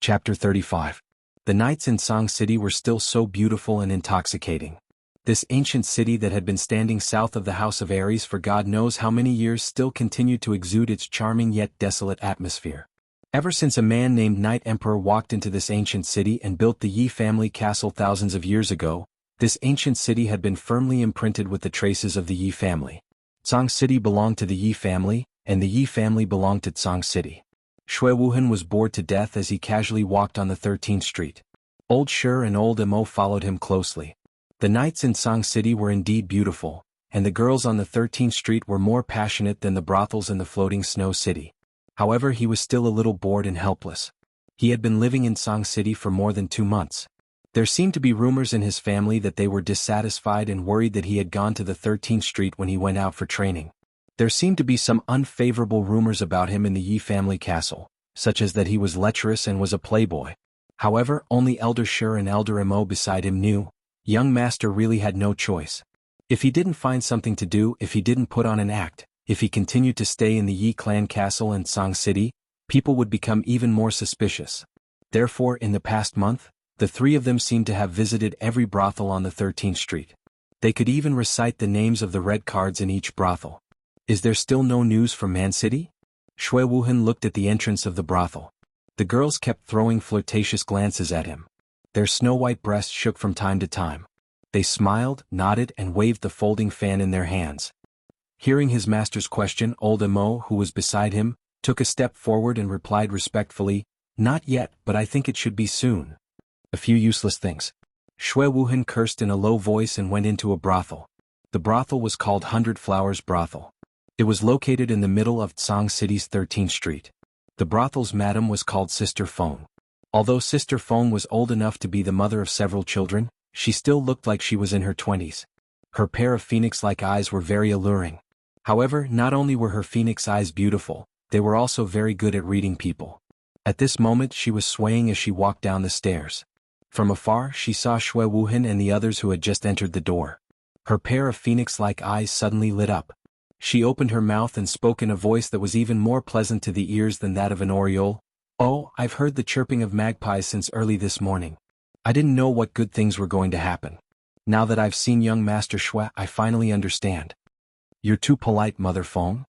Chapter 35. The nights in Tsang City were still so beautiful and intoxicating. This ancient city that had been standing south of the House of Ares for God knows how many years still continued to exude its charming yet desolate atmosphere. Ever since a man named Night Emperor walked into this ancient city and built the Yi family castle thousands of years ago, this ancient city had been firmly imprinted with the traces of the Yi family. Tsang City belonged to the Yi family, and the Yi family belonged to Tsang City. Shui Wuhan was bored to death as he casually walked on the 13th street. Old Shur and Old Mo followed him closely. The nights in Tsang City were indeed beautiful, and the girls on the 13th street were more passionate than the brothels in the floating snow city. However, he was still a little bored and helpless. He had been living in Tsang City for more than 2 months. There seemed to be rumors in his family that they were dissatisfied and worried that he had gone to the 13th street when he went out for training. There seemed to be some unfavorable rumors about him in the Yi family castle, such as that he was lecherous and was a playboy. However, only Elder Shur and Elder Mo beside him knew. Young master really had no choice. If he didn't find something to do, if he didn't put on an act, if he continued to stay in the Yi clan castle in Tsang City, people would become even more suspicious. Therefore, in the past month, the 3 of them seemed to have visited every brothel on the 13th street. They could even recite the names of the red cards in each brothel. Is there still no news from Man City? Shui Wuhan looked at the entrance of the brothel. The girls kept throwing flirtatious glances at him. Their snow-white breasts shook from time to time. They smiled, nodded, and waved the folding fan in their hands. Hearing his master's question, Old Mo, who was beside him, took a step forward and replied respectfully, "Not yet, but I think it should be soon." A few useless things. Shui Wuhan cursed in a low voice and went into a brothel. The brothel was called 100 Flowers Brothel. It was located in the middle of Tsang City's 13th street. The brothel's madam was called Sister Feng. Although Sister Feng was old enough to be the mother of several children, she still looked like she was in her 20s. Her pair of phoenix-like eyes were very alluring. However, not only were her phoenix eyes beautiful, they were also very good at reading people. At this moment she was swaying as she walked down the stairs. From afar she saw Shui Wuhan and the others who had just entered the door. Her pair of phoenix-like eyes suddenly lit up. She opened her mouth and spoke in a voice that was even more pleasant to the ears than that of an oriole. "Oh, I've heard the chirping of magpies since early this morning. I didn't know what good things were going to happen. Now that I've seen young Master Shui, I finally understand." "You're too polite, Mother Feng."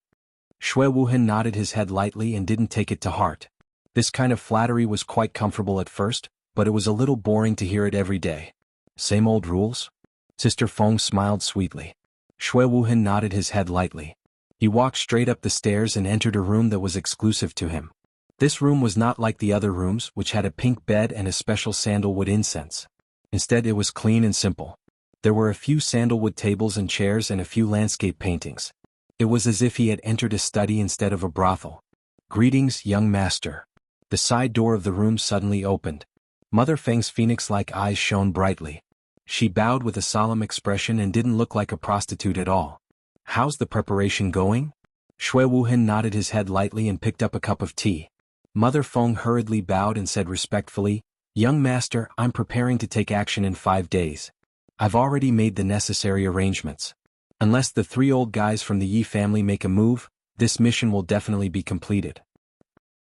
Shui Wuhan nodded his head lightly and didn't take it to heart. This kind of flattery was quite comfortable at first, but it was a little boring to hear it every day. "Same old rules?" Sister Feng smiled sweetly. Shui Wuhan nodded his head lightly. He walked straight up the stairs and entered a room that was exclusive to him. This room was not like the other rooms, which had a pink bed and a special sandalwood incense. Instead, it was clean and simple. There were a few sandalwood tables and chairs and a few landscape paintings. It was as if he had entered a study instead of a brothel. "Greetings, young master." The side door of the room suddenly opened. Mother Feng's phoenix-like eyes shone brightly. She bowed with a solemn expression and didn't look like a prostitute at all. "How's the preparation going?" Shui Wuhan nodded his head lightly and picked up a cup of tea. Mother Feng hurriedly bowed and said respectfully, "Young master, I'm preparing to take action in 5 days. I've already made the necessary arrangements. Unless the 3 old guys from the Yi family make a move, this mission will definitely be completed."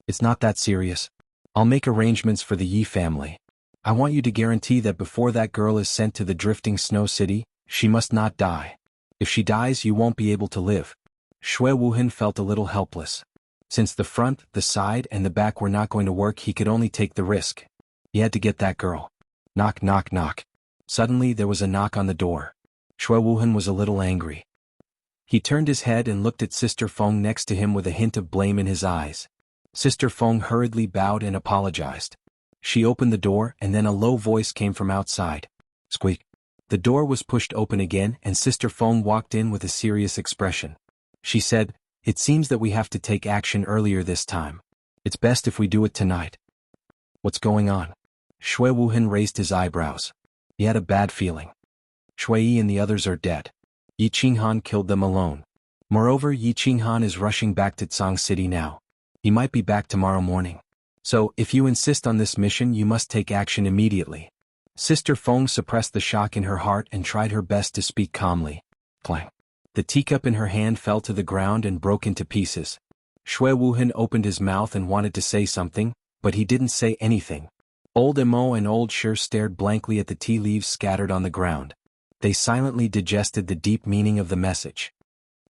"It's not that serious. I'll make arrangements for the Yi family. I want you to guarantee that before that girl is sent to the drifting snow city, she must not die. If she dies, you won't be able to live." Shui Wuhan felt a little helpless. Since the front, the side, and the back were not going to work, he could only take the risk. He had to get that girl. Knock, knock, knock. Suddenly there was a knock on the door. Shui Wuhan was a little angry. He turned his head and looked at Sister Feng next to him with a hint of blame in his eyes. Sister Feng hurriedly bowed and apologized. She opened the door and then a low voice came from outside. Squeak. The door was pushed open again and Sister Feng walked in with a serious expression. She said, "It seems that we have to take action earlier this time. It's best if we do it tonight." "What's going on?" Shui Wuhan raised his eyebrows. He had a bad feeling. Shui Yi and the others are dead. Yi Qinghan killed them alone. Moreover, Yi Qinghan is rushing back to Tsang City now. He might be back tomorrow morning. So, if you insist on this mission, you must take action immediately. Sister Feng suppressed the shock in her heart and tried her best to speak calmly. Clang. The teacup in her hand fell to the ground and broke into pieces. Shui Wuhan opened his mouth and wanted to say something, but he didn't say anything. Old Emo and Old Shi stared blankly at the tea leaves scattered on the ground. They silently digested the deep meaning of the message.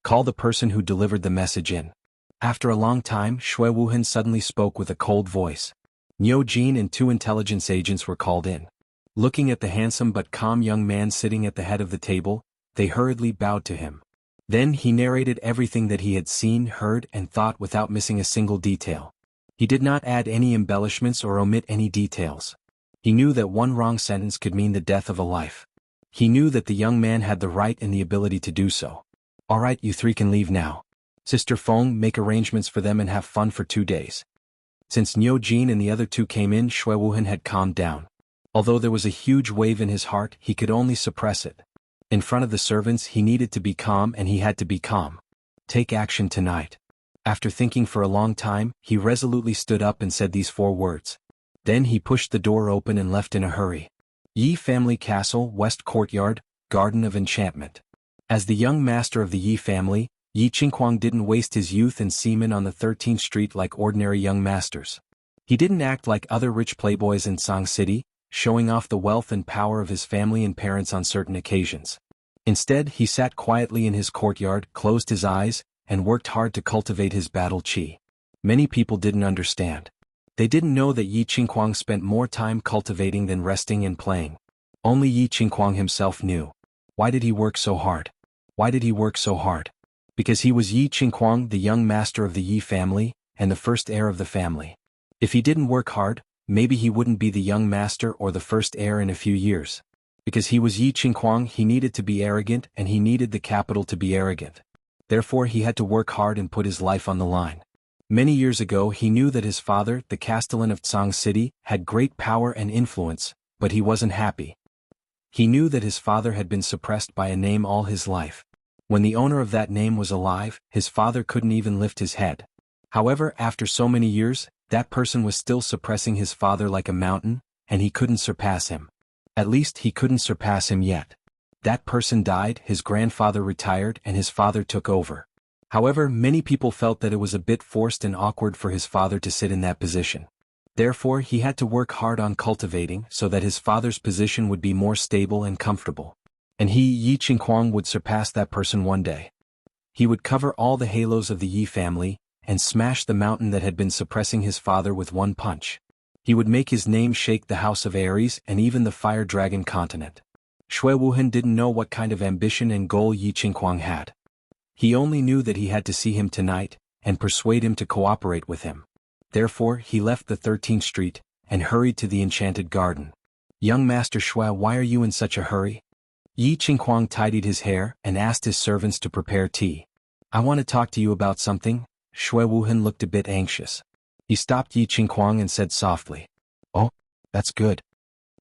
"Call the person who delivered the message in." After a long time, Shui Wuhan suddenly spoke with a cold voice. Niu Jin and 2 intelligence agents were called in. Looking at the handsome but calm young man sitting at the head of the table, they hurriedly bowed to him. Then he narrated everything that he had seen, heard, and thought without missing a single detail. He did not add any embellishments or omit any details. He knew that one wrong sentence could mean the death of a life. He knew that the young man had the right and the ability to do so. "All right, you 3 can leave now. Sister Feng, make arrangements for them and have fun for 2 days." Since Niu Jin and the other 2 came in, Shui Wuhan had calmed down. Although there was a huge wave in his heart, he could only suppress it. In front of the servants, he needed to be calm and he had to be calm. Take action tonight. After thinking for a long time, he resolutely stood up and said these 4 words. Then he pushed the door open and left in a hurry. Yi Family Castle, West Courtyard, Garden of Enchantment. As the young master of the Yi family, Yi Qinghuang didn't waste his youth and semen on the 13th Street like ordinary young masters. He didn't act like other rich playboys in Tsang City, showing off the wealth and power of his family and parents on certain occasions. Instead, he sat quietly in his courtyard, closed his eyes, and worked hard to cultivate his battle chi. Many people didn't understand. They didn't know that Yi Qinghuang spent more time cultivating than resting and playing. Only Yi Qinghuang himself knew. Why did he work so hard? Why did he work so hard? Because he was Yi Qinghuang, the young master of the Yi family, and the first heir of the family. If he didn't work hard, maybe he wouldn't be the young master or the first heir in a few years. Because he was Yi Qinghuang, he needed to be arrogant and he needed the capital to be arrogant. Therefore he had to work hard and put his life on the line. Many years ago he knew that his father, the Castellan of Tsang City, had great power and influence, but he wasn't happy. He knew that his father had been suppressed by a name all his life. When the owner of that name was alive, his father couldn't even lift his head. However, after so many years, that person was still suppressing his father like a mountain, and he couldn't surpass him. At least he couldn't surpass him yet. That person died, his grandfather retired, and his father took over. However, many people felt that it was a bit forced and awkward for his father to sit in that position. Therefore, he had to work hard on cultivating so that his father's position would be more stable and comfortable. And he, Yi Qinghuang, would surpass that person one day. He would cover all the halos of the Yi family, and smash the mountain that had been suppressing his father with one punch. He would make his name shake the House of Ares and even the Fire Dragon continent. Xue Wuhan didn't know what kind of ambition and goal Yi Qinghuang had. He only knew that he had to see him tonight, and persuade him to cooperate with him. Therefore, he left the 13th Street, and hurried to the Enchanted Garden. "Young Master Xue, why are you in such a hurry?" Yi Qinghuang tidied his hair and asked his servants to prepare tea. "I want to talk to you about something." Xue Wuhan looked a bit anxious. He stopped Yi Qinghuang and said softly, "Oh, that's good."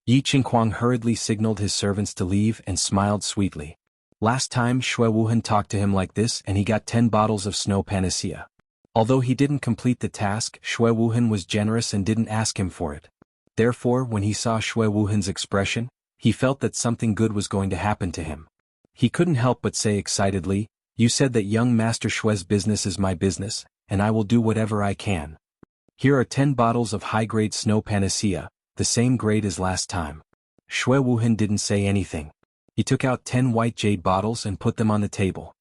Yi Qinghuang hurriedly signaled his servants to leave and smiled sweetly. Last time Xue Wuhan talked to him like this and he got 10 bottles of snow panacea. Although he didn't complete the task, Xue Wuhan was generous and didn't ask him for it. Therefore, when he saw Xue Wuhan's expression, he felt that something good was going to happen to him. He couldn't help but say excitedly, "You said that young Master Xue's business is my business, and I will do whatever I can. Here are 10 bottles of high-grade snow panacea, the same grade as last time." Xue Wuhan didn't say anything. He took out 10 white jade bottles and put them on the table.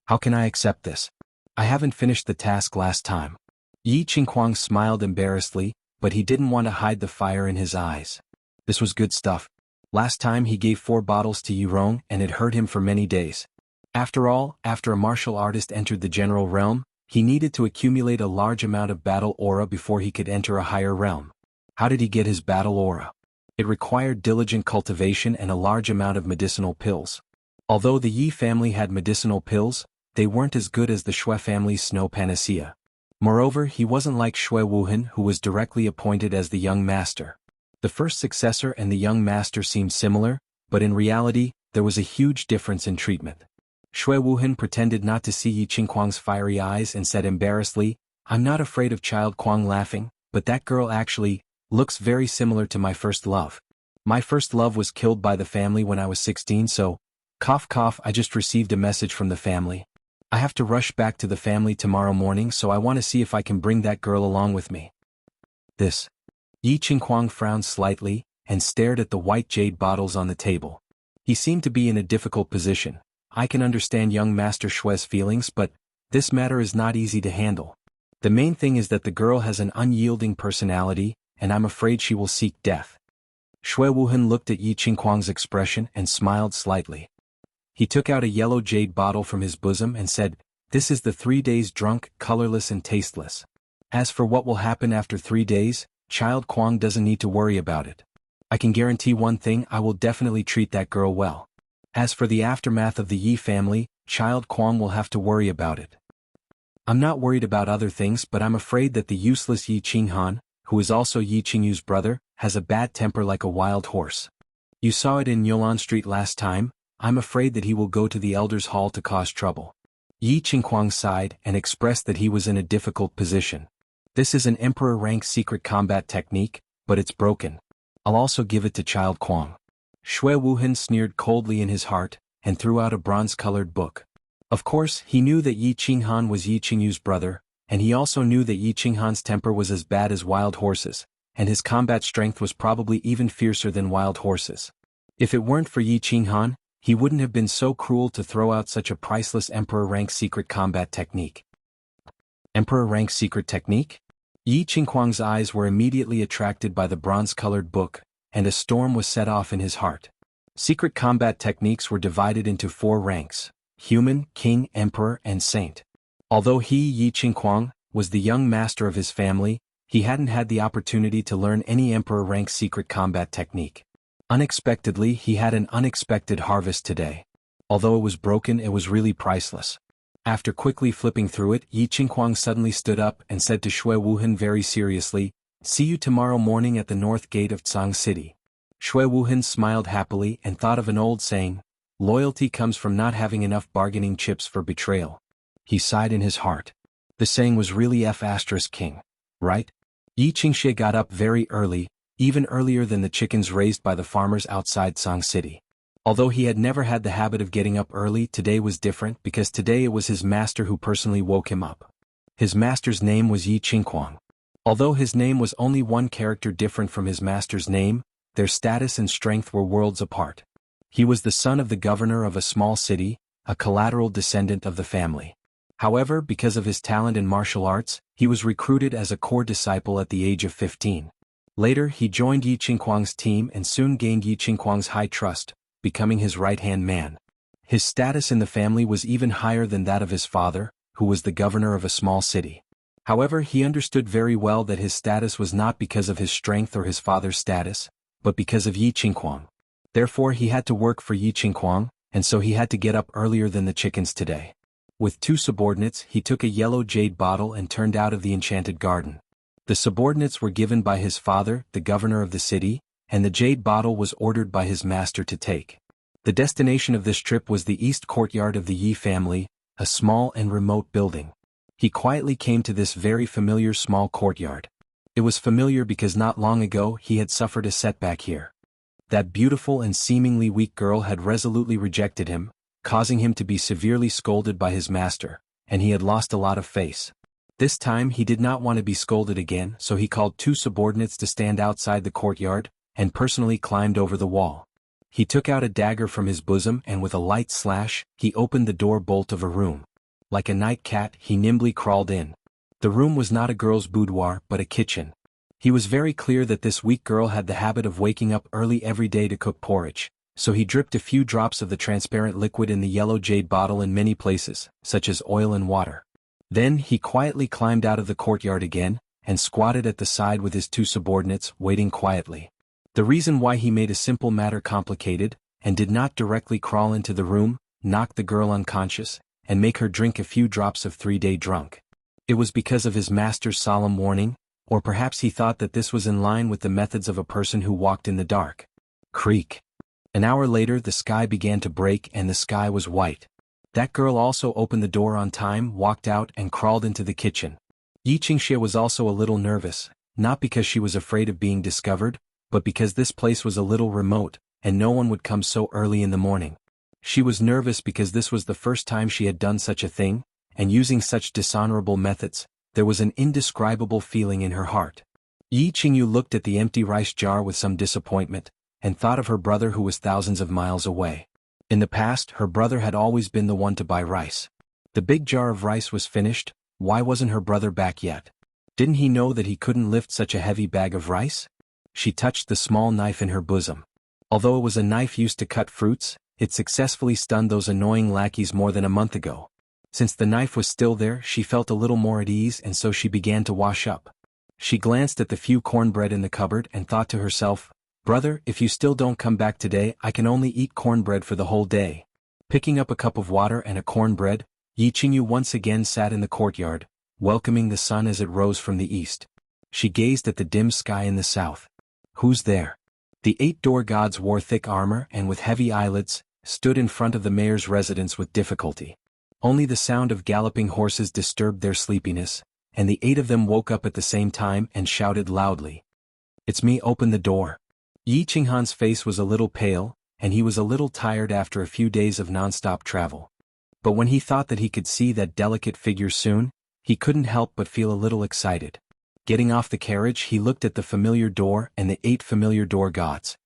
"How can I accept this? I haven't finished the task last time." Yi Qinghuang smiled embarrassedly, but he didn't want to hide the fire in his eyes. This was good stuff. Last time he gave 4 bottles to Yirong and it hurt him for many days. After all, after a martial artist entered the general realm, he needed to accumulate a large amount of battle aura before he could enter a higher realm. How did he get his battle aura? It required diligent cultivation and a large amount of medicinal pills. Although the Yi family had medicinal pills, they weren't as good as the Xue family's snow panacea. Moreover, he wasn't like Xue Wuhan, who was directly appointed as the young master. The first successor and the young master seemed similar, but in reality, there was a huge difference in treatment. Xue Wuhan pretended not to see Yi Qinghuang's fiery eyes and said embarrassedly, "I'm not afraid of Child Kuang laughing, but that girl actually looks very similar to my first love. My first love was killed by the family when I was 16, so, cough cough, I just received a message from the family. I have to rush back to the family tomorrow morning, so I want to see if I can bring that girl along with me." This. Yi Qinghuang frowned slightly, and stared at the white jade bottles on the table. He seemed to be in a difficult position. "I can understand young Master Xue's feelings, but this matter is not easy to handle. The main thing is that the girl has an unyielding personality, and I'm afraid she will seek death." Xue Wuhan looked at Yi Qinghuang's expression and smiled slightly. He took out a yellow jade bottle from his bosom and said, "This is the 3 days drunk, colorless and tasteless. As for what will happen after 3 days, Child Kuang doesn't need to worry about it. I can guarantee one thing, I will definitely treat that girl well. As for the aftermath of the Yi family, Child Kuang will have to worry about it. I'm not worried about other things, but I'm afraid that the useless Yi Qinghan, who is also Yi Qingyu's brother, has a bad temper like a wild horse. You saw it in Yolan Street last time. I'm afraid that he will go to the Elders' Hall to cause trouble." Yi Qinghuang sighed and expressed that he was in a difficult position. "This is an Emperor rank secret combat technique, but it's broken. I'll also give it to Child Kuang." Xue Wuhan sneered coldly in his heart, and threw out a bronze-colored book. Of course, he knew that Yi Qinghan was Yi Qingyu's brother, and he also knew that Yi Qinghan's temper was as bad as wild horses, and his combat strength was probably even fiercer than wild horses. If it weren't for Yi Qinghan, he wouldn't have been so cruel to throw out such a priceless Emperor rank secret combat technique. Emperor rank secret technique? Yi Qinghuang's eyes were immediately attracted by the bronze-colored book, and a storm was set off in his heart. Secret combat techniques were divided into 4 ranks: human, king, emperor, and saint. Although he, Yi Qinghuang, was the young master of his family, he hadn't had the opportunity to learn any emperor rank secret combat technique. Unexpectedly, he had an unexpected harvest today. Although it was broken, it was really priceless. After quickly flipping through it, Yi Qinghuang suddenly stood up and said to Xue Wuhan very seriously, "See you tomorrow morning at the north gate of Tsang City." Xue Wuhan smiled happily and thought of an old saying, "Loyalty comes from not having enough bargaining chips for betrayal." He sighed in his heart. The saying was really F***king, right? Yi Xianxia got up very early, even earlier than the chickens raised by the farmers outside Tsang City. Although he had never had the habit of getting up early, today was different because today it was his master who personally woke him up. His master's name was Yi Qingquang. Although his name was only one character different from his master's name, their status and strength were worlds apart. He was the son of the governor of a small city, a collateral descendant of the family. However, because of his talent in martial arts, he was recruited as a core disciple at the age of 15. Later, he joined Yi Qingquang's team and soon gained Yi Qingquang's high trust, becoming his right-hand man. His status in the family was even higher than that of his father, who was the governor of a small city. However, he understood very well that his status was not because of his strength or his father's status, but because of Yi Qingquang. Therefore he had to work for Yi Qingquang, and so he had to get up earlier than the chickens today. With 2 subordinates, he took a yellow jade bottle and turned out of the enchanted garden. The subordinates were given by his father, the governor of the city, and the jade bottle was ordered by his master to take. The destination of this trip was the east courtyard of the Yi family, a small and remote building. He quietly came to this very familiar small courtyard. It was familiar because not long ago he had suffered a setback here. That beautiful and seemingly weak girl had resolutely rejected him, causing him to be severely scolded by his master, and he had lost a lot of face. This time he did not want to be scolded again, so he called 2 subordinates to stand outside the courtyard, and personally climbed over the wall. He took out a dagger from his bosom and with a light slash, he opened the door bolt of a room. Like a night cat, he nimbly crawled in. The room was not a girl's boudoir but a kitchen. He was very clear that this weak girl had the habit of waking up early every day to cook porridge, so he dripped a few drops of the transparent liquid in the yellow jade bottle in many places, such as oil and water. Then he quietly climbed out of the courtyard again, and squatted at the side with his 2 subordinates, waiting quietly. The reason why he made a simple matter complicated, and did not directly crawl into the room, knock the girl unconscious, and make her drink a few drops of 3-day drunk. It was because of his master's solemn warning, or perhaps he thought that this was in line with the methods of a person who walked in the dark. Creak. An hour later the sky began to break and the sky was white. That girl also opened the door on time, walked out and crawled into the kitchen. Xianxia was also a little nervous, not because she was afraid of being discovered, but because this place was a little remote, and no one would come so early in the morning. She was nervous because this was the first time she had done such a thing, and using such dishonorable methods, there was an indescribable feeling in her heart. Yi Qingyu looked at the empty rice jar with some disappointment, and thought of her brother who was thousands of miles away. In the past, her brother had always been the one to buy rice. The big jar of rice was finished, why wasn't her brother back yet? Didn't he know that he couldn't lift such a heavy bag of rice? She touched the small knife in her bosom. Although it was a knife used to cut fruits, it successfully stunned those annoying lackeys more than a month ago. Since the knife was still there, she felt a little more at ease and so she began to wash up. She glanced at the few cornbread in the cupboard and thought to herself, "Brother, if you still don't come back today, I can only eat cornbread for the whole day." Picking up a cup of water and a cornbread, Yi Qingyu once again sat in the courtyard, welcoming the sun as it rose from the east. She gazed at the dim sky in the south. Who's there? The 8 door gods wore thick armor and with heavy eyelids, stood in front of the mayor's residence with difficulty. Only the sound of galloping horses disturbed their sleepiness, and the 8 of them woke up at the same time and shouted loudly. "It's me, open the door." Yi Qinghan's face was a little pale, and he was a little tired after a few days of non-stop travel. But when he thought that he could see that delicate figure soon, he couldn't help but feel a little excited. Getting off the carriage, he looked at the familiar door and the 8 familiar door gods.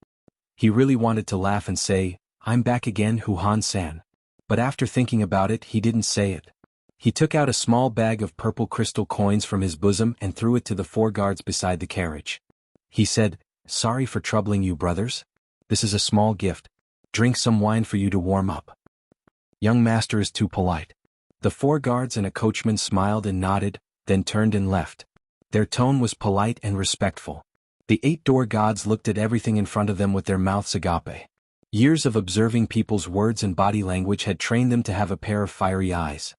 He really wanted to laugh and say, "I'm back again, Huhan-san." But after thinking about it, he didn't say it. He took out a small bag of purple crystal coins from his bosom and threw it to the 4 guards beside the carriage. He said, "Sorry for troubling you, brothers. This is a small gift. Drink some wine for you to warm up. Young master is too polite." The 4 guards and a coachman smiled and nodded, then turned and left. Their tone was polite and respectful. The 8 door gods looked at everything in front of them with their mouths agape. Years of observing people's words and body language had trained them to have a pair of fiery eyes.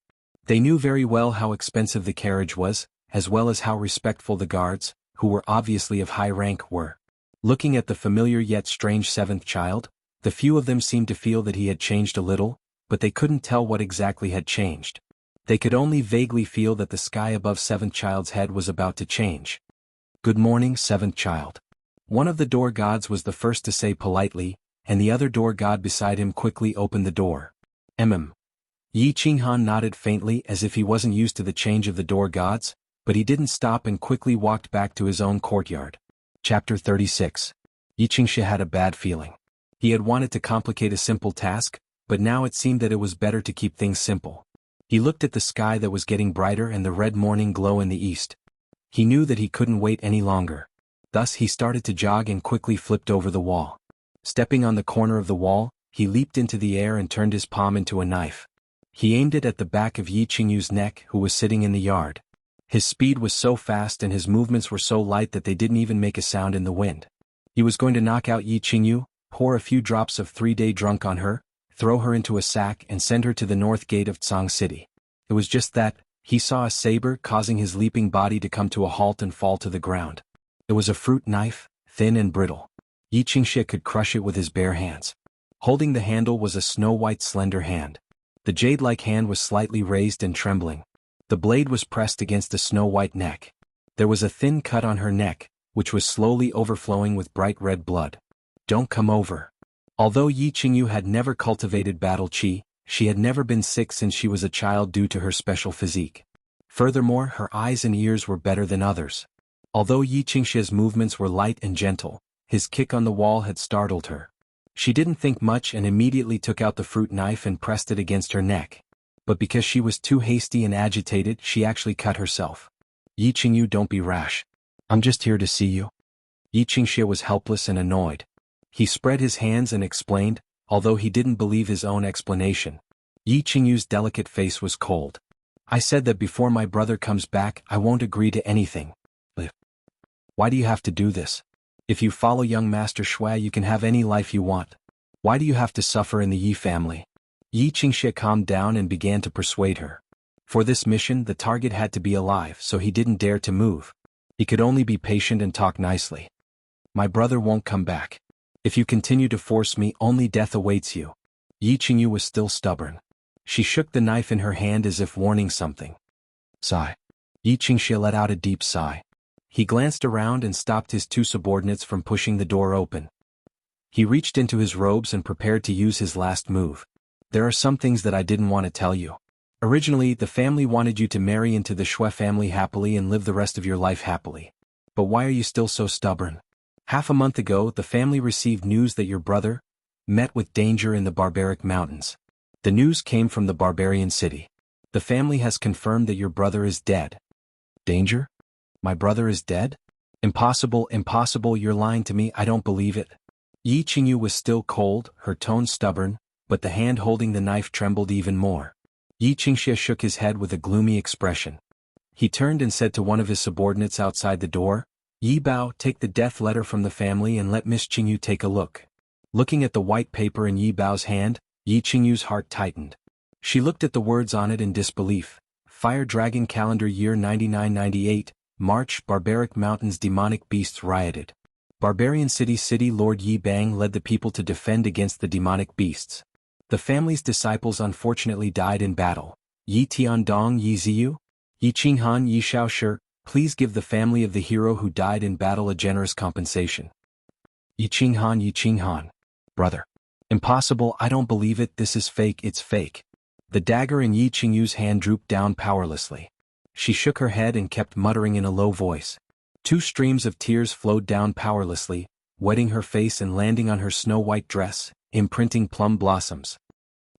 They knew very well how expensive the carriage was, as well as how respectful the guards, who were obviously of high rank, were. Looking at the familiar yet strange 7th child, the few of them seemed to feel that he had changed a little, but they couldn't tell what exactly had changed. They could only vaguely feel that the sky above 7th child's head was about to change. "Good morning, 7th child." One of the door gods was the first to say politely, and the other door god beside him quickly opened the door. Yi Qinghan nodded faintly as if he wasn't used to the change of the door gods, but he didn't stop and quickly walked back to his own courtyard. Chapter 36. Xianxia had a bad feeling. He had wanted to complicate a simple task, but now it seemed that it was better to keep things simple. He looked at the sky that was getting brighter and the red morning glow in the east. He knew that he couldn't wait any longer. Thus he started to jog and quickly flipped over the wall. Stepping on the corner of the wall, he leaped into the air and turned his palm into a knife. He aimed it at the back of Yi Qingyu's neck, who was sitting in the yard. His speed was so fast and his movements were so light that they didn't even make a sound in the wind. He was going to knock out Yi Qingyu, pour a few drops of 3-day drunk on her, throw her into a sack and send her to the north gate of Tsang City. It was just that, he saw a saber causing his leaping body to come to a halt and fall to the ground. It was a fruit knife, thin and brittle. Yi Qingxia could crush it with his bare hands. Holding the handle was a snow-white slender hand. The jade-like hand was slightly raised and trembling. The blade was pressed against the snow-white neck. There was a thin cut on her neck, which was slowly overflowing with bright red blood. Don't come over. Although Yi Qingyu had never cultivated battle qi, she had never been sick since she was a child due to her special physique. Furthermore, her eyes and ears were better than others. Although Yi Qingxia's movements were light and gentle, his kick on the wall had startled her. She didn't think much and immediately took out the fruit knife and pressed it against her neck. But because she was too hasty and agitated, she actually cut herself. Yi Qingyu, don't be rash. I'm just here to see you. Yi Qingxia was helpless and annoyed. He spread his hands and explained, although he didn't believe his own explanation. Yi Qingyu's delicate face was cold. I said that before my brother comes back I won't agree to anything. Why do you have to do this? If you follow young Master Shui you can have any life you want. Why do you have to suffer in the Yi family? Yi Qingxia calmed down and began to persuade her. For this mission the target had to be alive, so he didn't dare to move. He could only be patient and talk nicely. My brother won't come back. If you continue to force me, only death awaits you. Yi Qingyu was still stubborn. She shook the knife in her hand as if warning something. Sigh. Yi Qingxia let out a deep sigh. He glanced around and stopped his two subordinates from pushing the door open. He reached into his robes and prepared to use his last move. There are some things that I didn't want to tell you. Originally, the family wanted you to marry into the Shui family happily and live the rest of your life happily. But why are you still so stubborn? Half a month ago, the family received news that your brother met with danger in the barbaric mountains. The news came from the barbarian city. The family has confirmed that your brother is dead. Danger? My brother is dead? Impossible, impossible, you're lying to me, I don't believe it. Yi Qingyu was still cold, her tone stubborn, but the hand holding the knife trembled even more. Yi Qingxia shook his head with a gloomy expression. He turned and said to one of his subordinates outside the door, Yi Bao, take the death letter from the family and let Miss Qingyu take a look. Looking at the white paper in Yi Bao's hand, Yi Qingyu's heart tightened. She looked at the words on it in disbelief. Fire Dragon Calendar Year 9998, March, Barbaric Mountains demonic beasts rioted. Barbarian City Lord Yi Bang led the people to defend against the demonic beasts. The family's disciples unfortunately died in battle. Yi Tiandong Yi Ziyu? Yi Qinghan Yi Shaoshi, please give the family of the hero who died in battle a generous compensation. Yi Qinghan. Brother. Impossible, I don't believe it, this is fake, it's fake. The dagger in Yi Qingyu's hand drooped down powerlessly. She shook her head and kept muttering in a low voice. Two streams of tears flowed down powerlessly, wetting her face and landing on her snow-white dress, imprinting plum blossoms.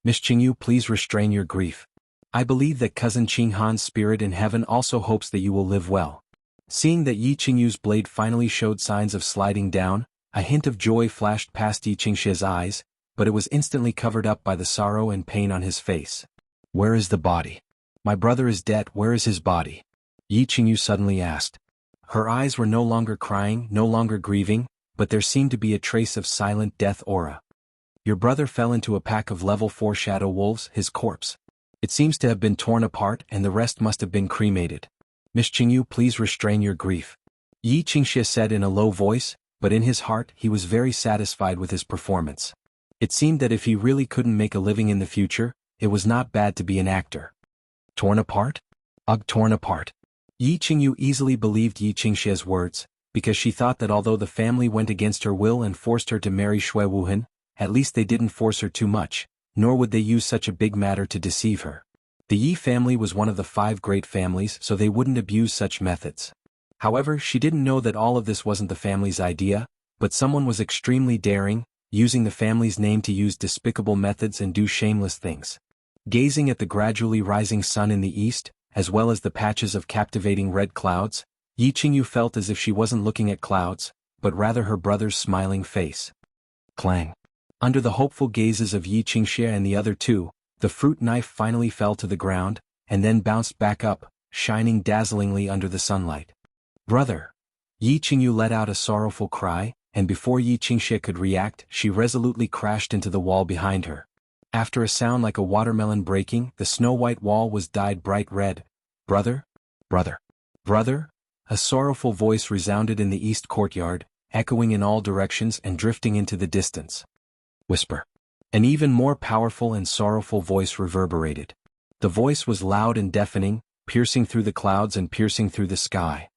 Miss Qingyu, please restrain your grief. I believe that cousin Qinghan's spirit in heaven also hopes that you will live well. Seeing that Yi Qingyu's blade finally showed signs of sliding down, a hint of joy flashed past Yi Qingxia's eyes, but it was instantly covered up by the sorrow and pain on his face. Where is the body? My brother is dead, where is his body? Yi Qingyu suddenly asked. Her eyes were no longer crying, no longer grieving, but there seemed to be a trace of silent death aura. Your brother fell into a pack of level 4 shadow wolves, his corpse. It seems to have been torn apart and the rest must have been cremated. Miss Qingyu, please restrain your grief. Yi Qingxia said in a low voice, but in his heart he was very satisfied with his performance. It seemed that if he really couldn't make a living in the future, it was not bad to be an actor. Torn apart? Ugh, torn apart. Yi Qingyu easily believed Yi Qingxia's words, because she thought that although the family went against her will and forced her to marry Shui Wuhan, at least they didn't force her too much, nor would they use such a big matter to deceive her. The Yi family was one of the 5 great families, so they wouldn't abuse such methods. However, she didn't know that all of this wasn't the family's idea, but someone was extremely daring, using the family's name to use despicable methods and do shameless things. Gazing at the gradually rising sun in the east, as well as the patches of captivating red clouds, Jianghu felt as if she wasn't looking at clouds, but rather her brother's smiling face. Clang. Under the hopeful gazes of Xianxia and the other 2, the fruit knife finally fell to the ground, and then bounced back up, shining dazzlingly under the sunlight. Brother! Jianghu let out a sorrowful cry, and before Xianxia could react, she resolutely crashed into the wall behind her. After a sound like a watermelon breaking, the snow-white wall was dyed bright red. Brother? Brother? Brother? A sorrowful voice resounded in the east courtyard, echoing in all directions and drifting into the distance. Whisper. An even more powerful and sorrowful voice reverberated. The voice was loud and deafening, piercing through the clouds and piercing through the sky.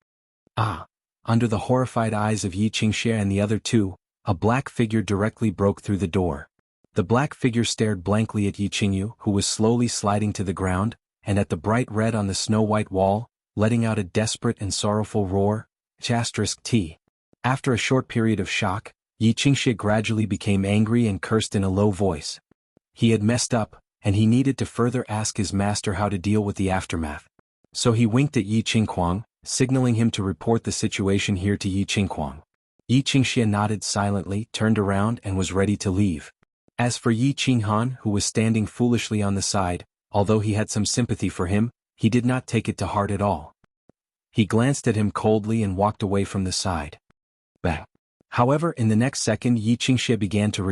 Ah! Under the horrified eyes of Xianxia and the other 2, a black figure directly broke through the door. The black figure stared blankly at Jianghu, who was slowly sliding to the ground, and at the bright red on the snow-white wall, letting out a desperate and sorrowful roar, *T. After a short period of shock, Xianxia gradually became angry and cursed in a low voice. He had messed up, and he needed to further ask his master how to deal with the aftermath. So he winked at Yiqingquang, signaling him to report the situation here to Yiqingquang. Xianxia nodded silently, turned around and was ready to leave. As for Yiqinghan, who was standing foolishly on the side, although he had some sympathy for him, he did not take it to heart at all. He glanced at him coldly and walked away from the side. Bang. However, in the next second Xianxia began to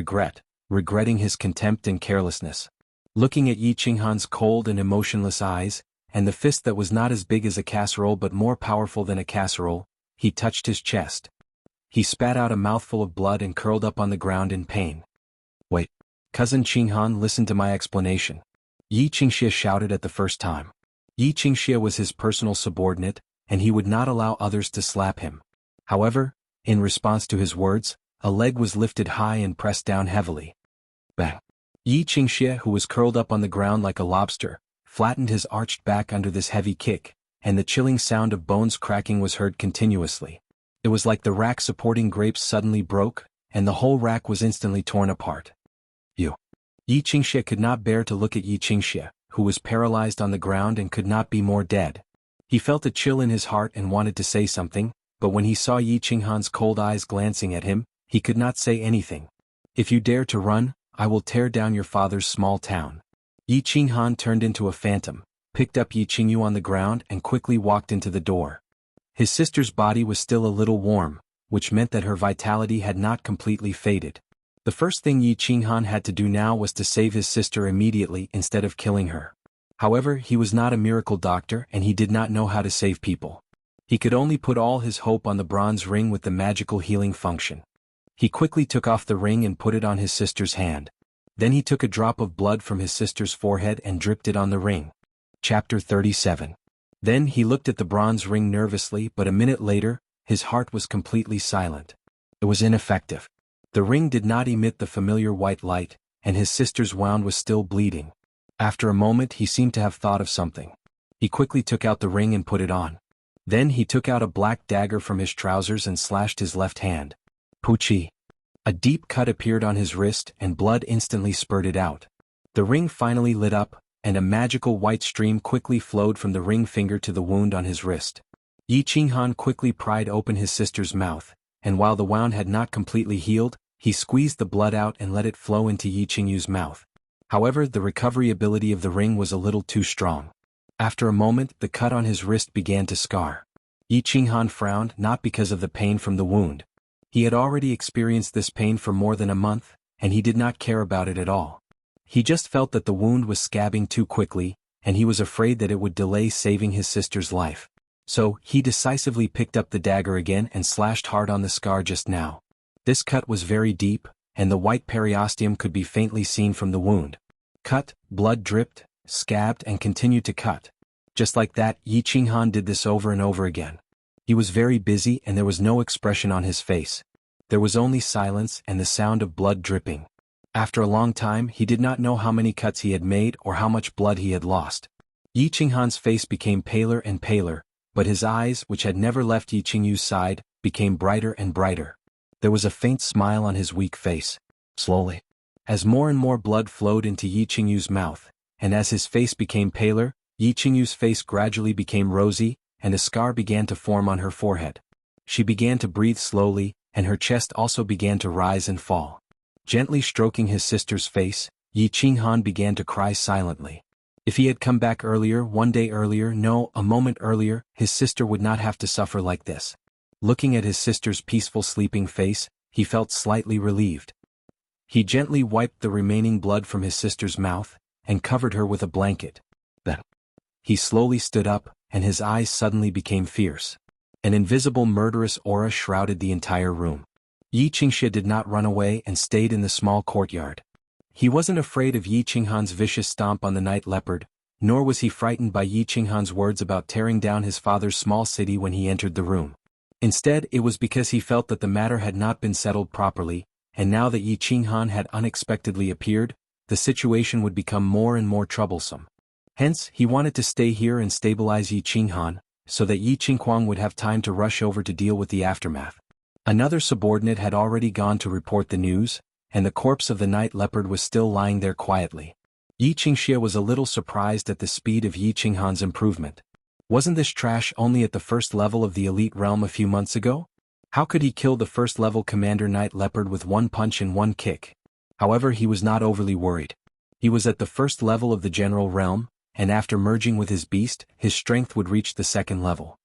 regretting his contempt and carelessness. Looking at Yiqinghan's cold and emotionless eyes, and the fist that was not as big as a casserole but more powerful than a casserole, he touched his chest. He spat out a mouthful of blood and curled up on the ground in pain. Wait. Cousin Qinghan, listen to my explanation. Xianxia shouted at the first time. Xianxia was his personal subordinate, and he would not allow others to slap him. However, in response to his words, a leg was lifted high and pressed down heavily. Bang. Xianxia, who was curled up on the ground like a lobster, flattened his arched back under this heavy kick, and the chilling sound of bones cracking was heard continuously. It was like the rack supporting grapes suddenly broke, and the whole rack was instantly torn apart. Xianxia could not bear to look at Xianxia, who was paralyzed on the ground and could not be more dead. He felt a chill in his heart and wanted to say something, but when he saw Yiqinghan's cold eyes glancing at him, he could not say anything. If you dare to run, I will tear down your father's small town. Yiqinghan turned into a phantom, picked up Jianghu on the ground and quickly walked into the door. His sister's body was still a little warm, which meant that her vitality had not completely faded. The first thing Yiqinghan had to do now was to save his sister immediately instead of killing her. However, he was not a miracle doctor and he did not know how to save people. He could only put all his hope on the bronze ring with the magical healing function. He quickly took off the ring and put it on his sister's hand. Then he took a drop of blood from his sister's forehead and dripped it on the ring. Chapter 37. Then he looked at the bronze ring nervously, but a minute later, his heart was completely silent. It was ineffective. The ring did not emit the familiar white light, and his sister's wound was still bleeding. After a moment he seemed to have thought of something. He quickly took out the ring and put it on. Then he took out a black dagger from his trousers and slashed his left hand. Puchi. A deep cut appeared on his wrist and blood instantly spurted out. The ring finally lit up, and a magical white stream quickly flowed from the ring finger to the wound on his wrist. Yiqinghan quickly pried open his sister's mouth, and while the wound had not completely healed, he squeezed the blood out and let it flow into Yiqinghu's mouth. However, the recovery ability of the ring was a little too strong. After a moment, the cut on his wrist began to scar. Yiqinghan frowned, not because of the pain from the wound. He had already experienced this pain for more than a month, and he did not care about it at all. He just felt that the wound was scabbing too quickly, and he was afraid that it would delay saving his sister's life. So, he decisively picked up the dagger again and slashed hard on the scar just now. This cut was very deep, and the white periosteum could be faintly seen from the wound. Cut, blood dripped, scabbed and continued to cut. Just like that, Yiqinghan did this over and over again. He was very busy and there was no expression on his face. There was only silence and the sound of blood dripping. After a long time he did not know how many cuts he had made or how much blood he had lost. Yi Qinghan's face became paler and paler, but his eyes, which had never left Yi Qingyu's side, became brighter and brighter. There was a faint smile on his weak face. Slowly, as more and more blood flowed into Yi Qingyu's mouth, and as his face became paler, Yi Qingyu's face gradually became rosy, and a scar began to form on her forehead. She began to breathe slowly, and her chest also began to rise and fall. Gently stroking his sister's face, Yi Qinghan began to cry silently. If he had come back earlier, one day earlier, no, a moment earlier, his sister would not have to suffer like this. Looking at his sister's peaceful sleeping face, he felt slightly relieved. He gently wiped the remaining blood from his sister's mouth, and covered her with a blanket. Then, he slowly stood up, and his eyes suddenly became fierce. An invisible murderous aura shrouded the entire room. Yi Qingshe did not run away and stayed in the small courtyard. He wasn't afraid of Yi Qinghan's vicious stomp on the night leopard, nor was he frightened by Yi Qinghan's words about tearing down his father's small city when he entered the room. Instead, it was because he felt that the matter had not been settled properly, and now that Yi Qinghan had unexpectedly appeared, the situation would become more and more troublesome. Hence, he wanted to stay here and stabilize Yi Qinghan, so that Yi Qinghuang would have time to rush over to deal with the aftermath. Another subordinate had already gone to report the news, and the corpse of the night leopard was still lying there quietly. Yi Qingxia was a little surprised at the speed of Yi Qinghan's improvement. Wasn't this trash only at the first level of the elite realm a few months ago? How could he kill the first level commander night leopard with one punch and one kick? However, he was not overly worried. He was at the first level of the general realm, and after merging with his beast, his strength would reach the second level.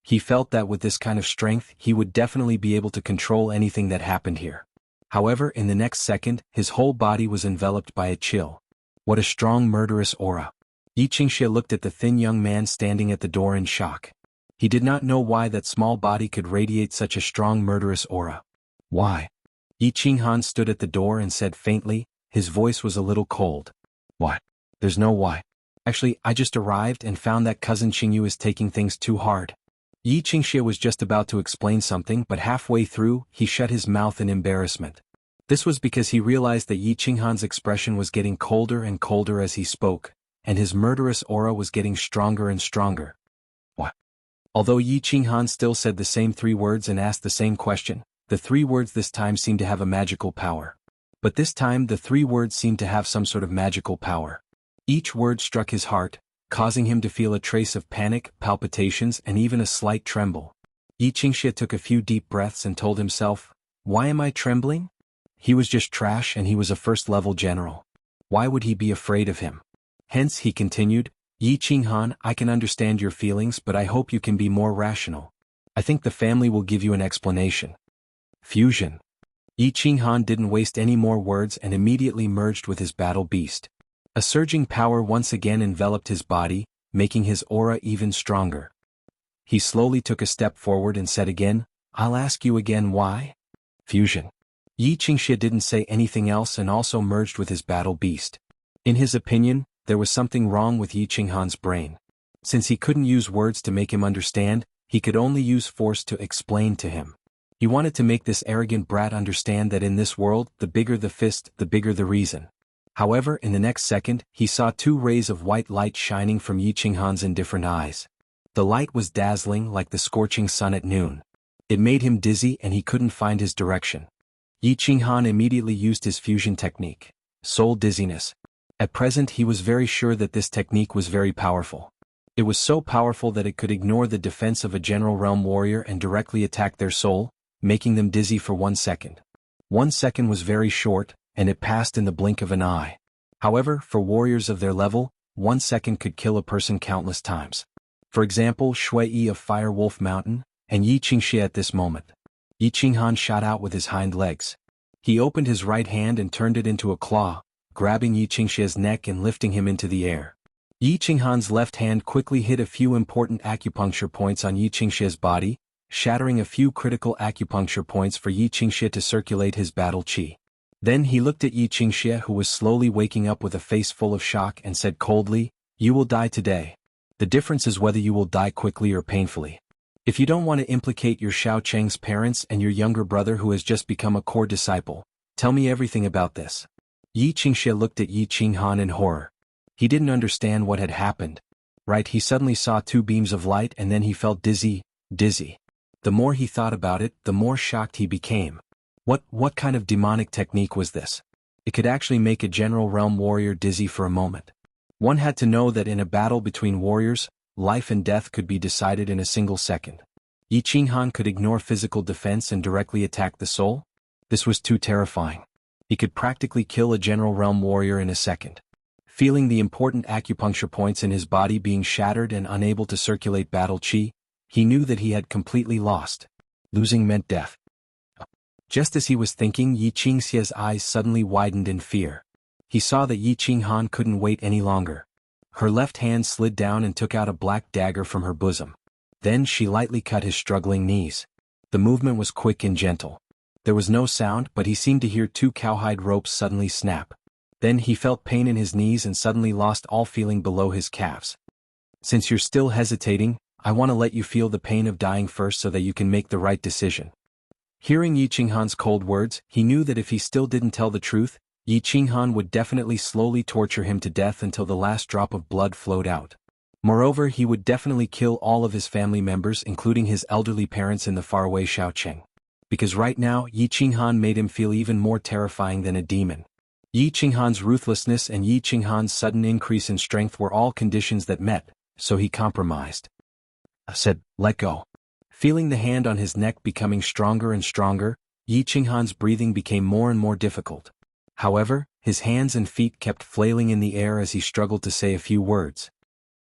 He felt that with this kind of strength he would definitely be able to control anything that happened here. However, in the next second, his whole body was enveloped by a chill. What a strong murderous aura. Yi Qingxia looked at the thin young man standing at the door in shock. He did not know why that small body could radiate such a strong murderous aura. Why? Yi Qinghan stood at the door and said faintly, his voice was a little cold. Why? There's no why. Actually, I just arrived and found that cousin Qingyu is taking things too hard. Yi Qingxia was just about to explain something, but halfway through, he shut his mouth in embarrassment. This was because he realized that Yi Qinghan's expression was getting colder and colder as he spoke, and his murderous aura was getting stronger and stronger. What? Although Yi Qinghan still said the same three words and asked the same question, the three words this time seemed to have a magical power. But this time the three words seemed to have some sort of magical power. Each word struck his heart, causing him to feel a trace of panic, palpitations, and even a slight tremble. Yi Qingxia took a few deep breaths and told himself, why am I trembling? He was just trash and he was a first-level general. Why would he be afraid of him? Hence, he continued, Yi Qinghan, I can understand your feelings, but I hope you can be more rational. I think the family will give you an explanation. Fusion. Yi Qinghan didn't waste any more words and immediately merged with his battle beast. A surging power once again enveloped his body, making his aura even stronger. He slowly took a step forward and said again, I'll ask you again why? Fusion. Yi Qingxia didn't say anything else and also merged with his battle beast. In his opinion, there was something wrong with Yi Qinghan's brain. Since he couldn't use words to make him understand, he could only use force to explain to him. He wanted to make this arrogant brat understand that in this world, the bigger the fist, the bigger the reason. However, in the next second, he saw two rays of white light shining from Yi Qinghan's indifferent eyes. The light was dazzling like the scorching sun at noon. It made him dizzy and he couldn't find his direction. Yi Qinghan immediately used his fusion technique, soul dizziness. At present he was very sure that this technique was very powerful. It was so powerful that it could ignore the defense of a general realm warrior and directly attack their soul, making them dizzy for 1 second. 1 second was very short, and it passed in the blink of an eye. However, for warriors of their level, 1 second could kill a person countless times. For example, Shui Yi of Fire Wolf Mountain, and Yi Qingxia at this moment. Yi Qinghan shot out with his hind legs. He opened his right hand and turned it into a claw, grabbing Yi Qingxia's neck and lifting him into the air. Yi Qinghan's left hand quickly hit a few important acupuncture points on Yi Qingxia's body, shattering a few critical acupuncture points for Yi Qingxia to circulate his battle qi. Then he looked at Yi Qingxia, who was slowly waking up with a face full of shock, and said coldly, You will die today. The difference is whether you will die quickly or painfully. If you don't want to implicate your Xiao Cheng's parents and your younger brother who has just become a core disciple, tell me everything about this. Xianxia looked at Yi Qinghan in horror. He didn't understand what had happened. Right, he suddenly saw two beams of light and then he felt dizzy. The more he thought about it, the more shocked he became. What kind of demonic technique was this? It could actually make a general realm warrior dizzy for a moment. One had to know that in a battle between warriors, life and death could be decided in a single second. Yi Qinghan could ignore physical defense and directly attack the soul? This was too terrifying. He could practically kill a general realm warrior in a second. Feeling the important acupuncture points in his body being shattered and unable to circulate battle chi, he knew that he had completely lost. Losing meant death. Just as he was thinking, Yi Qingxia's eyes suddenly widened in fear. He saw that Yi Qinghan couldn't wait any longer. Her left hand slid down and took out a black dagger from her bosom. Then she lightly cut his struggling knees. The movement was quick and gentle. There was no sound, but he seemed to hear two cowhide ropes suddenly snap. Then he felt pain in his knees and suddenly lost all feeling below his calves. Since you're still hesitating, I want to let you feel the pain of dying first so that you can make the right decision. Hearing Yi Qinghan's cold words, he knew that if he still didn't tell the truth, Yi Qinghan would definitely slowly torture him to death until the last drop of blood flowed out. Moreover, he would definitely kill all of his family members, including his elderly parents in the faraway Shaocheng. Because right now, Yi Qinghan made him feel even more terrifying than a demon. Yi Qinghan's ruthlessness and Yi Qinghan's sudden increase in strength were all conditions that met, so he compromised. I said, "Let go." Feeling the hand on his neck becoming stronger and stronger, Yi Qinghan's breathing became more and more difficult. However, his hands and feet kept flailing in the air as he struggled to say a few words.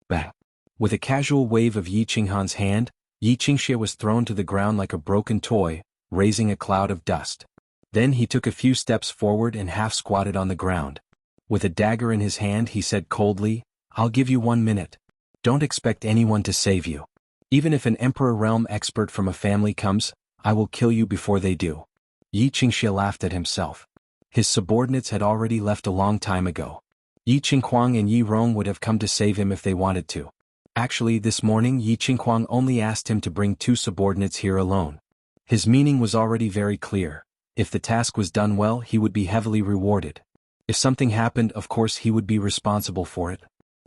Bang! With a casual wave of Yi Qinghan's hand, Yi Qingxia was thrown to the ground like a broken toy, raising a cloud of dust. Then he took a few steps forward and half-squatted on the ground. With a dagger in his hand he said coldly, "I'll give you 1 minute. Don't expect anyone to save you. Even if an Emperor Realm expert from a family comes, I will kill you before they do." Yi Qingxia laughed at himself. His subordinates had already left a long time ago. Yi Qingquang and Yi Rong would have come to save him if they wanted to. Actually, this morning Yi Qingquang only asked him to bring 2 subordinates here alone. His meaning was already very clear. If the task was done well, he would be heavily rewarded. If something happened, of course he would be responsible for it.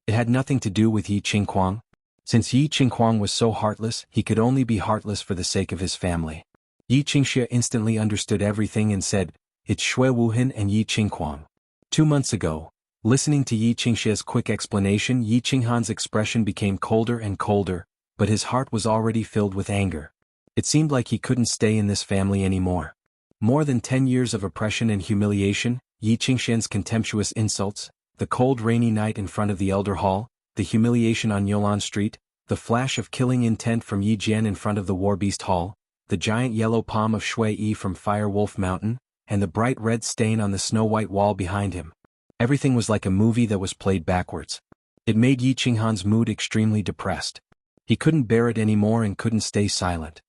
It had nothing to do with Yi Qingquang. Since Yi Qingquang was so heartless, he could only be heartless for the sake of his family. Yi Qingxia instantly understood everything and said, "It's Shui Wuhan and Yi Qingquang." 2 months ago, listening to Yi Qingxia's quick explanation, Yi Qinghan's expression became colder and colder, but his heart was already filled with anger. It seemed like he couldn't stay in this family anymore. More than 10 years of oppression and humiliation, Yi Qingxian's contemptuous insults, the cold rainy night in front of the Elder Hall, the humiliation on Yolan Street, the flash of killing intent from Yi Jian in front of the Warbeast Hall, the giant yellow palm of Shui Yi from Fire Wolf Mountain, and the bright red stain on the snow-white wall behind him. Everything was like a movie that was played backwards. It made Yi Qinghan's mood extremely depressed. He couldn't bear it anymore and couldn't stay silent.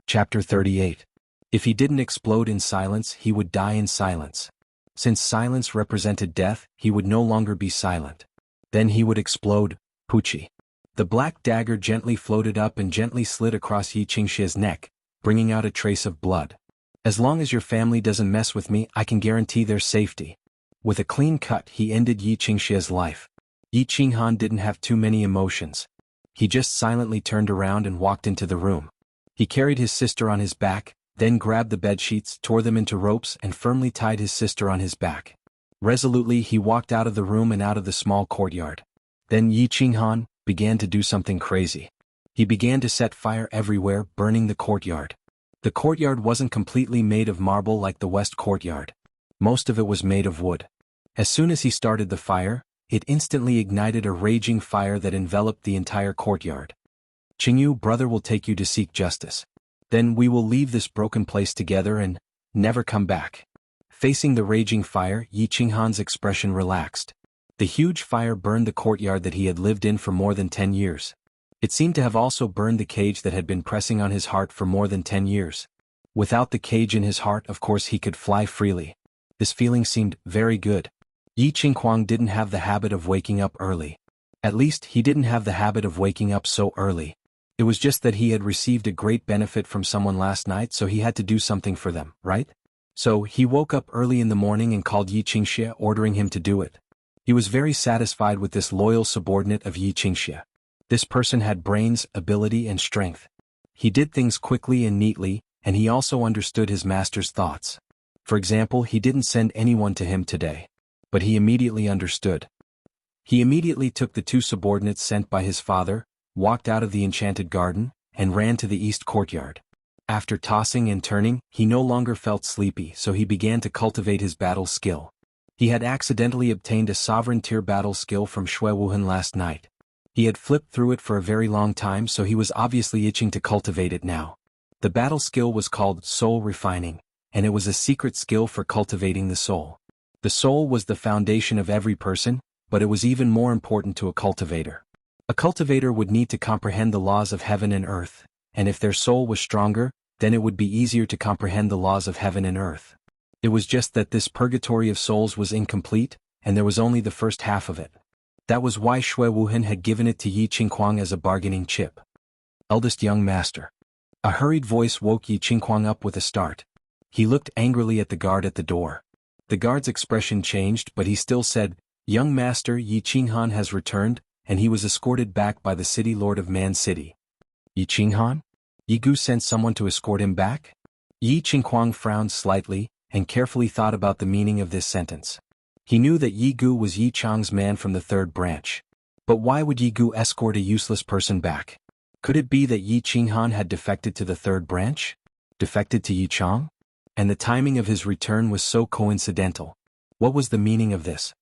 Chapter 38. If he didn't explode in silence, he would die in silence. Since silence represented death, he would no longer be silent. Then he would explode. Pucci. The black dagger gently floated up and gently slid across Yi Qingxia's neck, bringing out a trace of blood. "As long as your family doesn't mess with me, I can guarantee their safety." With a clean cut, he ended Yi Qingxia's life. Yi Qinghan didn't have too many emotions. He just silently turned around and walked into the room. He carried his sister on his back, then grabbed the bedsheets, tore them into ropes, and firmly tied his sister on his back. Resolutely he walked out of the room and out of the small courtyard. Then Yi Qinghan began to do something crazy. He began to set fire everywhere, burning the courtyard. The courtyard wasn't completely made of marble like the West Courtyard. Most of it was made of wood. As soon as he started the fire, it instantly ignited a raging fire that enveloped the entire courtyard. "Qingyu, brother will take you to seek justice. Then we will leave this broken place together and never come back." Facing the raging fire, Yi Qinghan's expression relaxed. The huge fire burned the courtyard that he had lived in for more than 10 years. It seemed to have also burned the cage that had been pressing on his heart for more than 10 years. Without the cage in his heart, of course, he could fly freely. This feeling seemed very good. Yi Qingquang didn't have the habit of waking up early. At least, he didn't have the habit of waking up so early. It was just that he had received a great benefit from someone last night, so he had to do something for them, right? So, he woke up early in the morning and called Xianxia, ordering him to do it. He was very satisfied with this loyal subordinate of Xianxia. This person had brains, ability and strength. He did things quickly and neatly, and he also understood his master's thoughts. For example, he didn't send anyone to him today. But he immediately understood. He immediately took the two subordinates sent by his father, walked out of the enchanted garden, and ran to the east courtyard. After tossing and turning, he no longer felt sleepy, so he began to cultivate his battle skill. He had accidentally obtained a sovereign tier battle skill from Shui Wuhan last night. He had flipped through it for a very long time, so he was obviously itching to cultivate it now. The battle skill was called Soul Refining, and it was a secret skill for cultivating the soul. The soul was the foundation of every person, but it was even more important to a cultivator. A cultivator would need to comprehend the laws of heaven and earth, and if their soul was stronger, then it would be easier to comprehend the laws of heaven and earth. It was just that this purgatory of souls was incomplete, and there was only the first half of it. That was why Shui Wuhan had given it to Yi Qinghuang as a bargaining chip. Eldest young master. A hurried voice woke Yi Qinghuang up with a start. He looked angrily at the guard at the door. The guard's expression changed, but he still said, "Young master, Yi Qinghan has returned," and he was escorted back by the city lord of Man City. Yi Qinghan? Yi Gu sent someone to escort him back? Yi Qinghuang frowned slightly, and carefully thought about the meaning of this sentence. He knew that Yi Gu was Yi Chang's man from the third branch. But why would Yi Gu escort a useless person back? Could it be that Yi Qinghan had defected to the third branch? Defected to Yi Chang? And the timing of his return was so coincidental. What was the meaning of this?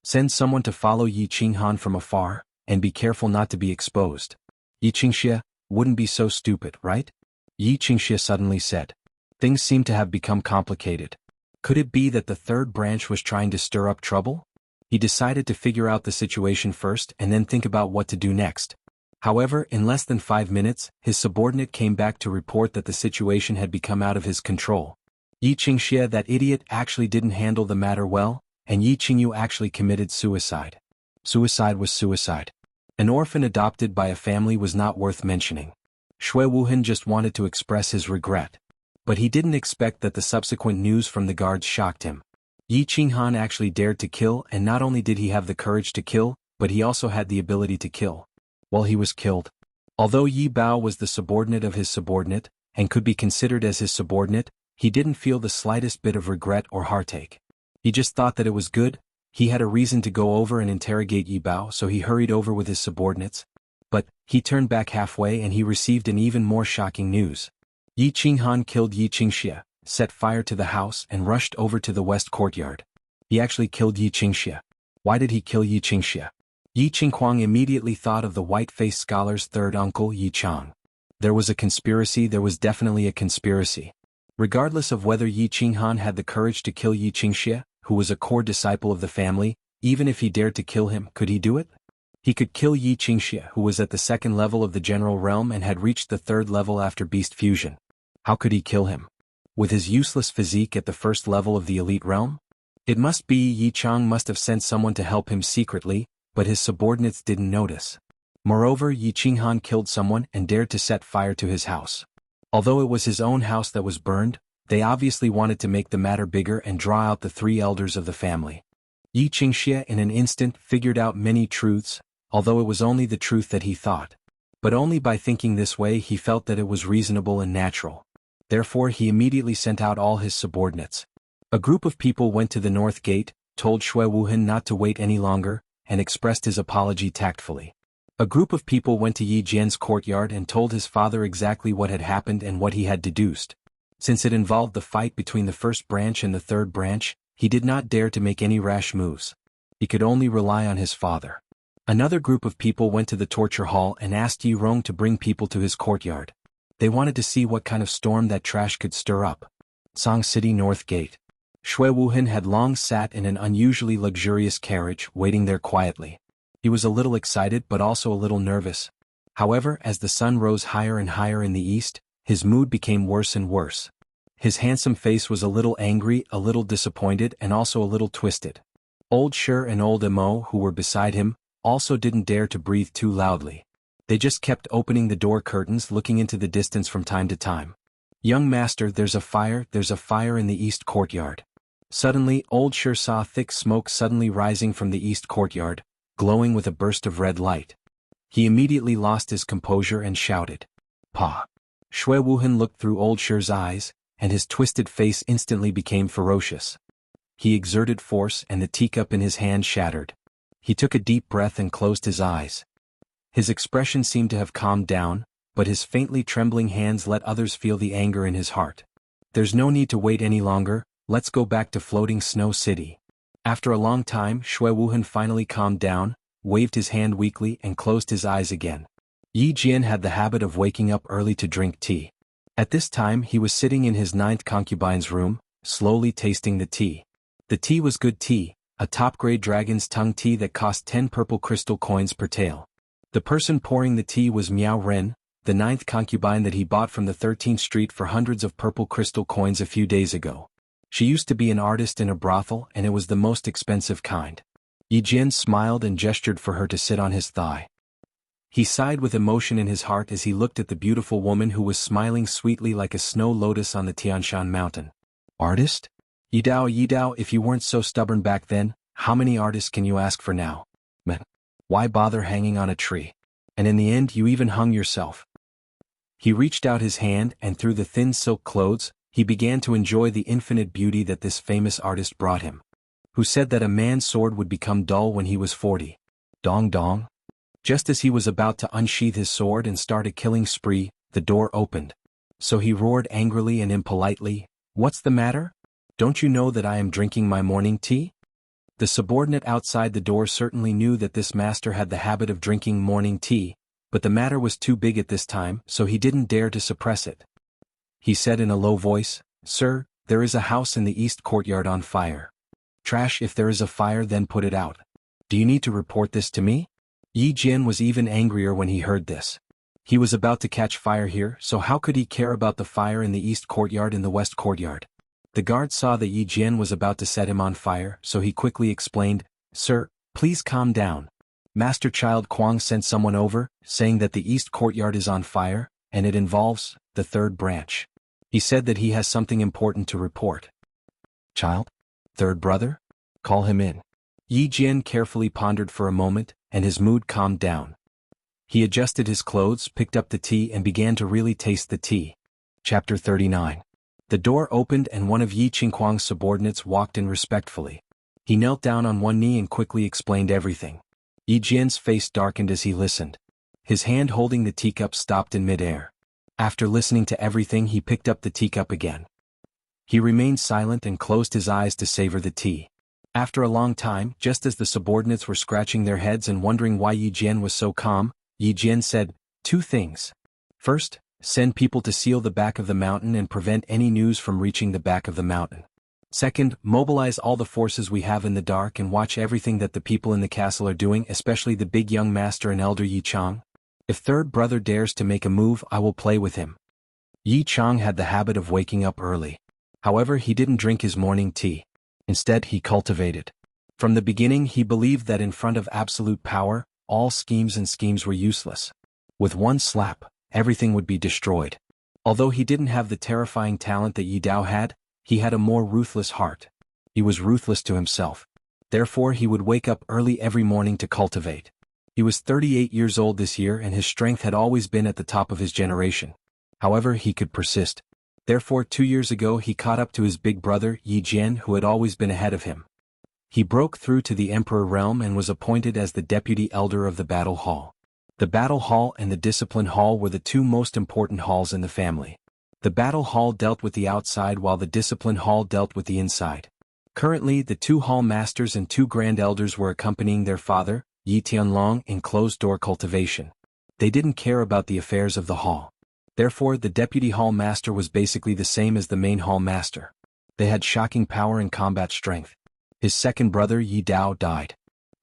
Send someone to follow Yi Qinghan from afar, and be careful not to be exposed. Yi Xianxia wouldn't be so stupid, right? Yi Xianxia suddenly said. Things seemed to have become complicated. Could it be that the third branch was trying to stir up trouble? He decided to figure out the situation first and then think about what to do next. However, in less than 5 minutes, his subordinate came back to report that the situation had become out of his control. Yi Xianxia, that idiot, actually didn't handle the matter well, and Yi Qingyu actually committed suicide. Suicide was suicide. An orphan adopted by a family was not worth mentioning. Shui Wuhan just wanted to express his regret. But he didn't expect that the subsequent news from the guards shocked him. Yi Qinghan actually dared to kill, and not only did he have the courage to kill, but he also had the ability to kill. Well, he was killed. Although Yi Bao was the subordinate of his subordinate, and could be considered as his subordinate, he didn't feel the slightest bit of regret or heartache. He just thought that it was good. He had a reason to go over and interrogate Yi Bao, so he hurried over with his subordinates. But he turned back halfway and he received an even more shocking news. Yi Qinghan killed Yi Xianxia, set fire to the house and rushed over to the west courtyard. He actually killed Yi Xianxia. Why did he kill Yi Xianxia? Yi Qinghuang immediately thought of the white-faced scholar's third uncle, Yi Chang. There was a conspiracy, there was definitely a conspiracy. Regardless of whether Yi Qinghan had the courage to kill Yi Xianxia, who was a core disciple of the family, even if he dared to kill him, could he do it? He could kill Yi Xianxia, who was at the second level of the general realm and had reached the third level after beast fusion. How could he kill him? With his useless physique at the first level of the elite realm? It must be Yi Chang must have sent someone to help him secretly, but his subordinates didn't notice. Moreover, Yi Qinghan killed someone and dared to set fire to his house. Although it was his own house that was burned, they obviously wanted to make the matter bigger and draw out the 3 elders of the family. Yi Xianxia in an instant figured out many truths, although it was only the truth that he thought. But only by thinking this way he felt that it was reasonable and natural. Therefore he immediately sent out all his subordinates. A group of people went to the north gate, told Shui Wuhan not to wait any longer, and expressed his apology tactfully. A group of people went to Yi Jian's courtyard and told his father exactly what had happened and what he had deduced. Since it involved the fight between the first branch and the third branch, he did not dare to make any rash moves. He could only rely on his father. Another group of people went to the torture hall and asked Yi Rong to bring people to his courtyard. They wanted to see what kind of storm that trash could stir up. Song City North Gate. Shui Wuhan had long sat in an unusually luxurious carriage, waiting there quietly. He was a little excited but also a little nervous. However, as the sun rose higher and higher in the east, his mood became worse and worse. His handsome face was a little angry, a little disappointed, and also a little twisted. Old Shi and old Mo, who were beside him, also didn't dare to breathe too loudly. They just kept opening the door curtains, looking into the distance from time to time. "Young master, there's a fire in the east courtyard." Suddenly, old Sher saw thick smoke suddenly rising from the east courtyard, glowing with a burst of red light. He immediately lost his composure and shouted, "Pa!" Shui Wuhan looked through old Sher's eyes, and his twisted face instantly became ferocious. He exerted force and the teacup in his hand shattered. He took a deep breath and closed his eyes. His expression seemed to have calmed down, but his faintly trembling hands let others feel the anger in his heart. "There's no need to wait any longer, let's go back to Floating Snow City." After a long time, Shui Wuhan finally calmed down, waved his hand weakly and closed his eyes again. Yi Jian had the habit of waking up early to drink tea. At this time he was sitting in his 9th concubine's room, slowly tasting the tea. The tea was good tea, a top-grade dragon's tongue tea that cost 10 purple crystal coins per tael. The person pouring the tea was Miao Ren, the 9th concubine that he bought from the 13th Street for hundreds of purple crystal coins a few days ago. She used to be an artist in a brothel and it was the most expensive kind. Yi Jian smiled and gestured for her to sit on his thigh. He sighed with emotion in his heart as he looked at the beautiful woman who was smiling sweetly like a snow lotus on the Tianshan mountain. "Artist? Yidao, if you weren't so stubborn back then, how many artists can you ask for now? Man, why bother hanging on a tree? And in the end you even hung yourself." He reached out his hand and through the thin silk clothes, he began to enjoy the infinite beauty that this famous artist brought him. Who said that a man's sword would become dull when he was 40? Dong dong. Just as he was about to unsheath his sword and start a killing spree, the door opened. So he roared angrily and impolitely, "What's the matter? Don't you know that I am drinking my morning tea?" The subordinate outside the door certainly knew that this master had the habit of drinking morning tea, but the matter was too big at this time, so he didn't dare to suppress it. He said in a low voice, "Sir, there is a house in the east courtyard on fire." "Trash, if there is a fire then put it out. Do you need to report this to me?" Yi Jian was even angrier when he heard this. He was about to catch fire here, so how could he care about the fire in the east courtyard and the west courtyard? The guard saw that Yi Jian was about to set him on fire, so he quickly explained, "Sir, please calm down. Master Child Kuang sent someone over, saying that the east courtyard is on fire, and it involves the third branch. He said that he has something important to report." "Child? Third brother? Call him in." Yi Jian carefully pondered for a moment, and his mood calmed down. He adjusted his clothes, picked up the tea and began to really taste the tea. Chapter 39. The door opened and one of Yi Qingquang's subordinates walked in respectfully. He knelt down on one knee and quickly explained everything. Yi Jian's face darkened as he listened. His hand holding the teacup stopped in midair. After listening to everything he picked up the teacup again. He remained silent and closed his eyes to savor the tea. After a long time, just as the subordinates were scratching their heads and wondering why Yi Jian was so calm, Yi Jian said, "Two things. First, send people to seal the back of the mountain and prevent any news from reaching the back of the mountain. Second, mobilize all the forces we have in the dark and watch everything that the people in the castle are doing, especially the big young master and elder Yi Chang. If third brother dares to make a move, I will play with him." Yi Chang had the habit of waking up early. However, he didn't drink his morning tea. Instead, he cultivated. From the beginning, he believed that in front of absolute power, all schemes were useless. With one slap, everything would be destroyed. Although he didn't have the terrifying talent that Yi Dao had, he had a more ruthless heart. He was ruthless to himself. Therefore, he would wake up early every morning to cultivate. He was 38 years old this year and his strength had always been at the top of his generation. However, he could persist. Therefore 2 years ago he caught up to his big brother Yi Jian who had always been ahead of him. He broke through to the Emperor realm and was appointed as the deputy elder of the Battle Hall. The Battle Hall and the Discipline Hall were the two most important halls in the family. The Battle Hall dealt with the outside while the Discipline Hall dealt with the inside. Currently the two hall masters and two grand elders were accompanying their father, Yi Tianlong, in closed-door cultivation. They didn't care about the affairs of the hall. Therefore the deputy hall master was basically the same as the main hall master. They had shocking power and combat strength. His second brother Yi Dao died.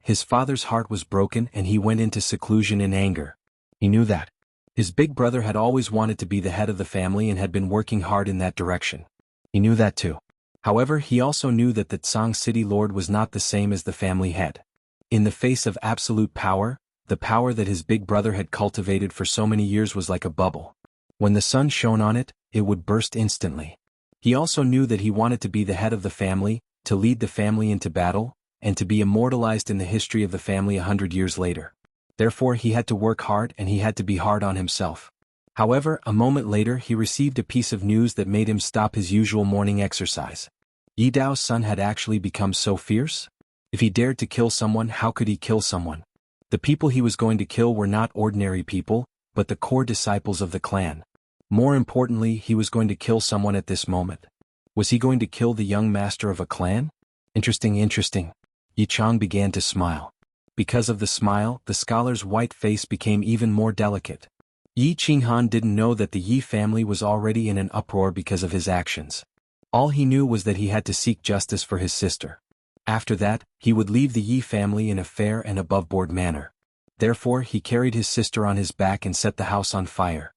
His father's heart was broken and he went into seclusion in anger. He knew that. His big brother had always wanted to be the head of the family and had been working hard in that direction. He knew that too. However, he also knew that the Tsang City Lord was not the same as the family head. In the face of absolute power, the power that his big brother had cultivated for so many years was like a bubble. When the sun shone on it, it would burst instantly. He also knew that he wanted to be the head of the family, to lead the family into battle, and to be immortalized in the history of the family 100 years later. Therefore he had to work hard and he had to be hard on himself. However, a moment later he received a piece of news that made him stop his usual morning exercise. Yi Dao's son had actually become so fierce? If he dared to kill someone, how could he kill someone? The people he was going to kill were not ordinary people, but the core disciples of the clan. More importantly, he was going to kill someone at this moment. Was he going to kill the young master of a clan? Interesting. Yi Chang began to smile. Because of the smile, the scholar's white face became even more delicate. Yi Qinghan didn't know that the Yi family was already in an uproar because of his actions. All he knew was that he had to seek justice for his sister. After that, he would leave the Yi family in a fair and above-board manner. Therefore he carried his sister on his back and set the house on fire.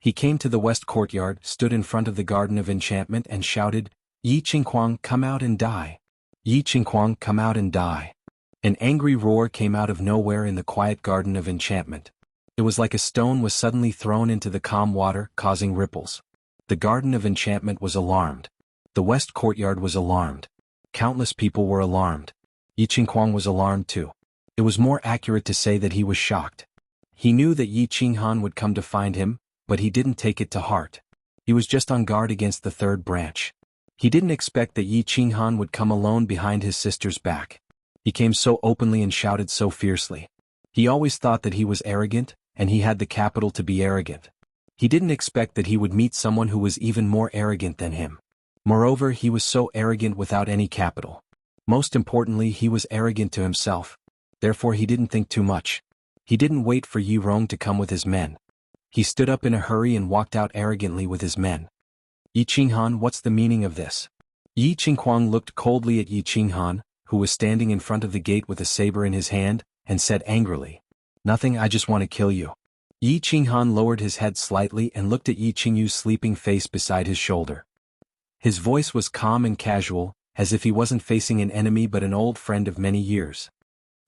He came to the west courtyard, stood in front of the Garden of Enchantment and shouted, "Yi Qinghuang, come out and die! Yi Qinghuang, come out and die!" An angry roar came out of nowhere in the quiet Garden of Enchantment. It was like a stone was suddenly thrown into the calm water, causing ripples. The Garden of Enchantment was alarmed. The west courtyard was alarmed. Countless people were alarmed. Yi Qinghuang was alarmed too. It was more accurate to say that he was shocked. He knew that Yi Qinghan would come to find him, but he didn't take it to heart. He was just on guard against the third branch. He didn't expect that Yi Qinghan would come alone behind his sister's back. He came so openly and shouted so fiercely. He always thought that he was arrogant, and he had the capital to be arrogant. He didn't expect that he would meet someone who was even more arrogant than him. Moreover, he was so arrogant without any capital. Most importantly, he was arrogant to himself. Therefore he didn't think too much. He didn't wait for Yi Rong to come with his men. He stood up in a hurry and walked out arrogantly with his men. "Yi Qinghan, what's the meaning of this?" Yi Qinghuang looked coldly at Yi Qinghan, who was standing in front of the gate with a saber in his hand, and said angrily, "Nothing, I just want to kill you." Yi Qinghan lowered his head slightly and looked at Yi Qingyu's sleeping face beside his shoulder. His voice was calm and casual, as if he wasn't facing an enemy but an old friend of many years.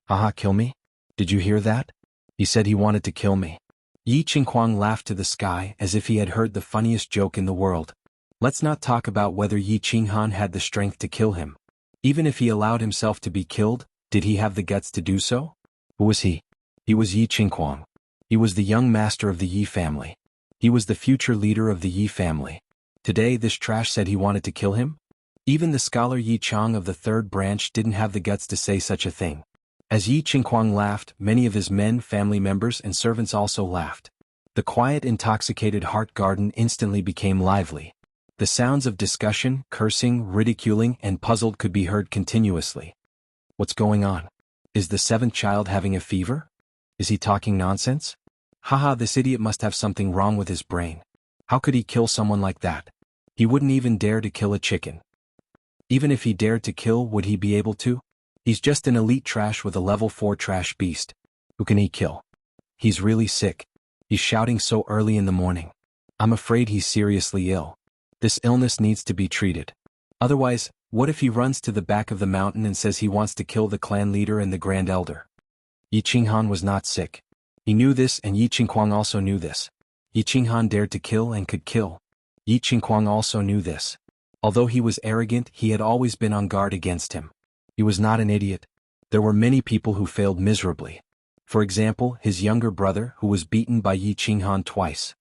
"Haha, kill me? Did you hear that? He said he wanted to kill me." Yi Qinghuang laughed to the sky as if he had heard the funniest joke in the world. Let's not talk about whether Yi Qinghan had the strength to kill him. Even if he allowed himself to be killed, did he have the guts to do so? Who was he? He was Yi Qinghuang. He was the young master of the Yi family. He was the future leader of the Yi family. Today this trash said he wanted to kill him? Even the scholar Yi Chang of the third branch didn't have the guts to say such a thing. As Yi Qinghuang laughed, many of his men, family members and servants also laughed. The quiet, intoxicated heart garden instantly became lively. The sounds of discussion, cursing, ridiculing and puzzled could be heard continuously. What's going on? Is the seventh child having a fever? Is he talking nonsense? Haha, this idiot must have something wrong with his brain. How could he kill someone like that? He wouldn't even dare to kill a chicken. Even if he dared to kill, would he be able to? He's just an elite trash with a level 4 trash beast. Who can he kill? He's really sick. He's shouting so early in the morning. I'm afraid he's seriously ill. This illness needs to be treated. Otherwise, what if he runs to the back of the mountain and says he wants to kill the clan leader and the grand elder? Yi Qinghan was not sick. He knew this and Yi Qinghuang also knew this. Yi Qinghan dared to kill and could kill. Yi Qinghuang also knew this. Although he was arrogant, he had always been on guard against him. He was not an idiot. There were many people who failed miserably. For example, his younger brother, who was beaten by Yi Qinghan twice.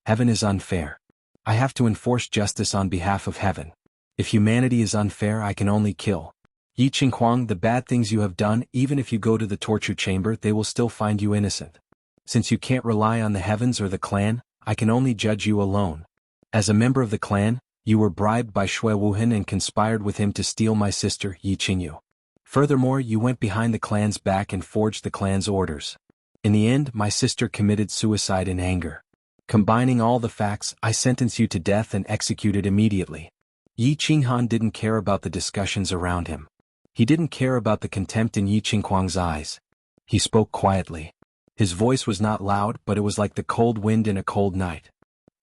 Heaven is unfair. I have to enforce justice on behalf of heaven. If humanity is unfair, I can only kill. Yi Qinghuang, the bad things you have done, even if you go to the torture chamber, they will still find you innocent. Since you can't rely on the heavens or the clan, I can only judge you alone. As a member of the clan, you were bribed by Shui Wuhan and conspired with him to steal my sister, Yi Qingyu. Furthermore, you went behind the clan's back and forged the clan's orders. In the end, my sister committed suicide in anger. Combining all the facts, I sentence you to death and executed immediately. Yi Qinghan didn't care about the discussions around him. He didn't care about the contempt in Yi Qinghuang's eyes. He spoke quietly. His voice was not loud, but it was like the cold wind in a cold night.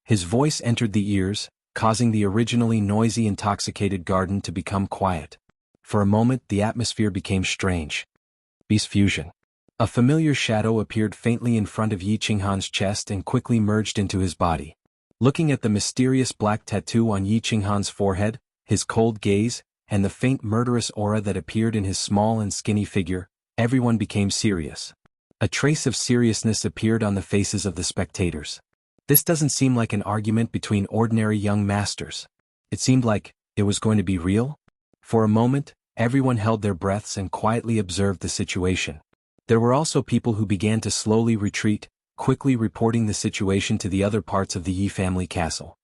His voice entered the ears, causing the originally noisy, intoxicated garden to become quiet. For a moment, the atmosphere became strange. Beast fusion. A familiar shadow appeared faintly in front of Yi Qinghan's chest and quickly merged into his body. Looking at the mysterious black tattoo on Yi Qinghan's forehead, his cold gaze, and the faint murderous aura that appeared in his small and skinny figure, everyone became serious. A trace of seriousness appeared on the faces of the spectators. This doesn't seem like an argument between ordinary young masters. It seemed like it was going to be real. For a moment, everyone held their breaths and quietly observed the situation. There were also people who began to slowly retreat, quickly reporting the situation to the other parts of the Yi family castle.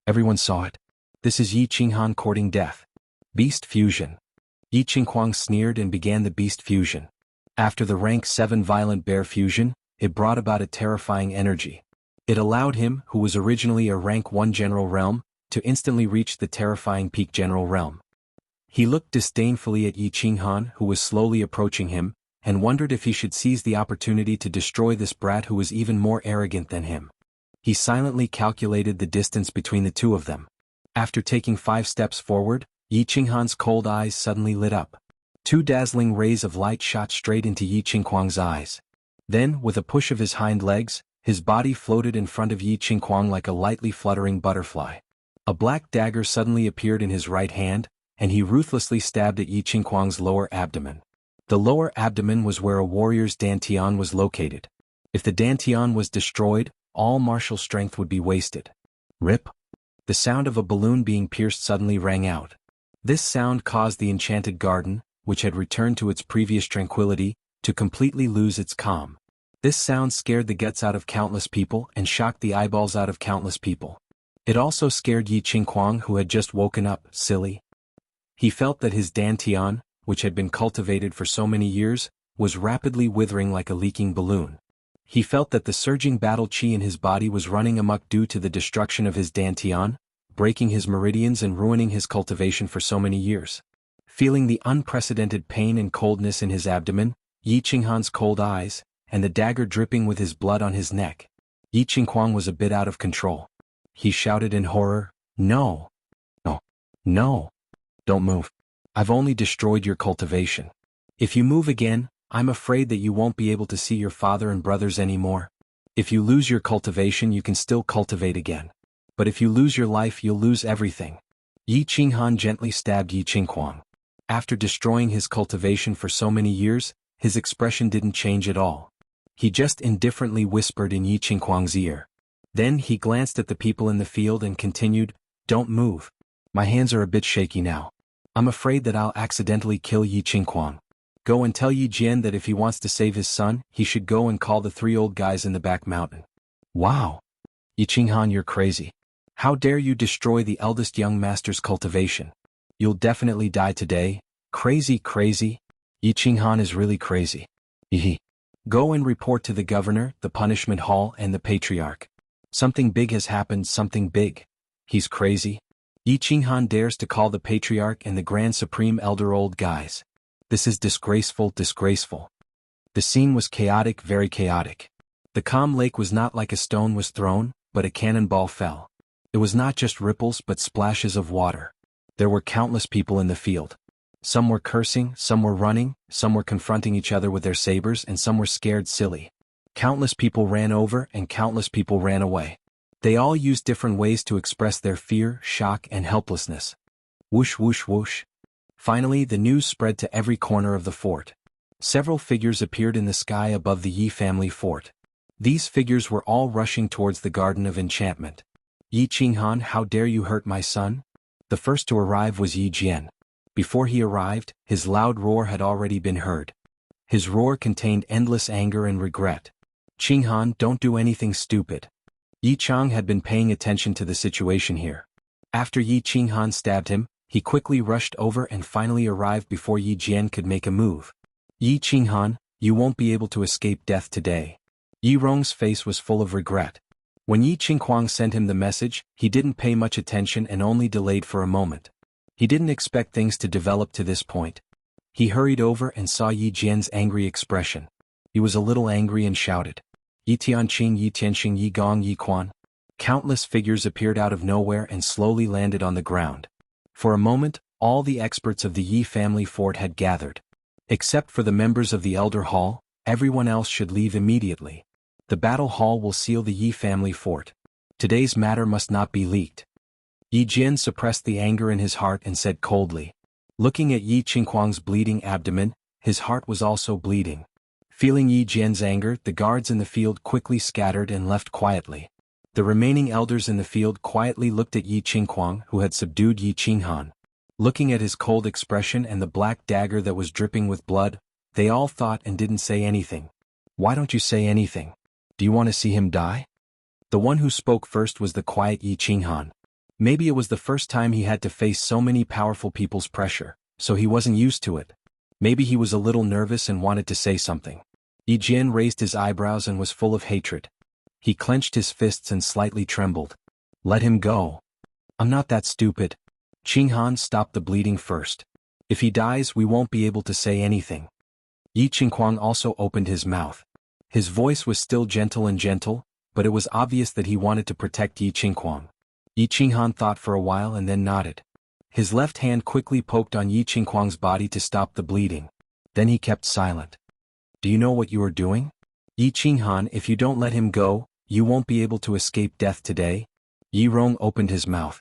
Everyone saw it. This is Yi Qinghan courting death. Beast fusion. Yi Qinghuang sneered and began the beast fusion. After the rank 7 violent bear fusion, it brought about a terrifying energy. It allowed him, who was originally a rank 1 general realm, to instantly reach the terrifying peak general realm. He looked disdainfully at Yi Qinghan, who was slowly approaching him, and wondered if he should seize the opportunity to destroy this brat who was even more arrogant than him. He silently calculated the distance between the two of them. After taking 5 steps forward, Yi Qinghan's cold eyes suddenly lit up. 2 dazzling rays of light shot straight into Yi Qinghuang's eyes. Then, with a push of his hind legs, his body floated in front of Yi Qinghuang like a lightly fluttering butterfly. A black dagger suddenly appeared in his right hand, and he ruthlessly stabbed at Yi Qinghuang's lower abdomen. The lower abdomen was where a warrior's dantian was located. If the dantian was destroyed, all martial strength would be wasted. Rip! The sound of a balloon being pierced suddenly rang out. This sound caused the enchanted garden, which had returned to its previous tranquility, to completely lose its calm. This sound scared the guts out of countless people and shocked the eyeballs out of countless people. It also scared Yi Qinghuang, who had just woken up, silly. He felt that his dantian, which had been cultivated for so many years, was rapidly withering like a leaking balloon. He felt that the surging battle chi in his body was running amok due to the destruction of his dantian, breaking his meridians and ruining his cultivation for so many years. Feeling the unprecedented pain and coldness in his abdomen, Yi Qinghan's cold eyes, and the dagger dripping with his blood on his neck, Yi Qinghuang was a bit out of control. He shouted in horror, "No! No! No! Don't move. I've only destroyed your cultivation. If you move again, I'm afraid that you won't be able to see your father and brothers anymore. If you lose your cultivation, you can still cultivate again. But if you lose your life, you'll lose everything." Yi Qinghan gently stabbed Yi Qinghuang. After destroying his cultivation for so many years, his expression didn't change at all. He just indifferently whispered in Yi Qinghuang's ear. Then he glanced at the people in the field and continued, "Don't move. My hands are a bit shaky now. I'm afraid that I'll accidentally kill Yi Qinghuang. Go and tell Yi Jian that if he wants to save his son, he should go and call the 3 old guys in the back mountain." "Wow! Yi Qinghan, you're crazy. How dare you destroy the eldest young master's cultivation? You'll definitely die today. Crazy, crazy. Yi Qinghan is really crazy. Hehe. Go and report to the governor, the punishment hall, and the patriarch. Something big has happened, something big. He's crazy. Yi Qinghan dares to call the patriarch and the grand supreme elder old guys. This is disgraceful, disgraceful." The scene was chaotic, very chaotic. The calm lake was not like a stone was thrown, but a cannonball fell. It was not just ripples but splashes of water. There were countless people in the field. Some were cursing, some were running, some were confronting each other with their sabers, and some were scared silly. Countless people ran over and countless people ran away. They all used different ways to express their fear, shock, and helplessness. Whoosh whoosh whoosh. Finally, the news spread to every corner of the fort. Several figures appeared in the sky above the Yi family fort. These figures were all rushing towards the Garden of Enchantment. "Yi Qinghan, how dare you hurt my son?" The first to arrive was Yi Jian. Before he arrived, his loud roar had already been heard. His roar contained endless anger and regret. "Qinghan, don't do anything stupid." Yi Chang had been paying attention to the situation here. After Yi Qinghan stabbed him, he quickly rushed over and finally arrived before Yi Jian could make a move. "Yi Qinghan, you won't be able to escape death today." Yi Rong's face was full of regret. When Yi Qinghuang sent him the message, he didn't pay much attention and only delayed for a moment. He didn't expect things to develop to this point. He hurried over and saw Yi Jian's angry expression. He was a little angry and shouted, "Yi Tianqing, Yi Tianxing, Yi Gong, Yi Quan." Countless figures appeared out of nowhere and slowly landed on the ground. For a moment, all the experts of the Yi family fort had gathered. Except for the members of the Elder Hall, everyone else should leave immediately. The battle hall will seal the Yi family fort. Today's matter must not be leaked. Yi Jian suppressed the anger in his heart and said coldly. Looking at Yi Qinghuang's bleeding abdomen, his heart was also bleeding. Feeling Yi Jian's anger, the guards in the field quickly scattered and left quietly. The remaining elders in the field quietly looked at Yi Qinghuang, who had subdued Yi Qinghan. Looking at his cold expression and the black dagger that was dripping with blood, they all thought and didn't say anything. Why don't you say anything? Do you want to see him die? The one who spoke first was the quiet Yi Qinghan. Maybe it was the first time he had to face so many powerful people's pressure, so he wasn't used to it. Maybe he was a little nervous and wanted to say something. Yi Jian raised his eyebrows and was full of hatred. He clenched his fists and slightly trembled. Let him go. I'm not that stupid. Qinghan, stop the bleeding first. If he dies, we won't be able to say anything. Yi Qinghuang also opened his mouth. His voice was still gentle, but it was obvious that he wanted to protect Yi Qinghuang. Yi Qinghan thought for a while and then nodded. His left hand quickly poked on Yi Qinghuang's body to stop the bleeding. Then he kept silent. Do you know what you are doing? Yi Qinghan, if you don't let him go, you won't be able to escape death today. Yi Rong opened his mouth.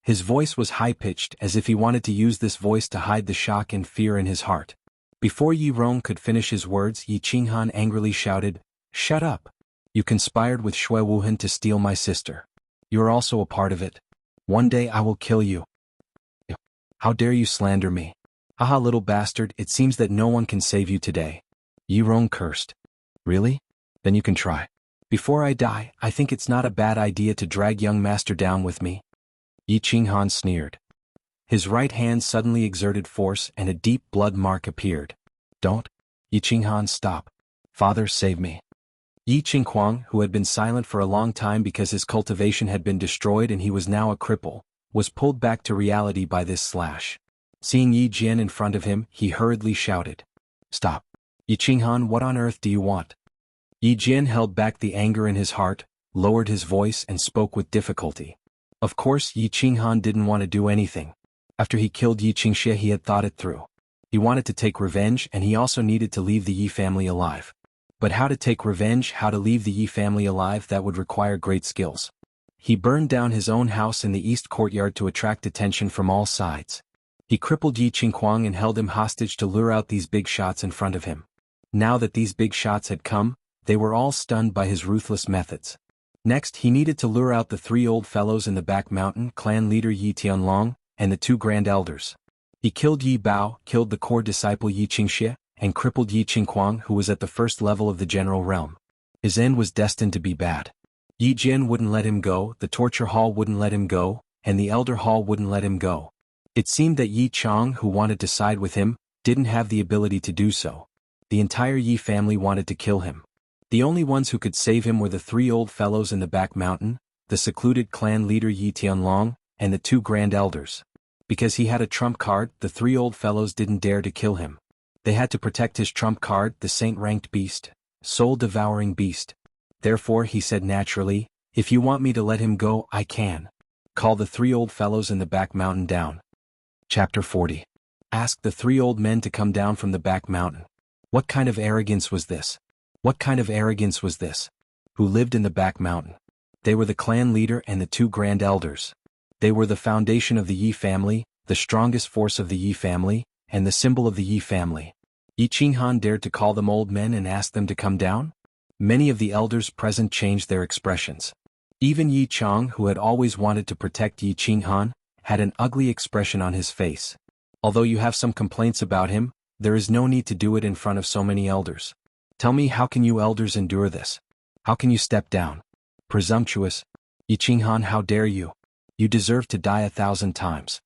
His voice was high-pitched, as if he wanted to use this voice to hide the shock and fear in his heart. Before Yi Rong could finish his words, Yi Qinghan angrily shouted, Shut up! You conspired with Shui Wuhan to steal my sister. You are also a part of it. One day I will kill you. How dare you slander me? Haha, little bastard, it seems that no one can save you today. Yi Rong cursed. Really? Then you can try. Before I die, I think it's not a bad idea to drag young master down with me. Yi Qinghan sneered. His right hand suddenly exerted force and a deep blood mark appeared. Don't. Yi Qinghan, stop. Father, save me. Yi Qinghuang, who had been silent for a long time because his cultivation had been destroyed and he was now a cripple, was pulled back to reality by this slash. Seeing Yi Jian in front of him, he hurriedly shouted. Stop. Yi Qinghan, what on earth do you want? Yi Jian held back the anger in his heart, lowered his voice and spoke with difficulty. Of course, Yi Qinghan didn't want to do anything. After he killed Xianxia, he had thought it through. He wanted to take revenge and he also needed to leave the Yi family alive. But how to take revenge, how to leave the Yi family alive, that would require great skills. He burned down his own house in the east courtyard to attract attention from all sides. He crippled Yi Qinghuang and held him hostage to lure out these big shots in front of him. Now that these big shots had come, they were all stunned by his ruthless methods. Next, he needed to lure out the 3 old fellows in the back mountain, clan leader Yi Tianlong, and the 2 grand elders. He killed Yi Bao, killed the core disciple Yi Qingxia, and crippled Yi Qinghuang, who was at the first level of the general realm. His end was destined to be bad. Yi Jian wouldn't let him go, the torture hall wouldn't let him go, and the elder hall wouldn't let him go. It seemed that Yi Chong, who wanted to side with him, didn't have the ability to do so. The entire Yi family wanted to kill him. The only ones who could save him were the 3 old fellows in the back mountain, the secluded clan leader Yi Tianlong, and the 2 grand elders. Because he had a trump card, the 3 old fellows didn't dare to kill him. They had to protect his trump card, the saint-ranked beast, soul-devouring beast. Therefore he said naturally, if you want me to let him go, I can. Call the 3 old fellows in the back mountain down. Chapter 40. Ask the 3 old men to come down from the back mountain. What kind of arrogance was this? What kind of arrogance was this? Who lived in the back mountain? They were the clan leader and the 2 grand elders. They were the foundation of the Yi family, the strongest force of the Yi family, and the symbol of the Yi family. Yi Qinghan dared to call them old men and ask them to come down? Many of the elders present changed their expressions. Even Yi Chong, who had always wanted to protect Yi Qinghan, had an ugly expression on his face. Although you have some complaints about him, there is no need to do it in front of so many elders. Tell me, how can you elders endure this? How can you step down? Presumptuous. Yi Qinghan, how dare you? You deserve to die 1,000 times.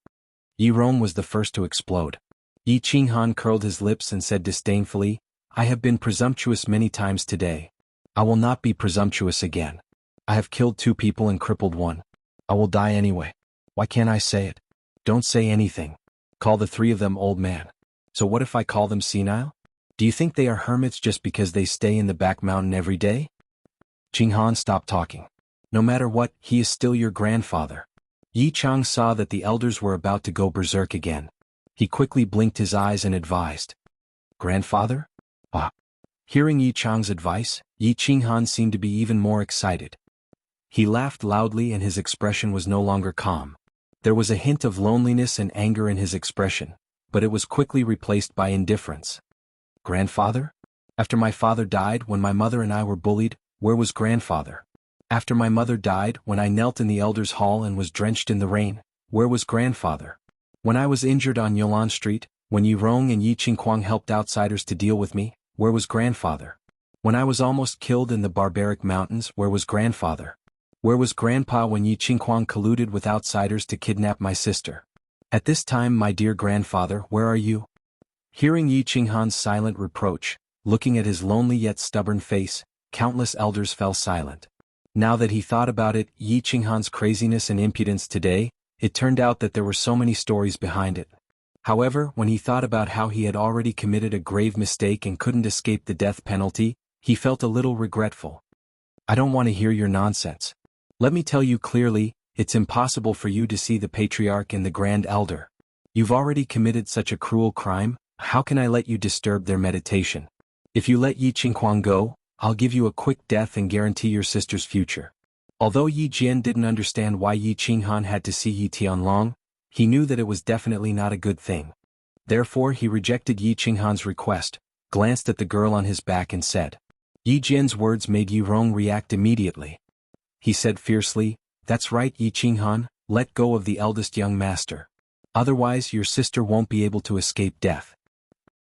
Yi Rong was the first to explode. Yi Qinghan curled his lips and said disdainfully, I have been presumptuous many times today. I will not be presumptuous again. I have killed 2 people and crippled 1. I will die anyway. Why can't I say it? Don't say anything. Call the 3 of them old man. So what if I call them senile? Do you think they are hermits just because they stay in the back mountain every day? Qinghan, stop talking. No matter what, he is still your grandfather. Yi Chong saw that the elders were about to go berserk again. He quickly blinked his eyes and advised. Grandfather? Ah. Hearing Yi Chong's advice, Yi Qinghan seemed to be even more excited. He laughed loudly and his expression was no longer calm. There was a hint of loneliness and anger in his expression, but it was quickly replaced by indifference. Grandfather? After my father died, when my mother and I were bullied, where was grandfather? After my mother died, when I knelt in the elders' hall and was drenched in the rain, where was grandfather? When I was injured on Yolan Street, when Yi Rong and Yi Qinghuang helped outsiders to deal with me, where was grandfather? When I was almost killed in the barbaric mountains, where was grandfather? Where was grandpa when Yi Qinghuang colluded with outsiders to kidnap my sister? At this time, my dear grandfather, where are you? Hearing Yi Qinghan's silent reproach, looking at his lonely yet stubborn face, countless elders fell silent. Now that he thought about it, Yi Qinghan's craziness and impudence today, it turned out that there were so many stories behind it. However, when he thought about how he had already committed a grave mistake and couldn't escape the death penalty, he felt a little regretful. I don't want to hear your nonsense. Let me tell you clearly, it's impossible for you to see the patriarch and the grand elder. You've already committed such a cruel crime, how can I let you disturb their meditation? If you let Yi Qinghuang go, I'll give you a quick death and guarantee your sister's future. Although Yi Jian didn't understand why Yi Qinghan had to see Yi Tianlong, he knew that it was definitely not a good thing. Therefore he rejected Yi Qinghan's request, glanced at the girl on his back and said. Yi Jian's words made Yi Rong react immediately. He said fiercely, "That's right, Yi Qinghan, let go of the eldest young master. Otherwise your sister won't be able to escape death."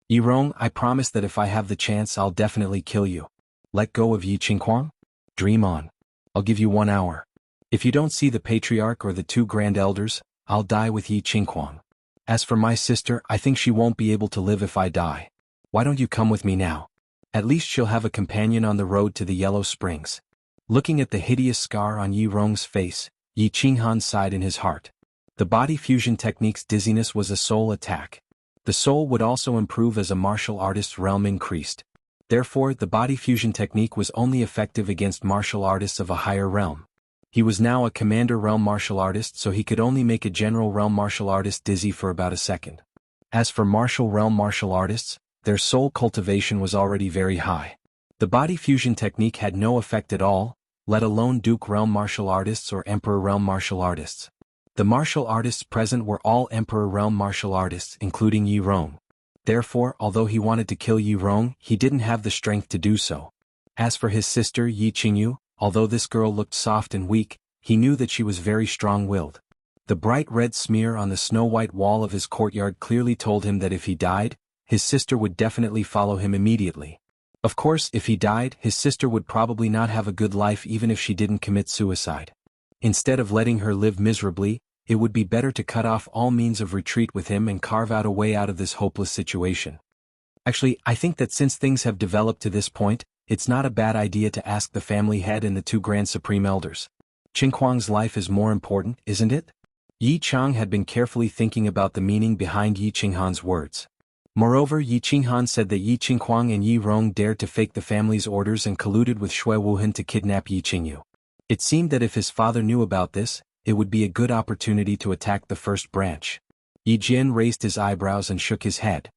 Yi Rong, I promise that if I have the chance I'll definitely kill you. Let go of Yi Qinghuang? Dream on. I'll give you 1 hour. If you don't see the patriarch or the 2 grand elders, I'll die with Yi Qinghuang. As for my sister, I think she won't be able to live if I die. Why don't you come with me now? At least she'll have a companion on the road to the Yellow Springs. Looking at the hideous scar on Yi Rong's face, Yi Qinghan sighed in his heart. The body fusion technique's dizziness was a soul attack. The soul would also improve as a martial artist's realm increased. Therefore, the body fusion technique was only effective against martial artists of a higher realm. He was now a commander realm martial artist, so he could only make a general realm martial artist dizzy for about a second. As for martial realm martial artists, their soul cultivation was already very high. The body fusion technique had no effect at all, let alone Duke realm martial artists or Emperor realm martial artists. The martial artists present were all Emperor realm martial artists, including Yi Rong. Therefore, although he wanted to kill Yi Rong, he didn't have the strength to do so. As for his sister Yi Qingyu, although this girl looked soft and weak, he knew that she was very strong-willed. The bright red smear on the snow-white wall of his courtyard clearly told him that if he died, his sister would definitely follow him immediately. Of course, if he died, his sister would probably not have a good life even if she didn't commit suicide. Instead of letting her live miserably, it would be better to cut off all means of retreat with him and carve out a way out of this hopeless situation. Actually, I think that since things have developed to this point, it's not a bad idea to ask the family head and the 2 grand supreme elders. Qinghuang's life is more important, isn't it? Yi Chang had been carefully thinking about the meaning behind Yi Qinghan's words. Moreover, Yi Qinghan said that Yi Qinghuang and Yi Rong dared to fake the family's orders and colluded with Shui Wuhan to kidnap Yi Qingyu. It seemed that if his father knew about this, it would be a good opportunity to attack the first branch. Yi Jian raised his eyebrows and shook his head.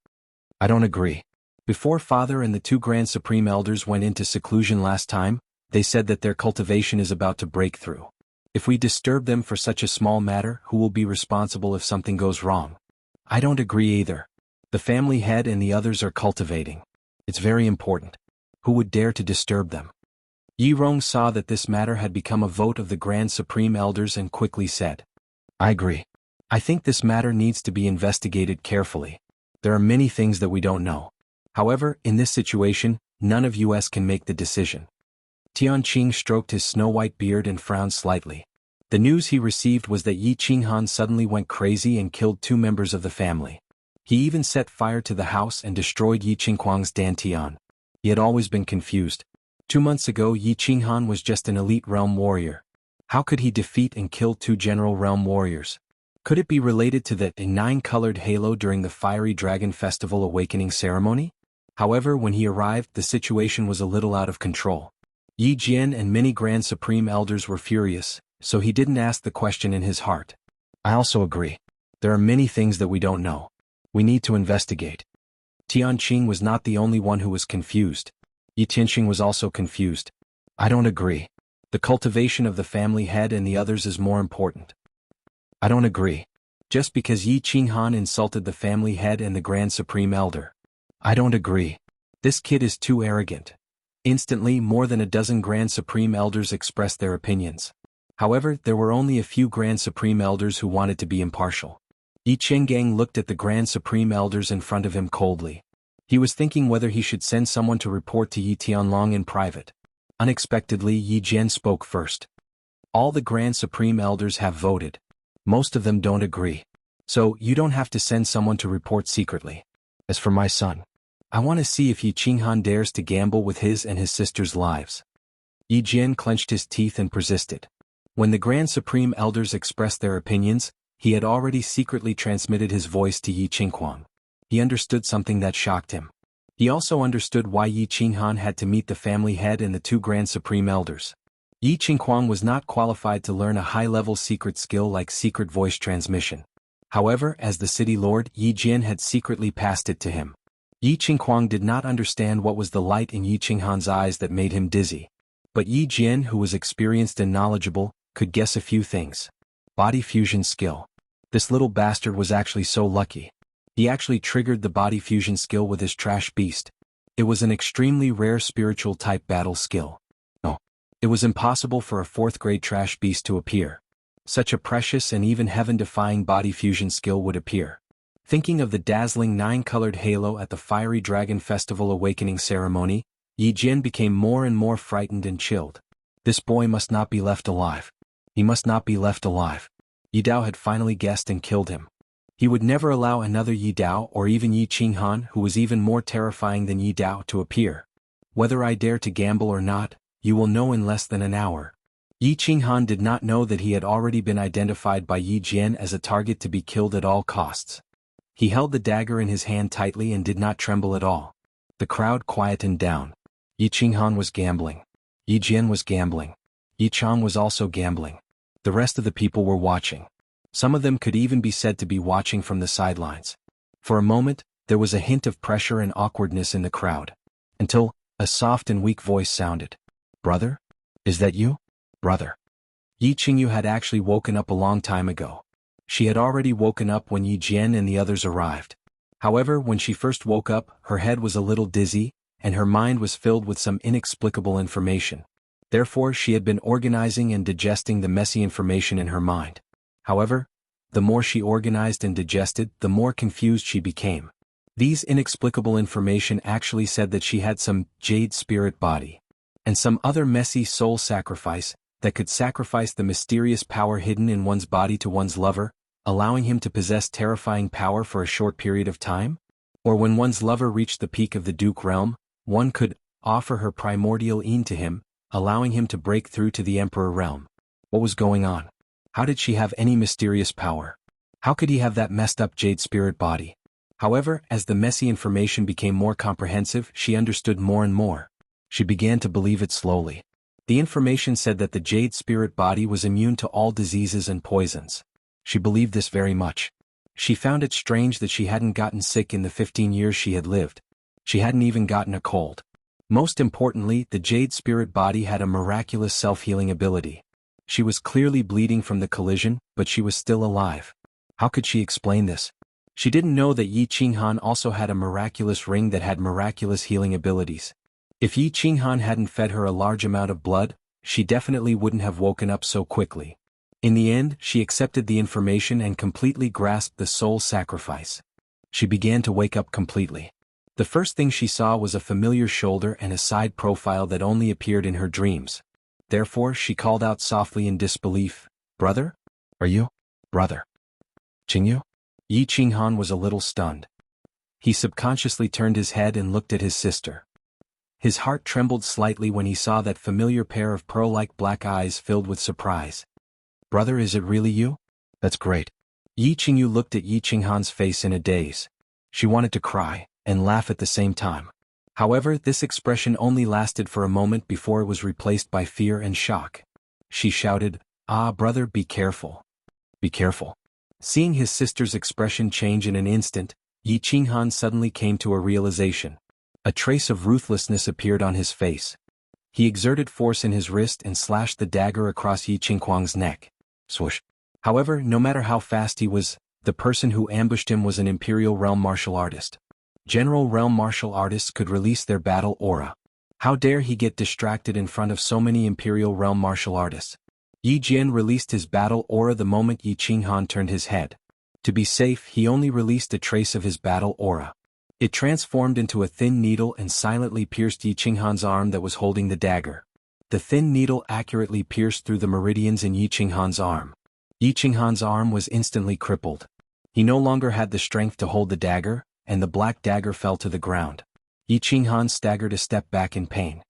I don't agree. Before father and the 2 grand supreme elders went into seclusion last time, they said that their cultivation is about to break through. If we disturb them for such a small matter, who will be responsible if something goes wrong? I don't agree either. The family head and the others are cultivating. It's very important. Who would dare to disturb them? Yi Rong saw that this matter had become a vote of the Grand Supreme Elders and quickly said, I agree. I think this matter needs to be investigated carefully. There are many things that we don't know. However, in this situation, none of us can make the decision. Tianqing stroked his snow-white beard and frowned slightly. The news he received was that Yi Qinghan suddenly went crazy and killed 2 members of the family. He even set fire to the house and destroyed Yi Qinghuang's dantian. He had always been confused. 2 months ago Yi Qinghan was just an elite realm warrior. How could he defeat and kill 2 general realm warriors? Could it be related to the 9-colored halo during the Fiery Dragon Festival awakening ceremony? However, when he arrived, the situation was a little out of control. Yi Jian and many Grand Supreme Elders were furious, so he didn't ask the question in his heart. I also agree. There are many things that we don't know. We need to investigate. Tianqing was not the only one who was confused. Yi Tianqing was also confused. I don't agree. The cultivation of the family head and the others is more important. I don't agree. Just because Yi Qinghan insulted the family head and the Grand Supreme Elder. I don't agree. This kid is too arrogant. Instantly, more than a dozen Grand Supreme Elders expressed their opinions. However, there were only a few Grand Supreme Elders who wanted to be impartial. Yi Qinggang looked at the Grand Supreme Elders in front of him coldly. He was thinking whether he should send someone to report to Yi Tianlong in private. Unexpectedly, Yi Jian spoke first. All the Grand Supreme Elders have voted. Most of them don't agree. So, you don't have to send someone to report secretly. As for my son, I want to see if Yi Qinghan dares to gamble with his and his sister's lives. Yi Jian clenched his teeth and persisted. When the Grand Supreme Elders expressed their opinions, he had already secretly transmitted his voice to Yi Qinghuang. He understood something that shocked him. He also understood why Yi Qinghan had to meet the family head and the two Grand Supreme Elders. Yi Qinghuang was not qualified to learn a high-level secret skill like secret voice transmission. However, as the city lord, Yi Jian had secretly passed it to him. Yi Qinghuang did not understand what was the light in Yi Qinghan's eyes that made him dizzy. But Yi Jian, who was experienced and knowledgeable, could guess a few things. Body fusion skill. This little bastard was actually so lucky. He actually triggered the body fusion skill with his trash beast. It was an extremely rare spiritual type battle skill. No. It was impossible for a 4th grade trash beast to appear. Such a precious and even heaven-defying body fusion skill would appear. Thinking of the dazzling 9-colored halo at the Fiery Dragon Festival Awakening Ceremony, Yi Jian became more and more frightened and chilled. This boy must not be left alive. He must not be left alive. Yi Dao had finally guessed and killed him. He would never allow another Yi Dao or even Yi Qinghan, who was even more terrifying than Yi Dao, to appear. Whether I dare to gamble or not, you will know in less than an hour. Yi Qinghan did not know that he had already been identified by Yi Jian as a target to be killed at all costs. He held the dagger in his hand tightly and did not tremble at all. The crowd quietened down. Yi Qinghan was gambling. Yi Jian was gambling. Yi Chang was also gambling. The rest of the people were watching. Some of them could even be said to be watching from the sidelines. For a moment, there was a hint of pressure and awkwardness in the crowd. Until, a soft and weak voice sounded. Brother? Is that you? Brother. Yi Qingyu had actually woken up a long time ago. She had already woken up when Yi Jian and the others arrived. However, when she first woke up, her head was a little dizzy, and her mind was filled with some inexplicable information. Therefore, she had been organizing and digesting the messy information in her mind. However, the more she organized and digested, the more confused she became. These inexplicable information actually said that she had some jade spirit body, and some other messy soul sacrifice, that could sacrifice the mysterious power hidden in one's body to one's lover, allowing him to possess terrifying power for a short period of time? Or when one's lover reached the peak of the Duke realm, one could offer her primordial Yin to him, allowing him to break through to the Emperor realm. What was going on? How did she have any mysterious power? How could he have that messed up jade spirit body? However, as the messy information became more comprehensive, she understood more and more. She began to believe it slowly. The information said that the jade spirit body was immune to all diseases and poisons. She believed this very much. She found it strange that she hadn't gotten sick in the 15 years she had lived. She hadn't even gotten a cold. Most importantly, the jade spirit body had a miraculous self-healing ability. She was clearly bleeding from the collision, but she was still alive. How could she explain this? She didn't know that Yi Qinghan also had a miraculous ring that had miraculous healing abilities. If Yi Qinghan hadn't fed her a large amount of blood, she definitely wouldn't have woken up so quickly. In the end, she accepted the information and completely grasped the soul sacrifice. She began to wake up completely. The first thing she saw was a familiar shoulder and a side profile that only appeared in her dreams. Therefore, she called out softly in disbelief, "Brother? Are you? Brother? Qingyu?" Yi Qinghan was a little stunned. He subconsciously turned his head and looked at his sister. His heart trembled slightly when he saw that familiar pair of pearl-like black eyes filled with surprise. "Brother, is it really you? That's great." Yi Qingyu looked at Yi Qinghan's face in a daze. She wanted to cry and laugh at the same time. However, this expression only lasted for a moment before it was replaced by fear and shock. She shouted, "Ah, brother, be careful. Be careful." Seeing his sister's expression change in an instant, Yi Qinghan suddenly came to a realization. A trace of ruthlessness appeared on his face. He exerted force in his wrist and slashed the dagger across Yi Qinghuang's neck. Swoosh. However, no matter how fast he was, the person who ambushed him was an Imperial Realm martial artist. General Realm martial artists could release their battle aura. How dare he get distracted in front of so many Imperial Realm martial artists? Yi Jian released his battle aura the moment Yi Qinghan turned his head. To be safe, he only released a trace of his battle aura. It transformed into a thin needle and silently pierced Yi Qinghan's arm that was holding the dagger. The thin needle accurately pierced through the meridians in Yi Qinghan's arm. Yi Qinghan's arm was instantly crippled. He no longer had the strength to hold the dagger, and the black dagger fell to the ground. Yi Qinghan staggered a step back in pain.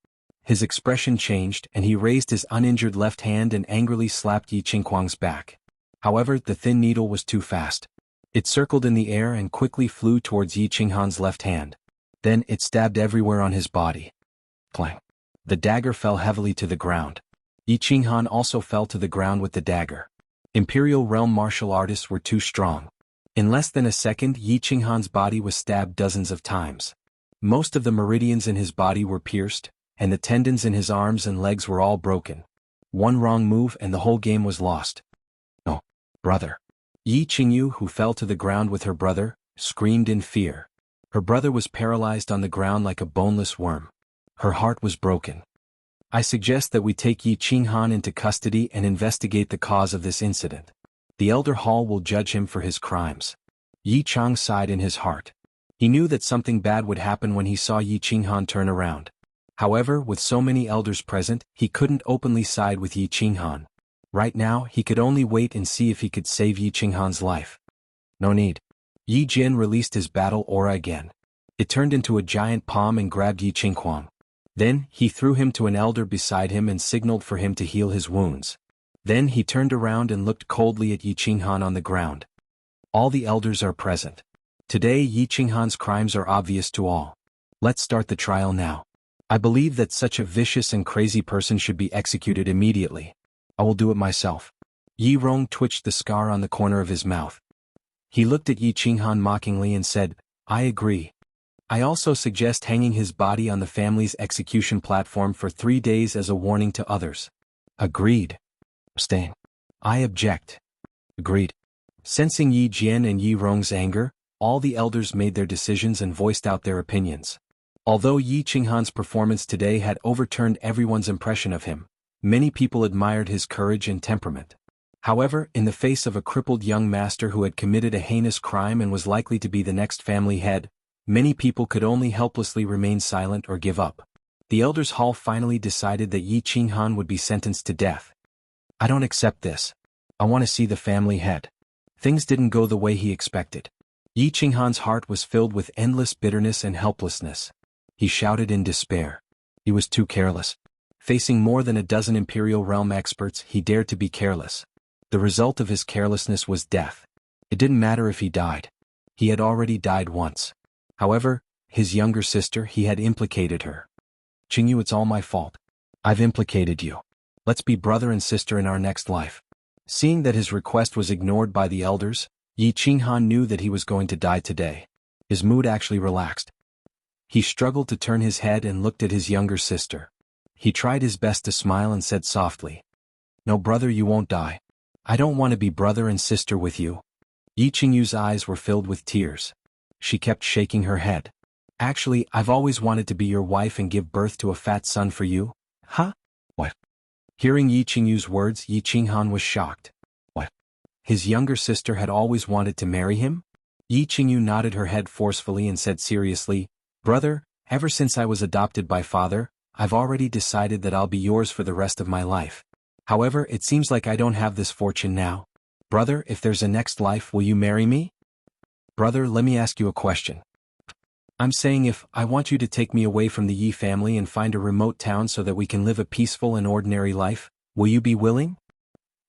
His expression changed and he raised his uninjured left hand and angrily slapped Yi Qinghuang's back. However, the thin needle was too fast. It circled in the air and quickly flew towards Yi Qinghan's left hand. Then it stabbed everywhere on his body. Clang. The dagger fell heavily to the ground. Yi Qinghan also fell to the ground with the dagger. Imperial Realm martial artists were too strong. In less than a second, Yi Qinghan's body was stabbed dozens of times. Most of the meridians in his body were pierced, and the tendons in his arms and legs were all broken. One wrong move and the whole game was lost. "No, brother." Yi Qingyu, who fell to the ground with her brother, screamed in fear. Her brother was paralyzed on the ground like a boneless worm. Her heart was broken. "I suggest that we take Yi Qinghan into custody and investigate the cause of this incident. The Elder Hall will judge him for his crimes." Yi Chang sighed in his heart. He knew that something bad would happen when he saw Yi Qinghan turn around. However, with so many elders present, he couldn't openly side with Yi Qinghan. Right now, he could only wait and see if he could save Yi Qinghan's life. No need. Yi Jian released his battle aura again. It turned into a giant palm and grabbed Yi Qinghuang. Then, he threw him to an elder beside him and signaled for him to heal his wounds. Then he turned around and looked coldly at Yi Qinghan on the ground. All the elders are present. Today Yi Qinghan's crimes are obvious to all. Let's start the trial now. I believe that such a vicious and crazy person should be executed immediately. I will do it myself. Yi Rong twitched the scar on the corner of his mouth. He looked at Yi Qinghan mockingly and said, "I agree. I also suggest hanging his body on the family's execution platform for 3 days as a warning to others." Agreed. Abstain. I object. Agreed. Sensing Yi Jian and Yi Rong's anger, all the elders made their decisions and voiced out their opinions. Although Yi Qinghan's performance today had overturned everyone's impression of him, many people admired his courage and temperament. However, in the face of a crippled young master who had committed a heinous crime and was likely to be the next family head, many people could only helplessly remain silent or give up. The Elders' Hall finally decided that Yi Qinghan would be sentenced to death. "I don't accept this. I want to see the family head." Things didn't go the way he expected. Yi Qinghan's heart was filled with endless bitterness and helplessness. He shouted in despair. He was too careless. Facing more than a dozen Imperial Realm experts, he dared to be careless. The result of his carelessness was death. It didn't matter if he died. He had already died once. However, his younger sister, he had implicated her. "Qingyu, it's all my fault. I've implicated you. Let's be brother and sister in our next life." Seeing that his request was ignored by the elders, Yi Qinghan knew that he was going to die today. His mood actually relaxed. He struggled to turn his head and looked at his younger sister. He tried his best to smile and said softly, "No, brother, you won't die. I don't want to be brother and sister with you." Yi Qingyu's eyes were filled with tears. She kept shaking her head. "Actually, I've always wanted to be your wife and give birth to a fat son for you." "Huh? What?" Hearing Yi Qingyu's words, Yi Qinghan was shocked. What? His younger sister had always wanted to marry him? Yi Qingyu nodded her head forcefully and said seriously, "Brother, ever since I was adopted by father, I've already decided that I'll be yours for the rest of my life. However, it seems like I don't have this fortune now. Brother, if there's a next life, will you marry me?" "Brother, let me ask you a question. I'm saying if I want you to take me away from the Yi family and find a remote town so that we can live a peaceful and ordinary life, will you be willing?"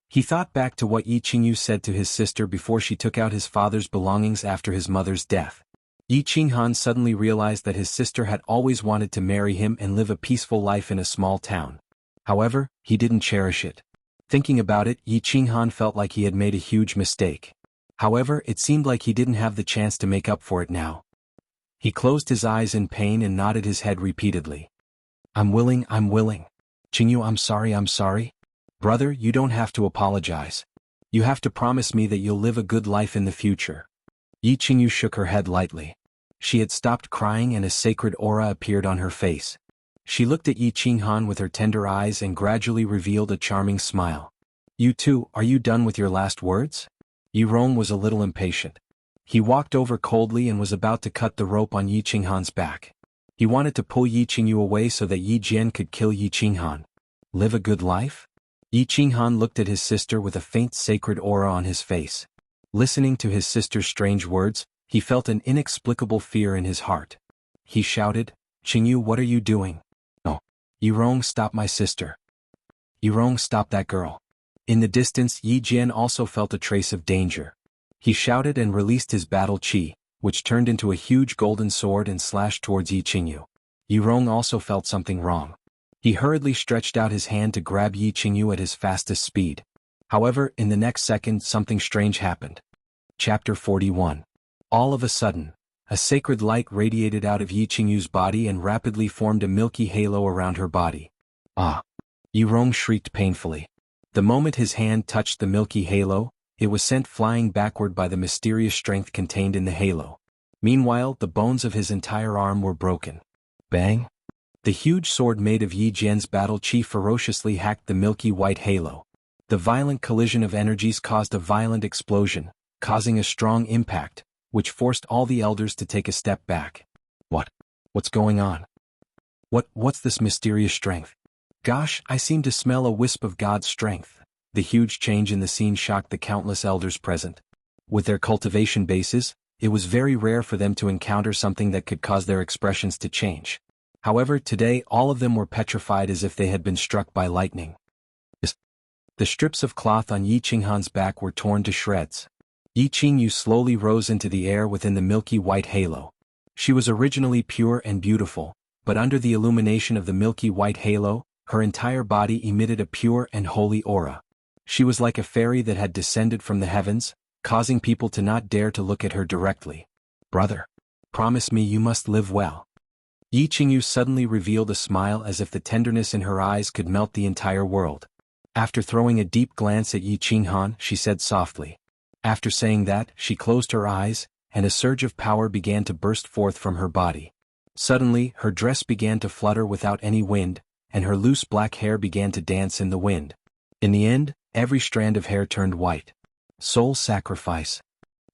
He thought back to what Yi Qingyu said to his sister before she took out his father's belongings after his mother's death. Yi Qinghan suddenly realized that his sister had always wanted to marry him and live a peaceful life in a small town. However, he didn't cherish it. Thinking about it, Yi Qinghan felt like he had made a huge mistake. However, it seemed like he didn't have the chance to make up for it now. He closed his eyes in pain and nodded his head repeatedly. I'm willing. Qingyu, I'm sorry. Brother, you don't have to apologize. You have to promise me that you'll live a good life in the future. Yi Qingyu shook her head lightly. She had stopped crying and a sacred aura appeared on her face. She looked at Yi Qinghan with her tender eyes and gradually revealed a charming smile. You too, are you done with your last words? Yi Rong was a little impatient. He walked over coldly and was about to cut the rope on Yi Qinghan's back. He wanted to pull Yi Qingyu away so that Yi Jian could kill Yi Qinghan. Live a good life? Yi Qinghan looked at his sister with a faint sacred aura on his face. Listening to his sister's strange words, he felt an inexplicable fear in his heart. He shouted, Qingyu, what are you doing? No. Yi Rong, stop my sister. Yi Rong, stop that girl. In the distance, Yi Jian also felt a trace of danger. He shouted and released his battle chi, which turned into a huge golden sword and slashed towards Yi Qingyu. Yi Rong also felt something wrong. He hurriedly stretched out his hand to grab Yi Qingyu at his fastest speed. However, in the next second something strange happened. Chapter 41. All of a sudden, a sacred light radiated out of Yi Qingyu's body and rapidly formed a milky halo around her body. Ah! Yi Rong shrieked painfully. The moment his hand touched the milky halo, it was sent flying backward by the mysterious strength contained in the halo. Meanwhile, the bones of his entire arm were broken. Bang! The huge sword made of Yi Jian's battle chi ferociously hacked the milky white halo. The violent collision of energies caused a violent explosion, causing a strong impact, which forced all the elders to take a step back. What's going on? What's this mysterious strength? Gosh, I seem to smell a wisp of God's strength. The huge change in the scene shocked the countless elders present. With their cultivation bases, it was very rare for them to encounter something that could cause their expressions to change. However, today all of them were petrified as if they had been struck by lightning. The strips of cloth on Yi Qinghan's back were torn to shreds. Yi Qingyu slowly rose into the air within the milky white halo. She was originally pure and beautiful, but under the illumination of the milky white halo, her entire body emitted a pure and holy aura. She was like a fairy that had descended from the heavens, causing people to not dare to look at her directly. Brother, promise me you must live well. Yi Qingyu suddenly revealed a smile as if the tenderness in her eyes could melt the entire world. After throwing a deep glance at Yi Qinghan, she said softly. After saying that, she closed her eyes, and a surge of power began to burst forth from her body. Suddenly, her dress began to flutter without any wind, and her loose black hair began to dance in the wind. In the end, every strand of hair turned white. Soul sacrifice.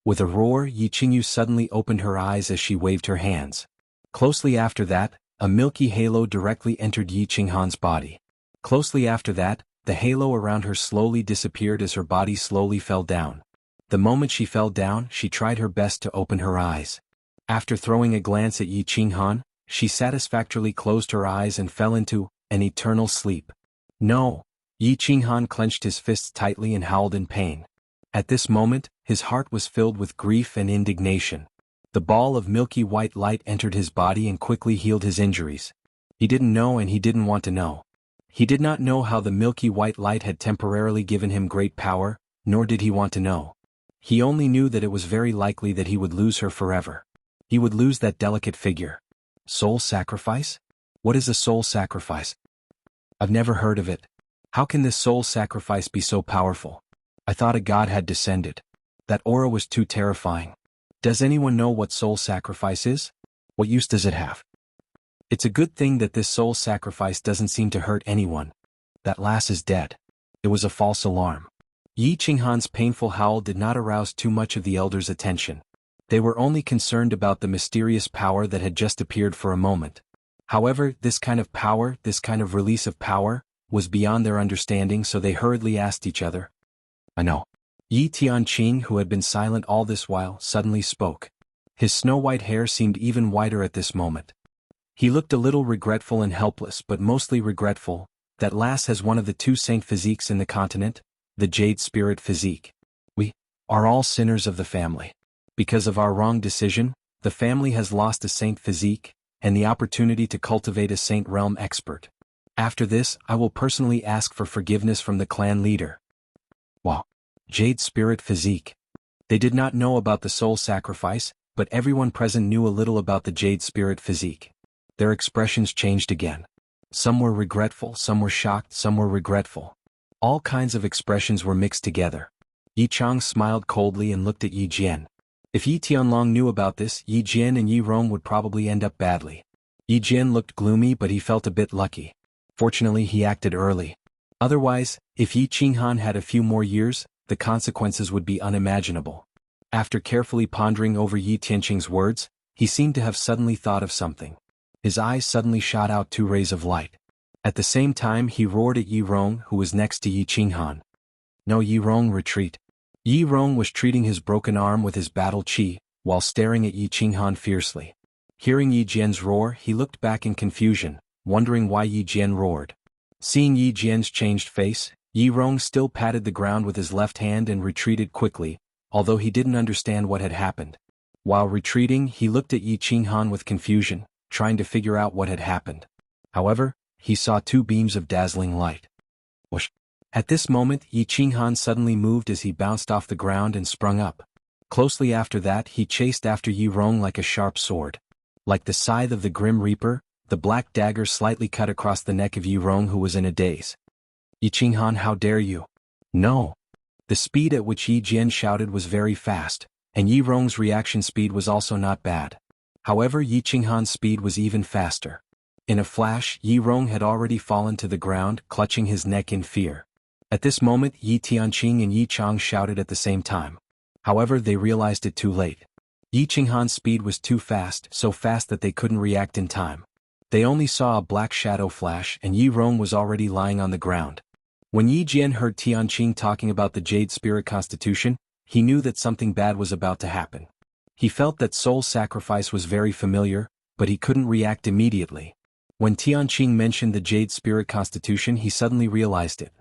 With a roar, Yi Qingyu suddenly opened her eyes as she waved her hands. Closely after that, a milky halo directly entered Yi Qinghan's body. Closely after that, the halo around her slowly disappeared as her body slowly fell down. The moment she fell down, she tried her best to open her eyes. After throwing a glance at Yi Qinghan, she satisfactorily closed her eyes and fell into an eternal sleep. No! Yi Qinghan clenched his fists tightly and howled in pain. At this moment, his heart was filled with grief and indignation. The ball of milky white light entered his body and quickly healed his injuries. He didn't know and he didn't want to know. He did not know how the milky white light had temporarily given him great power, nor did he want to know. He only knew that it was very likely that he would lose her forever. He would lose that delicate figure. Soul sacrifice? What is a soul sacrifice? I've never heard of it. How can this soul sacrifice be so powerful? I thought a god had descended. That aura was too terrifying. Does anyone know what soul sacrifice is? What use does it have? It's a good thing that this soul sacrifice doesn't seem to hurt anyone. That lass is dead. It was a false alarm. Yi Qinghan's painful howl did not arouse too much of the elders' attention. They were only concerned about the mysterious power that had just appeared for a moment. However, this kind of power, this kind of release of power, was beyond their understanding, so they hurriedly asked each other. I know. Yi Tianqing, who had been silent all this while, suddenly spoke. His snow-white hair seemed even whiter at this moment. He looked a little regretful and helpless, but mostly regretful. That lass has one of the two saint physiques in the continent, the Jade Spirit physique. We are all sinners of the family. Because of our wrong decision, the family has lost a saint physique, and the opportunity to cultivate a saint realm expert. After this, I will personally ask for forgiveness from the clan leader. Wow. Jade Spirit physique. They did not know about the soul sacrifice, but everyone present knew a little about the Jade Spirit physique. Their expressions changed again. Some were regretful, some were shocked, some were regretful. All kinds of expressions were mixed together. Yi Chang smiled coldly and looked at Yi Jian. If Yi Tianlong knew about this, Yi Jian and Yi Rong would probably end up badly. Yi Jian looked gloomy, but he felt a bit lucky. Fortunately, he acted early. Otherwise, if Yi Qinghan had a few more years, the consequences would be unimaginable. After carefully pondering over Yi Tianqing's words, he seemed to have suddenly thought of something. His eyes suddenly shot out 2 rays of light. At the same time, he roared at Yi Rong, who was next to Yi Qinghan. "No, Yi Rong, retreat." Yi Rong was treating his broken arm with his battle chi, while staring at Yi Qinghan fiercely. Hearing Yi Jian's roar, he looked back in confusion, wondering why Yi Jian roared. Seeing Yi Jian's changed face, Yi Rong still patted the ground with his left hand and retreated quickly, although he didn't understand what had happened. While retreating, he looked at Yi Qinghan with confusion, trying to figure out what had happened. However, he saw 2 beams of dazzling light. Whoosh! At this moment, Yi Qinghan suddenly moved as he bounced off the ground and sprung up. Closely after that, he chased after Yi Rong like a sharp sword. Like the scythe of the Grim Reaper, the black dagger slightly cut across the neck of Yi Rong, who was in a daze. "Yi Qinghan, how dare you?" "No!" The speed at which Yi Jian shouted was very fast, and Yi Rong's reaction speed was also not bad. However, Yi Qinghan's speed was even faster. In a flash, Yi Rong had already fallen to the ground, clutching his neck in fear. At this moment, Yi Tianqing and Yi Chang shouted at the same time. However, they realized it too late. Yi Qinghan's speed was too fast, so fast that they couldn't react in time. They only saw a black shadow flash, and Yi Rong was already lying on the ground. When Yi Jian heard Tianqing talking about the Jade Spirit Constitution, he knew that something bad was about to happen. He felt that soul sacrifice was very familiar, but he couldn't react immediately. When Tianqing mentioned the Jade Spirit Constitution, he suddenly realized it.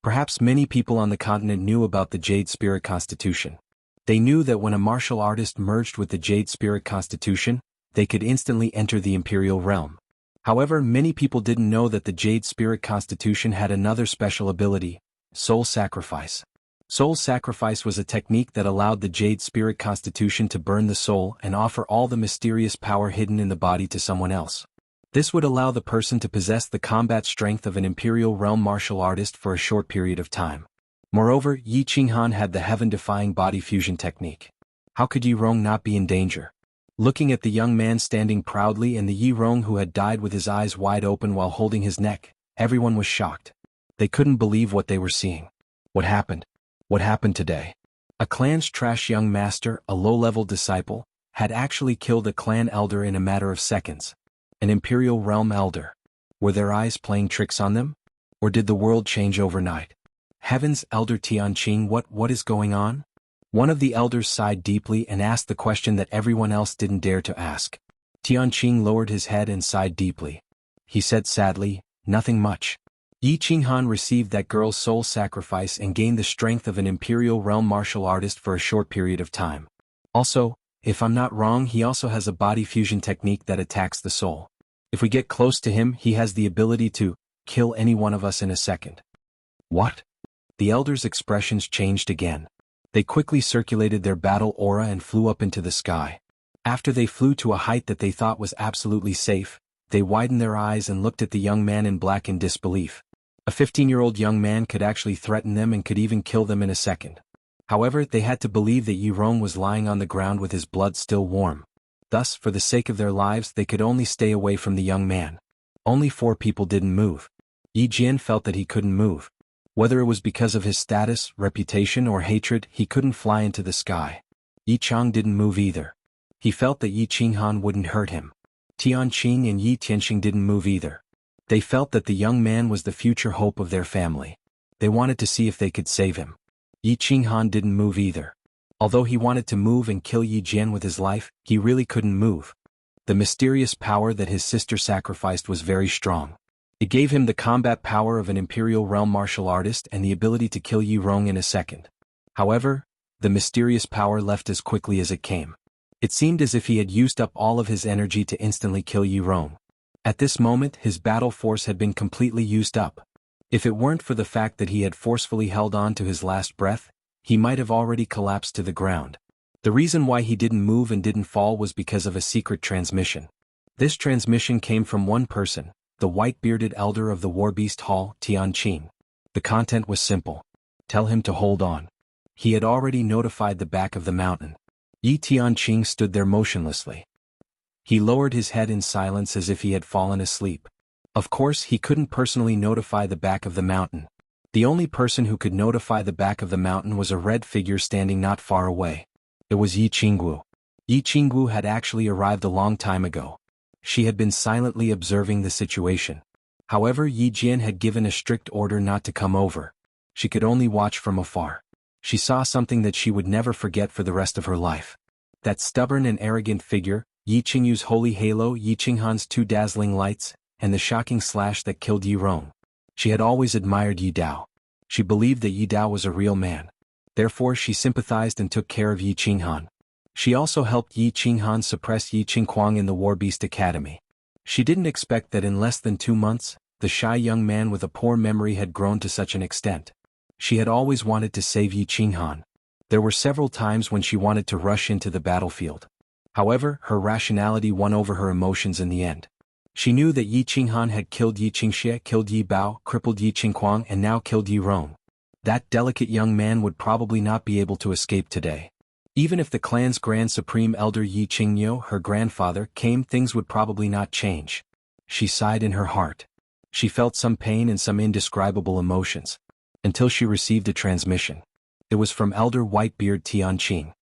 Perhaps many people on the continent knew about the Jade Spirit Constitution. They knew that when a martial artist merged with the Jade Spirit Constitution, they could instantly enter the Imperial Realm. However, many people didn't know that the Jade Spirit Constitution had another special ability: soul sacrifice. Soul sacrifice was a technique that allowed the Jade Spirit Constitution to burn the soul and offer all the mysterious power hidden in the body to someone else. This would allow the person to possess the combat strength of an Imperial Realm martial artist for a short period of time. Moreover, Yi Qinghan had the heaven-defying body fusion technique. How could Yi Rong not be in danger? Looking at the young man standing proudly and the Yi Rong who had died with his eyes wide open while holding his neck, everyone was shocked. They couldn't believe what they were seeing. What happened? What happened today? A clan's trash young master, a low-level disciple, had actually killed a clan elder in a matter of seconds. An Imperial Realm elder. Were their eyes playing tricks on them? Or did the world change overnight? Heavens, Elder Tianqing, what is going on? One of the elders sighed deeply and asked the question that everyone else didn't dare to ask. Tianqing lowered his head and sighed deeply. He said sadly, "Nothing much." Yi Qinghan received that girl's soul sacrifice and gained the strength of an Imperial Realm martial artist for a short period of time. Also, if I'm not wrong, he also has a body fusion technique that attacks the soul. If we get close to him, he has the ability to kill any one of us in a second. What? The elders' expressions changed again. They quickly circulated their battle aura and flew up into the sky. After they flew to a height that they thought was absolutely safe, they widened their eyes and looked at the young man in black in disbelief. A 15-year-old young man could actually threaten them and could even kill them in a second. However, they had to believe that Yi Rong was lying on the ground with his blood still warm. Thus, for the sake of their lives, they could only stay away from the young man. Only 4 people didn't move. Yi Jian felt that he couldn't move. Whether it was because of his status, reputation, or hatred, he couldn't fly into the sky. Yi Chang didn't move either. He felt that Yi Qinghan wouldn't hurt him. Tianqing and Yi Tianqing didn't move either. They felt that the young man was the future hope of their family. They wanted to see if they could save him. Yi Qinghan didn't move either. Although he wanted to move and kill Yi Jian with his life, he really couldn't move. The mysterious power that his sister sacrificed was very strong. It gave him the combat power of an Imperial Realm martial artist and the ability to kill Yi Rong in a second. However, the mysterious power left as quickly as it came. It seemed as if he had used up all of his energy to instantly kill Yi Rong. At this moment, his battle force had been completely used up. If it weren't for the fact that he had forcefully held on to his last breath, he might have already collapsed to the ground. The reason why he didn't move and didn't fall was because of a secret transmission. This transmission came from one person, the white-bearded elder of the Warbeast Hall, Tianqing. The content was simple. Tell him to hold on. He had already notified the back of the mountain. Yi Tianqing stood there motionlessly. He lowered his head in silence as if he had fallen asleep. Of course, he couldn't personally notify the back of the mountain. The only person who could notify the back of the mountain was a red figure standing not far away. It was Yi Qinggu. Yi Qinggu had actually arrived a long time ago. She had been silently observing the situation. However, Yi Jian had given a strict order not to come over. She could only watch from afar. She saw something that she would never forget for the rest of her life. That stubborn and arrogant figure, Yi Qingyu's holy halo, Yi Qinghan's two dazzling lights, and the shocking slash that killed Yi Rong. She had always admired Yi Dao. She believed that Yi Dao was a real man. Therefore she sympathized and took care of Yi Qinghan. She also helped Yi Qinghan suppress Yi Qingquang in the Warbeast Academy. She didn't expect that in less than 2 months, the shy young man with a poor memory had grown to such an extent. She had always wanted to save Yi Qinghan. There were several times when she wanted to rush into the battlefield. However, her rationality won over her emotions in the end. She knew that Yi Qinghan had killed Yi Xianxia, killed Yi Bao, crippled Yi Qingquang, and now killed Yi Rong. That delicate young man would probably not be able to escape today. Even if the clan's Grand Supreme Elder Yi Qingyo, her grandfather, came, things would probably not change. She sighed in her heart. She felt some pain and some indescribable emotions. Until she received a transmission. It was from Elder Whitebeard Tianqing.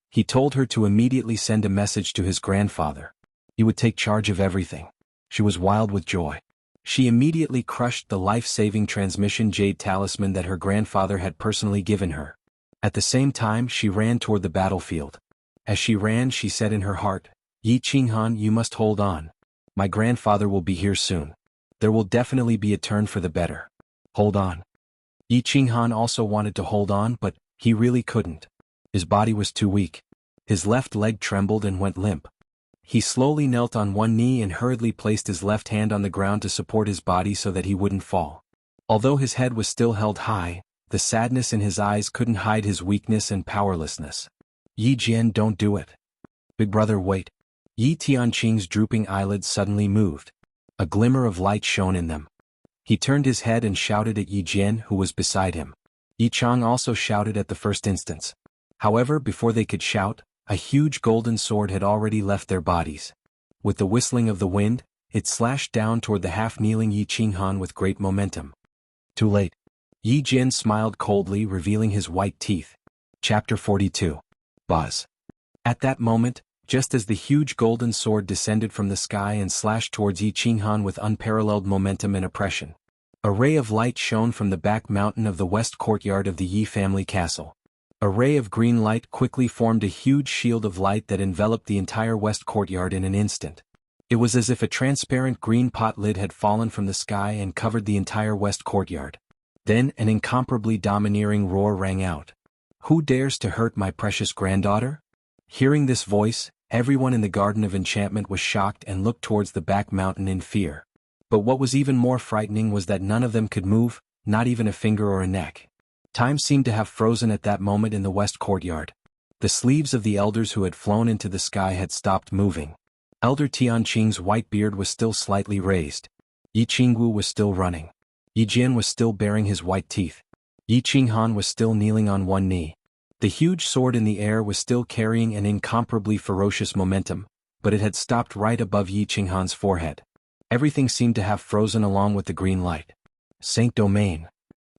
He told her to immediately send a message to his grandfather. He would take charge of everything. She was wild with joy. She immediately crushed the life-saving transmission jade talisman that her grandfather had personally given her. At the same time, she ran toward the battlefield. As she ran, she said in her heart, Yi Qinghan, you must hold on. My grandfather will be here soon. There will definitely be a turn for the better. Hold on. Yi Qinghan also wanted to hold on, but he really couldn't. His body was too weak. His left leg trembled and went limp. He slowly knelt on one knee and hurriedly placed his left hand on the ground to support his body so that he wouldn't fall. Although his head was still held high, the sadness in his eyes couldn't hide his weakness and powerlessness. Yi Jian, don't do it. Big brother, wait. Yi Tianqing's drooping eyelids suddenly moved. A glimmer of light shone in them. He turned his head and shouted at Yi Jian, who was beside him. Yi Chang also shouted at the first instance. However, before they could shout, a huge golden sword had already left their bodies. With the whistling of the wind, it slashed down toward the half-kneeling Yi Qinghan with great momentum. Too late. Yi Jian smiled coldly, revealing his white teeth. Chapter 42. Buzz. At that moment, just as the huge golden sword descended from the sky and slashed towards Yi Qinghan with unparalleled momentum and oppression, a ray of light shone from the back mountain of the west courtyard of the Yi family castle. A ray of green light quickly formed a huge shield of light that enveloped the entire west courtyard in an instant. It was as if a transparent green pot lid had fallen from the sky and covered the entire west courtyard. Then an incomparably domineering roar rang out. Who dares to hurt my precious granddaughter? Hearing this voice, everyone in the Garden of Enchantment was shocked and looked towards the back mountain in fear. But what was even more frightening was that none of them could move, not even a finger or a neck. Time seemed to have frozen at that moment in the west courtyard. The sleeves of the elders who had flown into the sky had stopped moving. Elder Tianqing's white beard was still slightly raised. Yi Qinggu was still running. Yi Jian was still baring his white teeth. Yi Qinghan was still kneeling on one knee. The huge sword in the air was still carrying an incomparably ferocious momentum, but it had stopped right above Yi Qinghan's forehead. Everything seemed to have frozen along with the green light. Saint Domain.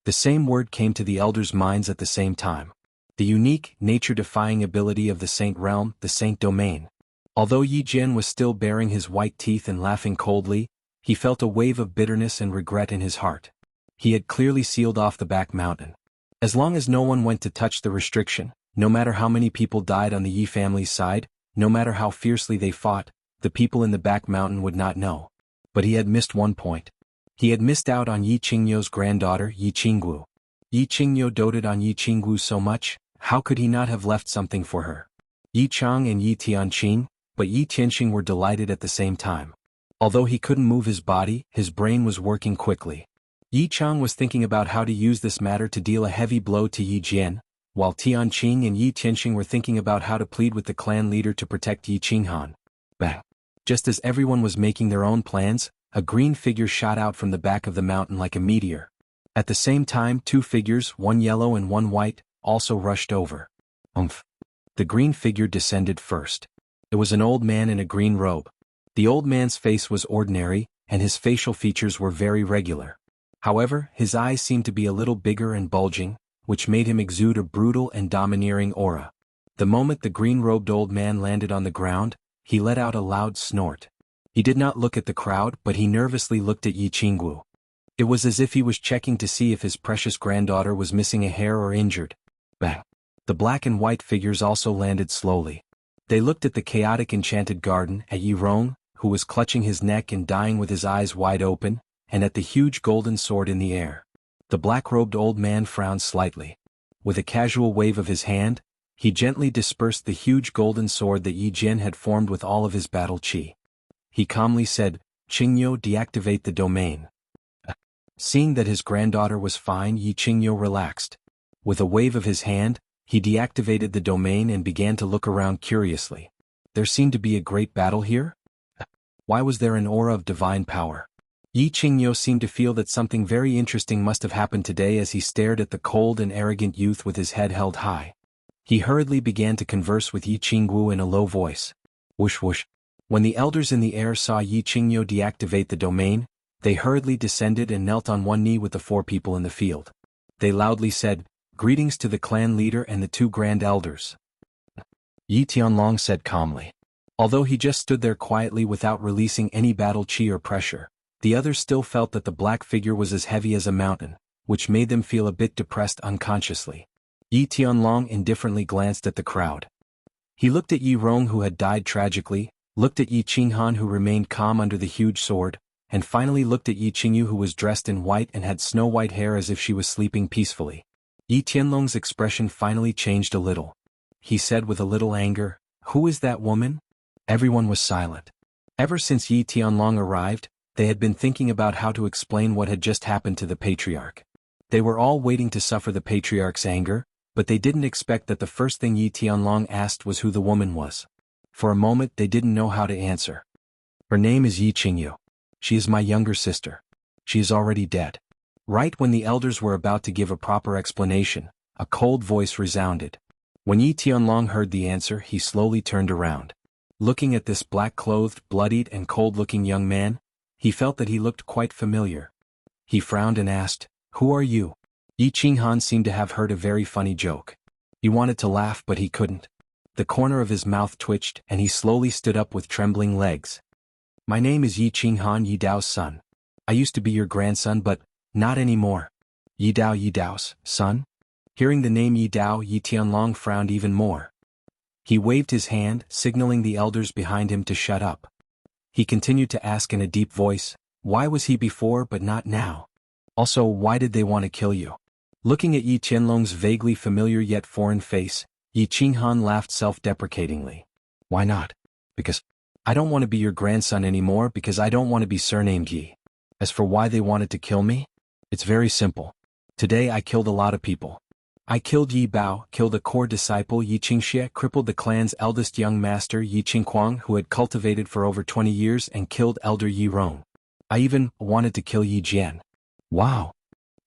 The same word came to the elders' minds at the same time. The unique, nature-defying ability of the Saint Realm, the Saint Domain. Although Yi Jian was still baring his white teeth and laughing coldly, he felt a wave of bitterness and regret in his heart. He had clearly sealed off the back mountain. As long as no one went to touch the restriction, no matter how many people died on the Yi family's side, no matter how fiercely they fought, the people in the back mountain would not know. But he had missed one point. He had missed out on Yi Qingyo's granddaughter, Yi Qinggu. Yi Qingyo doted on Yi Qinggu so much, how could he not have left something for her? Yi Chang and Yi Tianqing, but Yi Tianqing were delighted at the same time. Although he couldn't move his body, his brain was working quickly. Yi Chang was thinking about how to use this matter to deal a heavy blow to Yi Jian, while Tianqing and Yi Tianqing were thinking about how to plead with the clan leader to protect Yi Qinghan. Bang! Just as everyone was making their own plans, a green figure shot out from the back of the mountain like a meteor. At the same time, two figures, one yellow and one white, also rushed over. Umph. The green figure descended first. It was an old man in a green robe. The old man's face was ordinary, and his facial features were very regular. However, his eyes seemed to be a little bigger and bulging, which made him exude a brutal and domineering aura. The moment the green-robed old man landed on the ground, he let out a loud snort. He did not look at the crowd, but he nervously looked at Jianghu. It was as if he was checking to see if his precious granddaughter was missing a hair or injured. Bang! The black and white figures also landed slowly. They looked at the chaotic enchanted garden, at Yi Rong, who was clutching his neck and dying with his eyes wide open, and at the huge golden sword in the air. The black-robed old man frowned slightly. With a casual wave of his hand, he gently dispersed the huge golden sword that Yi Jian had formed with all of his battle chi. He calmly said, "Qingyo, deactivate the domain." Seeing that his granddaughter was fine, Yi Qingyo relaxed. With a wave of his hand, he deactivated the domain and began to look around curiously. There seemed to be a great battle here? Why was there an aura of divine power? Yi Qingyo seemed to feel that something very interesting must have happened today as he stared at the cold and arrogant youth with his head held high. He hurriedly began to converse with Yi Qingwu in a low voice. Whoosh whoosh. When the elders in the air saw Yi Qingyo deactivate the domain, they hurriedly descended and knelt on one knee with the four people in the field. They loudly said, "Greetings to the clan leader and the two grand elders." Yi Tianlong said calmly. Although he just stood there quietly without releasing any battle chi or pressure, the others still felt that the black figure was as heavy as a mountain, which made them feel a bit depressed unconsciously. Yi Tianlong indifferently glanced at the crowd. He looked at Yi Rong who had died tragically, looked at Yi Qinghan who remained calm under the huge sword, and finally looked at Yi Qingyu who was dressed in white and had snow-white hair as if she was sleeping peacefully. Yi Tianlong's expression finally changed a little. He said with a little anger, "Who is that woman?" Everyone was silent. Ever since Yi Tianlong arrived, they had been thinking about how to explain what had just happened to the patriarch. They were all waiting to suffer the patriarch's anger, but they didn't expect that the first thing Yi Tianlong asked was who the woman was. For a moment they didn't know how to answer. "Her name is Yi Qingyu. She is my younger sister. She is already dead." Right when the elders were about to give a proper explanation, a cold voice resounded. When Yi Tianlong heard the answer, he slowly turned around. Looking at this black-clothed, bloodied and cold-looking young man, he felt that he looked quite familiar. He frowned and asked, "Who are you?" Yi Qinghan seemed to have heard a very funny joke. He wanted to laugh but he couldn't. The corner of his mouth twitched and he slowly stood up with trembling legs. "My name is Yi Qinghan, Yi Dao's son. I used to be your grandson but not anymore." Yi Dao's son? Hearing the name Yi Dao, Yi Tianlong frowned even more. He waved his hand, signaling the elders behind him to shut up. He continued to ask in a deep voice, "Why was he before but not now? Also, why did they want to kill you?" Looking at Yi Tianlong's vaguely familiar yet foreign face, Yi Qinghan laughed self-deprecatingly. "Why not? Because I don't want to be your grandson anymore because I don't want to be surnamed Yi. As for why they wanted to kill me, it's very simple. Today I killed a lot of people. I killed Yi Bao, killed a core disciple Yi Xianxia, crippled the clan's eldest young master Yi Qingquang who had cultivated for over 20 years and killed elder Yi Rong. I even wanted to kill Yi Jian." Wow!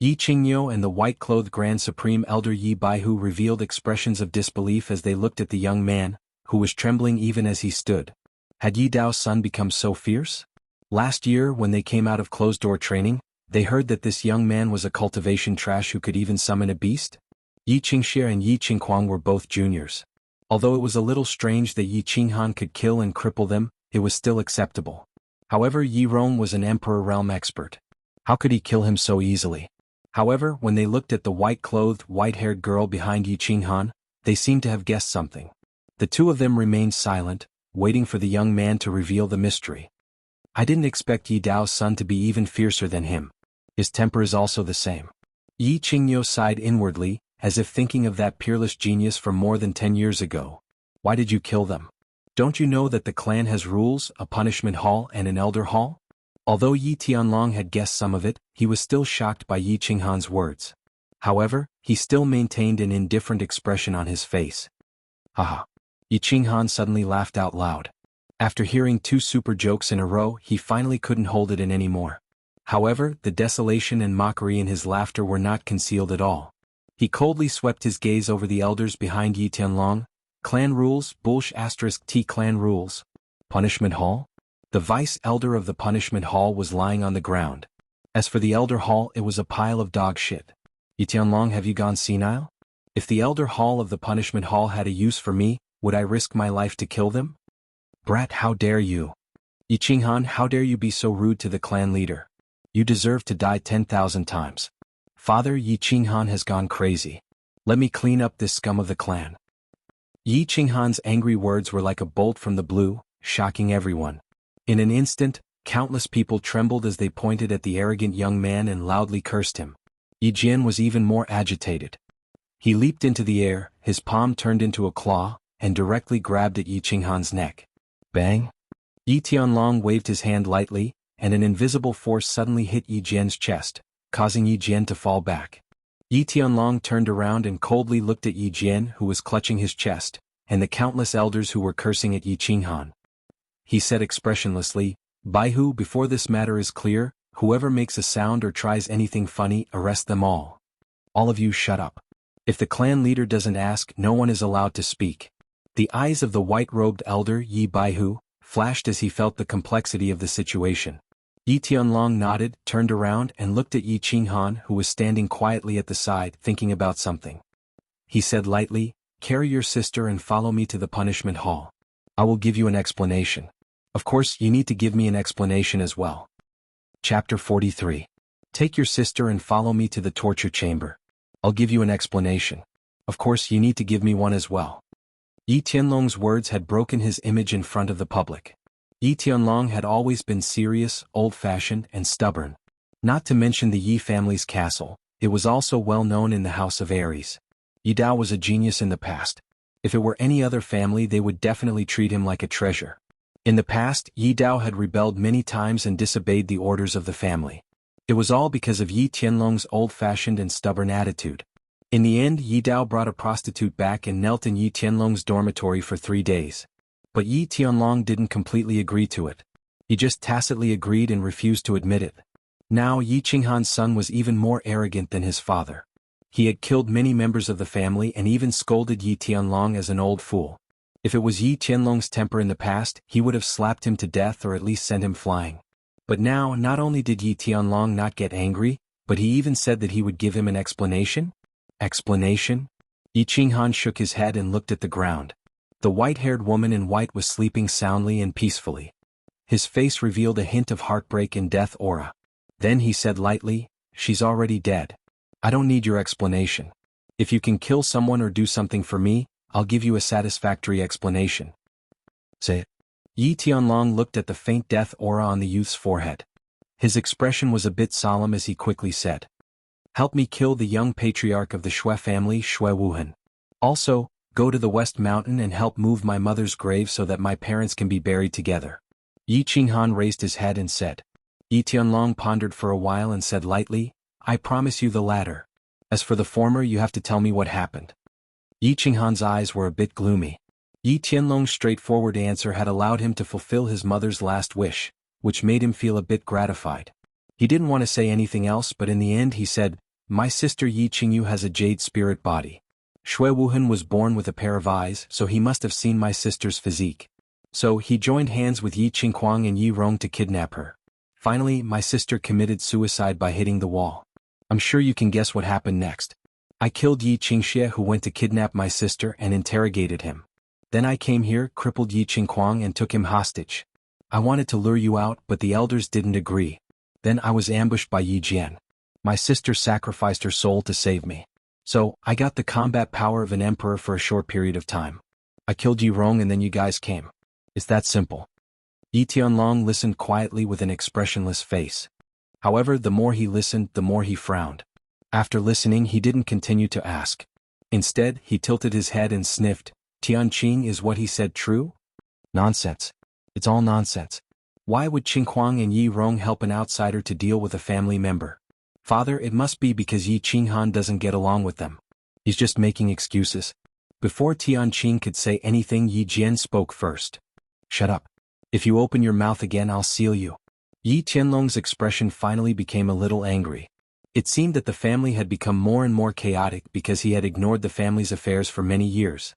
Yi Qingyo and the white-clothed Grand Supreme Elder Yi Baihu revealed expressions of disbelief as they looked at the young man, who was trembling even as he stood. Had Yi Dao's son become so fierce? Last year, when they came out of closed-door training, they heard that this young man was a cultivation trash who could even summon a beast? Yi Xianxia and Yi Qingquang were both juniors. Although it was a little strange that Yi Qinghan could kill and cripple them, it was still acceptable. However, Yi Rong was an Emperor realm expert. How could he kill him so easily? However, when they looked at the white-clothed, white-haired girl behind Yi Qinghan, they seemed to have guessed something. The two of them remained silent, waiting for the young man to reveal the mystery. "I didn't expect Yi Dao's son to be even fiercer than him. His temper is also the same." Yi Qingyo sighed inwardly, as if thinking of that peerless genius from more than 10 years ago. "Why did you kill them? Don't you know that the clan has rules, a punishment hall and an elder hall?" Although Yi Tianlong had guessed some of it, he was still shocked by Yi Qinghan's words. However, he still maintained an indifferent expression on his face. Haha! Yi Qinghan suddenly laughed out loud. After hearing 2 super jokes in a row, he finally couldn't hold it in anymore. However, the desolation and mockery in his laughter were not concealed at all. He coldly swept his gaze over the elders behind Yi Tianlong. Clan rules, *T clan rules. Punishment Hall? The vice elder of the punishment hall was lying on the ground. As for the elder hall, it was a pile of dog shit. Yi Tianlong, have you gone senile? If the elder hall of the punishment hall had a use for me, would I risk my life to kill them? Brat, how dare you? Yi Qinghan, how dare you be so rude to the clan leader? You deserve to die 10,000 times. Father, Yi Qinghan has gone crazy. Let me clean up this scum of the clan. Yi Qinghan's angry words were like a bolt from the blue, shocking everyone. In an instant, countless people trembled as they pointed at the arrogant young man and loudly cursed him. Yi Jian was even more agitated. He leaped into the air, his palm turned into a claw, and directly grabbed at Yi Qinghan's neck. Bang! Yi Tianlong waved his hand lightly, and an invisible force suddenly hit Yi Jian's chest, causing Yi Jian to fall back. Yi Tianlong turned around and coldly looked at Yi Jian, who was clutching his chest, and the countless elders who were cursing at Yi Qinghan. He said expressionlessly, Baihu, before this matter is clear, whoever makes a sound or tries anything funny, arrest them all. All of you shut up. If the clan leader doesn't ask, no one is allowed to speak. The eyes of the white-robed elder Yi Baihu flashed as he felt the complexity of the situation. Yi Tianlong nodded, turned around and looked at Yi Qinghan, who was standing quietly at the side, thinking about something. He said lightly, carry your sister and follow me to the punishment hall. I will give you an explanation. Of course, you need to give me an explanation as well. Chapter 43. Take your sister and follow me to the torture chamber. I'll give you an explanation. Of course, you need to give me one as well. Yi Tianlong's words had broken his image in front of the public. Yi Tianlong had always been serious, old-fashioned, and stubborn. Not to mention the Yi family's castle, it was also well known in the House of Aries. Yi Dao was a genius in the past. If it were any other family, they would definitely treat him like a treasure. In the past, Yi Dao had rebelled many times and disobeyed the orders of the family. It was all because of Yi Tianlong's old-fashioned and stubborn attitude. In the end, Yi Dao brought a prostitute back and knelt in Yi Tianlong's dormitory for 3 days. But Yi Tianlong didn't completely agree to it. He just tacitly agreed and refused to admit it. Now Yi Qinghan's son was even more arrogant than his father. He had killed many members of the family and even scolded Yi Tianlong as an old fool. If it was Yi Tianlong's temper in the past, he would have slapped him to death or at least sent him flying. But now, not only did Yi Tianlong not get angry, but he even said that he would give him an explanation? Explanation? Yi Qinghan shook his head and looked at the ground. The white-haired woman in white was sleeping soundly and peacefully. His face revealed a hint of heartbreak and death aura. Then he said lightly, she's already dead. I don't need your explanation. If you can kill someone or do something for me, I'll give you a satisfactory explanation. Say it. Yi Tianlong looked at the faint death aura on the youth's forehead. His expression was a bit solemn as he quickly said, help me kill the young patriarch of the Shui family, Shui Wuhan. Also, go to the West Mountain and help move my mother's grave so that my parents can be buried together. Yi Qinghan raised his head and said. Yi Tianlong pondered for a while and said lightly, I promise you the latter. As for the former, you have to tell me what happened. Yi Qinghan's eyes were a bit gloomy. Yi Tianlong's straightforward answer had allowed him to fulfill his mother's last wish, which made him feel a bit gratified. He didn't want to say anything else, but in the end he said, my sister Yi Qingyu has a jade spirit body. Shui Wuhan was born with a pair of eyes, so he must have seen my sister's physique. So he joined hands with Yi Qingquang and Yi Rong to kidnap her. Finally, my sister committed suicide by hitting the wall. I'm sure you can guess what happened next. I killed Yi Xianxia, who went to kidnap my sister, and interrogated him. Then I came here, crippled Yi Qingquang and took him hostage. I wanted to lure you out, but the elders didn't agree. Then I was ambushed by Yi Jian. My sister sacrificed her soul to save me. So, I got the combat power of an emperor for a short period of time. I killed Yi Rong and then you guys came. It's that simple. Yi Tianlong listened quietly with an expressionless face. However, the more he listened, the more he frowned. After listening, he didn't continue to ask. Instead, he tilted his head and sniffed. Tianqing, is what he said true? Nonsense. It's all nonsense. Why would Qingquang and Yi Rong help an outsider to deal with a family member? Father, it must be because Yi Qinghan doesn't get along with them. He's just making excuses. Before Tianqing could say anything, Yi Jian spoke first. Shut up. If you open your mouth again, I'll seal you. Yi Tianlong's expression finally became a little angry. It seemed that the family had become more and more chaotic because he had ignored the family's affairs for many years.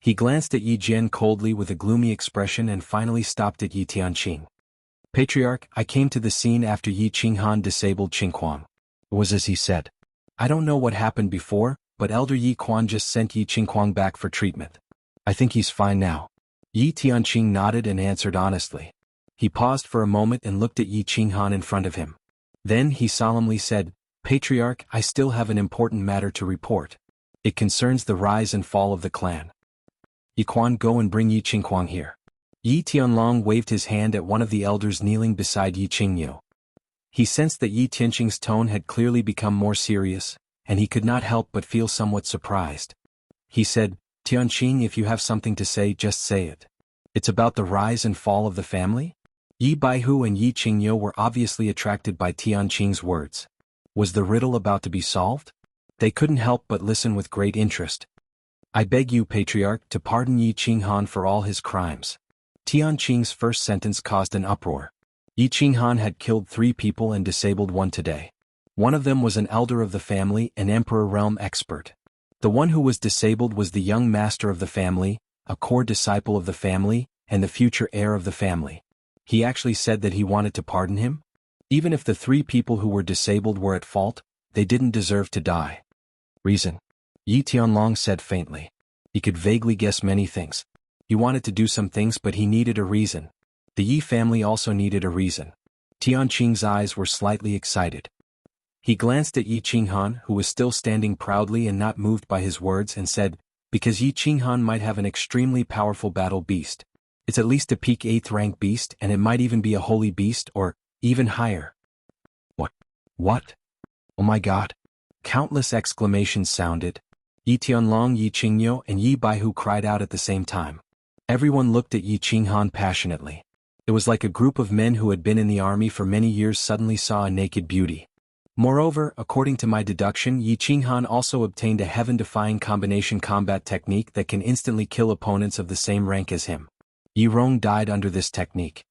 He glanced at Yi Jian coldly with a gloomy expression and finally stopped at Yi Tianqing. Patriarch, I came to the scene after Yi Qinghan disabled Qingquang. It was as he said. I don't know what happened before, but Elder Yi Quan just sent Yi Qingquang back for treatment. I think he's fine now. Yi Tianqing nodded and answered honestly. He paused for a moment and looked at Yi Qinghan in front of him. Then he solemnly said, Patriarch, I still have an important matter to report. It concerns the rise and fall of the clan. Yi Quan, go and bring Yi Qingquang here. Yi Tianlong waved his hand at one of the elders kneeling beside Yi Qingyu. He sensed that Yi Tianqing's tone had clearly become more serious, and he could not help but feel somewhat surprised. He said, Tianqing, if you have something to say, just say it. It's about the rise and fall of the family? Yi Baihu and Yi Qingyu were obviously attracted by Tianqing's words. Was the riddle about to be solved? They couldn't help but listen with great interest. I beg you, Patriarch, to pardon Yi Qinghan for all his crimes. Tianqing's first sentence caused an uproar. Yi Qinghan had killed 3 people and disabled 1 today. One of them was an elder of the family, an Emperor realm expert. The one who was disabled was the young master of the family, a core disciple of the family, and the future heir of the family. He actually said that he wanted to pardon him? Even if the 3 people who were disabled were at fault, they didn't deserve to die. Reason? Yi Tianlong said faintly. He could vaguely guess many things. He wanted to do some things, but he needed a reason. The Yi family also needed a reason. Tianqing's eyes were slightly excited. He glanced at Yi Qinghan, who was still standing proudly and not moved by his words, and said, because Yi Qinghan might have an extremely powerful battle beast. It's at least a peak 8th rank beast, and it might even be a holy beast, or even higher. What? What? Oh my God. Countless exclamations sounded. Yi Tianlong, Yi Qingyu, and Yi Baihu cried out at the same time. Everyone looked at Yi Qinghan passionately. It was like a group of men who had been in the army for many years suddenly saw a naked beauty. Moreover, according to my deduction, Yi Qinghan also obtained a heaven-defying combination combat technique that can instantly kill opponents of the same rank as him. Yi Rong died under this technique.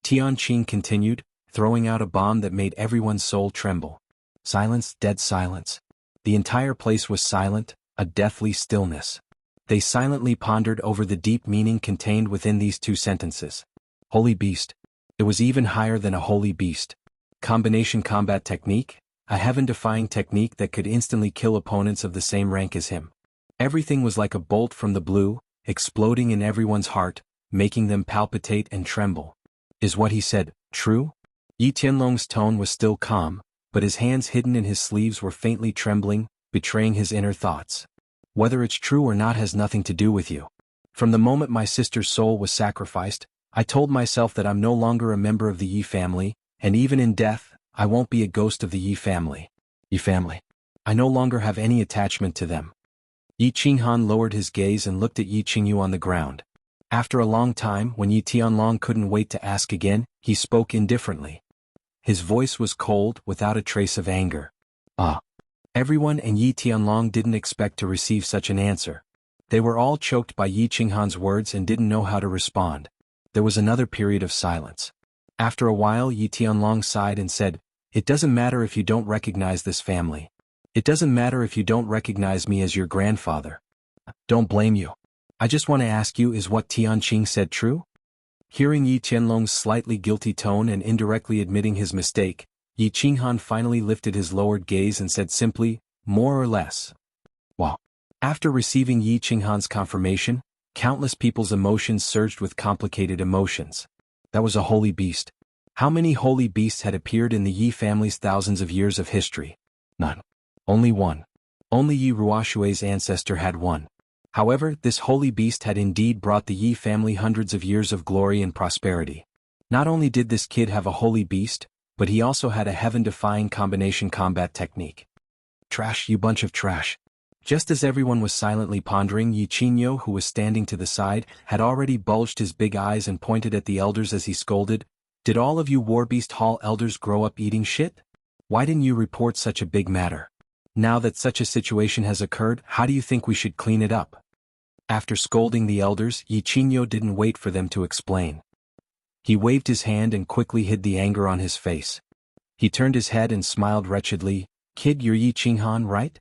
Tianqing continued, throwing out a bomb that made everyone's soul tremble. Silence, dead silence. The entire place was silent, a deathly stillness. They silently pondered over the deep meaning contained within these 2 sentences. Holy beast. It was even higher than a holy beast. Combination combat technique, a heaven-defying technique that could instantly kill opponents of the same rank as him. Everything was like a bolt from the blue, exploding in everyone's heart, making them palpitate and tremble. Is what he said true? Yi Tianlong's tone was still calm, but his hands hidden in his sleeves were faintly trembling, betraying his inner thoughts. Whether it's true or not has nothing to do with you. From the moment my sister's soul was sacrificed, I told myself that I'm no longer a member of the Yi family, and even in death, I won't be a ghost of the Yi family. Yi family. I no longer have any attachment to them. Yi Qinghan lowered his gaze and looked at Yi Qingyu on the ground. After a long time, when Yi Tianlong couldn't wait to ask again, he spoke indifferently. His voice was cold, without a trace of anger. Everyone and Yi Tianlong didn't expect to receive such an answer. They were all choked by Yi Qinghan's words and didn't know how to respond. There was another period of silence. After a while, Yi Tianlong sighed and said, It doesn't matter if you don't recognize this family. It doesn't matter if you don't recognize me as your grandfather. Don't blame you. I just want to ask you, is what Tianqing said true? Hearing Yi Tianlong's slightly guilty tone and indirectly admitting his mistake, Yi Qinghan finally lifted his lowered gaze and said simply, more or less. Wow. After receiving Yi Qinghan's confirmation, countless people's emotions surged with complicated emotions. That was a holy beast. How many holy beasts had appeared in the Yi family's thousands of years of history? None. Only one. Only Yi Ruoshui's ancestor had one. However, this holy beast had indeed brought the Yi family hundreds of years of glory and prosperity. Not only did this kid have a holy beast, but he also had a heaven-defying combination combat technique. Trash, you bunch of trash. Just as everyone was silently pondering, Yi Qingyu, who was standing to the side, had already bulged his big eyes and pointed at the elders as he scolded, Did all of you Warbeast Hall elders grow up eating shit? Why didn't you report such a big matter? Now that such a situation has occurred, how do you think we should clean it up? After scolding the elders, Yi Qingyu didn't wait for them to explain. He waved his hand and quickly hid the anger on his face. He turned his head and smiled wretchedly. Kid, you're Yi Qinghan, right?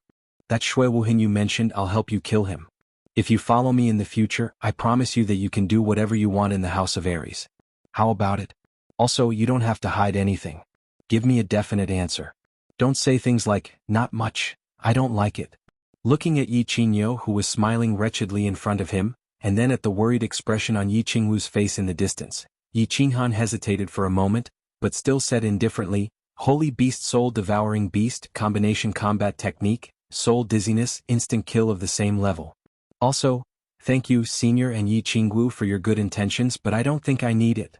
That Shui Wuhin you mentioned, I'll help you kill him. If you follow me in the future, I promise you that you can do whatever you want in the House of Aries. How about it? Also, you don't have to hide anything. Give me a definite answer. Don't say things like, not much, I don't like it. Looking at Yi Qingyu, who was smiling wretchedly in front of him, and then at the worried expression on Yi Qingwu's face in the distance, Yi Qinghan hesitated for a moment, but still said indifferently, Holy Beast, Soul Devouring Beast, Combination Combat Technique, Soul Dizziness, Instant Kill of the same level. Also, thank you, Senior and Yi Qingwu, for your good intentions, but I don't think I need it.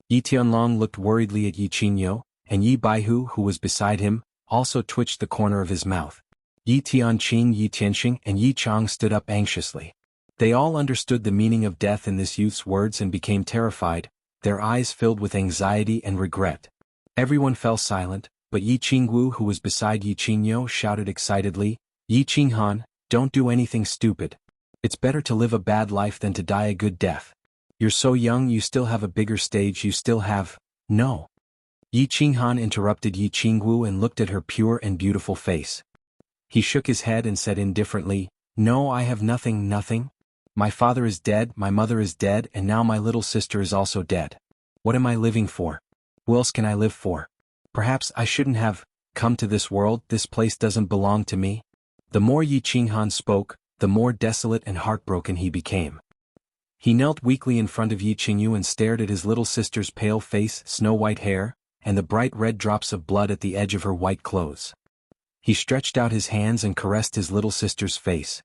Yi Tianlong looked worriedly at Yi Qingyu, and Yi Baihu, who was beside him, also twitched the corner of his mouth. Yi Tianqing, Yi Tianxing, and Yi Chang stood up anxiously. They all understood the meaning of death in this youth's words and became terrified, their eyes filled with anxiety and regret. Everyone fell silent, but Yi Qingwu, who was beside Yi Qingyu, shouted excitedly, Yi Qinghan, don't do anything stupid. It's better to live a bad life than to die a good death. You're so young, you still have a bigger stage, you still have... No. Yi Qinghan interrupted Yi Qingwu and looked at her pure and beautiful face. He shook his head and said indifferently, No, I have nothing. My father is dead, my mother is dead, and now my little sister is also dead. What am I living for? Who else can I live for? Perhaps I shouldn't have come to this world, this place doesn't belong to me. The more Yi Qinghan spoke, the more desolate and heartbroken he became. He knelt weakly in front of Yi Qingyu and stared at his little sister's pale face, snow-white hair, and the bright red drops of blood at the edge of her white clothes. He stretched out his hands and caressed his little sister's face.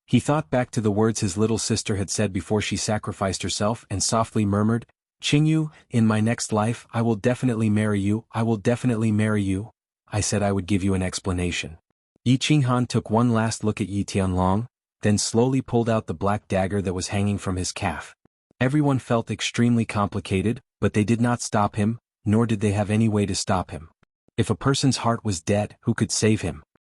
He thought back to the words his little sister had said before she sacrificed herself and softly murmured, Qingyu, in my next life I will definitely marry you, I will definitely marry you. I said I would give you an explanation. Yi Qinghan took one last look at Yi Tianlong, then slowly pulled out the black dagger that was hanging from his calf. Everyone felt extremely complicated, but they did not stop him, nor did they have any way to stop him. If a person's heart was dead, who could save him?